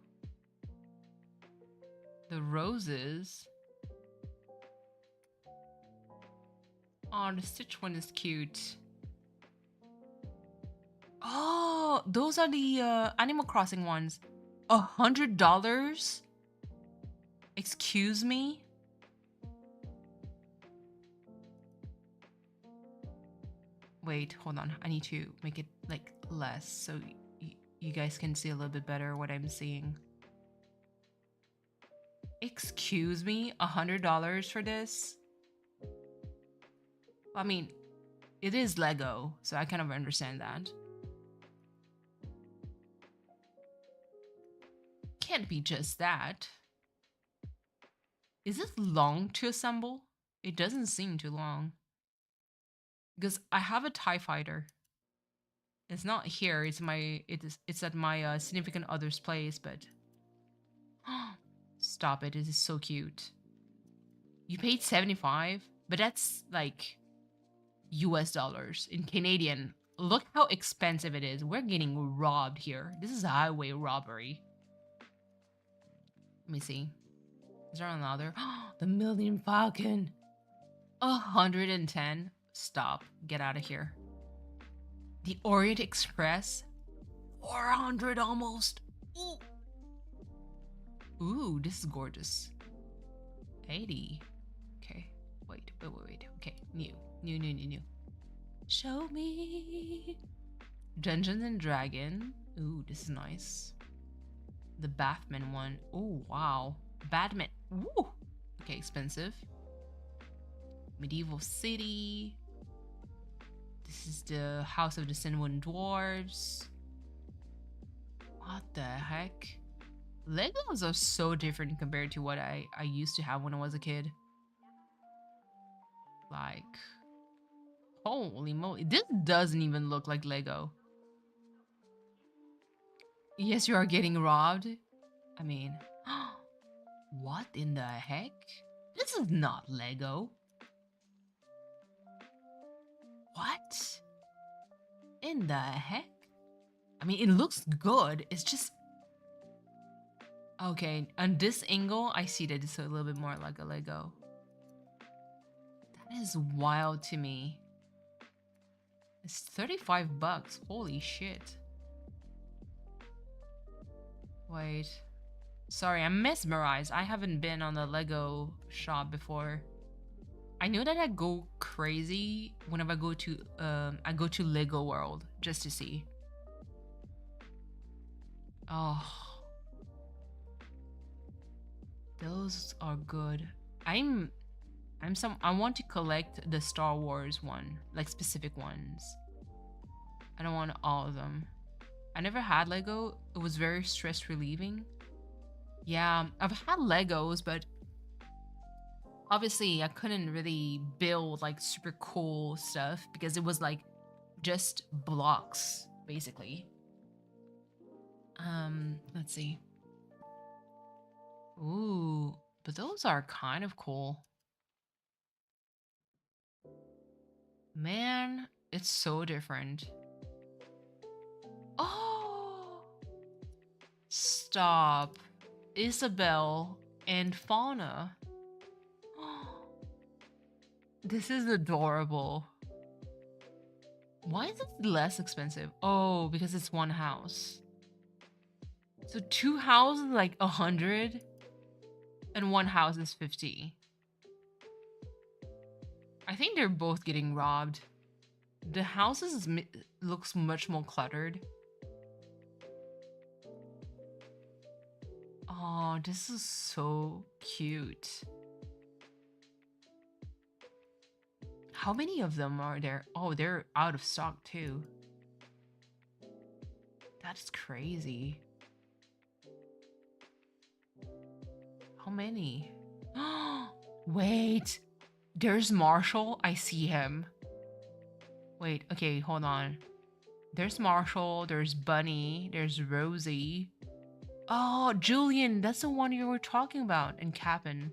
The roses. Oh, the Stitch one is cute. Oh, those are the Animal Crossing ones. $100? Excuse me? Wait, hold on. I need to make it like less so you guys can see a little bit better what I'm seeing. Excuse me? $100 for this? I mean, it is Lego, so I kind of understand that. Can't be just that. Is it long to assemble? It doesn't seem too long. Because I have a TIE fighter. It's not here. It's at my significant other's place, but stop it. It is so cute. You paid 75, but that's like US dollars. In Canadian, look how expensive it is. We're getting robbed here. This is highway robbery. Let me see. Is there another? The Millennium Falcon. 110. Stop. Get out of here. The Orient Express. 400 almost. Ooh. Ooh, this is gorgeous. 80. Okay. Wait. Okay. New. Show me. Dungeons and Dragon. Ooh, this is nice. The Batman one. Oh, wow. Batman. Ooh. Okay, expensive. Medieval City. This is the House of the Sinwon Dwarves. What the heck? Legos are so different compared to what I used to have when I was a kid. Like, holy moly. This doesn't even look like Lego. Yes, you are getting robbed. I mean, what in the heck? This is not Lego. What in the heck? I mean, it looks good. It's just... Okay, on this angle, I see that it's a little bit more like a Lego. That is wild to me. It's 35 bucks. Holy shit. Wait. Sorry, I'm mesmerized. I haven't been on the Lego shop before. I know that I go crazy whenever I go to Lego World just to see. Oh. Those are good. I want to collect the Star Wars one, like specific ones. I don't want all of them. I never had Lego. It was very stress relieving. Yeah, I've had Legos, but obviously I couldn't really build like super cool stuff because it was like just blocks basically. Let's see. Ooh, but those are kind of cool. Man, it's so different. Oh, stop. Isabel and Fauna. This is adorable. Why is it less expensive? Oh, because it's one house. So 2 houses like 100 and 1 house is 50. I think they're both getting robbed. The houses looks much more cluttered. Oh, this is so cute. How many of them are there? Oh, they're out of stock too. That's crazy. How many? Wait, there's Marshall. I see him. Wait, okay, hold on. There's Marshall, there's Bunny, there's Rosie. Oh, Julian, that's the one you were talking about, and Cap'n.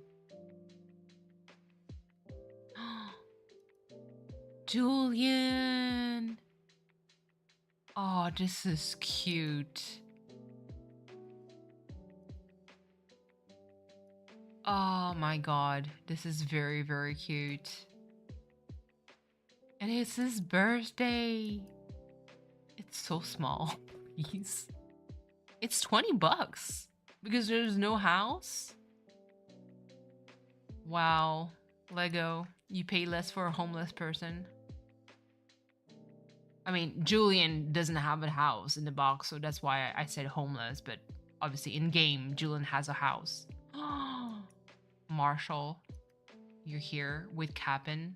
Julian. Oh, this is cute. Oh my god, this is very, very cute. And it's his birthday. It's so small. Please. It's 20 bucks because there's no house. Wow. Lego, you pay less for a homeless person. I mean, Julian doesn't have a house in the box, so that's why I said homeless, but obviously in game, Julian has a house. Marshall, you're here with Cap'n.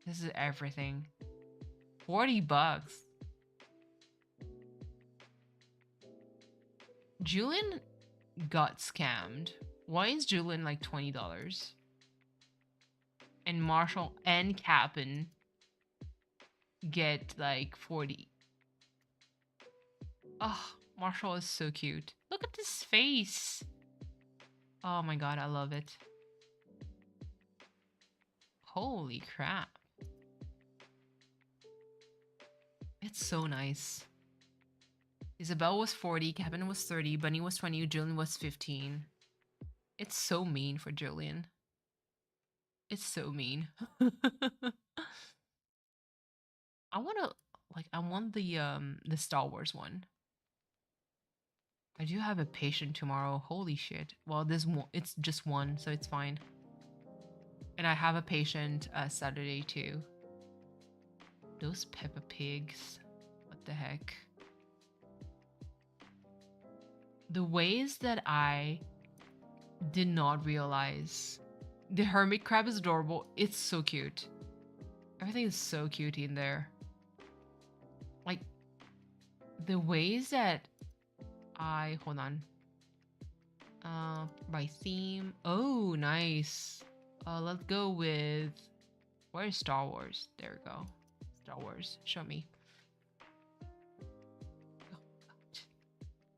This is everything. 40 bucks. Julian got scammed. Why is Julian like $20? And Marshall and Cap'n get like 40. Oh, Marshall is so cute. Look at this face. Oh my god, I love it. Holy crap. It's so nice. Isabel was 40, Kevin was 30, Bunny was 20, Julian was 15. It's so mean for Julian. It's so mean. I want the Star Wars one. I do have a patient tomorrow. Holy shit. Well, it's just one, so it's fine. And I have a patient Saturday too. Those Peppa Pigs. What the heck? The ways that I did not realize. The hermit crab is adorable. It's so cute. Everything is so cute in there. Like, the ways that hold on. By theme. Oh, nice. Let's go with, where's Star Wars? There we go. Star Wars, show me.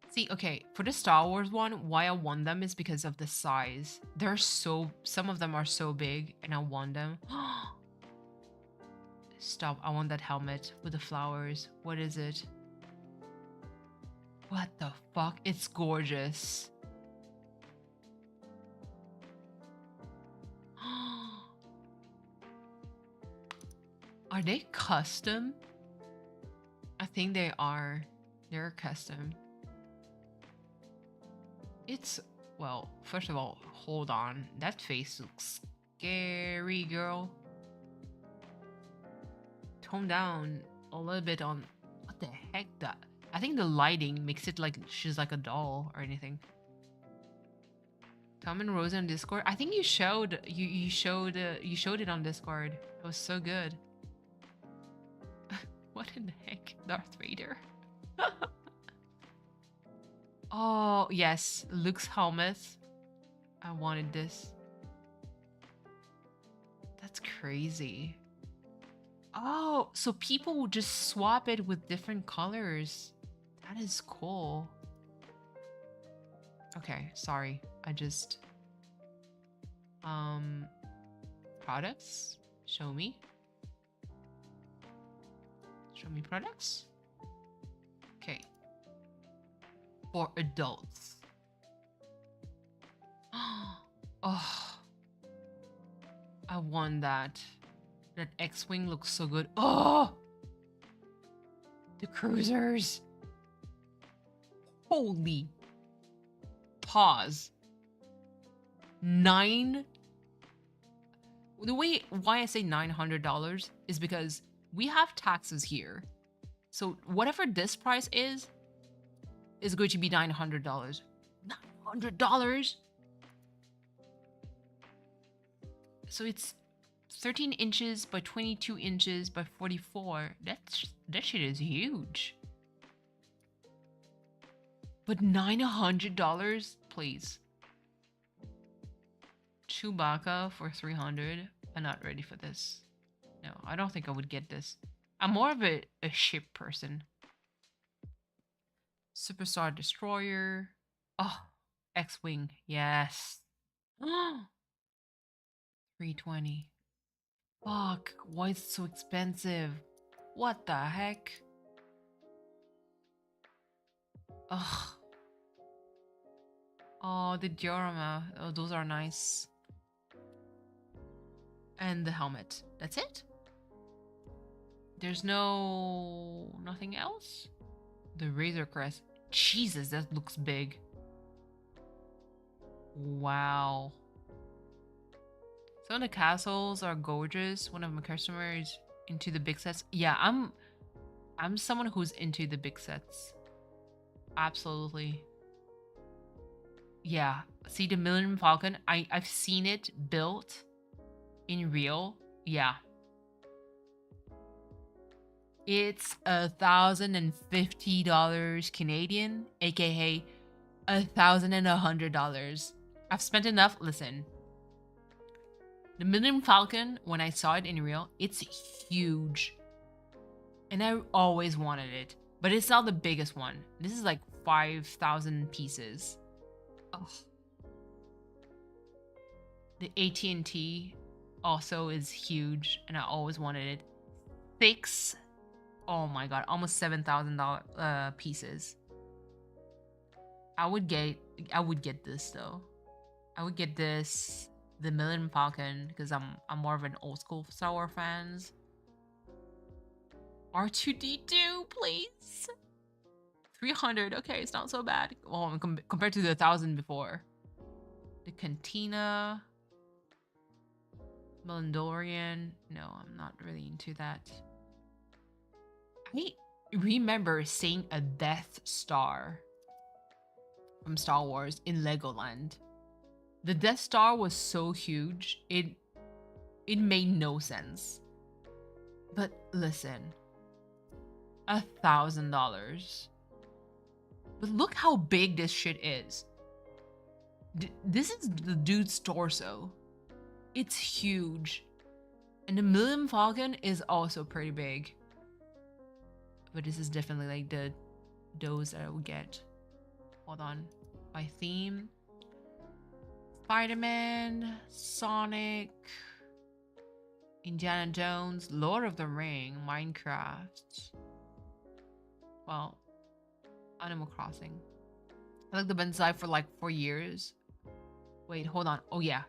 See, okay, for the Star Wars one, why I want them is because of the size. Some of them are so big, and I want them. Stop, I want that helmet with the flowers. What is it? What the fuck? It's gorgeous. Are they custom? I think they are. They're custom. It's, well, first of all, hold on. That face looks scary, girl. Tone down a little bit on, what the heck, that? I think the lighting makes it like she's like a doll or anything. Tom and Rosa on Discord. I think you showed you showed it on Discord. It was so good. What in the heck, Darth Vader? Oh yes, Luke's helmet. I wanted this. That's crazy. Oh, so people will just swap it with different colors. That is cool. Okay, sorry. I just products? Show me. Show me products. Okay. For adults. Oh. I want that. That X-Wing looks so good. Oh! The cruisers. Holy. Pause. Why I say $900 is because we have taxes here. So whatever this price is going to be $900. $900? So it's 13 inches by 22 inches by 44. That shit is huge. But $900, please. Chewbacca for 300. I'm not ready for this. No, I don't think I would get this. I'm more of a ship person. Superstar Destroyer. Oh, X-Wing. Yes. 320. Fuck, why is it so expensive? What the heck? Ugh. Oh, the diorama. Oh, those are nice. And the helmet. That's it? There's nothing else? The Razor Crest. Jesus, that looks big. Wow. Some of the castles are gorgeous. One of my customers into the big sets. Yeah, I'm someone who's into the big sets. Absolutely. Yeah. See the Millennium Falcon? I've seen it built in real. Yeah. It's $1,050 Canadian, aka $1,100. I've spent enough. Listen, the Millennium Falcon, when I saw it in real, it's huge. And I always wanted it. But it's not the biggest one. This is like 5,000 pieces. Oh. The AT&T also is huge, and I always wanted it. 6, oh my god, almost $7,000 pieces. I would get this though. I would get this, the Millennium Falcon, because I'm more of an old school Star Wars fans. R2D2, please. 300. Okay, it's not so bad. Well, compared to the 1,000 before. The Cantina, Mandalorian. No, I'm not really into that. I remember seeing a Death Star from Star Wars in Legoland. The Death Star was so huge, it made no sense. But listen, $1,000. But look how big this shit is. This is the dude's torso. It's huge. And the Millennium Falcon is also pretty big. But this is definitely like those that I would get. Hold on. By theme. Spider-Man, Sonic, Indiana Jones, Lord of the Ring, Minecraft. Well, Animal Crossing. I like the bonsai for like 4 years. Wait, hold on. Oh yeah.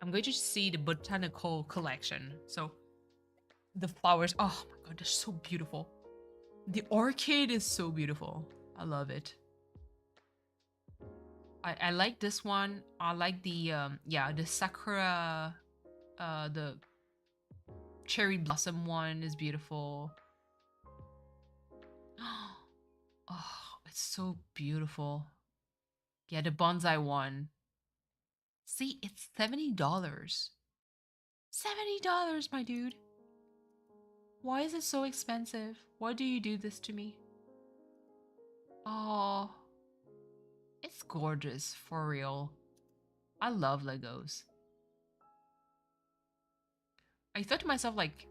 I'm going to see the botanical collection. So the flowers. Oh my god, they're so beautiful. The orchid is so beautiful. I love it. I like this one. I like the the sakura, the cherry blossom one is beautiful. Oh, it's so beautiful. Yeah, the bonsai one. See, it's $70. $70, my dude. Why is it so expensive? Why do you do this to me? Oh, it's gorgeous, for real. I love Legos. I thought to myself, like,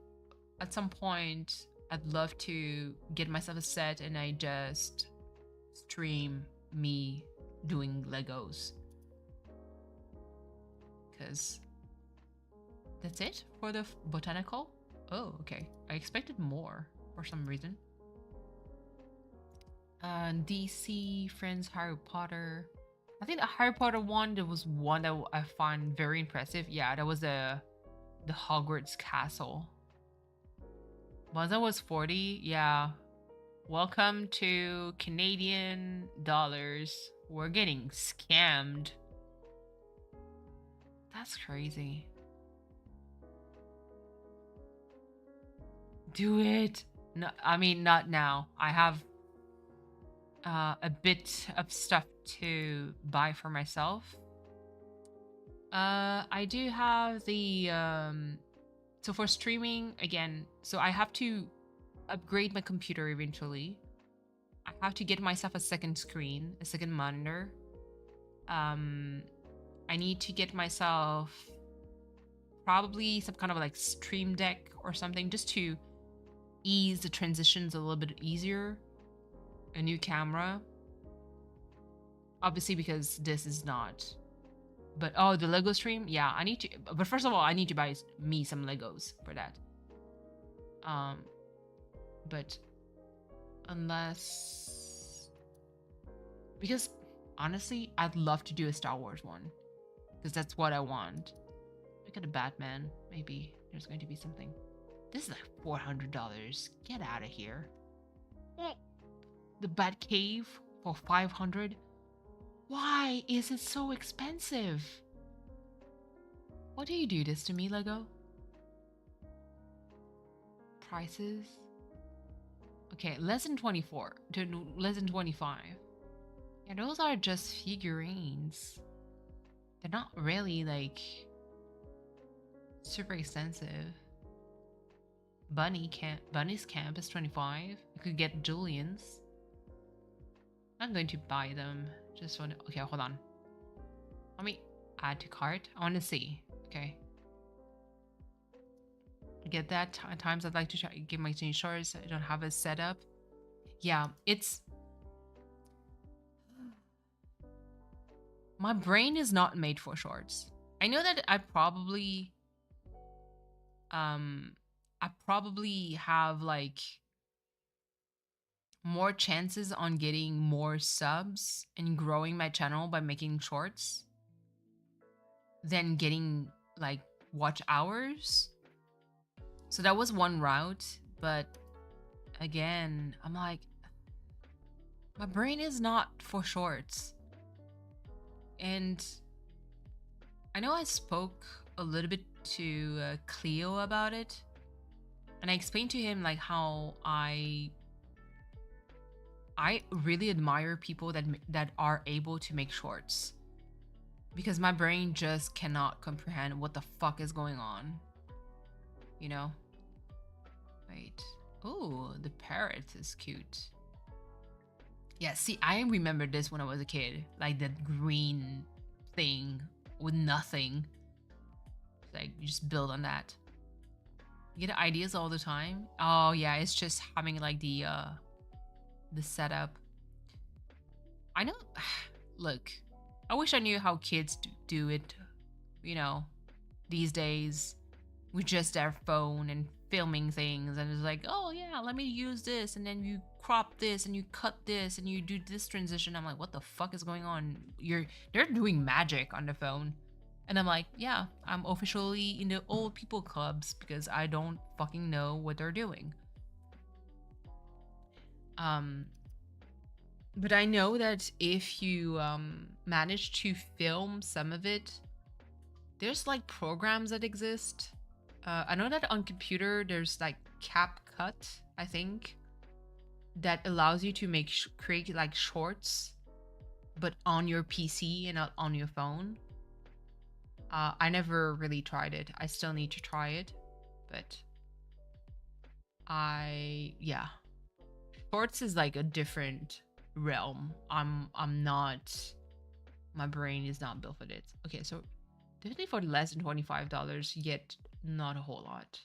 at some point, I'd love to get myself a set and I just stream me doing Legos. Because that's it for the botanical? Oh, okay. I expected more for some reason. DC, Friends, Harry Potter. I think the Harry Potter one, there was one that I find very impressive. Yeah, that was the Hogwarts castle. Once I was 40, yeah. Welcome to Canadian dollars. We're getting scammed. That's crazy. Do it. No, I mean, not now. I have a bit of stuff to buy for myself. I do have the so for streaming again, so I have to upgrade my computer eventually. I have to get myself a second screen, a second monitor. I need to get myself probably some kind of like stream deck or something just to ease the transitions a little bit easier. A new camera. Obviously because this is not. But oh, the Lego stream? Yeah, I need to, but first of all, I need to buy me some Legos for that. But unless, because Honestly, I'd love to do a Star Wars one. Because that's what I want. Look at the Batman. Maybe there's going to be something. This is like $400. Get out of here. The Bat Cave for 500. Why is it so expensive? What do you do this to me, Lego? Prices? Okay, less than 24 to less than 25. Yeah, those are just figurines. They're not really like super expensive. Bunny's camp is 25. You could get Julian's. I'm going to buy them. Just want to. Okay, hold on. Let me add to cart. I want to see. Okay. Get that. At times I'd like to get my jean shorts. I don't have it set up. Yeah, it's. My brain is not made for shorts. I know that I probably have like more chances on getting more subs and growing my channel by making shorts than getting like watch hours. So that was one route, but again, I'm like, my brain is not for shorts. And I know I spoke a little bit to Cleo about it, and I explained to him like how I really admire people that are able to make shorts, because my brain just cannot comprehend what the fuck is going on, you know. Wait, oh, the parrot is cute. Yeah, see, I remember this when I was a kid, like that green thing with nothing. Like, you just build on that. You get ideas all the time. Oh yeah, it's just having like the setup. I know. Look, I wish I knew how kids do it. You know, these days with just their phone and filming things, and it's like, oh yeah, let me use this, and then you crop this and you cut this and you do this transition. I'm like, what the fuck is going on? They're doing magic on the phone. And I'm like, yeah, I'm officially in the old people clubs because I don't fucking know what they're doing. But I know that if you manage to film some of it, there's like programs that exist. I know that on computer there's like CapCut, I think, that allows you to create like shorts, but on your PC and not on your phone. I never really tried it. I still need to try it, but yeah. Shorts is like a different realm. I'm not, my brain is not built for it. Okay, so definitely for less than $25, yet not a whole lot.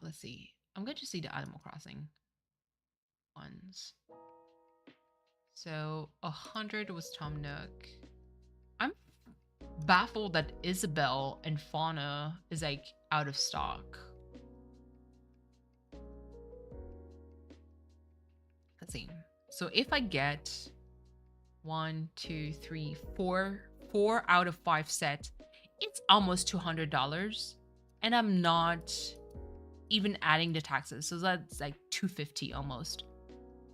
Let's see. I'm going to see the Animal Crossing ones. So 100 was Tom Nook. I'm baffled that Isabelle and Fauna is like out of stock. Let's see. So if I get 1, 2, 3, 4 out of 5 sets, it's almost $200, and I'm not even adding the taxes, so that's like $250 almost.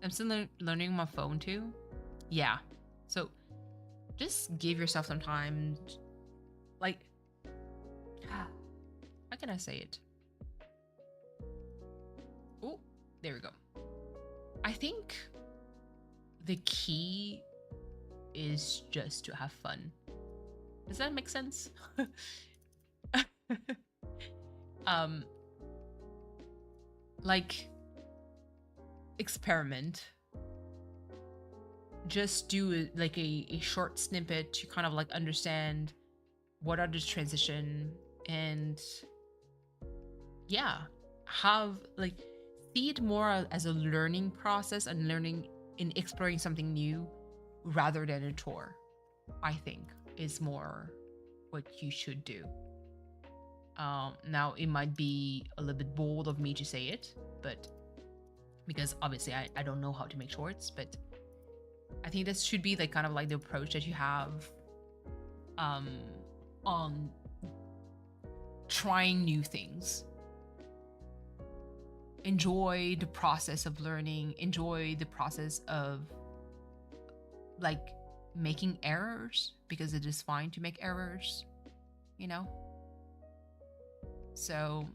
I'm still learning my phone too. Yeah, so just give yourself some time. Like, how can I say it? Oh, there we go. I think the key is just to have fun. Does that make sense? Like, experiment. Just do like a short snippet to kind of like understand what are the transition, and yeah, have like see it more as a learning process and learning in exploring something new rather than a chore. I think is more what you should do. Now it might be a little bit bold of me to say it, but because obviously I don't know how to make shorts, but I think this should be like kind of like the approach that you have on trying new things. Enjoy the process of learning, enjoy the process of like making errors, because it is fine to make errors, you know? So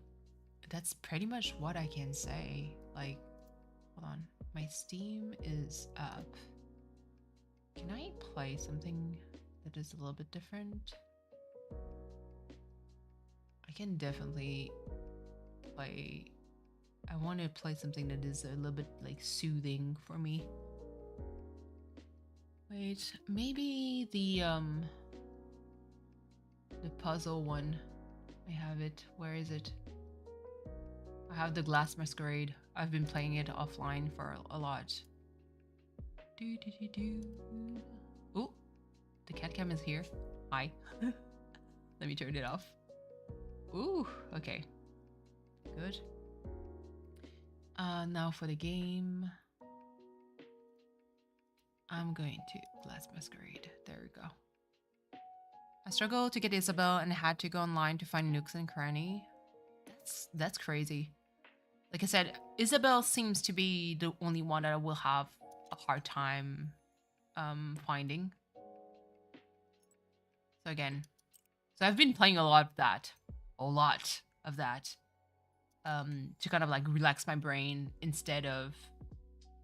that's pretty much what I can say. Like, hold on, my Steam is up. Can I play something that is a little bit different? I can definitely play. I want to play something that is a little bit like soothing for me. Wait, maybe the puzzle one. I have it. Where is it? I have the Glass Masquerade. I've been playing it offline for a lot. Oh, the cat cam is here. Hi. Let me turn it off. Ooh, okay. Good. Now for the game. I'm going to Glass Masquerade. There we go. I struggled to get Isabel and had to go online to find nooks and cranny. That's crazy. Like I said, Isabel seems to be the only one that I will have a hard time finding. So again, so I've been playing a lot of that. To kind of like relax my brain instead of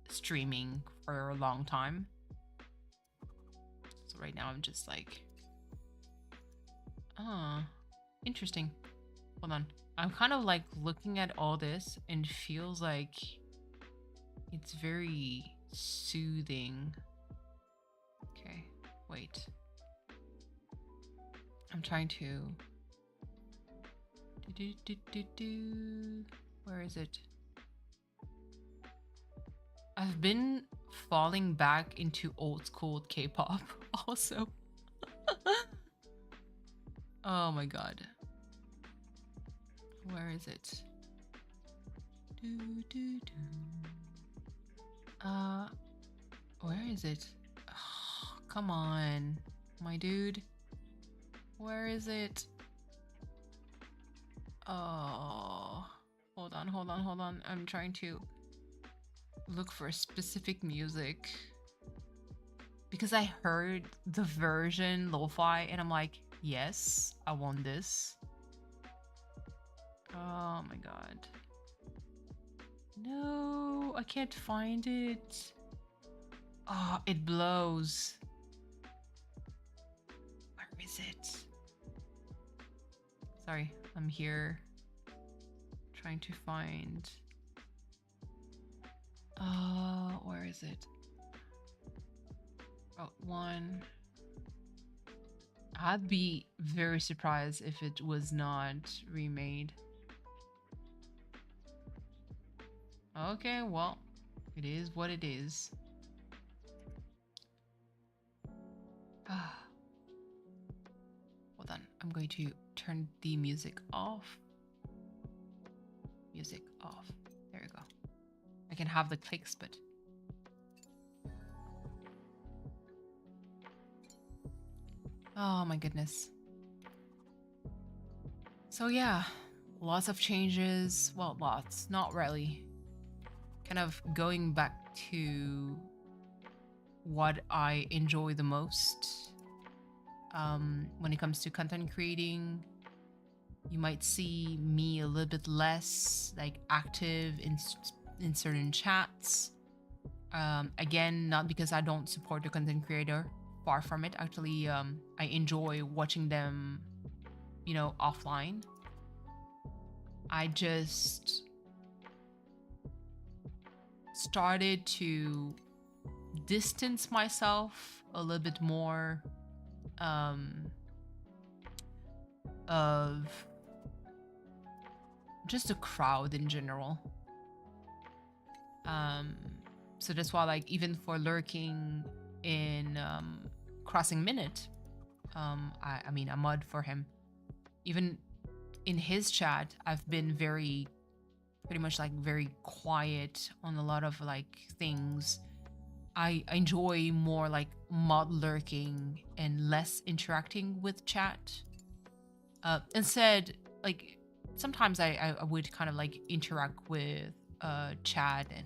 streaming for a long time. So right now I'm just like, interesting. Hold on. I'm kind of like looking at all this and feels like it's very soothing. Okay, wait. I'm trying to... Where is it? I've been falling back into old school K-pop also. Oh my god. Where is it? Where is it? Oh, come on, my dude. Where is it? Oh, hold on. I'm trying to look for specific music because I heard the version lo-fi and I'm like, yes, I want this. Oh my god. No, I can't find it. Oh, it blows. Where is it? Sorry, I'm here trying to find... where is it? Oh, one. I'd be very surprised if it was not remade. Okay, well, it is what it is. Hold on, I'm going to turn the music off. Music off. There we go. I can have the clicks, but... Oh my goodness. So yeah, lots of changes. Well, lots, not really. Kind of going back to what I enjoy the most. When it comes to content creating, you might see me a little bit less like active in certain chats. Again, not because I don't support the content creator, far from it. Actually, I enjoy watching them, you know, offline. I just started to distance myself a little bit more of just the crowd in general. So that's why, like, even for lurking in Crossing Minute, I mean, a mod for him. Even in his chat, I've been very pretty much like very quiet on a lot of like things. I enjoy more like mod lurking and less interacting with chat. Instead, like sometimes I would kind of like interact with Chad and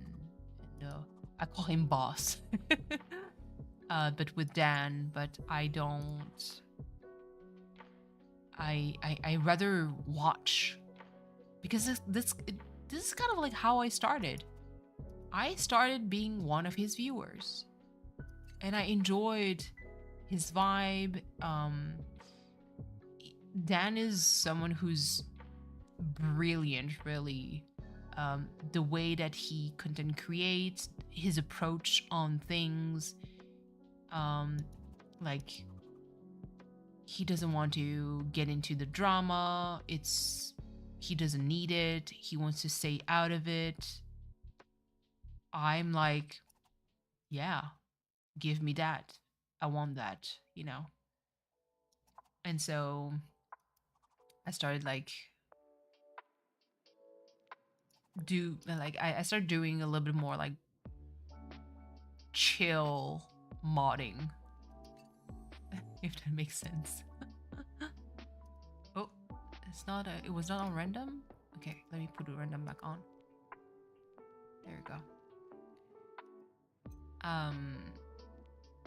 I call him boss. But with Dan, but I don't. I rather watch, because this is kind of like how I started. I started being one of his viewers, and I enjoyed his vibe. Dan is someone who's brilliant, really. The way that he content creates, his approach on things, like he doesn't want to get into the drama. He doesn't need it. He wants to stay out of it. I'm like, yeah, give me that. I want that, you know? And so I started like I started doing a little bit more like chill modding, if that makes sense. Oh, it was not on random. Okay, let me put the random back on. There we go.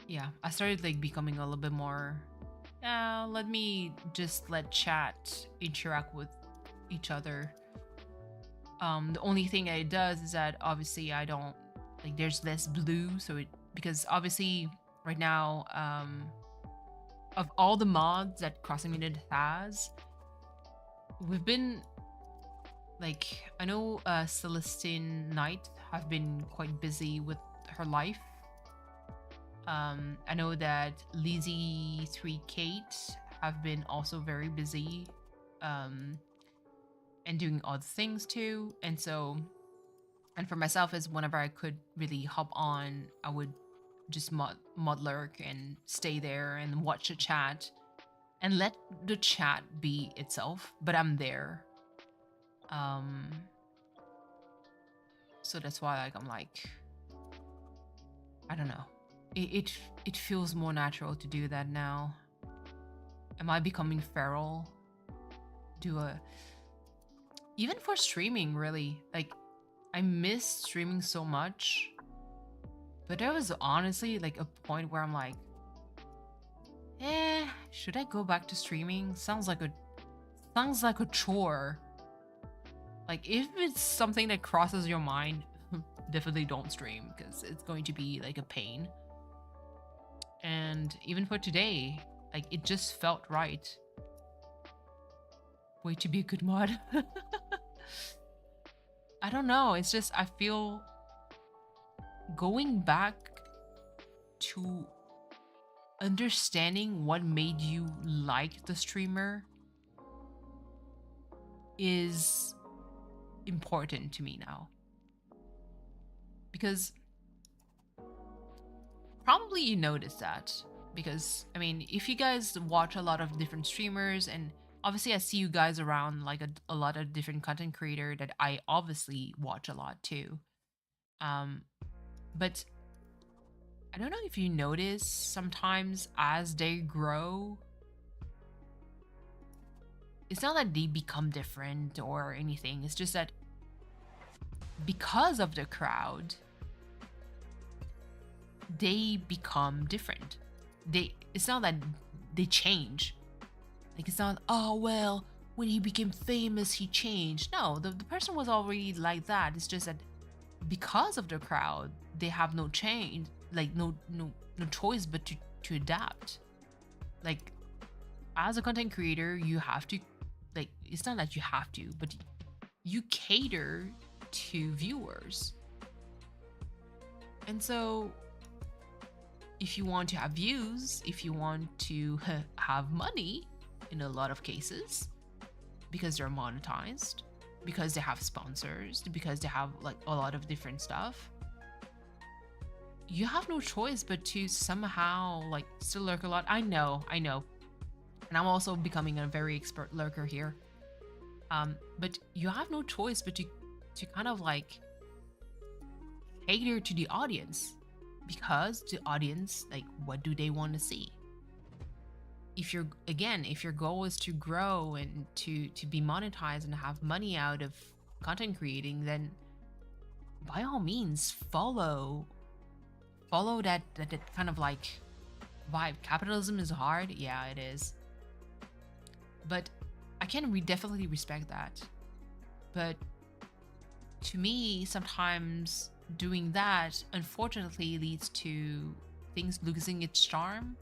Yeah, I started like becoming a little bit more, let me just let chat interact with each other. The only thing that it does is that obviously I don't like, there's less blue, so because obviously right now, of all the mods that Crossing Minute has, we've been like, I know Celestine Knight have been quite busy with her life. I know that Lizzie 3 Kate have been also very busy, and doing other things too. And so, and for myself, is whenever I could really hop on, I would just mod lurk and stay there and watch the chat and let the chat be itself, but I'm there. So that's why like I'm like, I don't know. It feels more natural to do that now. Am I becoming feral? Even for streaming, really. Like, I miss streaming so much. But there was honestly like a point where I'm like, should I go back to streaming? Sounds like a chore. Like, if it's something that crosses your mind, definitely don't stream, because it's going to be like a pain. And even for today, like, it just felt right. Way to be a good mod. I don't know, it's just, I feel going back to understanding what made you like the streamer is important to me now. Because probably you noticed that, because I mean, if you guys watch a lot of different streamers, and obviously I see you guys around like a lot of different content creator that I obviously watch a lot too. But I don't know if you notice sometimes as they grow, it's not that they become different or anything. It's just that because of the crowd, they become different. It's not that they change. Like, it's not, oh well, when he became famous he changed. No, the person was already like that. It's just that because of the crowd, they have no change, like no choice but to adapt. Like, as a content creator, you have to, like, it's not that you have to, but you cater to viewers. And so if you want to have views, if you want to have money in a lot of cases, because they're monetized, because they have sponsors, because they have like a lot of different stuff, you have no choice but to somehow like still lurk a lot. I know. And I'm also becoming a very expert lurker here. But you have no choice but to to kind of like cater to the audience, because the audience, like, what do they want to see? If your goal is to grow and to be monetized and have money out of content creating, then by all means follow that kind of like vibe. Capitalism is hard, yeah, it is, but I can definitely respect that. But to me, sometimes doing that unfortunately leads to things losing its charm.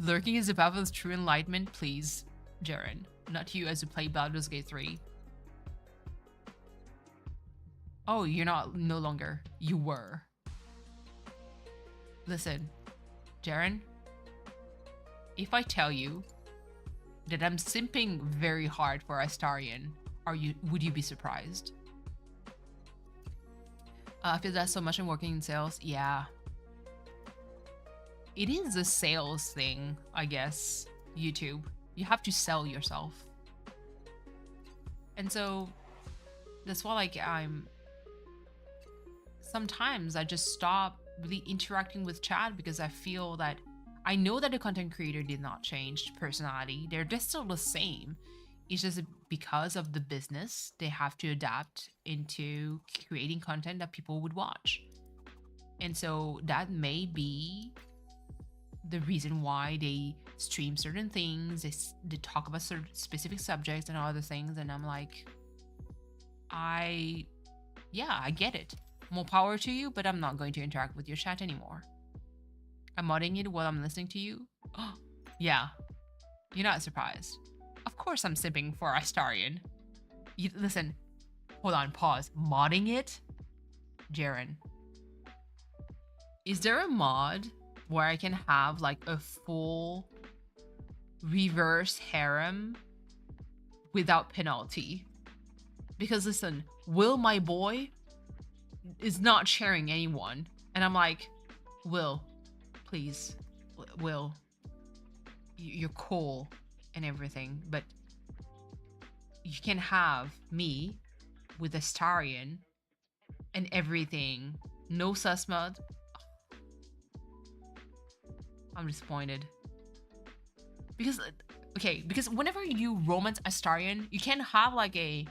Lurking is the path of true enlightenment, please, Jaren. Not you as you play Baldur's Gate 3. Oh, you're no longer. You were. Listen, Jaren, if I tell you that I'm simping very hard for Astarion, would you be surprised? I feel that so much in working in sales. Yeah. It is a sales thing, I guess. YouTube. You have to sell yourself. And so that's why, like, sometimes I just stop really interacting with chat, because I feel that I know that the content creator did not change personality. They're just still the same. It's just because of the business, they have to adapt into creating content that people would watch. And so that may be the reason why they stream certain things, they talk about certain specific subjects and other things, and I'm like, I get it. More power to you, but I'm not going to interact with your chat anymore. I'm modding it while I'm listening to you. Oh, yeah. You're not surprised. Of course I'm sipping for Astarion. Listen, hold on, pause. Modding it? Jaren. Is there a mod where I can have like a full reverse harem without penalty? Because listen, Will, my boy, is not sharing anyone. And I'm like, Will, please, Will, you're cool and everything, but you can have me with Astarion and everything. No sus mod. I'm disappointed. Because whenever you romance Astarion, you can have like a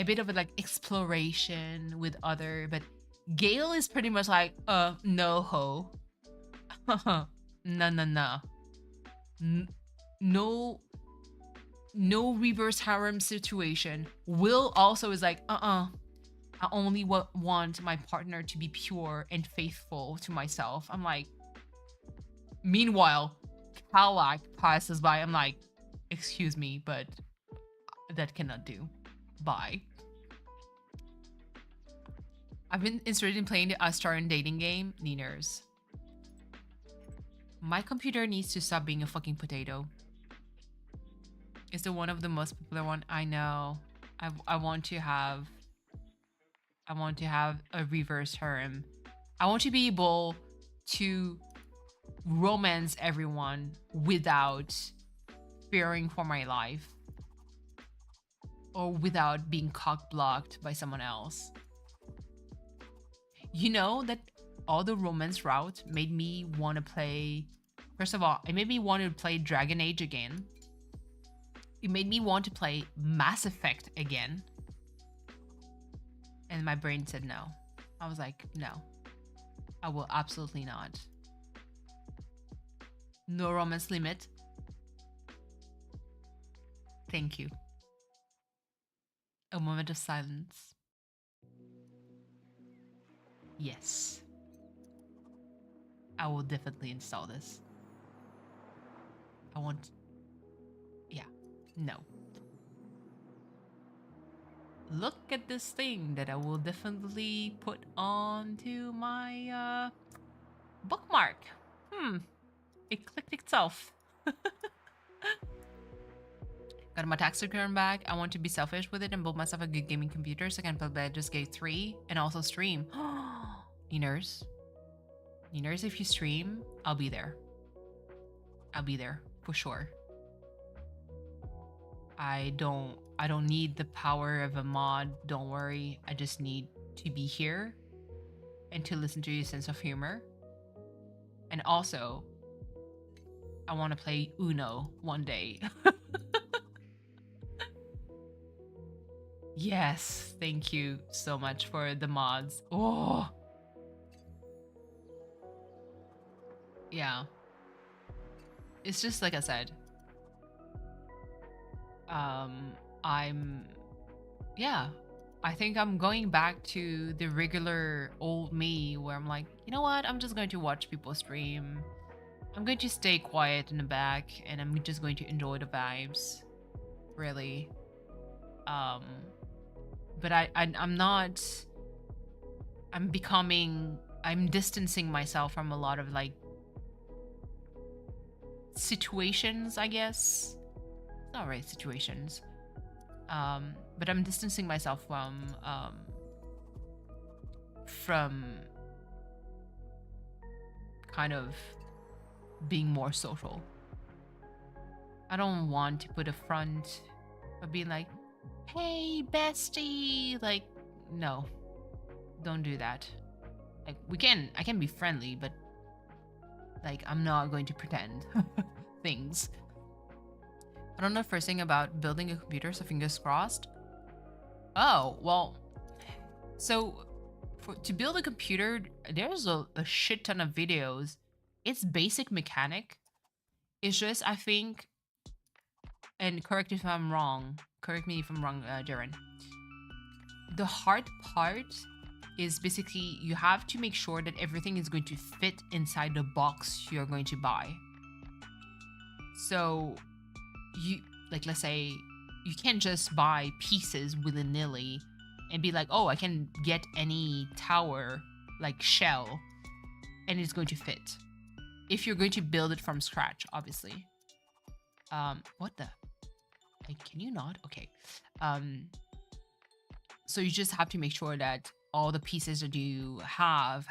bit of a like exploration with other, but Gale is pretty much like, no ho. No. No reverse harem situation. Will also is like, I only want my partner to be pure and faithful to myself. I'm like, meanwhile, Kalak passes by. I'm like, excuse me, but that cannot do. Bye. I've been interested in playing the Astarion dating game, Niners. My computer needs to stop being a fucking potato. It's the one of the most popular one. I know. I want to have a reverse harem. I want to be able to romance everyone without fearing for my life, or without being cock blocked by someone else. You know that all the romance route made me want to play. First of all, it made me want to play Dragon Age again. It made me want to play Mass Effect again. And my brain said no. I was like, no, I will absolutely not. No romance limit. Thank you. A moment of silence. Yes. I will definitely install this. Yeah. No. Look at this thing that I will definitely put onto my bookmark. It clicked itself. Got my tax return back. I want to be selfish with it and build myself a good gaming computer so I can play Baldur's Gate 3 and also stream. Niners, if you stream, I'll be there. I'll be there for sure. I don't I don't need the power of a mod. Don't worry. I just need to be here and to listen to your sense of humor. And also, I want to play Uno one day. Yes, thank you so much for the mods. Oh, yeah. It's just like I said. Yeah, I think I'm going back to the regular old me where I'm like, you know what? I'm just going to watch people stream. I'm going to stay quiet in the back and I'm just going to enjoy the vibes. Really. But I'm not, I'm distancing myself from a lot of like situations, I guess. It's not right situations. But I'm distancing myself from kind of being more social. I don't want to put a front of being like, hey bestie, like, no, don't do that. Like, I can be friendly, but like, I'm not going to pretend things. I don't know the first thing about building a computer, so fingers crossed. Oh, well, so to build a computer, there's a shit ton of videos. It's basic mechanic. It's just, I think, and correct me if I'm wrong, Jaren. The hard part is basically you have to make sure that everything is going to fit inside the box you're going to buy. So you, like, let's say you can't just buy pieces willy-nilly and be like, oh, I can get any tower, like, shell, and it's going to fit. If you're going to build it from scratch, obviously. What the? Like, can you not? Okay. So you just have to make sure that all the pieces that you have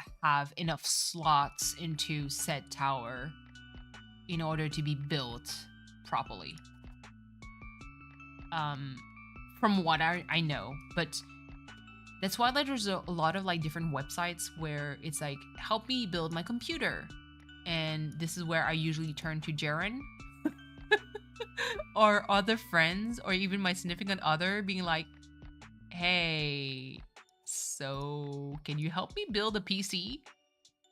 enough slots into said tower in order to be built properly. From what I know, but that's why like, there's a lot of like different websites where it's like, help me build my computer, and this is where I usually turn to Jaren or other friends or even my significant other, being like, hey, so can you help me build a PC?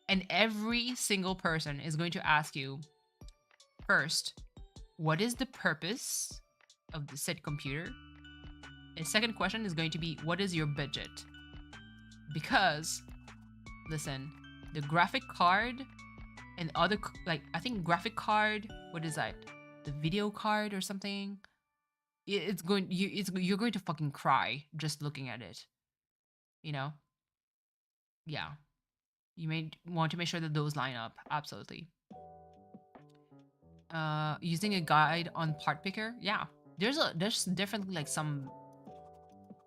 And every single person is going to ask you, first, what is the purpose of the said computer? And second question is going to be, what is your budget? Because, listen, the graphic card and other, like, I think graphic card, what is that? The video card or something? You're going to fucking cry just looking at it. You know? Yeah. You may want to make sure that those line up. Absolutely. Using a guide on part picker. Yeah. There's definitely like some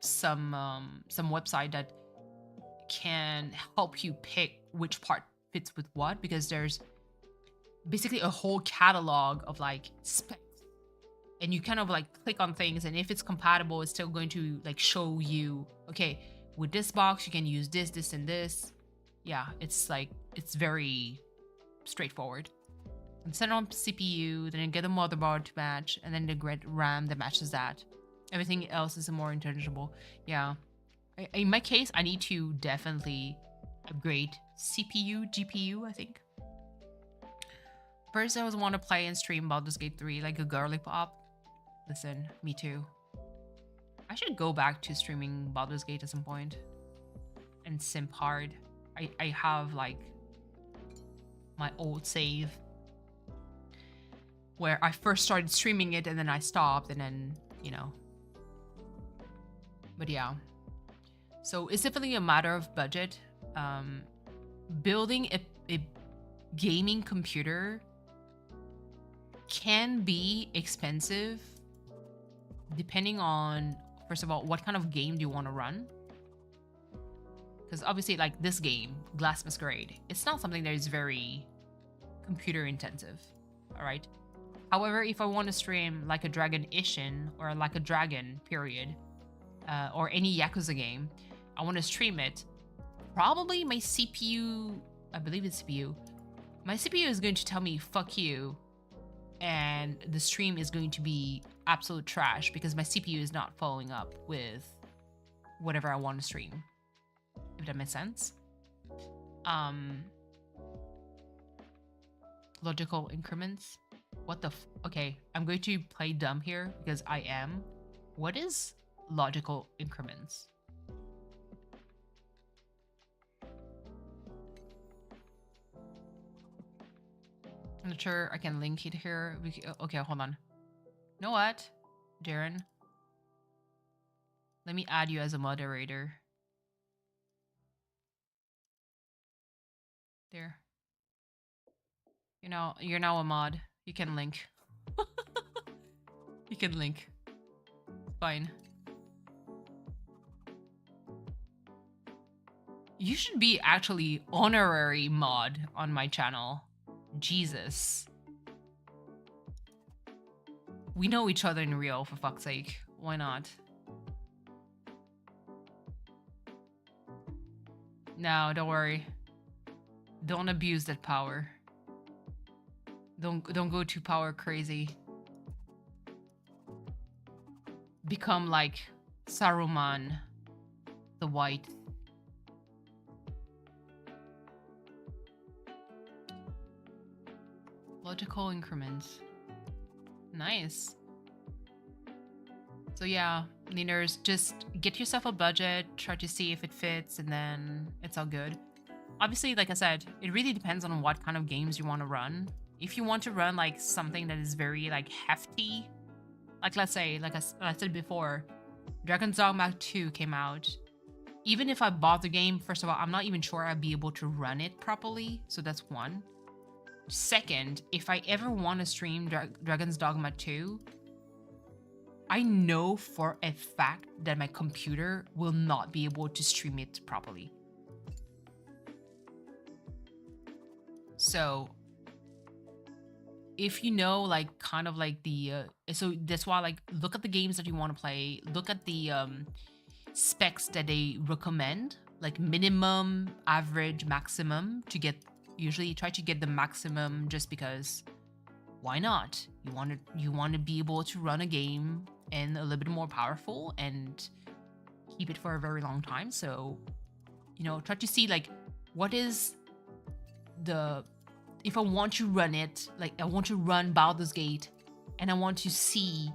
website that can help you pick which part fits with what, because there's basically a whole catalog of like specs, and you kind of like click on things, and if it's compatible, it's still going to like show you, okay, with this box you can use this and this. Yeah, it's like, it's very straightforward. And set on CPU, then get a motherboard to match, and then the RAM that matches that. Everything else is more interchangeable. Yeah. In my case, I need to definitely upgrade CPU, GPU, I think. First, I always want to play and stream Baldur's Gate 3 like a girly pop. Listen, me too. I should go back to streaming Baldur's Gate at some point. And simp hard. I have like my old save where I first started streaming it and then I stopped, and then, you know. But yeah. So it's definitely a matter of budget. Building a gaming computer can be expensive depending on, first of all, what kind of game do you want to run? Because obviously, like this game, Glass Masquerade, it's not something that is very computer intensive, all right? However, if I want to stream like a Dragon Ishin or like a Dragon period, or any Yakuza game, I want to stream it. Probably my CPU, I believe it's CPU. My CPU is going to tell me fuck you, and the stream is going to be absolute trash because my CPU is not following up with whatever I want to stream. If that makes sense. Logical increments. What the okay, I'm going to play dumb here because I am. What is logical increments? I'm not sure I can link it here. Okay, hold on. You know what, Darren? Let me add you as a moderator. There. You're now a mod. You can link. You can link. Fine. You should be actually honorary mod on my channel. Jesus. We know each other in real, for fuck's sake. Why not? No, don't worry. Don't abuse that power. Don't go too power crazy. Become like Saruman the White. Logical increments. Nice. So yeah, leaners, just get yourself a budget, try to see if it fits, and then it's all good. Obviously, like I said, it really depends on what kind of games you want to run. If you want to run like something that is very like hefty, like let's say, like I said before, Dragon's Dogma 2 came out. Even if I bought the game, first of all, I'm not even sure I'd be able to run it properly. So that's one. Second, if I ever want to stream Dragon's Dogma 2, I know for a fact that my computer will not be able to stream it properly. So if you know like kind of like the so that's why like look at the games that you want to play, look at the specs that they recommend, like minimum, average, maximum, to get, usually try to get the maximum just because why not? You want to be able to run a game and a little bit more powerful and keep it for a very long time. So, try to see like what is the, if I want to run it, like I want to run Baldur's Gate and I want to see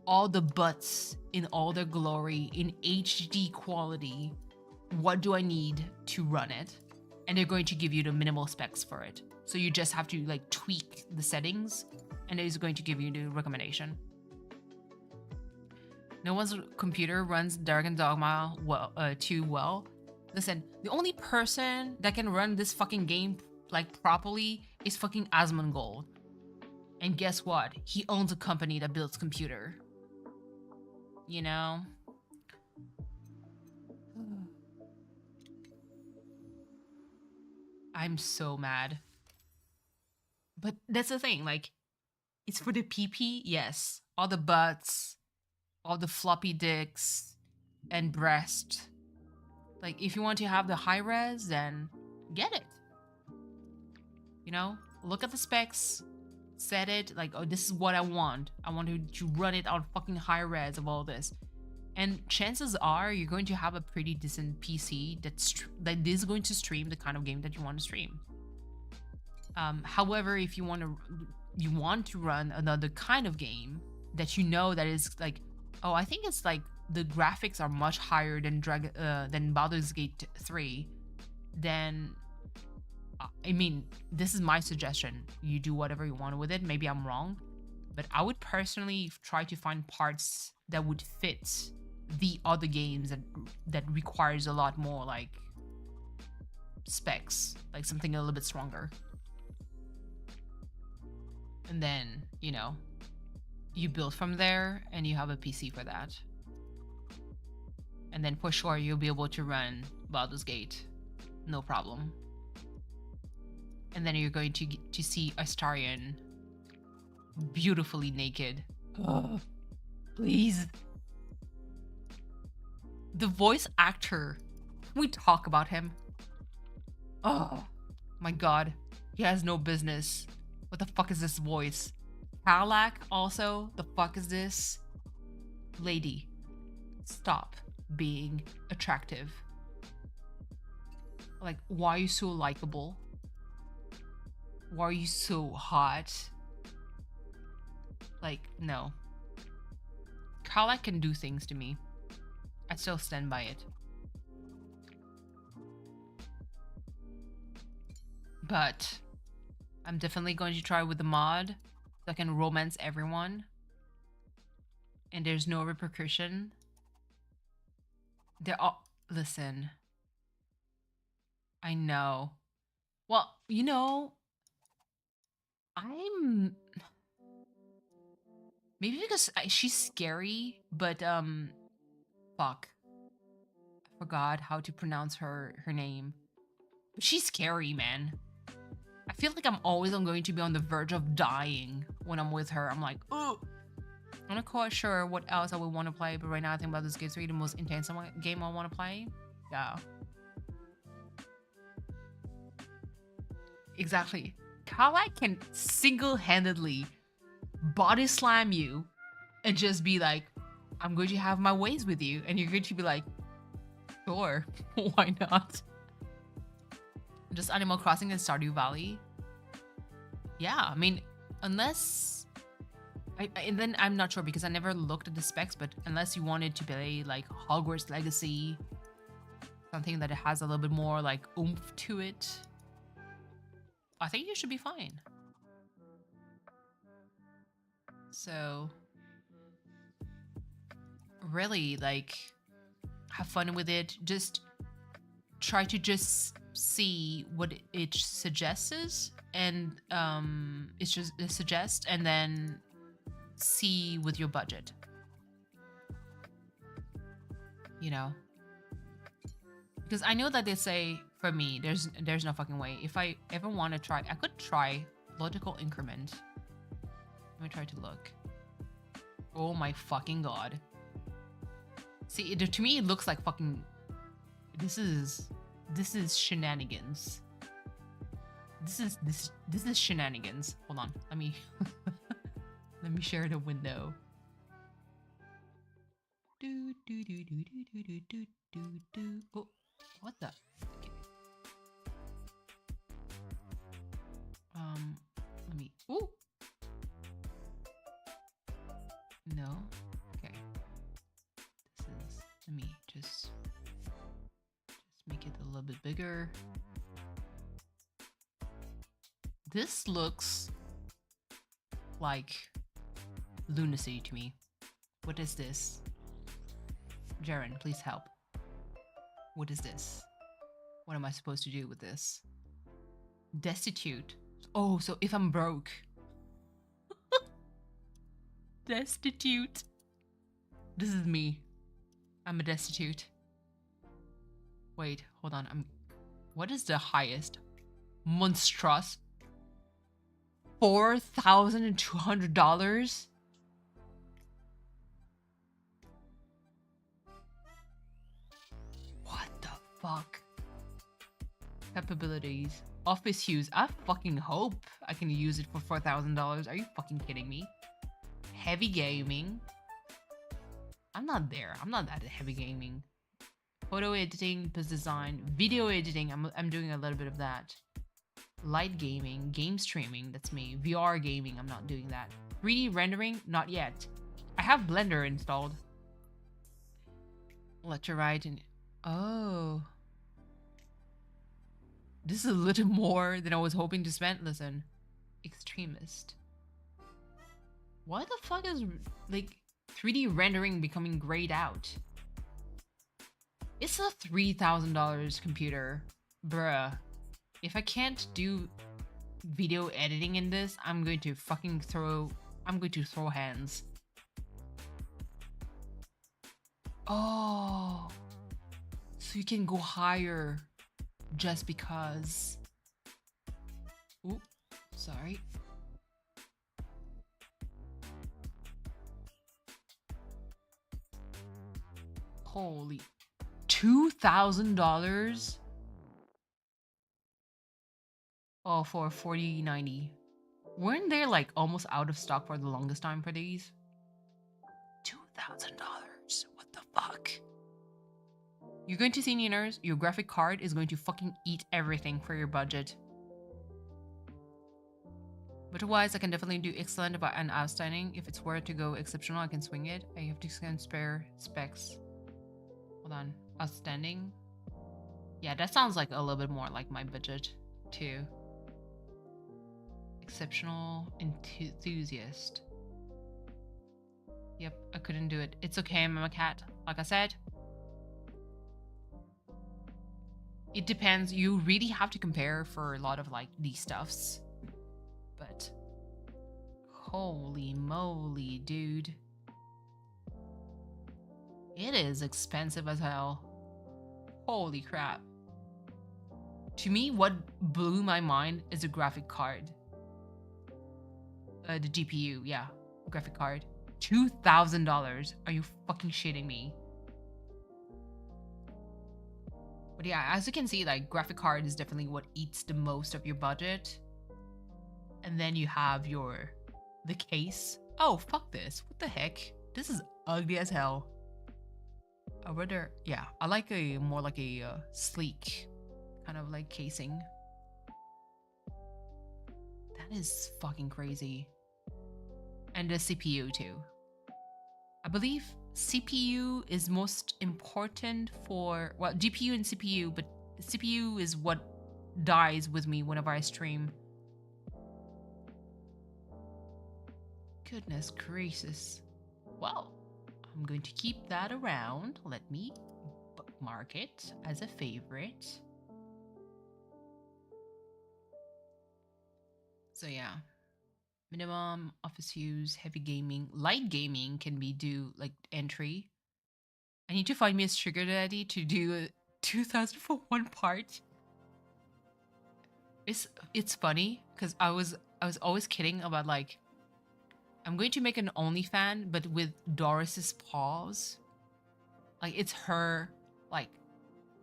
all the butts in all their glory in HD quality, what do I need to run it? And they're going to give you the minimal specs for it. So you just have to like tweak the settings and it is going to give you the recommendation. No one's computer runs Dragon Dogma 2 well. Listen, the only person that can run this fucking game like properly is fucking Asmongold. And guess what? He owns a company that builds computer. I'm so mad. But that's the thing, like, it's for the PP, yes. All the butts, all the floppy dicks, and breast. Like, if you want to have the high res, then get it. Look at the specs, set it, like, oh, this is what I want. I want to run it on fucking high res of all this. And chances are you're going to have a pretty decent PC that is going to stream the kind of game that you want to stream. However, if you want to run another kind of game that that is like, oh, I think it's like the graphics are much higher than Baldur's Gate 3, then I mean, this is my suggestion. You do whatever you want with it. Maybe I'm wrong, but I would personally try to find parts that would fit the other games that requires a lot more like specs, like something a little bit stronger. And then, you build from there and you have a PC for that. And then for sure, you'll be able to run Baldur's Gate. No problem. And then you're going to see Astarion beautifully naked. Please. The voice actor. Can we talk about him? Oh my god. He has no business. What the fuck is this voice? Palak also? The fuck is this? Lady, stop being attractive. Like, why are you so likable? Why are you so hot? Like, no. Palak can do things to me. I still stand by it. But I'm definitely going to try with the mod so I can romance everyone. And there's no repercussion. They're all... Listen. I know. Well, you know, I'm... Maybe because she's scary, but, fuck. I forgot how to pronounce her name. But she's scary, man. I feel like I'm always going to be on the verge of dying when I'm with her. I'm like, oh. I'm not quite sure what else I would want to play, but right now I think about this game. It's really the most intense game I want to play. Yeah. Exactly. Kalak can single-handedly body slam you and just be like, I'm going to have my ways with you. And you're going to be like, sure, why not? Just Animal Crossing and Stardew Valley. Yeah, I mean, unless... and then I'm not sure because I never looked at the specs, but unless you wanted to play like Hogwarts Legacy, something that has a little bit more like oomph to it, I think you should be fine. So, really, like, have fun with it. Just try to just see what it suggests, and it suggests, and then see with your budget. You know, because I know that they say for me, there's no fucking way. If I ever want to try, I could try logical increment. Let me try to look. Oh my fucking god. See, to me it looks like fucking... This is shenanigans. This is shenanigans. Hold on. Let me let me share the window. Oh, what the? Okay. Let me... Ooh! No? Okay. This is... Let me just make it a little bit bigger. This looks like lunacy to me. What is this? Jaren, please help. What is this? What am I supposed to do with this? Destitute. Oh, so if I'm broke. Destitute. This is me. I'm a destitute. Wait, hold on. What is the highest? Monstrous. $4,200? What the fuck? Capabilities. Office use. I fucking hope I can use it for $4,000. Are you fucking kidding me? Heavy gaming. I'm not there. I'm not that heavy gaming. Photo editing, post design, video editing. I'm doing a little bit of that. Light gaming, game streaming. That's me. VR gaming. I'm not doing that. 3D rendering. Not yet. I have Blender installed. Let you write and... Oh. This is a little more than I was hoping to spend. Listen. Extremist. Why the fuck is, like, 3D rendering becoming grayed out? It's a $3,000 computer. Bruh. If I can't do video editing in this, I'm going to throw hands. Oh. So you can go higher just because. Ooh, sorry. Holy, $2,000. Oh, for 4090. Weren't they like almost out of stock for the longest time for these? $2,000. What the fuck? You're going to see Nianers, your graphic card is going to fucking eat everything for your budget. But otherwise, I can definitely do excellent and outstanding. If it's worth to go exceptional, I can swing it. I have to spare specs. Hold on. Outstanding. Yeah, that sounds like a little bit more like my budget too. Exceptional enthusiast. Yep, I couldn't do it. It's okay, Mama Cat. Like I said, it depends. You really have to compare for a lot of like these stuffs. But holy moly, dude. It is expensive as hell. Holy crap. To me, what blew my mind is a graphic card. The GPU, yeah, graphic card. $2,000. Are you fucking shitting me? But yeah, as you can see, like graphic card is definitely what eats the most of your budget. And then you have the case. Oh, fuck this. What the heck? This is ugly as hell. I rather, yeah, I like a more like a sleek kind of like casing. That is fucking crazy. And the CPU too. I believe CPU is most important for, well, GPU and CPU, but the CPU is what dies with me whenever I stream. Goodness gracious. Well, I'm going to keep that around. Let me bookmark it as a favorite. So yeah, minimum office use, heavy gaming, light gaming can be do like entry. I need to find me a sugar daddy to do a 2,000 for one part. It's funny because I was always kidding about like, I'm going to make an OnlyFan, but with Doris's paws. Like it's her, like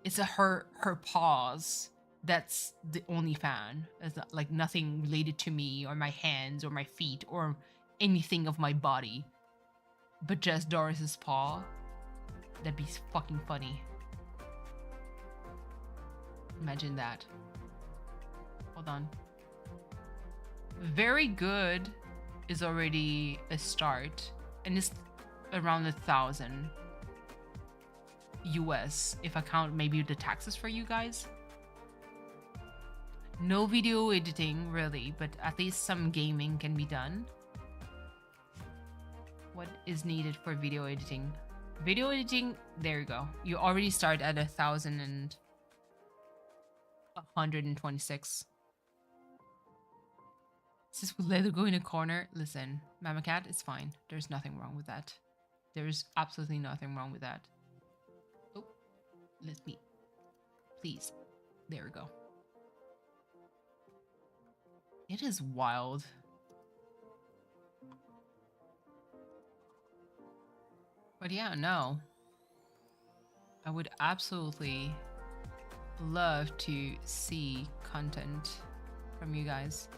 it's her paws. That's the OnlyFan. It's not, like nothing related to me or my hands or my feet or anything of my body, but just Doris's paw. That'd be fucking funny. Imagine that. Hold on. Very good is already a start, and it's around 1,000 US if I count maybe the taxes for you guys. No video editing really, but at least some gaming can be done. What is needed for video editing? Video editing, there you go. You already start at 1,126. This will let it go in a corner. Listen, Mama Cat, it's fine. There's nothing wrong with that. There's absolutely nothing wrong with that. Oh, let me, please. There we go. It is wild. But yeah, no. I would absolutely love to see content from you guys.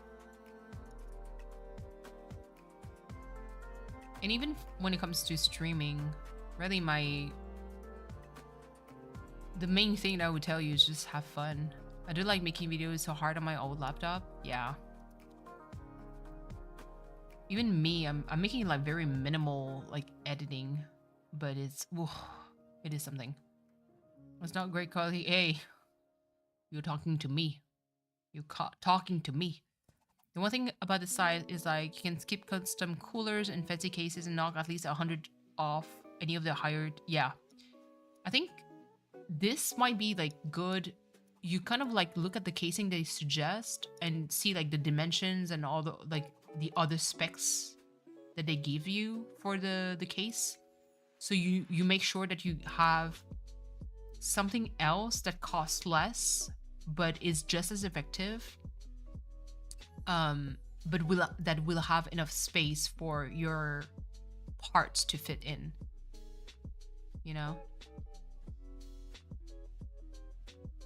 And even when it comes to streaming, really the main thing that I would tell you is just have fun. I do like making videos so hard on my old laptop. Yeah. Even me, I'm making like very minimal like editing, but it is something. It's not great quality. Hey, you're talking to me. You're talking to me. The one thing about this site is like you can skip custom coolers and fancy cases and knock at least 100 off any of the higher. Yeah, I think this might be like good. You kind of like look at the casing they suggest and see like the dimensions and all the like the other specs that they give you for the case. So you make sure that you have something else that costs less but is just as effective. But that will have enough space for your parts to fit in. You know?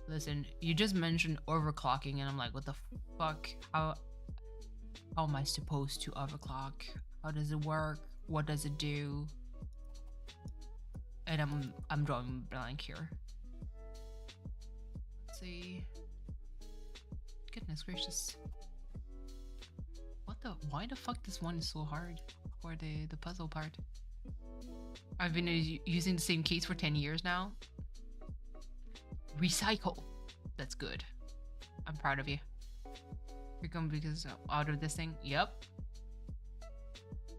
Listen, you just mentioned overclocking, and I'm like, what the fuck? How am I supposed to overclock? How does it work? What does it do? And I'm drawing blank here. Let's see. Goodness gracious. Why the fuck this one is so hard for the puzzle part? I've been using the same case for 10 years now. Recycle. That's good. I'm proud of you. You're going because out of this thing. Yep.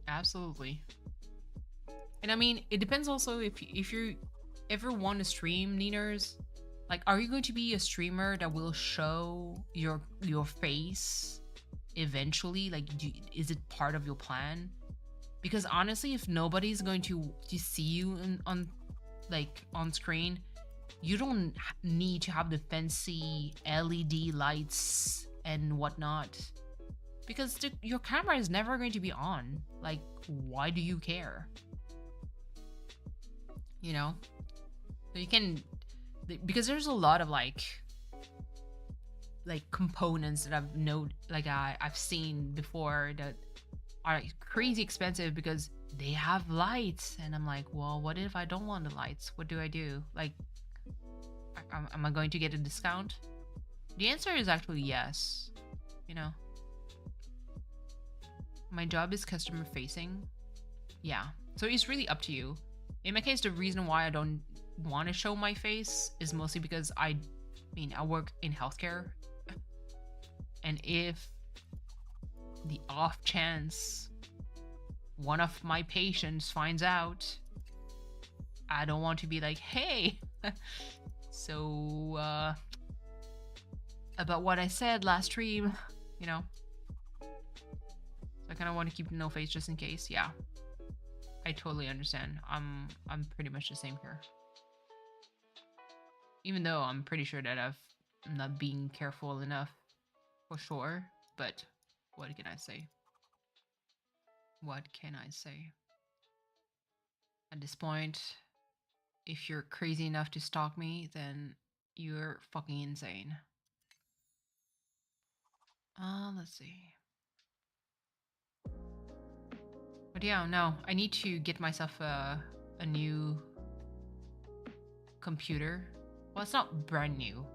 Absolutely. And I mean, it depends also if you ever want to stream, Niners. Like, are you going to be a streamer that will show your face eventually? Like, is it part of your plan? Because honestly, if nobody's going to see you on screen, you don't need to have the fancy LED lights and whatnot, because your camera is never going to be on. Like, why do you care? You know? So you can, because there's a lot of like components that I've seen before that are crazy expensive because they have lights, and I'm like, well, what if I don't want the lights? What do I do? Like, am I going to get a discount? The answer is actually yes. You know, my job is customer facing. Yeah, so it's really up to you. In my case, the reason why I don't want to show my face is mostly because I work in healthcare, and if the off chance one of my patients finds out, I don't want to be like, hey, so about what I said last stream, you know. So I kind of want to keep no face just in case. Yeah, I totally understand. I'm pretty much the same here. Even though I'm pretty sure that I'm not being careful enough, for sure. But what can I say? What can I say? At this point, if you're crazy enough to stalk me, then you're fucking insane. Let's see. But yeah, no, I need to get myself a new computer. Well, it's not brand new.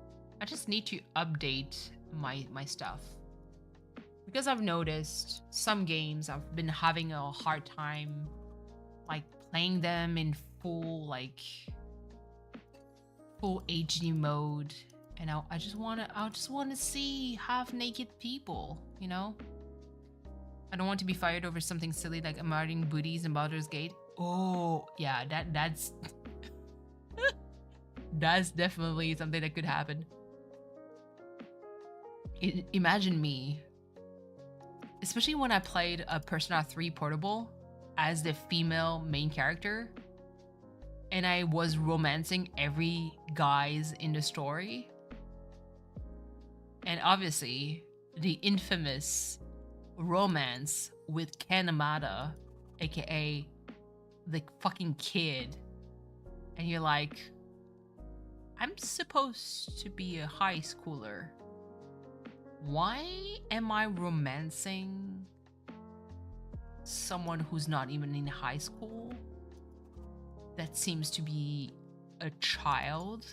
I just need to update my stuff. Because I've noticed some games I've been having a hard time like playing them in full HD mode, and I just wanna see half naked people, you know? I don't want to be fired over something silly like amassing booties in Baldur's Gate. Oh yeah, that's that's definitely something that could happen. Imagine me, especially when I played a Persona 3 Portable as the female main character, and I was romancing every guys in the story. And obviously, the infamous romance with Kanamata, aka the fucking kid. And you're like, I'm supposed to be a high schooler. Why am I romancing someone who's not even in high school? That seems to be a child.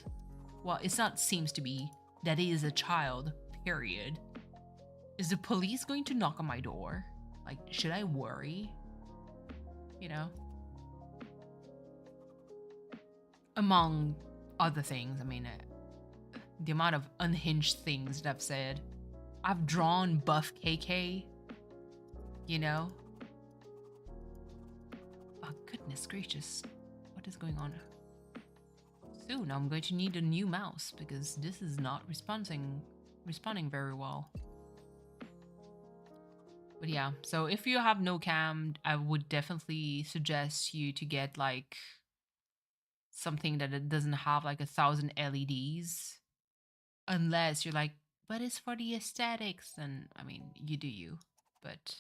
Well, it's not seems to be, that is a child, period. Is the police going to knock on my door? Like, should I worry? You know? Among other things, I mean, the amount of unhinged things that I've said. I've drawn buff KK, you know? Oh, goodness gracious. What is going on? Soon I'm going to need a new mouse because this is not responding very well. But yeah, so if you have no cam, I would definitely suggest you to get like something that it doesn't have like 1,000 LEDs. Unless you're like, but it's for the aesthetics, and I mean, you do you. But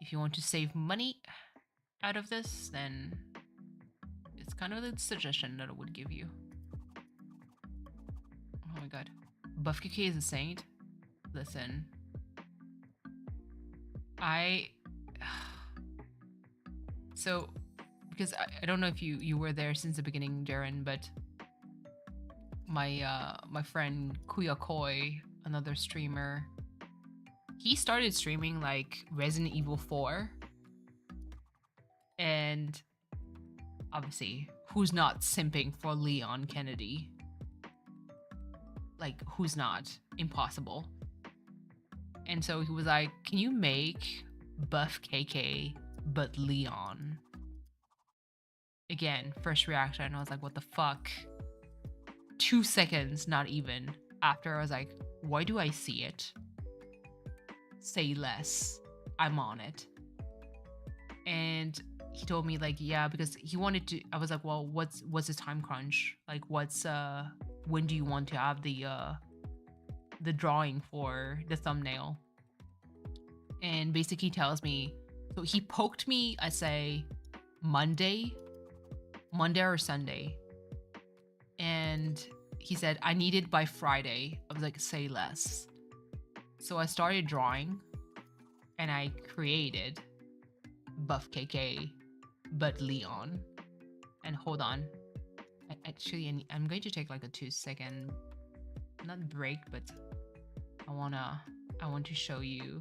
if you want to save money out of this, then it's kind of the suggestion that I would give you. Oh my god. Buff KK is a saint. Listen. So, because I don't know if you were there since the beginning, Jaren, but my friend Kuya Koi, another streamer, he started streaming like Resident Evil 4. And obviously, who's not simping for Leon Kennedy? Like, who's not? Impossible. And so he was like, can you make Buff KK but Leon? Again, first reaction, I was like, what the fuck? 2 seconds, not even, after I was like, why do I see it? Say less. I'm on it. And he told me like, yeah, because he wanted to. I was like, well, what's the time crunch? Like, when do you want to have the drawing for the thumbnail? And basically he tells me, so he poked me, I say Monday or Sunday, and he said I need it by Friday. I was like, say less. So I started drawing and I created Buff KK but Leon. And hold on, I'm going to take like a 2-second, not break, but I want to show you.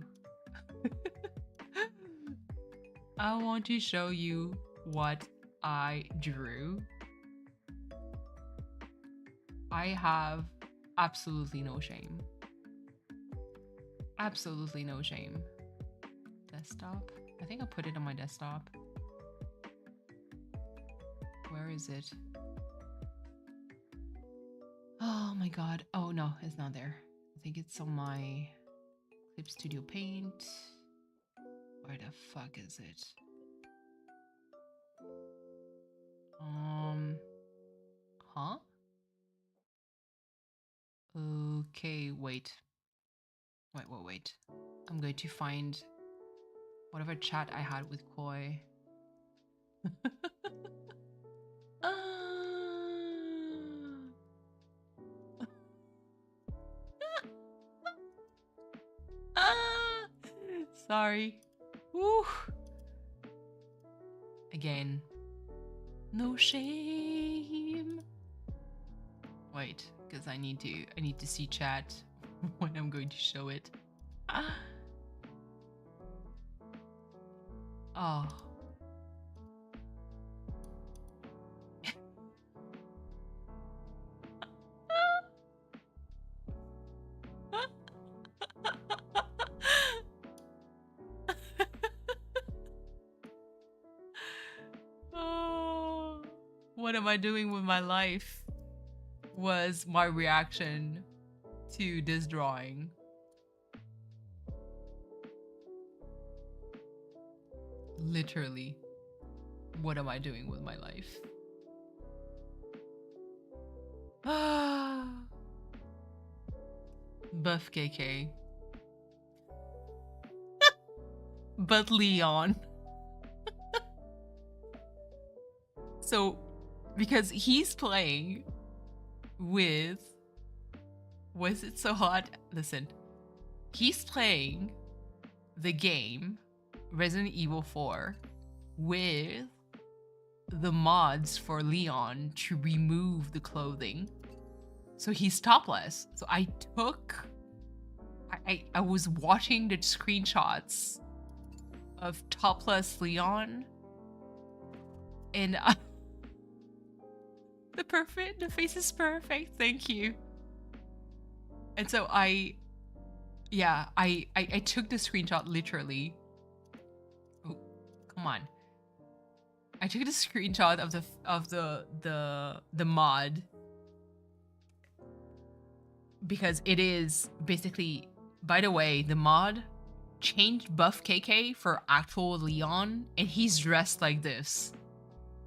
I want to show you what I drew. I have absolutely no shame. Absolutely no shame. Desktop? I think I put it on my desktop. Where is it? Oh my god. Oh no, it's not there. I think it's on my Clip Studio Paint. Where the fuck is it? Huh? Okay, wait. Wait. I'm going to find whatever chat I had with Koi. Sorry. Woo. Again. No shame. Wait, because I need to see chat when I'm going to show it. Oh. Oh, what am I doing with my life? Was my reaction to this drawing. Literally, what am I doing with my life? Buff KK. But Leon. So, because he's playing with... Was it so hot? Listen. He's playing the game Resident Evil 4 with the mods for Leon to remove the clothing. So he's topless. So I was watching the screenshots of topless Leon, and the face is perfect. Thank you. And so I took the screenshot literally. Oh, come on. I took the screenshot of the mod because it is basically, by the way, the mod changed Buff KK for actual Leon, and he's dressed like this.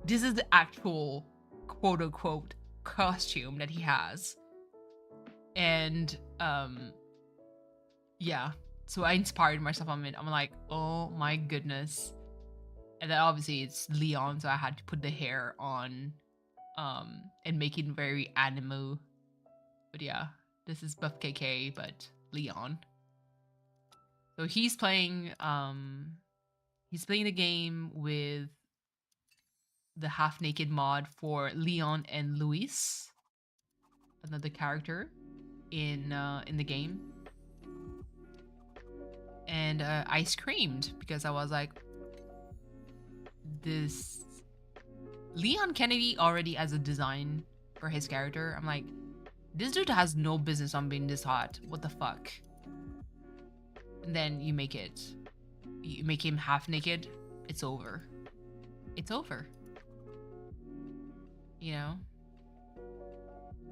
This is the actual quote unquote costume that he has. And yeah, so I inspired myself on it. I'm like, oh my goodness. And then obviously it's Leon, so I had to put the hair on and make it very animal. But yeah, this is Buff KK, but Leon. So he's playing the game with the half naked mod for Leon and Luis, another character in the game. And I screamed because I was like, this Leon Kennedy already has a design for his character. I'm like, this dude has no business on being this hot. What the fuck? And then you make him half naked. It's over. It's over. You know?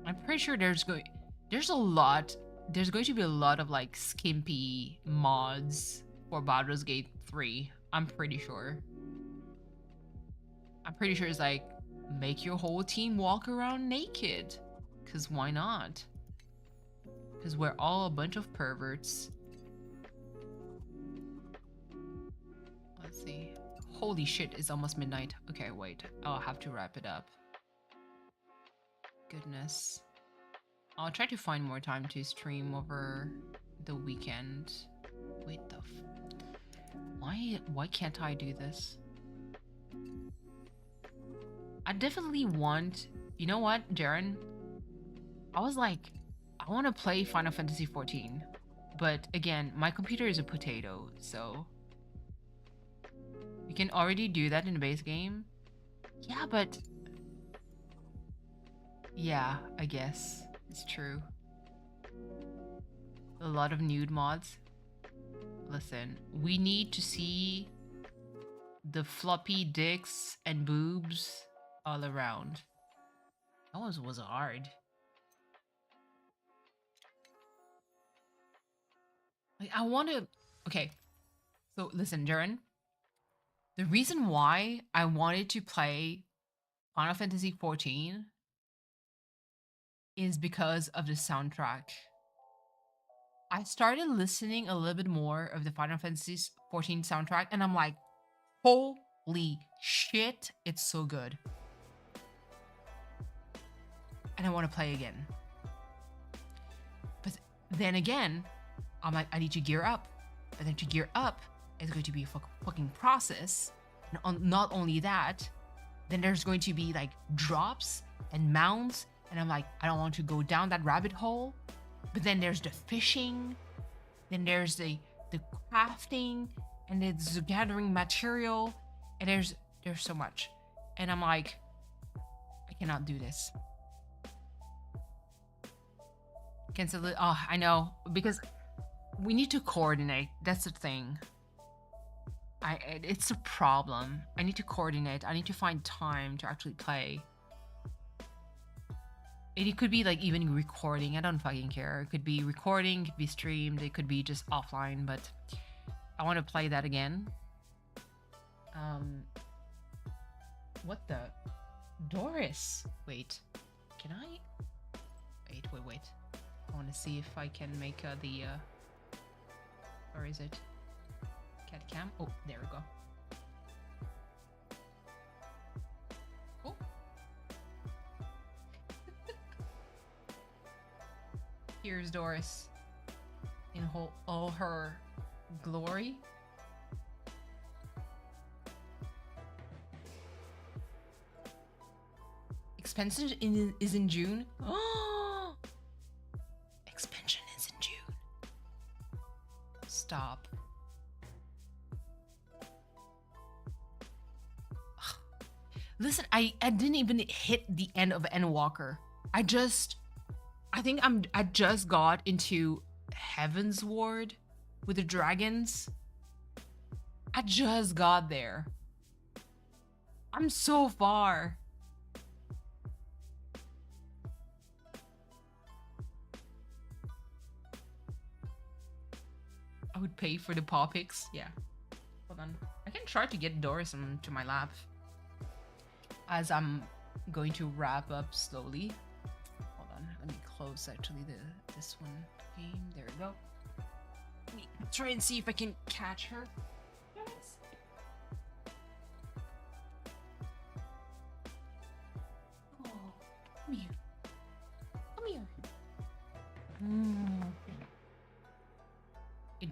I'm pretty sure there's going to be a lot of like skimpy mods for Baldur's Gate 3. I'm pretty sure it's like, make your whole team walk around naked. Cause why not? Cause we're all a bunch of perverts. Let's see. Holy shit, it's almost midnight. Okay, wait. I'll have to wrap it up. Goodness. I'll try to find more time to stream over the weekend. Wait, why can't I do this? I definitely want... You know what, Jaren? I was like, I want to play Final Fantasy XIV. But again, my computer is a potato, so... You can already do that in the base game? Yeah, but... Yeah, I guess. It's true. A lot of nude mods. Listen, we need to see the floppy dicks and boobs all around. That was hard. Like, I want to... Okay. So, listen, Jaren. The reason why I wanted to play Final Fantasy XIV is because of the soundtrack. I started listening a little bit more of the Final Fantasy XIV soundtrack, and I'm like, holy shit, it's so good. And I want to play again. But then again, I'm like, I need to gear up. But then to gear up, it's going to be a fucking process. And not only that, then there's going to be like drops and mounts. And I'm like, I don't want to go down that rabbit hole. But then there's the fishing. Then there's the crafting. And there's the gathering material. And there's so much. And I'm like, I cannot do this. Cancel it. Oh, I know. Because we need to coordinate. That's the thing. It's a problem. I need to coordinate. I need to find time to actually play. It could be like even recording. I don't fucking care. It could be recording, it could be streamed, it could be just offline, but I want to play that again. What the? Doris. Wait. Can I? Wait. I want to see if I can make the or is it cat cam? Oh, there we go. Oh. Here's Doris in all her glory. Expansion is in June. Oh, expansion is in June. Stop. Listen, I didn't even hit the end of Endwalker. I think I just got into Heaven's Ward with the dragons. I just got there. I'm so far. I would pay for the paw pics. Yeah. Hold on. I can try to get Doris into my lap as I'm going to wrap up slowly. Hold on. Let me close actually this one game. There we go. Let me try and see if I can catch her. Yes. Oh, come here. Come here.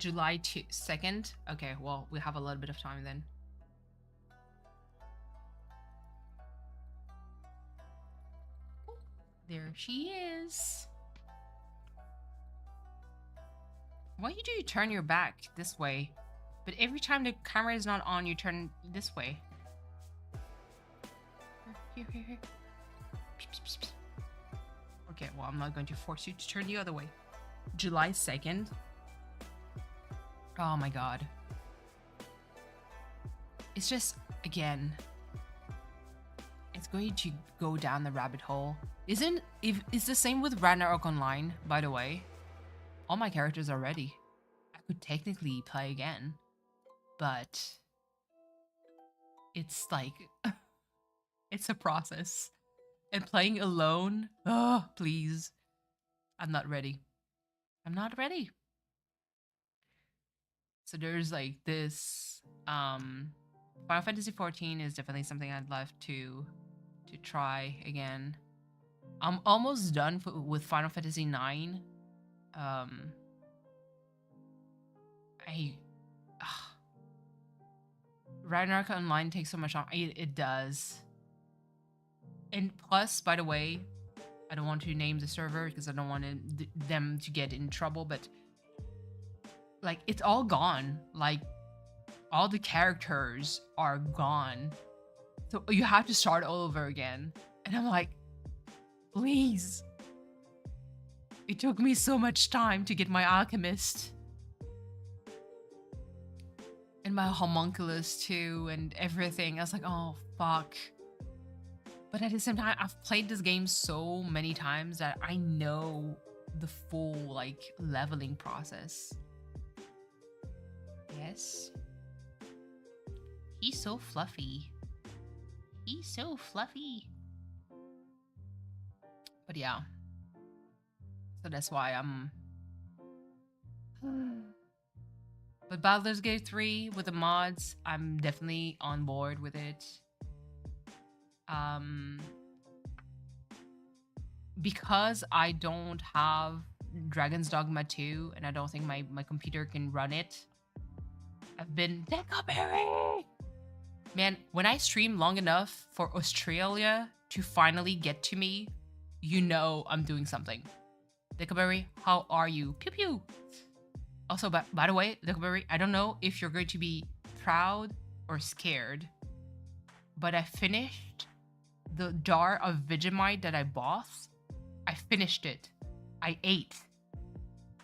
July 2nd. Okay, well, we have a little bit of time then. There she is. Why do you turn your back this way? But every time the camera is not on, you turn this way. Here. Okay, well, I'm not going to force you to turn the other way. July 2nd. Oh my god. It's just, again, it's going to go down the rabbit hole. It's the same with Ragnarok Online, by the way. All my characters are ready. I could technically play again, but it's like, it's a process. And playing alone, oh, please. I'm not ready. I'm not ready. So there's like this, Final Fantasy 14 is definitely something I'd love to try again. I'm almost done with Final Fantasy 9. Ragnarok Online takes so much time. It does. And plus, by the way, I don't want to name the server because I don't want them to get in trouble, but like, it's all gone. Like, all the characters are gone. So you have to start all over again. And I'm like, please. It took me so much time to get my alchemist. And my homunculus too, and everything. I was like, oh, fuck. But at the same time, I've played this game so many times that I know the full, like, leveling process. Yes. He's so fluffy. He's so fluffy. But yeah. So that's why I'm... But Baldur's Gate 3 with the mods, I'm definitely on board with it. Because I don't have Dragon's Dogma 2 and I don't think my computer can run it, I've been Decaberry! Man, when I stream long enough for Australia to finally get to me, you know I'm doing something. Decaberry, how are you? Pew pew! Also, by the way, Decaberry, I don't know if you're going to be proud or scared, but I finished the jar of Vegemite that I bought. I finished it. I ate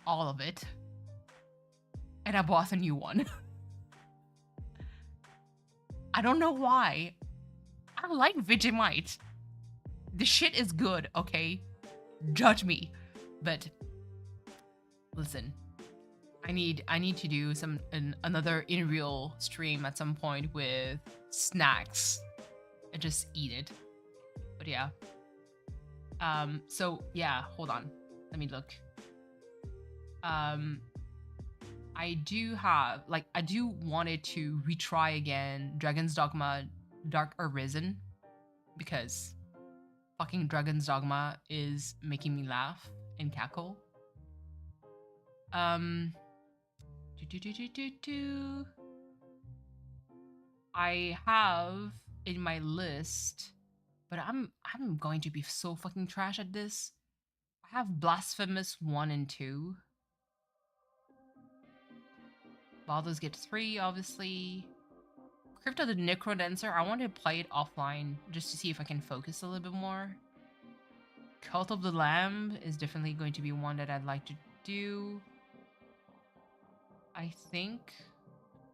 all of it. And I bought a new one. I don't know why. I like Vegemite. The shit is good, okay? Judge me. But listen, I need to do another in real stream at some point with snacks and just eat it. But yeah. So yeah, hold on. Let me look. I do wanted to retry again Dragon's Dogma Dark Arisen because fucking Dragon's Dogma is making me laugh and cackle. I have in my list, but I'm going to be so fucking trash at this. I have Blasphemous 1 and 2. Baldur's Gate 3, obviously. Crypt of the Necrodancer, I want to play it offline just to see if I can focus a little bit more. Cult of the Lamb is definitely going to be one that I'd like to do. I think...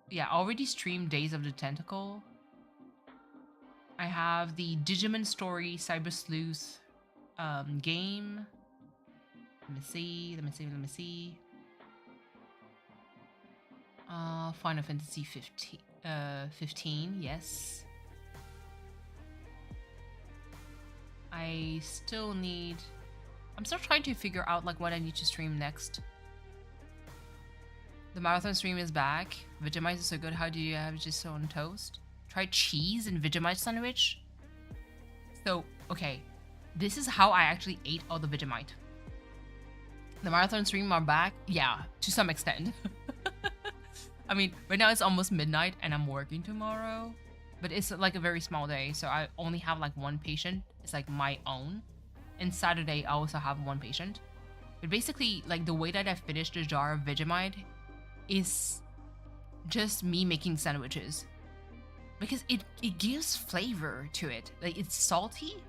Yeah, I already streamed Days of the Tentacle. I have the Digimon Story Cyber Sleuth game. Let me see. Final Fantasy 15, yes. I'm still trying to figure out like what I need to stream next. The marathon stream is back. Vegemite is so good. How do you have just on toast? Try cheese and Vegemite sandwich. So, okay. This is how I actually ate all the Vegemite. The marathon stream are back. Yeah, to some extent. I mean, right now it's almost midnight and I'm working tomorrow, but it's like a very small day, so I only have like one patient. It's like my own. And Saturday I also have one patient. But basically, like the way that I finished the jar of Vegemite is just me making sandwiches. Because it gives flavor to it. Like it's salty.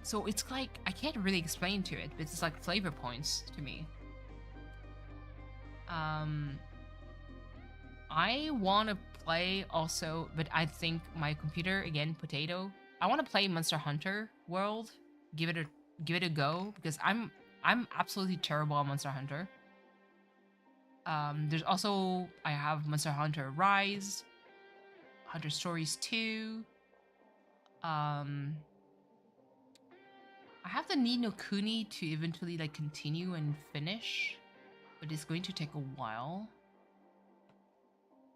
So it's like, I can't really explain to it, but it's like flavor points to me. I want to play also, but I think my computer, again, potato. I want to play Monster Hunter World. Give it a go because I'm absolutely terrible at Monster Hunter. There's also, I have Monster Hunter Rise, Hunter Stories 2. I have the Ni no Kuni to eventually like continue and finish, but it's going to take a while.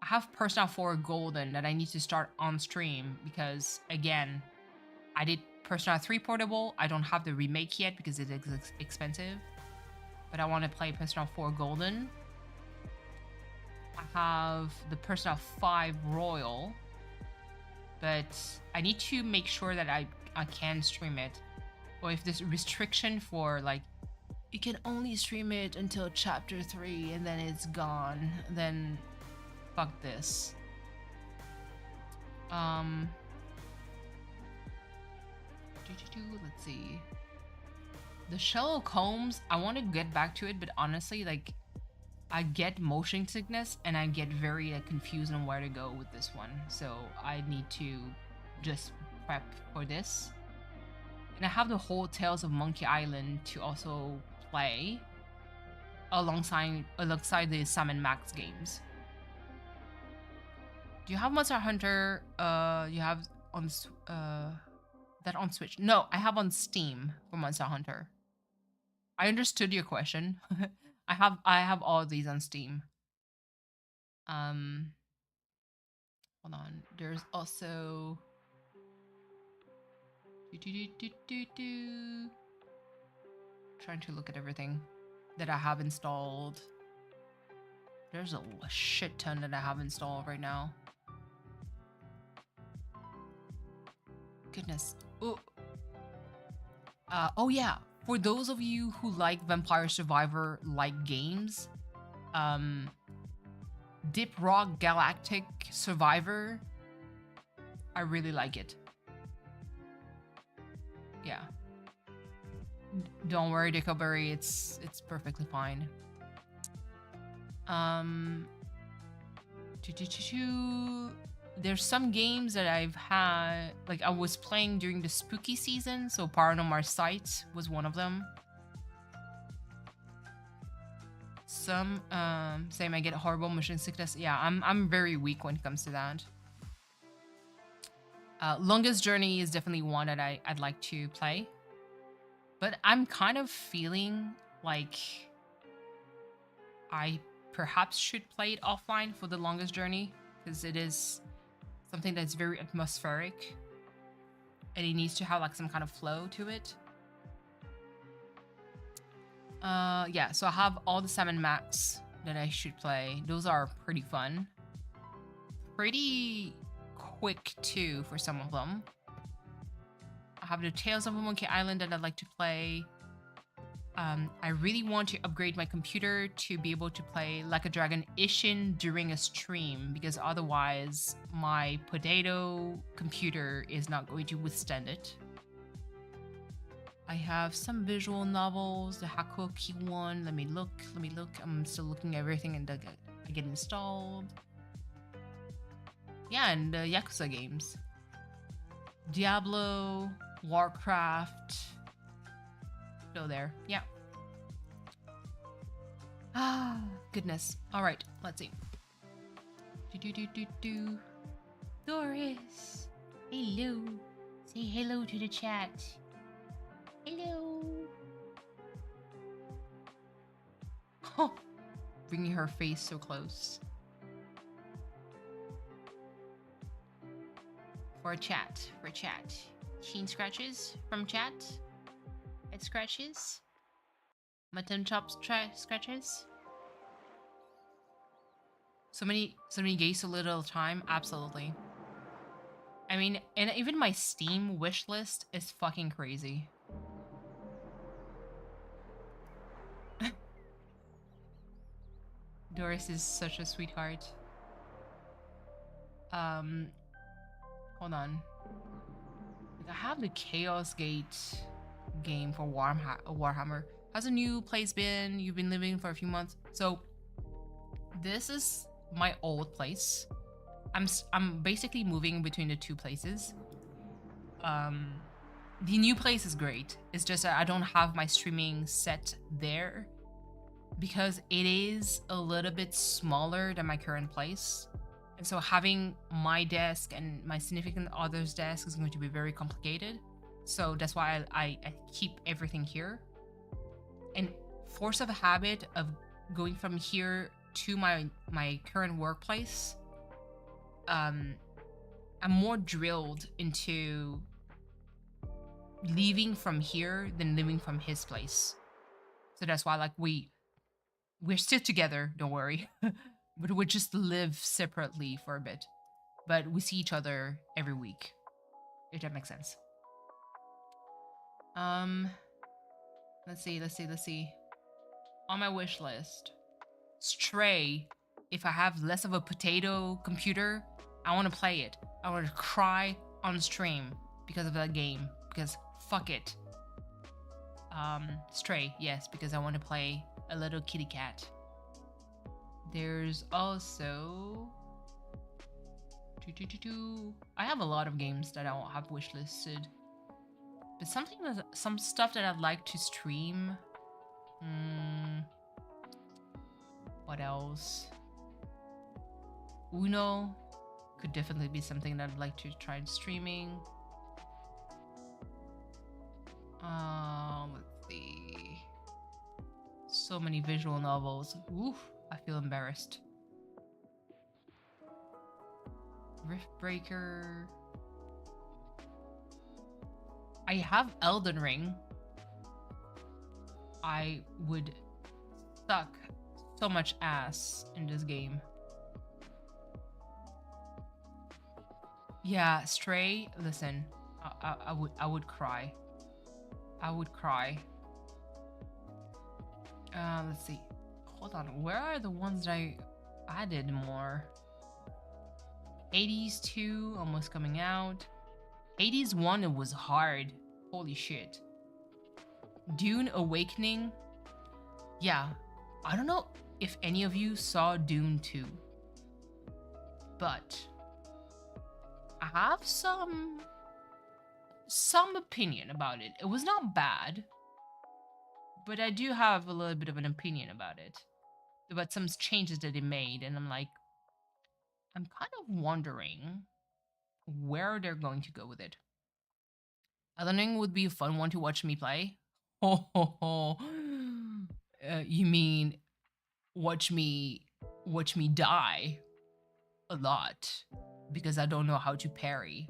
I have Persona 4 Golden that I need to start on stream because, again, I did Persona 3 Portable. I don't have the remake yet because it is expensive, but I want to play Persona 4 Golden. I have the Persona 5 Royal, but I need to make sure that I can stream it. Or if there's a restriction for like, you can only stream it until chapter 3 and then it's gone, then fuck this. Let's see. The Sherlock Holmes, I want to get back to it, but honestly, like, I get motion sickness and I get very confused on where to go with this one. So I need to just prep for this. And I have the whole Tales of Monkey Island to also play alongside the Sam & Max games. Do you have Monster Hunter? You have on that on Switch? No, I have on Steam for Monster Hunter. I understood your question. I have all of these on Steam. Hold on. There's also trying to look at everything that I have installed. There's a shit ton that I have installed right now. Goodness. Oh. Oh yeah. For those of you who like Vampire Survivor like games, Deep Rock Galactic Survivor, I really like it. Yeah. Don't worry, Dickleberry, it's perfectly fine. There's some games that I've had, like I was playing during the spooky season, so Paranormal Sight was one of them. Some same, I get horrible motion sickness. Yeah, I'm very weak when it comes to that. Longest Journey is definitely one that I'd like to play. But I'm kind of feeling like I perhaps should play it offline for the Longest Journey, because it is something that's very atmospheric and it needs to have like some kind of flow to it. Yeah, so I have all the Sam & Max that I should play. Those are pretty fun. Pretty quick too for some of them. I have the Tales of a Monkey Island that I'd like to play. I really want to upgrade my computer to be able to play Like a Dragon Ishin during a stream, because otherwise my potato computer is not going to withstand it. I have some visual novels, the Hakuoki one. Let me look. I'm still looking at everything and I get installed. Yeah, and the Yakuza games. Diablo, Warcraft. Still there. Yeah. Ah, goodness. All right, let's see. Doris, hello. Say hello to the chat. Hello. Oh, bringing her face so close. For chat. Sheen scratches from chat. Head scratches. Mutton chops scratches. So many games, so little time. Absolutely. I mean, and even my Steam wish list is fucking crazy. Doris is such a sweetheart. Hold on. Like, I have the Chaos Gate game for Warhammer. How's a new place been? You've been living for a few months. So this is my old place. I'm basically moving between the two places. The new place is great. It's just that I don't have my streaming set there because it is a little bit smaller than my current place. And so having my desk and my significant other's desk is going to be very complicated. So that's why I keep everything here. And force of a habit of going from here to my current workplace, I'm more drilled into leaving from here than living from his place. So that's why, like, we're still together, don't worry. But we just live separately for a bit. But we see each other every week, if that makes sense. Let's see. On my wish list, Stray. If I have less of a potato computer, I want to play it. I want to cry on stream because of that game. Because fuck it. Stray, yes, because I want to play a little kitty cat. There's also I have a lot of games that I don't have wish listed, but some stuff that I'd like to stream. What else? Uno could definitely be something that I'd like to try streaming. Let's see. So many visual novels. Oof, I feel embarrassed. Riftbreaker. I have Elden Ring. I would suck so much ass in this game. Yeah, Stray. Listen, I would cry. I would cry. Let's see. Hold on. Where are the ones that I added more? Hades 2 almost coming out. Hades 1, it was hard. Holy shit. Dune Awakening. Yeah. I don't know if any of you saw Dune 2. But I have some opinion about it. It was not bad, but I do have a little bit of an opinion about it, about some changes that they made, and I'm kind of wondering where they're going to go with it. Elden Ring would be a fun one to watch me play. You mean watch me die a lot because I don't know how to parry.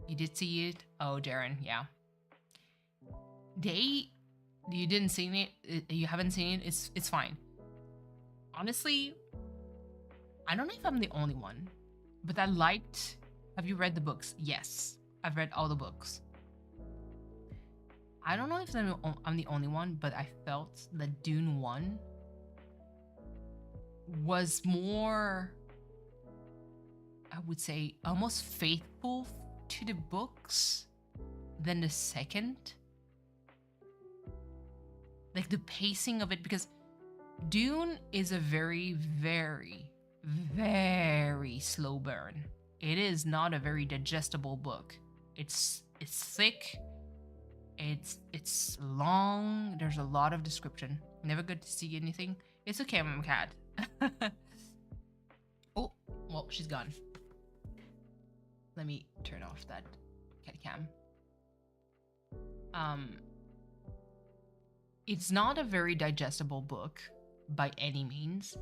You did see it? Oh, Darren, yeah. You didn't see it? You haven't seen it? It's fine. Honestly, I don't know if I'm the only one, but I liked... Have you read the books? Yes, I've read all the books. I don't know if I'm the only one, but I felt that Dune 1 was more, I would say, almost faithful to the books than the second. Like the pacing of it, because Dune is a very, very, very slow burn. It is not a very digestible book. It's thick. It's long. There's a lot of description. Never good to see anything. It's okay, I'm a cat. Oh, well, she's gone. Let me turn off that cat cam. It's not a very digestible book by any means.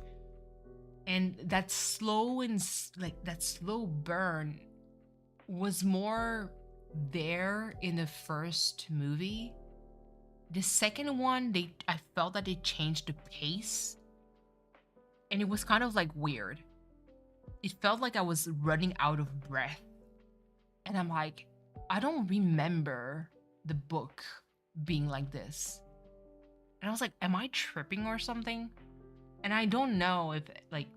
And that slow burn was more there in the first movie. The second one, I felt that they changed the pace And it was kind of like weird. It felt like I was running out of breath. And I'm like, I don't remember the book being like this. And I was like, am I tripping or something? And I don't know if, like,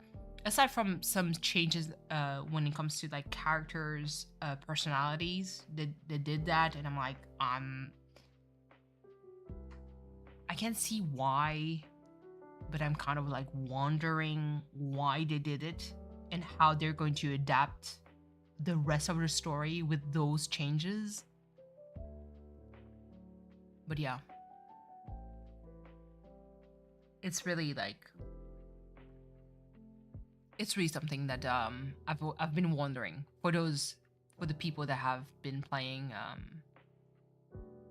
aside from some changes when it comes to like characters' personalities, they did that. And I'm like, I can't see why, but I'm kind of like wondering why they did it and how they're going to adapt the rest of the story with those changes. But yeah, it's really like, it's really something that I've been wondering for the people that have been playing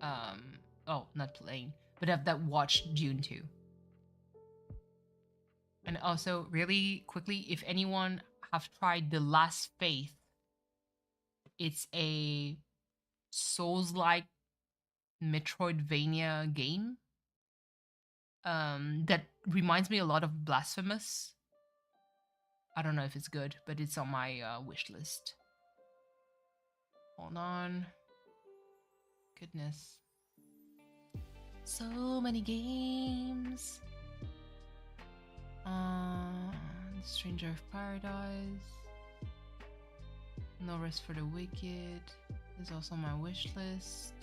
oh, not playing, but that watched Dune 2. And also, really quickly, if anyone have tried The Last Faith, it's a Souls-like Metroidvania game that reminds me a lot of Blasphemous. I don't know if it's good, but it's on my wish list. Hold on. Goodness. So many games. Stranger of Paradise. No Rest for the Wicked is also my wish list.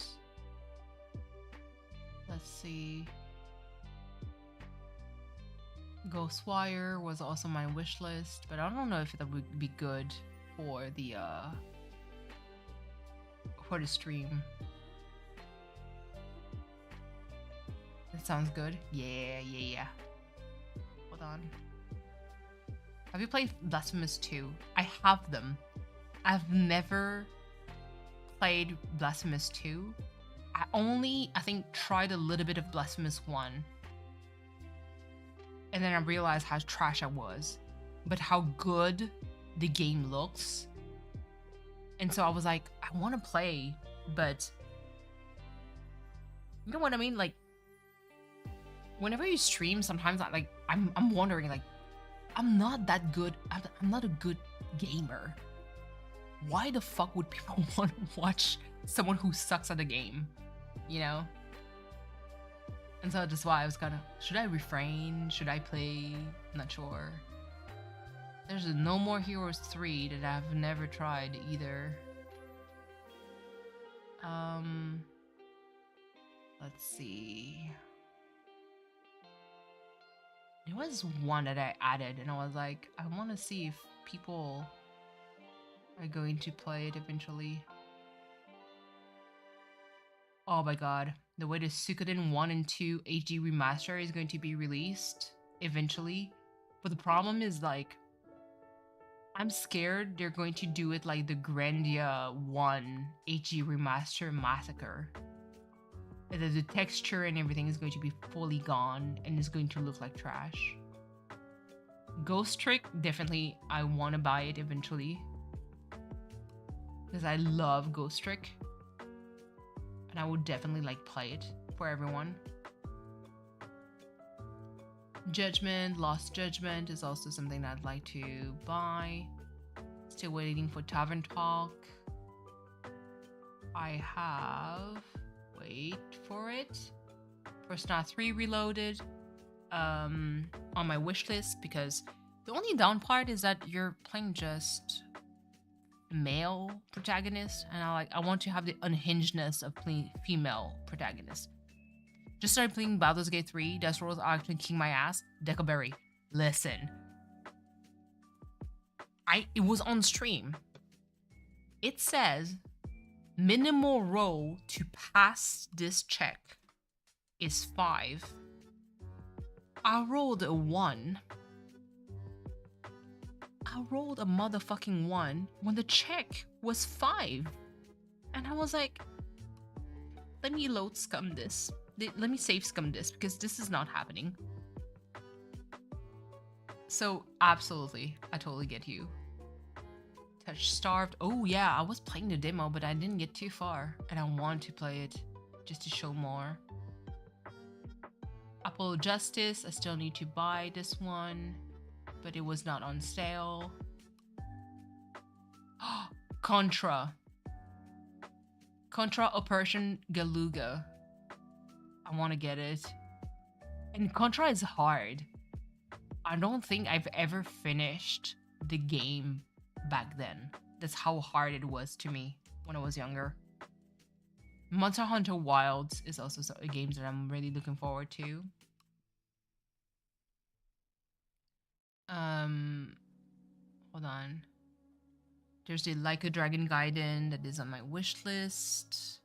Let's see. Ghostwire was also my wish list, but I don't know if that would be good for the stream. That sounds good. Yeah. Hold on. Have you played Blasphemous 2? I have them. I've never played Blasphemous 2. I think tried a little bit of Blasphemous 1. And then I realized how trash I was, but how good the game looks. And so I was like, I want to play, but you know what I mean? Like, whenever you stream, sometimes I'm wondering, like, I'm not that good. I'm not a good gamer. Why the fuck would people want to watch someone who sucks at a game? You know? And so that's why I was kind of, should I refrain? Should I play? Not sure. There's a No More Heroes 3 that I've never tried either. Let's see. There was one that I added and I was like, I want to see if people are going to play it eventually. Oh my god. The way the Suikoden 1 and 2 HD remaster is going to be released eventually. But the problem is, like, I'm scared they're going to do it like the Grandia 1 HD remaster massacre. And that the texture and everything is going to be fully gone and it's going to look like trash. Ghost Trick, definitely I want to buy it eventually. Because I love Ghost Trick. And I would definitely like play it for everyone. Judgment, Lost Judgment is also something that I'd like to buy. Still waiting for Tavern Talk. I have, wait for it, Persona 3 Reloaded on my wish list, because the only down part is that you're playing just male protagonist, and I want to have the unhingedness of playing female protagonist. Just started playing Baldur's Gate 3. Death Rolls are actually kicking my ass. Decaberry, listen. It was on stream. It says minimal roll to pass this check is 5. I rolled a 1. I rolled a motherfucking 1 when the check was 5. And I was like, let me load scum this. Let me save scum this, because this is not happening. So absolutely, I totally get you. Touch Starved. Oh yeah, I was playing the demo, but I didn't get too far. And I want to play it just to show more. Apollo Justice, I still need to buy this one. but it was not on sale. Contra Operation Galuga. I want to get it. And Contra is hard. I don't think I've ever finished the game back then. That's how hard it was to me when I was younger. Monster Hunter Wilds is also a game that I'm really looking forward to. Hold on. There's the Like a Dragon Gaiden that is on my wish list.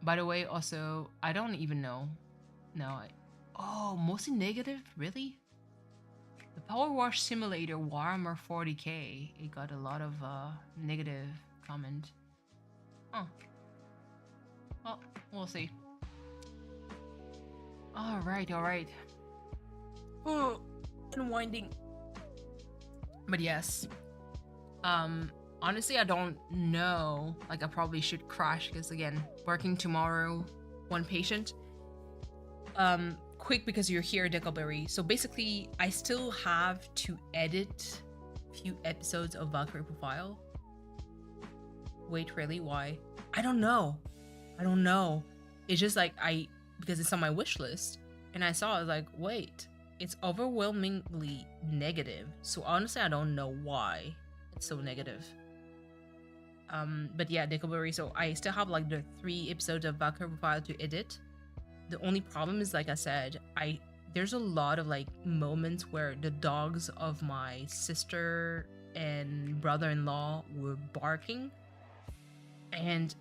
By the way, also, I don't even know. No, mostly negative? Really? The Power Wash Simulator Warhammer 40k. It got a lot of negative comment. Oh. Well, we'll see. Alright. Oh, unwinding. But yes. Honestly, I don't know. Like, I probably should crash because, again, working tomorrow, one patient. Quick because you're here, Deckleberry. So basically, I still have to edit a few episodes of Valkyrie Profile. Wait, really? Why? I don't know. It's just like because it's on my wish list, and I saw it, like, wait, it's overwhelmingly negative. So honestly, I don't know why it's so negative. But yeah, Dickleberry, so I still have like the 3 episodes of Valkyrie Profile to edit. The only problem is, like I said, there's a lot of like moments where the dogs of my sister and brother-in-law were barking, and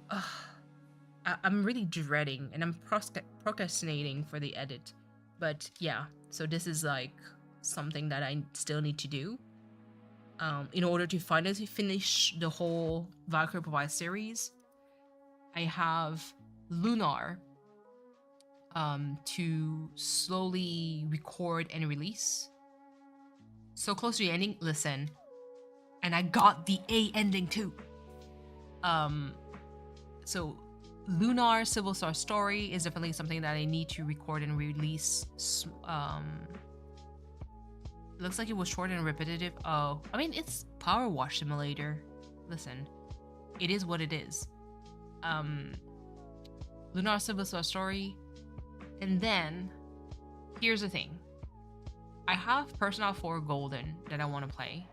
I'm really dreading, and I'm procrastinating for the edit. But yeah, so this is like something that I still need to do. In order to finally finish the whole Valkyrie Profile series. I have Lunar to slowly record and release. So close to the ending, listen. And I got the A ending too. So Lunar Civil Star Story is definitely something that I need to record and release. Looks like it was short and repetitive. Oh, I mean, it's Power Wash Simulator. Listen, it is what it is. Lunar Civil Star Story. And then, here's the thing. I have Persona 4 Golden that I want to play.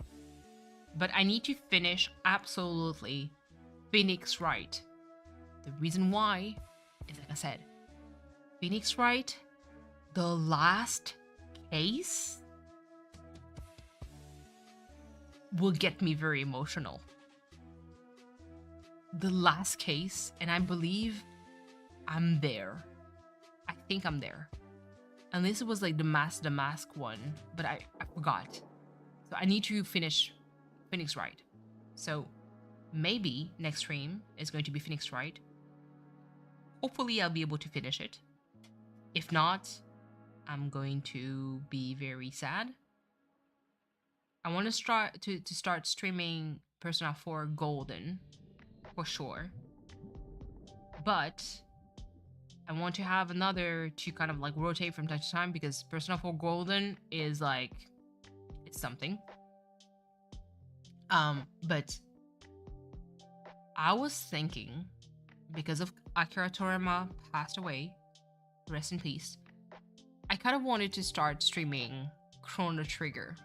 But I need to finish absolutely Phoenix Wright. The reason why is, like I said, Phoenix Wright, the last case, will get me very emotional. The last case, and I believe I'm there. I think I'm there. Unless it was like the mask one, but I forgot. So I need to finish Phoenix Wright. So maybe next stream is going to be Phoenix Wright. Hopefully I'll be able to finish it. If not, I'm going to be very sad. I want to start streaming Persona 4 Golden for sure, but I want to have another to kind of like rotate from time to time because Persona 4 Golden is like, it's something. But I was thinking, because of Akira Toriyama passed away, rest in peace, I kind of wanted to start streaming Chrono Trigger.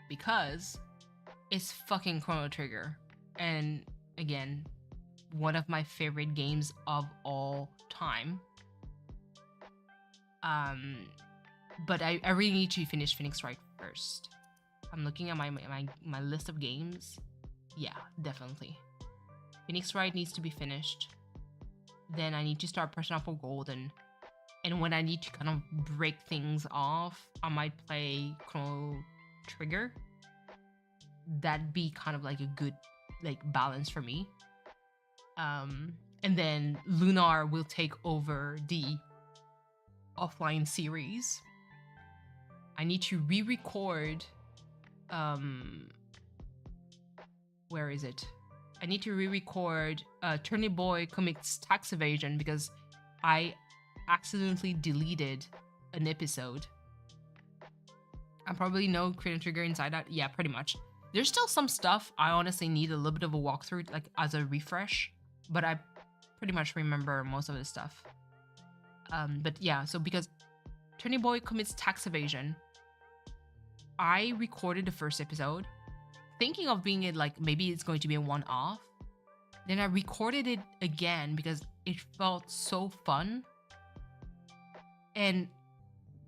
Because it's fucking Chrono Trigger. And again, one of my favorite games of all time. But I really need to finish Phoenix Wright first. I'm looking at my list of games. Yeah, definitely. Phoenix Wright needs to be finished. Then I need to start Persona 4 Golden. And when I need to kind of break things off, I might play Chrono Trigger. That'd be kind of like a good like balance for me. And then Lunar will take over the offline series. I need to re-record where is it? I need to re-record Turnip Boy Comics Tax Evasion because I accidentally deleted an episode. I probably know Chrono Trigger inside out. Yeah, pretty much. There's still some stuff I honestly need a little bit of a walkthrough, like as a refresh, but I pretty much remember most of the stuff. But yeah, so because Tony Boy commits tax evasion, I recorded the first episode, thinking of being it like maybe it's going to be a one-off. Then I recorded it again because it felt so fun. And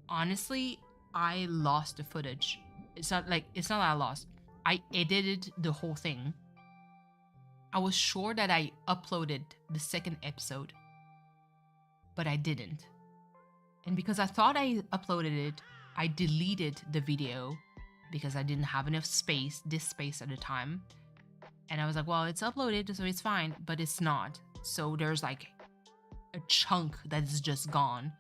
honestly, I lost the footage. It's not that I lost. I edited the whole thing. I was sure that I uploaded the second episode, but I didn't. And because I thought I uploaded it, I deleted the video because I didn't have enough space, disk space at the time. And I was like, well, it's uploaded, so it's fine, but it's not. So there's like a chunk that is just gone.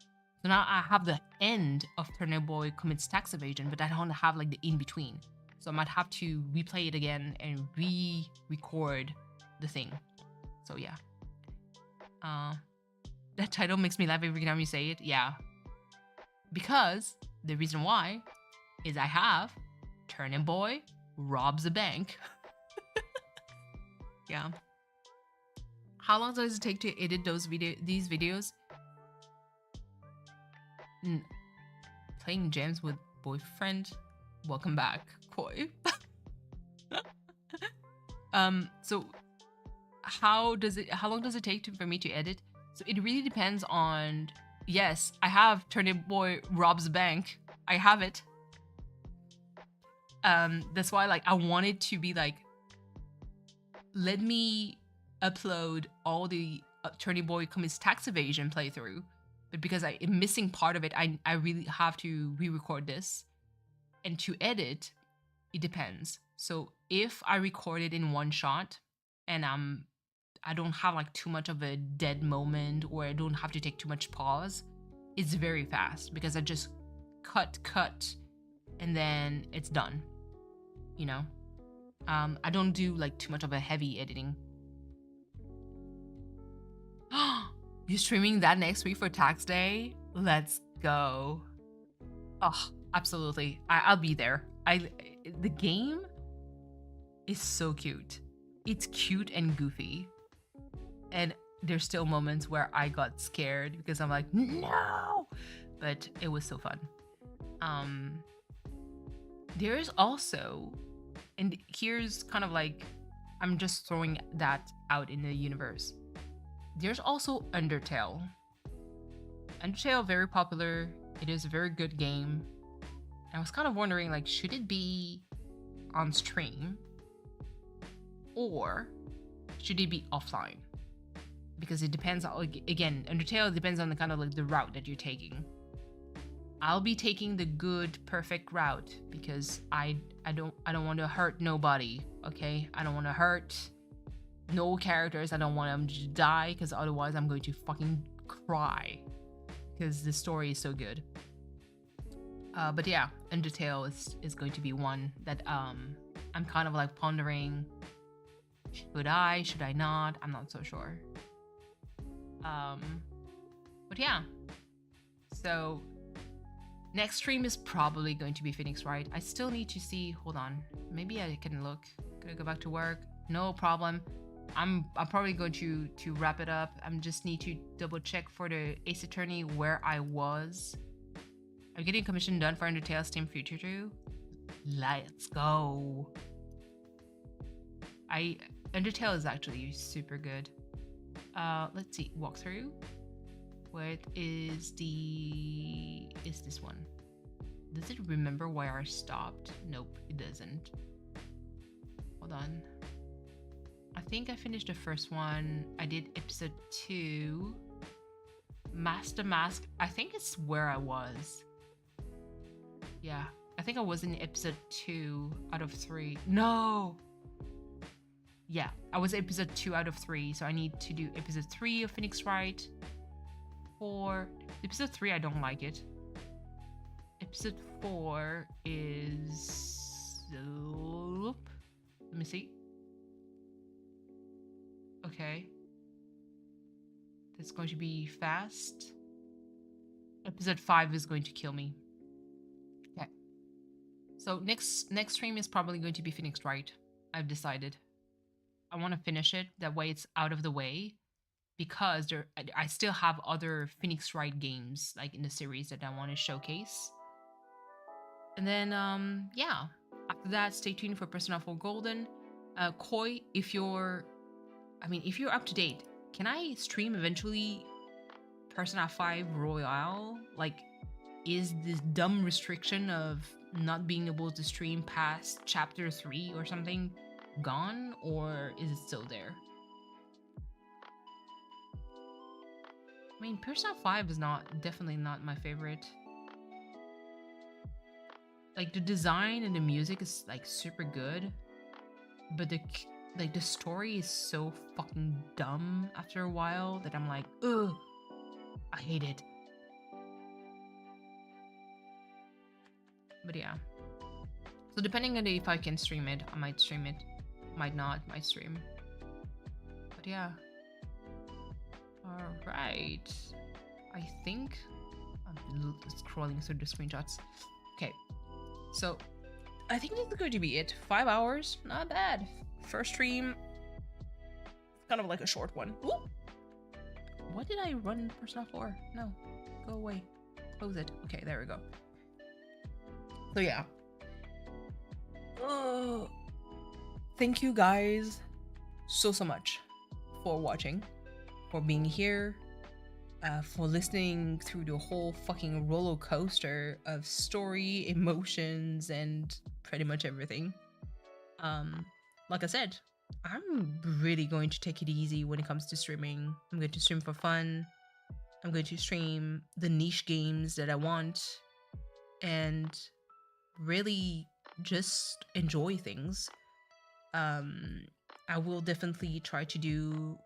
So now I have the end of Turner Boy Commits Tax Evasion, but I don't have like the in-between. So I might have to replay it again and re-record the thing. So yeah. That title makes me laugh every time you say it. Yeah. Because the reason why is I have Turner Boy robs a bank. Yeah. How long does it take to edit these videos? Playing Gems with boyfriend. Welcome back, Koi. So how long does it take for me to edit? So it really depends on. Yes, I have Turnip Boy robs bank. I have it. That's why like I wanted to be like, let me upload all the Turnip Boy commits tax evasion playthrough, but because I'm missing part of it, I really have to re-record this. And to edit, it depends. So if I record it in one shot and I don't have like too much of a dead moment, or I don't have to take too much pause, it's very fast because I just cut, and then it's done. You know? I don't do like too much of a heavy editing. You streaming that next week for tax day? Let's go. Oh, absolutely. I'll be there. The game is so cute. It's cute and goofy. And there's still moments where I got scared because I'm like, no! But it was so fun. There's also, and here's kind of like, I'm just throwing that out in the universe. There's also Undertale. Undertale, very popular. It is a very good game. I was kind of wondering, like, should it be on stream or should it be offline? Because it depends on, again, Undertale depends on the kind of like the route that you're taking. I'll be taking the good, perfect route because I don't want to hurt nobody. Okay, I don't want to hurt no characters. I don't want them to die because otherwise I'm going to fucking cry because the story is so good. But yeah, Undertale is going to be one that I'm kind of like pondering. Should I not? I'm not so sure. But yeah. So next stream is probably going to be Phoenix Wright. I still need to see, hold on. Maybe I can look. Gonna go back to work. No problem. I'm probably going to wrap it up. I just need to double check for the Ace Attorney where I was. I'm getting commission done for Undertale's Team Future 2. Let's go. Undertale is actually super good. Let's see, walkthrough. What is this one? Does it remember where I stopped? Nope, it doesn't. Hold on. I think I finished the first one. I did episode 2. Master Mask. I think it's where I was. Yeah, I think I was in episode 2 out of 3. No! Yeah, I was episode 2 out of 3, so I need to do episode 3 of Phoenix Wright. 4. Episode 3, I don't like it. Episode 4 is... Let me see. Okay. That's going to be fast. Episode 5 is going to kill me. Okay. So next stream is probably going to be Phoenix Wright. I've decided. I want to finish it. That way it's out of the way. Because I still have other Phoenix Wright games like in the series that I want to showcase. And then yeah. After that, stay tuned for Persona 4 Golden. Koi, if you're up to date, can I stream eventually Persona 5 Royale? Like, is this dumb restriction of not being able to stream past chapter 3 or something gone, or is it still there? I mean, Persona 5 is definitely not my favorite. Like, the design and the music is like super good, but the story is so fucking dumb after a while that I'm like, ugh, I hate it. But yeah. So depending on if I can stream it, I might stream it. Might not, might stream. But yeah. Alright. I think I'm scrolling through the screenshots. Okay. So I think this is going to be it. 5 hours, not bad. First stream, kind of like a short one. Ooh. What did I run Persona 4? No, go away. Close it. Okay, there we go. So yeah. Thank you guys so much for watching, for being here, for listening through the whole fucking roller coaster of story, emotions, and pretty much everything. Like I said, I'm really going to take it easy when it comes to streaming. I'm going to stream for fun. I'm going to stream the niche games that I want and really just enjoy things. I will definitely try to do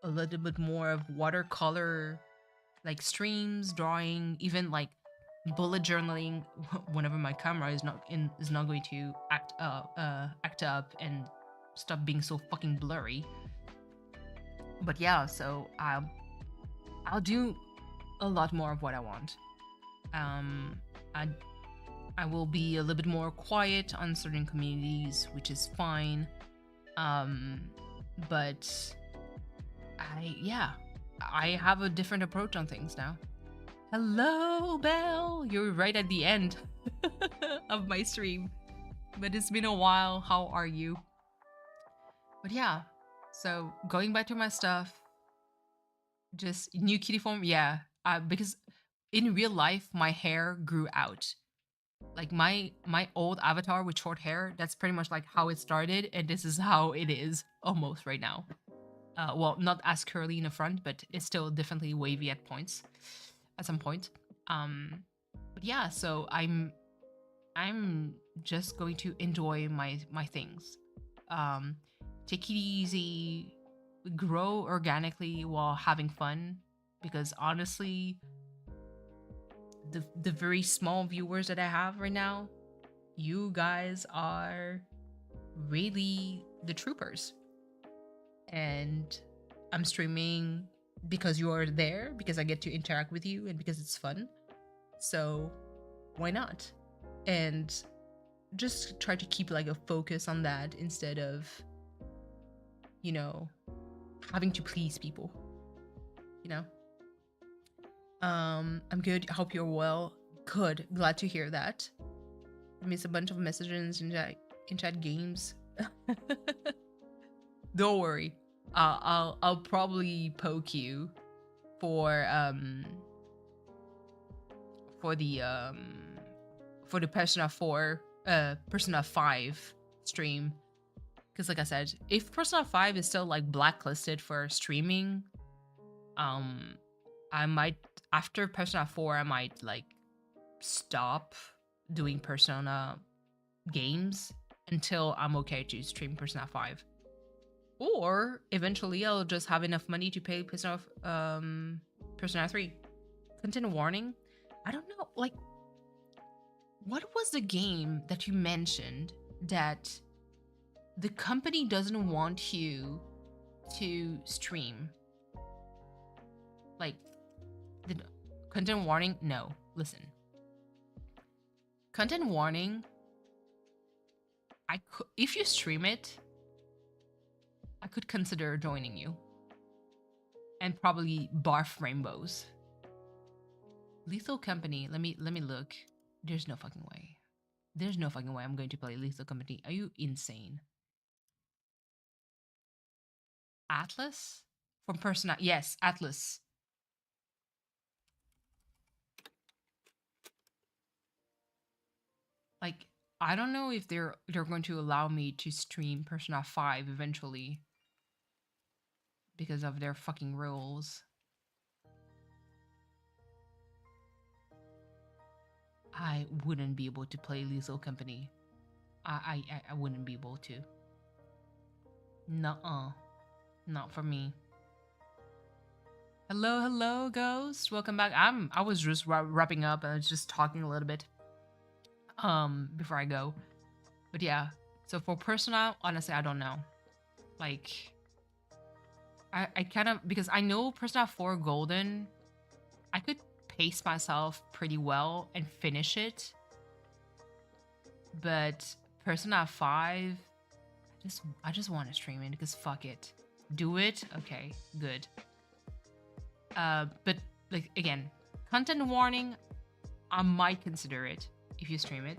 a little bit more of watercolor like streams, drawing, even like bullet journaling whenever my camera is not going to act up and stop being so fucking blurry. But yeah, so I'll do a lot more of what I want. I will be a little bit more quiet on certain communities, which is fine. But I have a different approach on things now. Hello, Belle! You're right at the end of my stream. But it's been a while. How are you? But yeah, so going back to my stuff. Just new kitty form, yeah. Because in real life, my hair grew out. Like my old avatar with short hair, that's pretty much like how it started, and this is how it is almost right now. Well, not as curly in the front, but it's still definitely wavy at some point. But yeah, so I'm just going to enjoy my things. Take it easy, grow organically while having fun, because honestly, the very small viewers that I have right now, you guys are really the troopers. And I'm streaming because you are there, because I get to interact with you, and because it's fun. So why not? And just try to keep like a focus on that instead of, you know, having to please people, you know? I'm good. I hope you're well. Good. Glad to hear that. I missed a bunch of messages in chat games. Don't worry. I'll probably poke you for the Persona 5 stream. Because like I said, if Persona 5 is still like blacklisted for streaming, I might, after Persona 4, I might like stop doing Persona games until I'm okay to stream Persona 5. Or eventually I'll just have enough money to pay Persona 3. Content warning? I don't know, like, what was the game that you mentioned that the company doesn't want you to stream? Like, Content warning? No. Listen. Content warning. If you stream it, I could consider joining you. And probably barf rainbows. Lethal Company. Let me look. There's no fucking way. There's no fucking way I'm going to play Lethal Company. Are you insane? Atlas? From Persona. Yes, Atlas. Like, I don't know if they're going to allow me to stream Persona 5 eventually. Because of their fucking rules. I wouldn't be able to play Lethal Company. I wouldn't be able to. Nuh-uh. Not for me. Hello, Ghost. Welcome back. I was just wrapping up and I was just talking a little bit. Before I go. But yeah. So for Persona, honestly, I don't know. Like, I kind of, because I know Persona 4 Golden, I could pace myself pretty well and finish it. But Persona 5, I just want to stream it because fuck it. Do it? Okay, good. But like again, content warning, I might consider it if you stream it.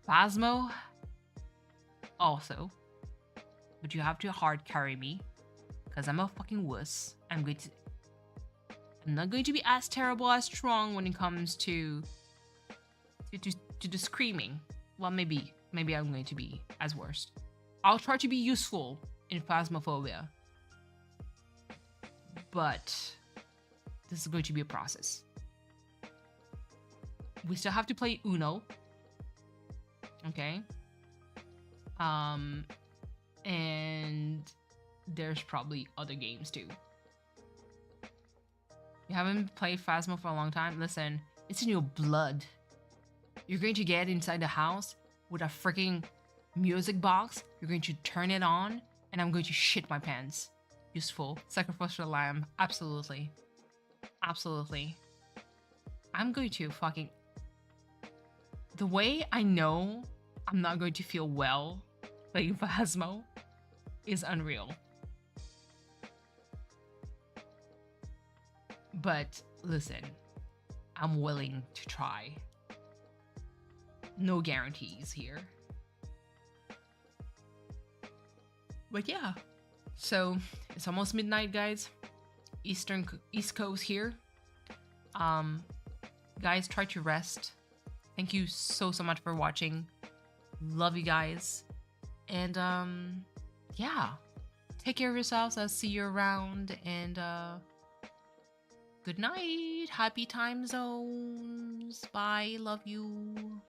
Phasmo also. But you have to hard carry me. Because I'm a fucking wuss. I'm not going to be as terrible as Strong when it comes to the screaming. Well, maybe I'm going to be as worst. I'll try to be useful in Phasmophobia. But this is going to be a process. We still have to play Uno. Okay. And there's probably other games too. You haven't played Phasmo for a long time? Listen, it's in your blood. You're going to get inside the house with a freaking music box. You're going to turn it on, and I'm going to shit my pants. Useful. Sacrificial lamb. Absolutely. Absolutely. I'm going to fucking... The way I know I'm not going to feel well playing Phasmo is unreal. But listen, I'm willing to try. No guarantees here. But yeah, so it's almost midnight, guys. East Coast here. Guys, try to rest. Thank you so much for watching. Love you guys. And yeah, take care of yourselves. I'll see you around, and good night. Happy time zones. Bye. Love you.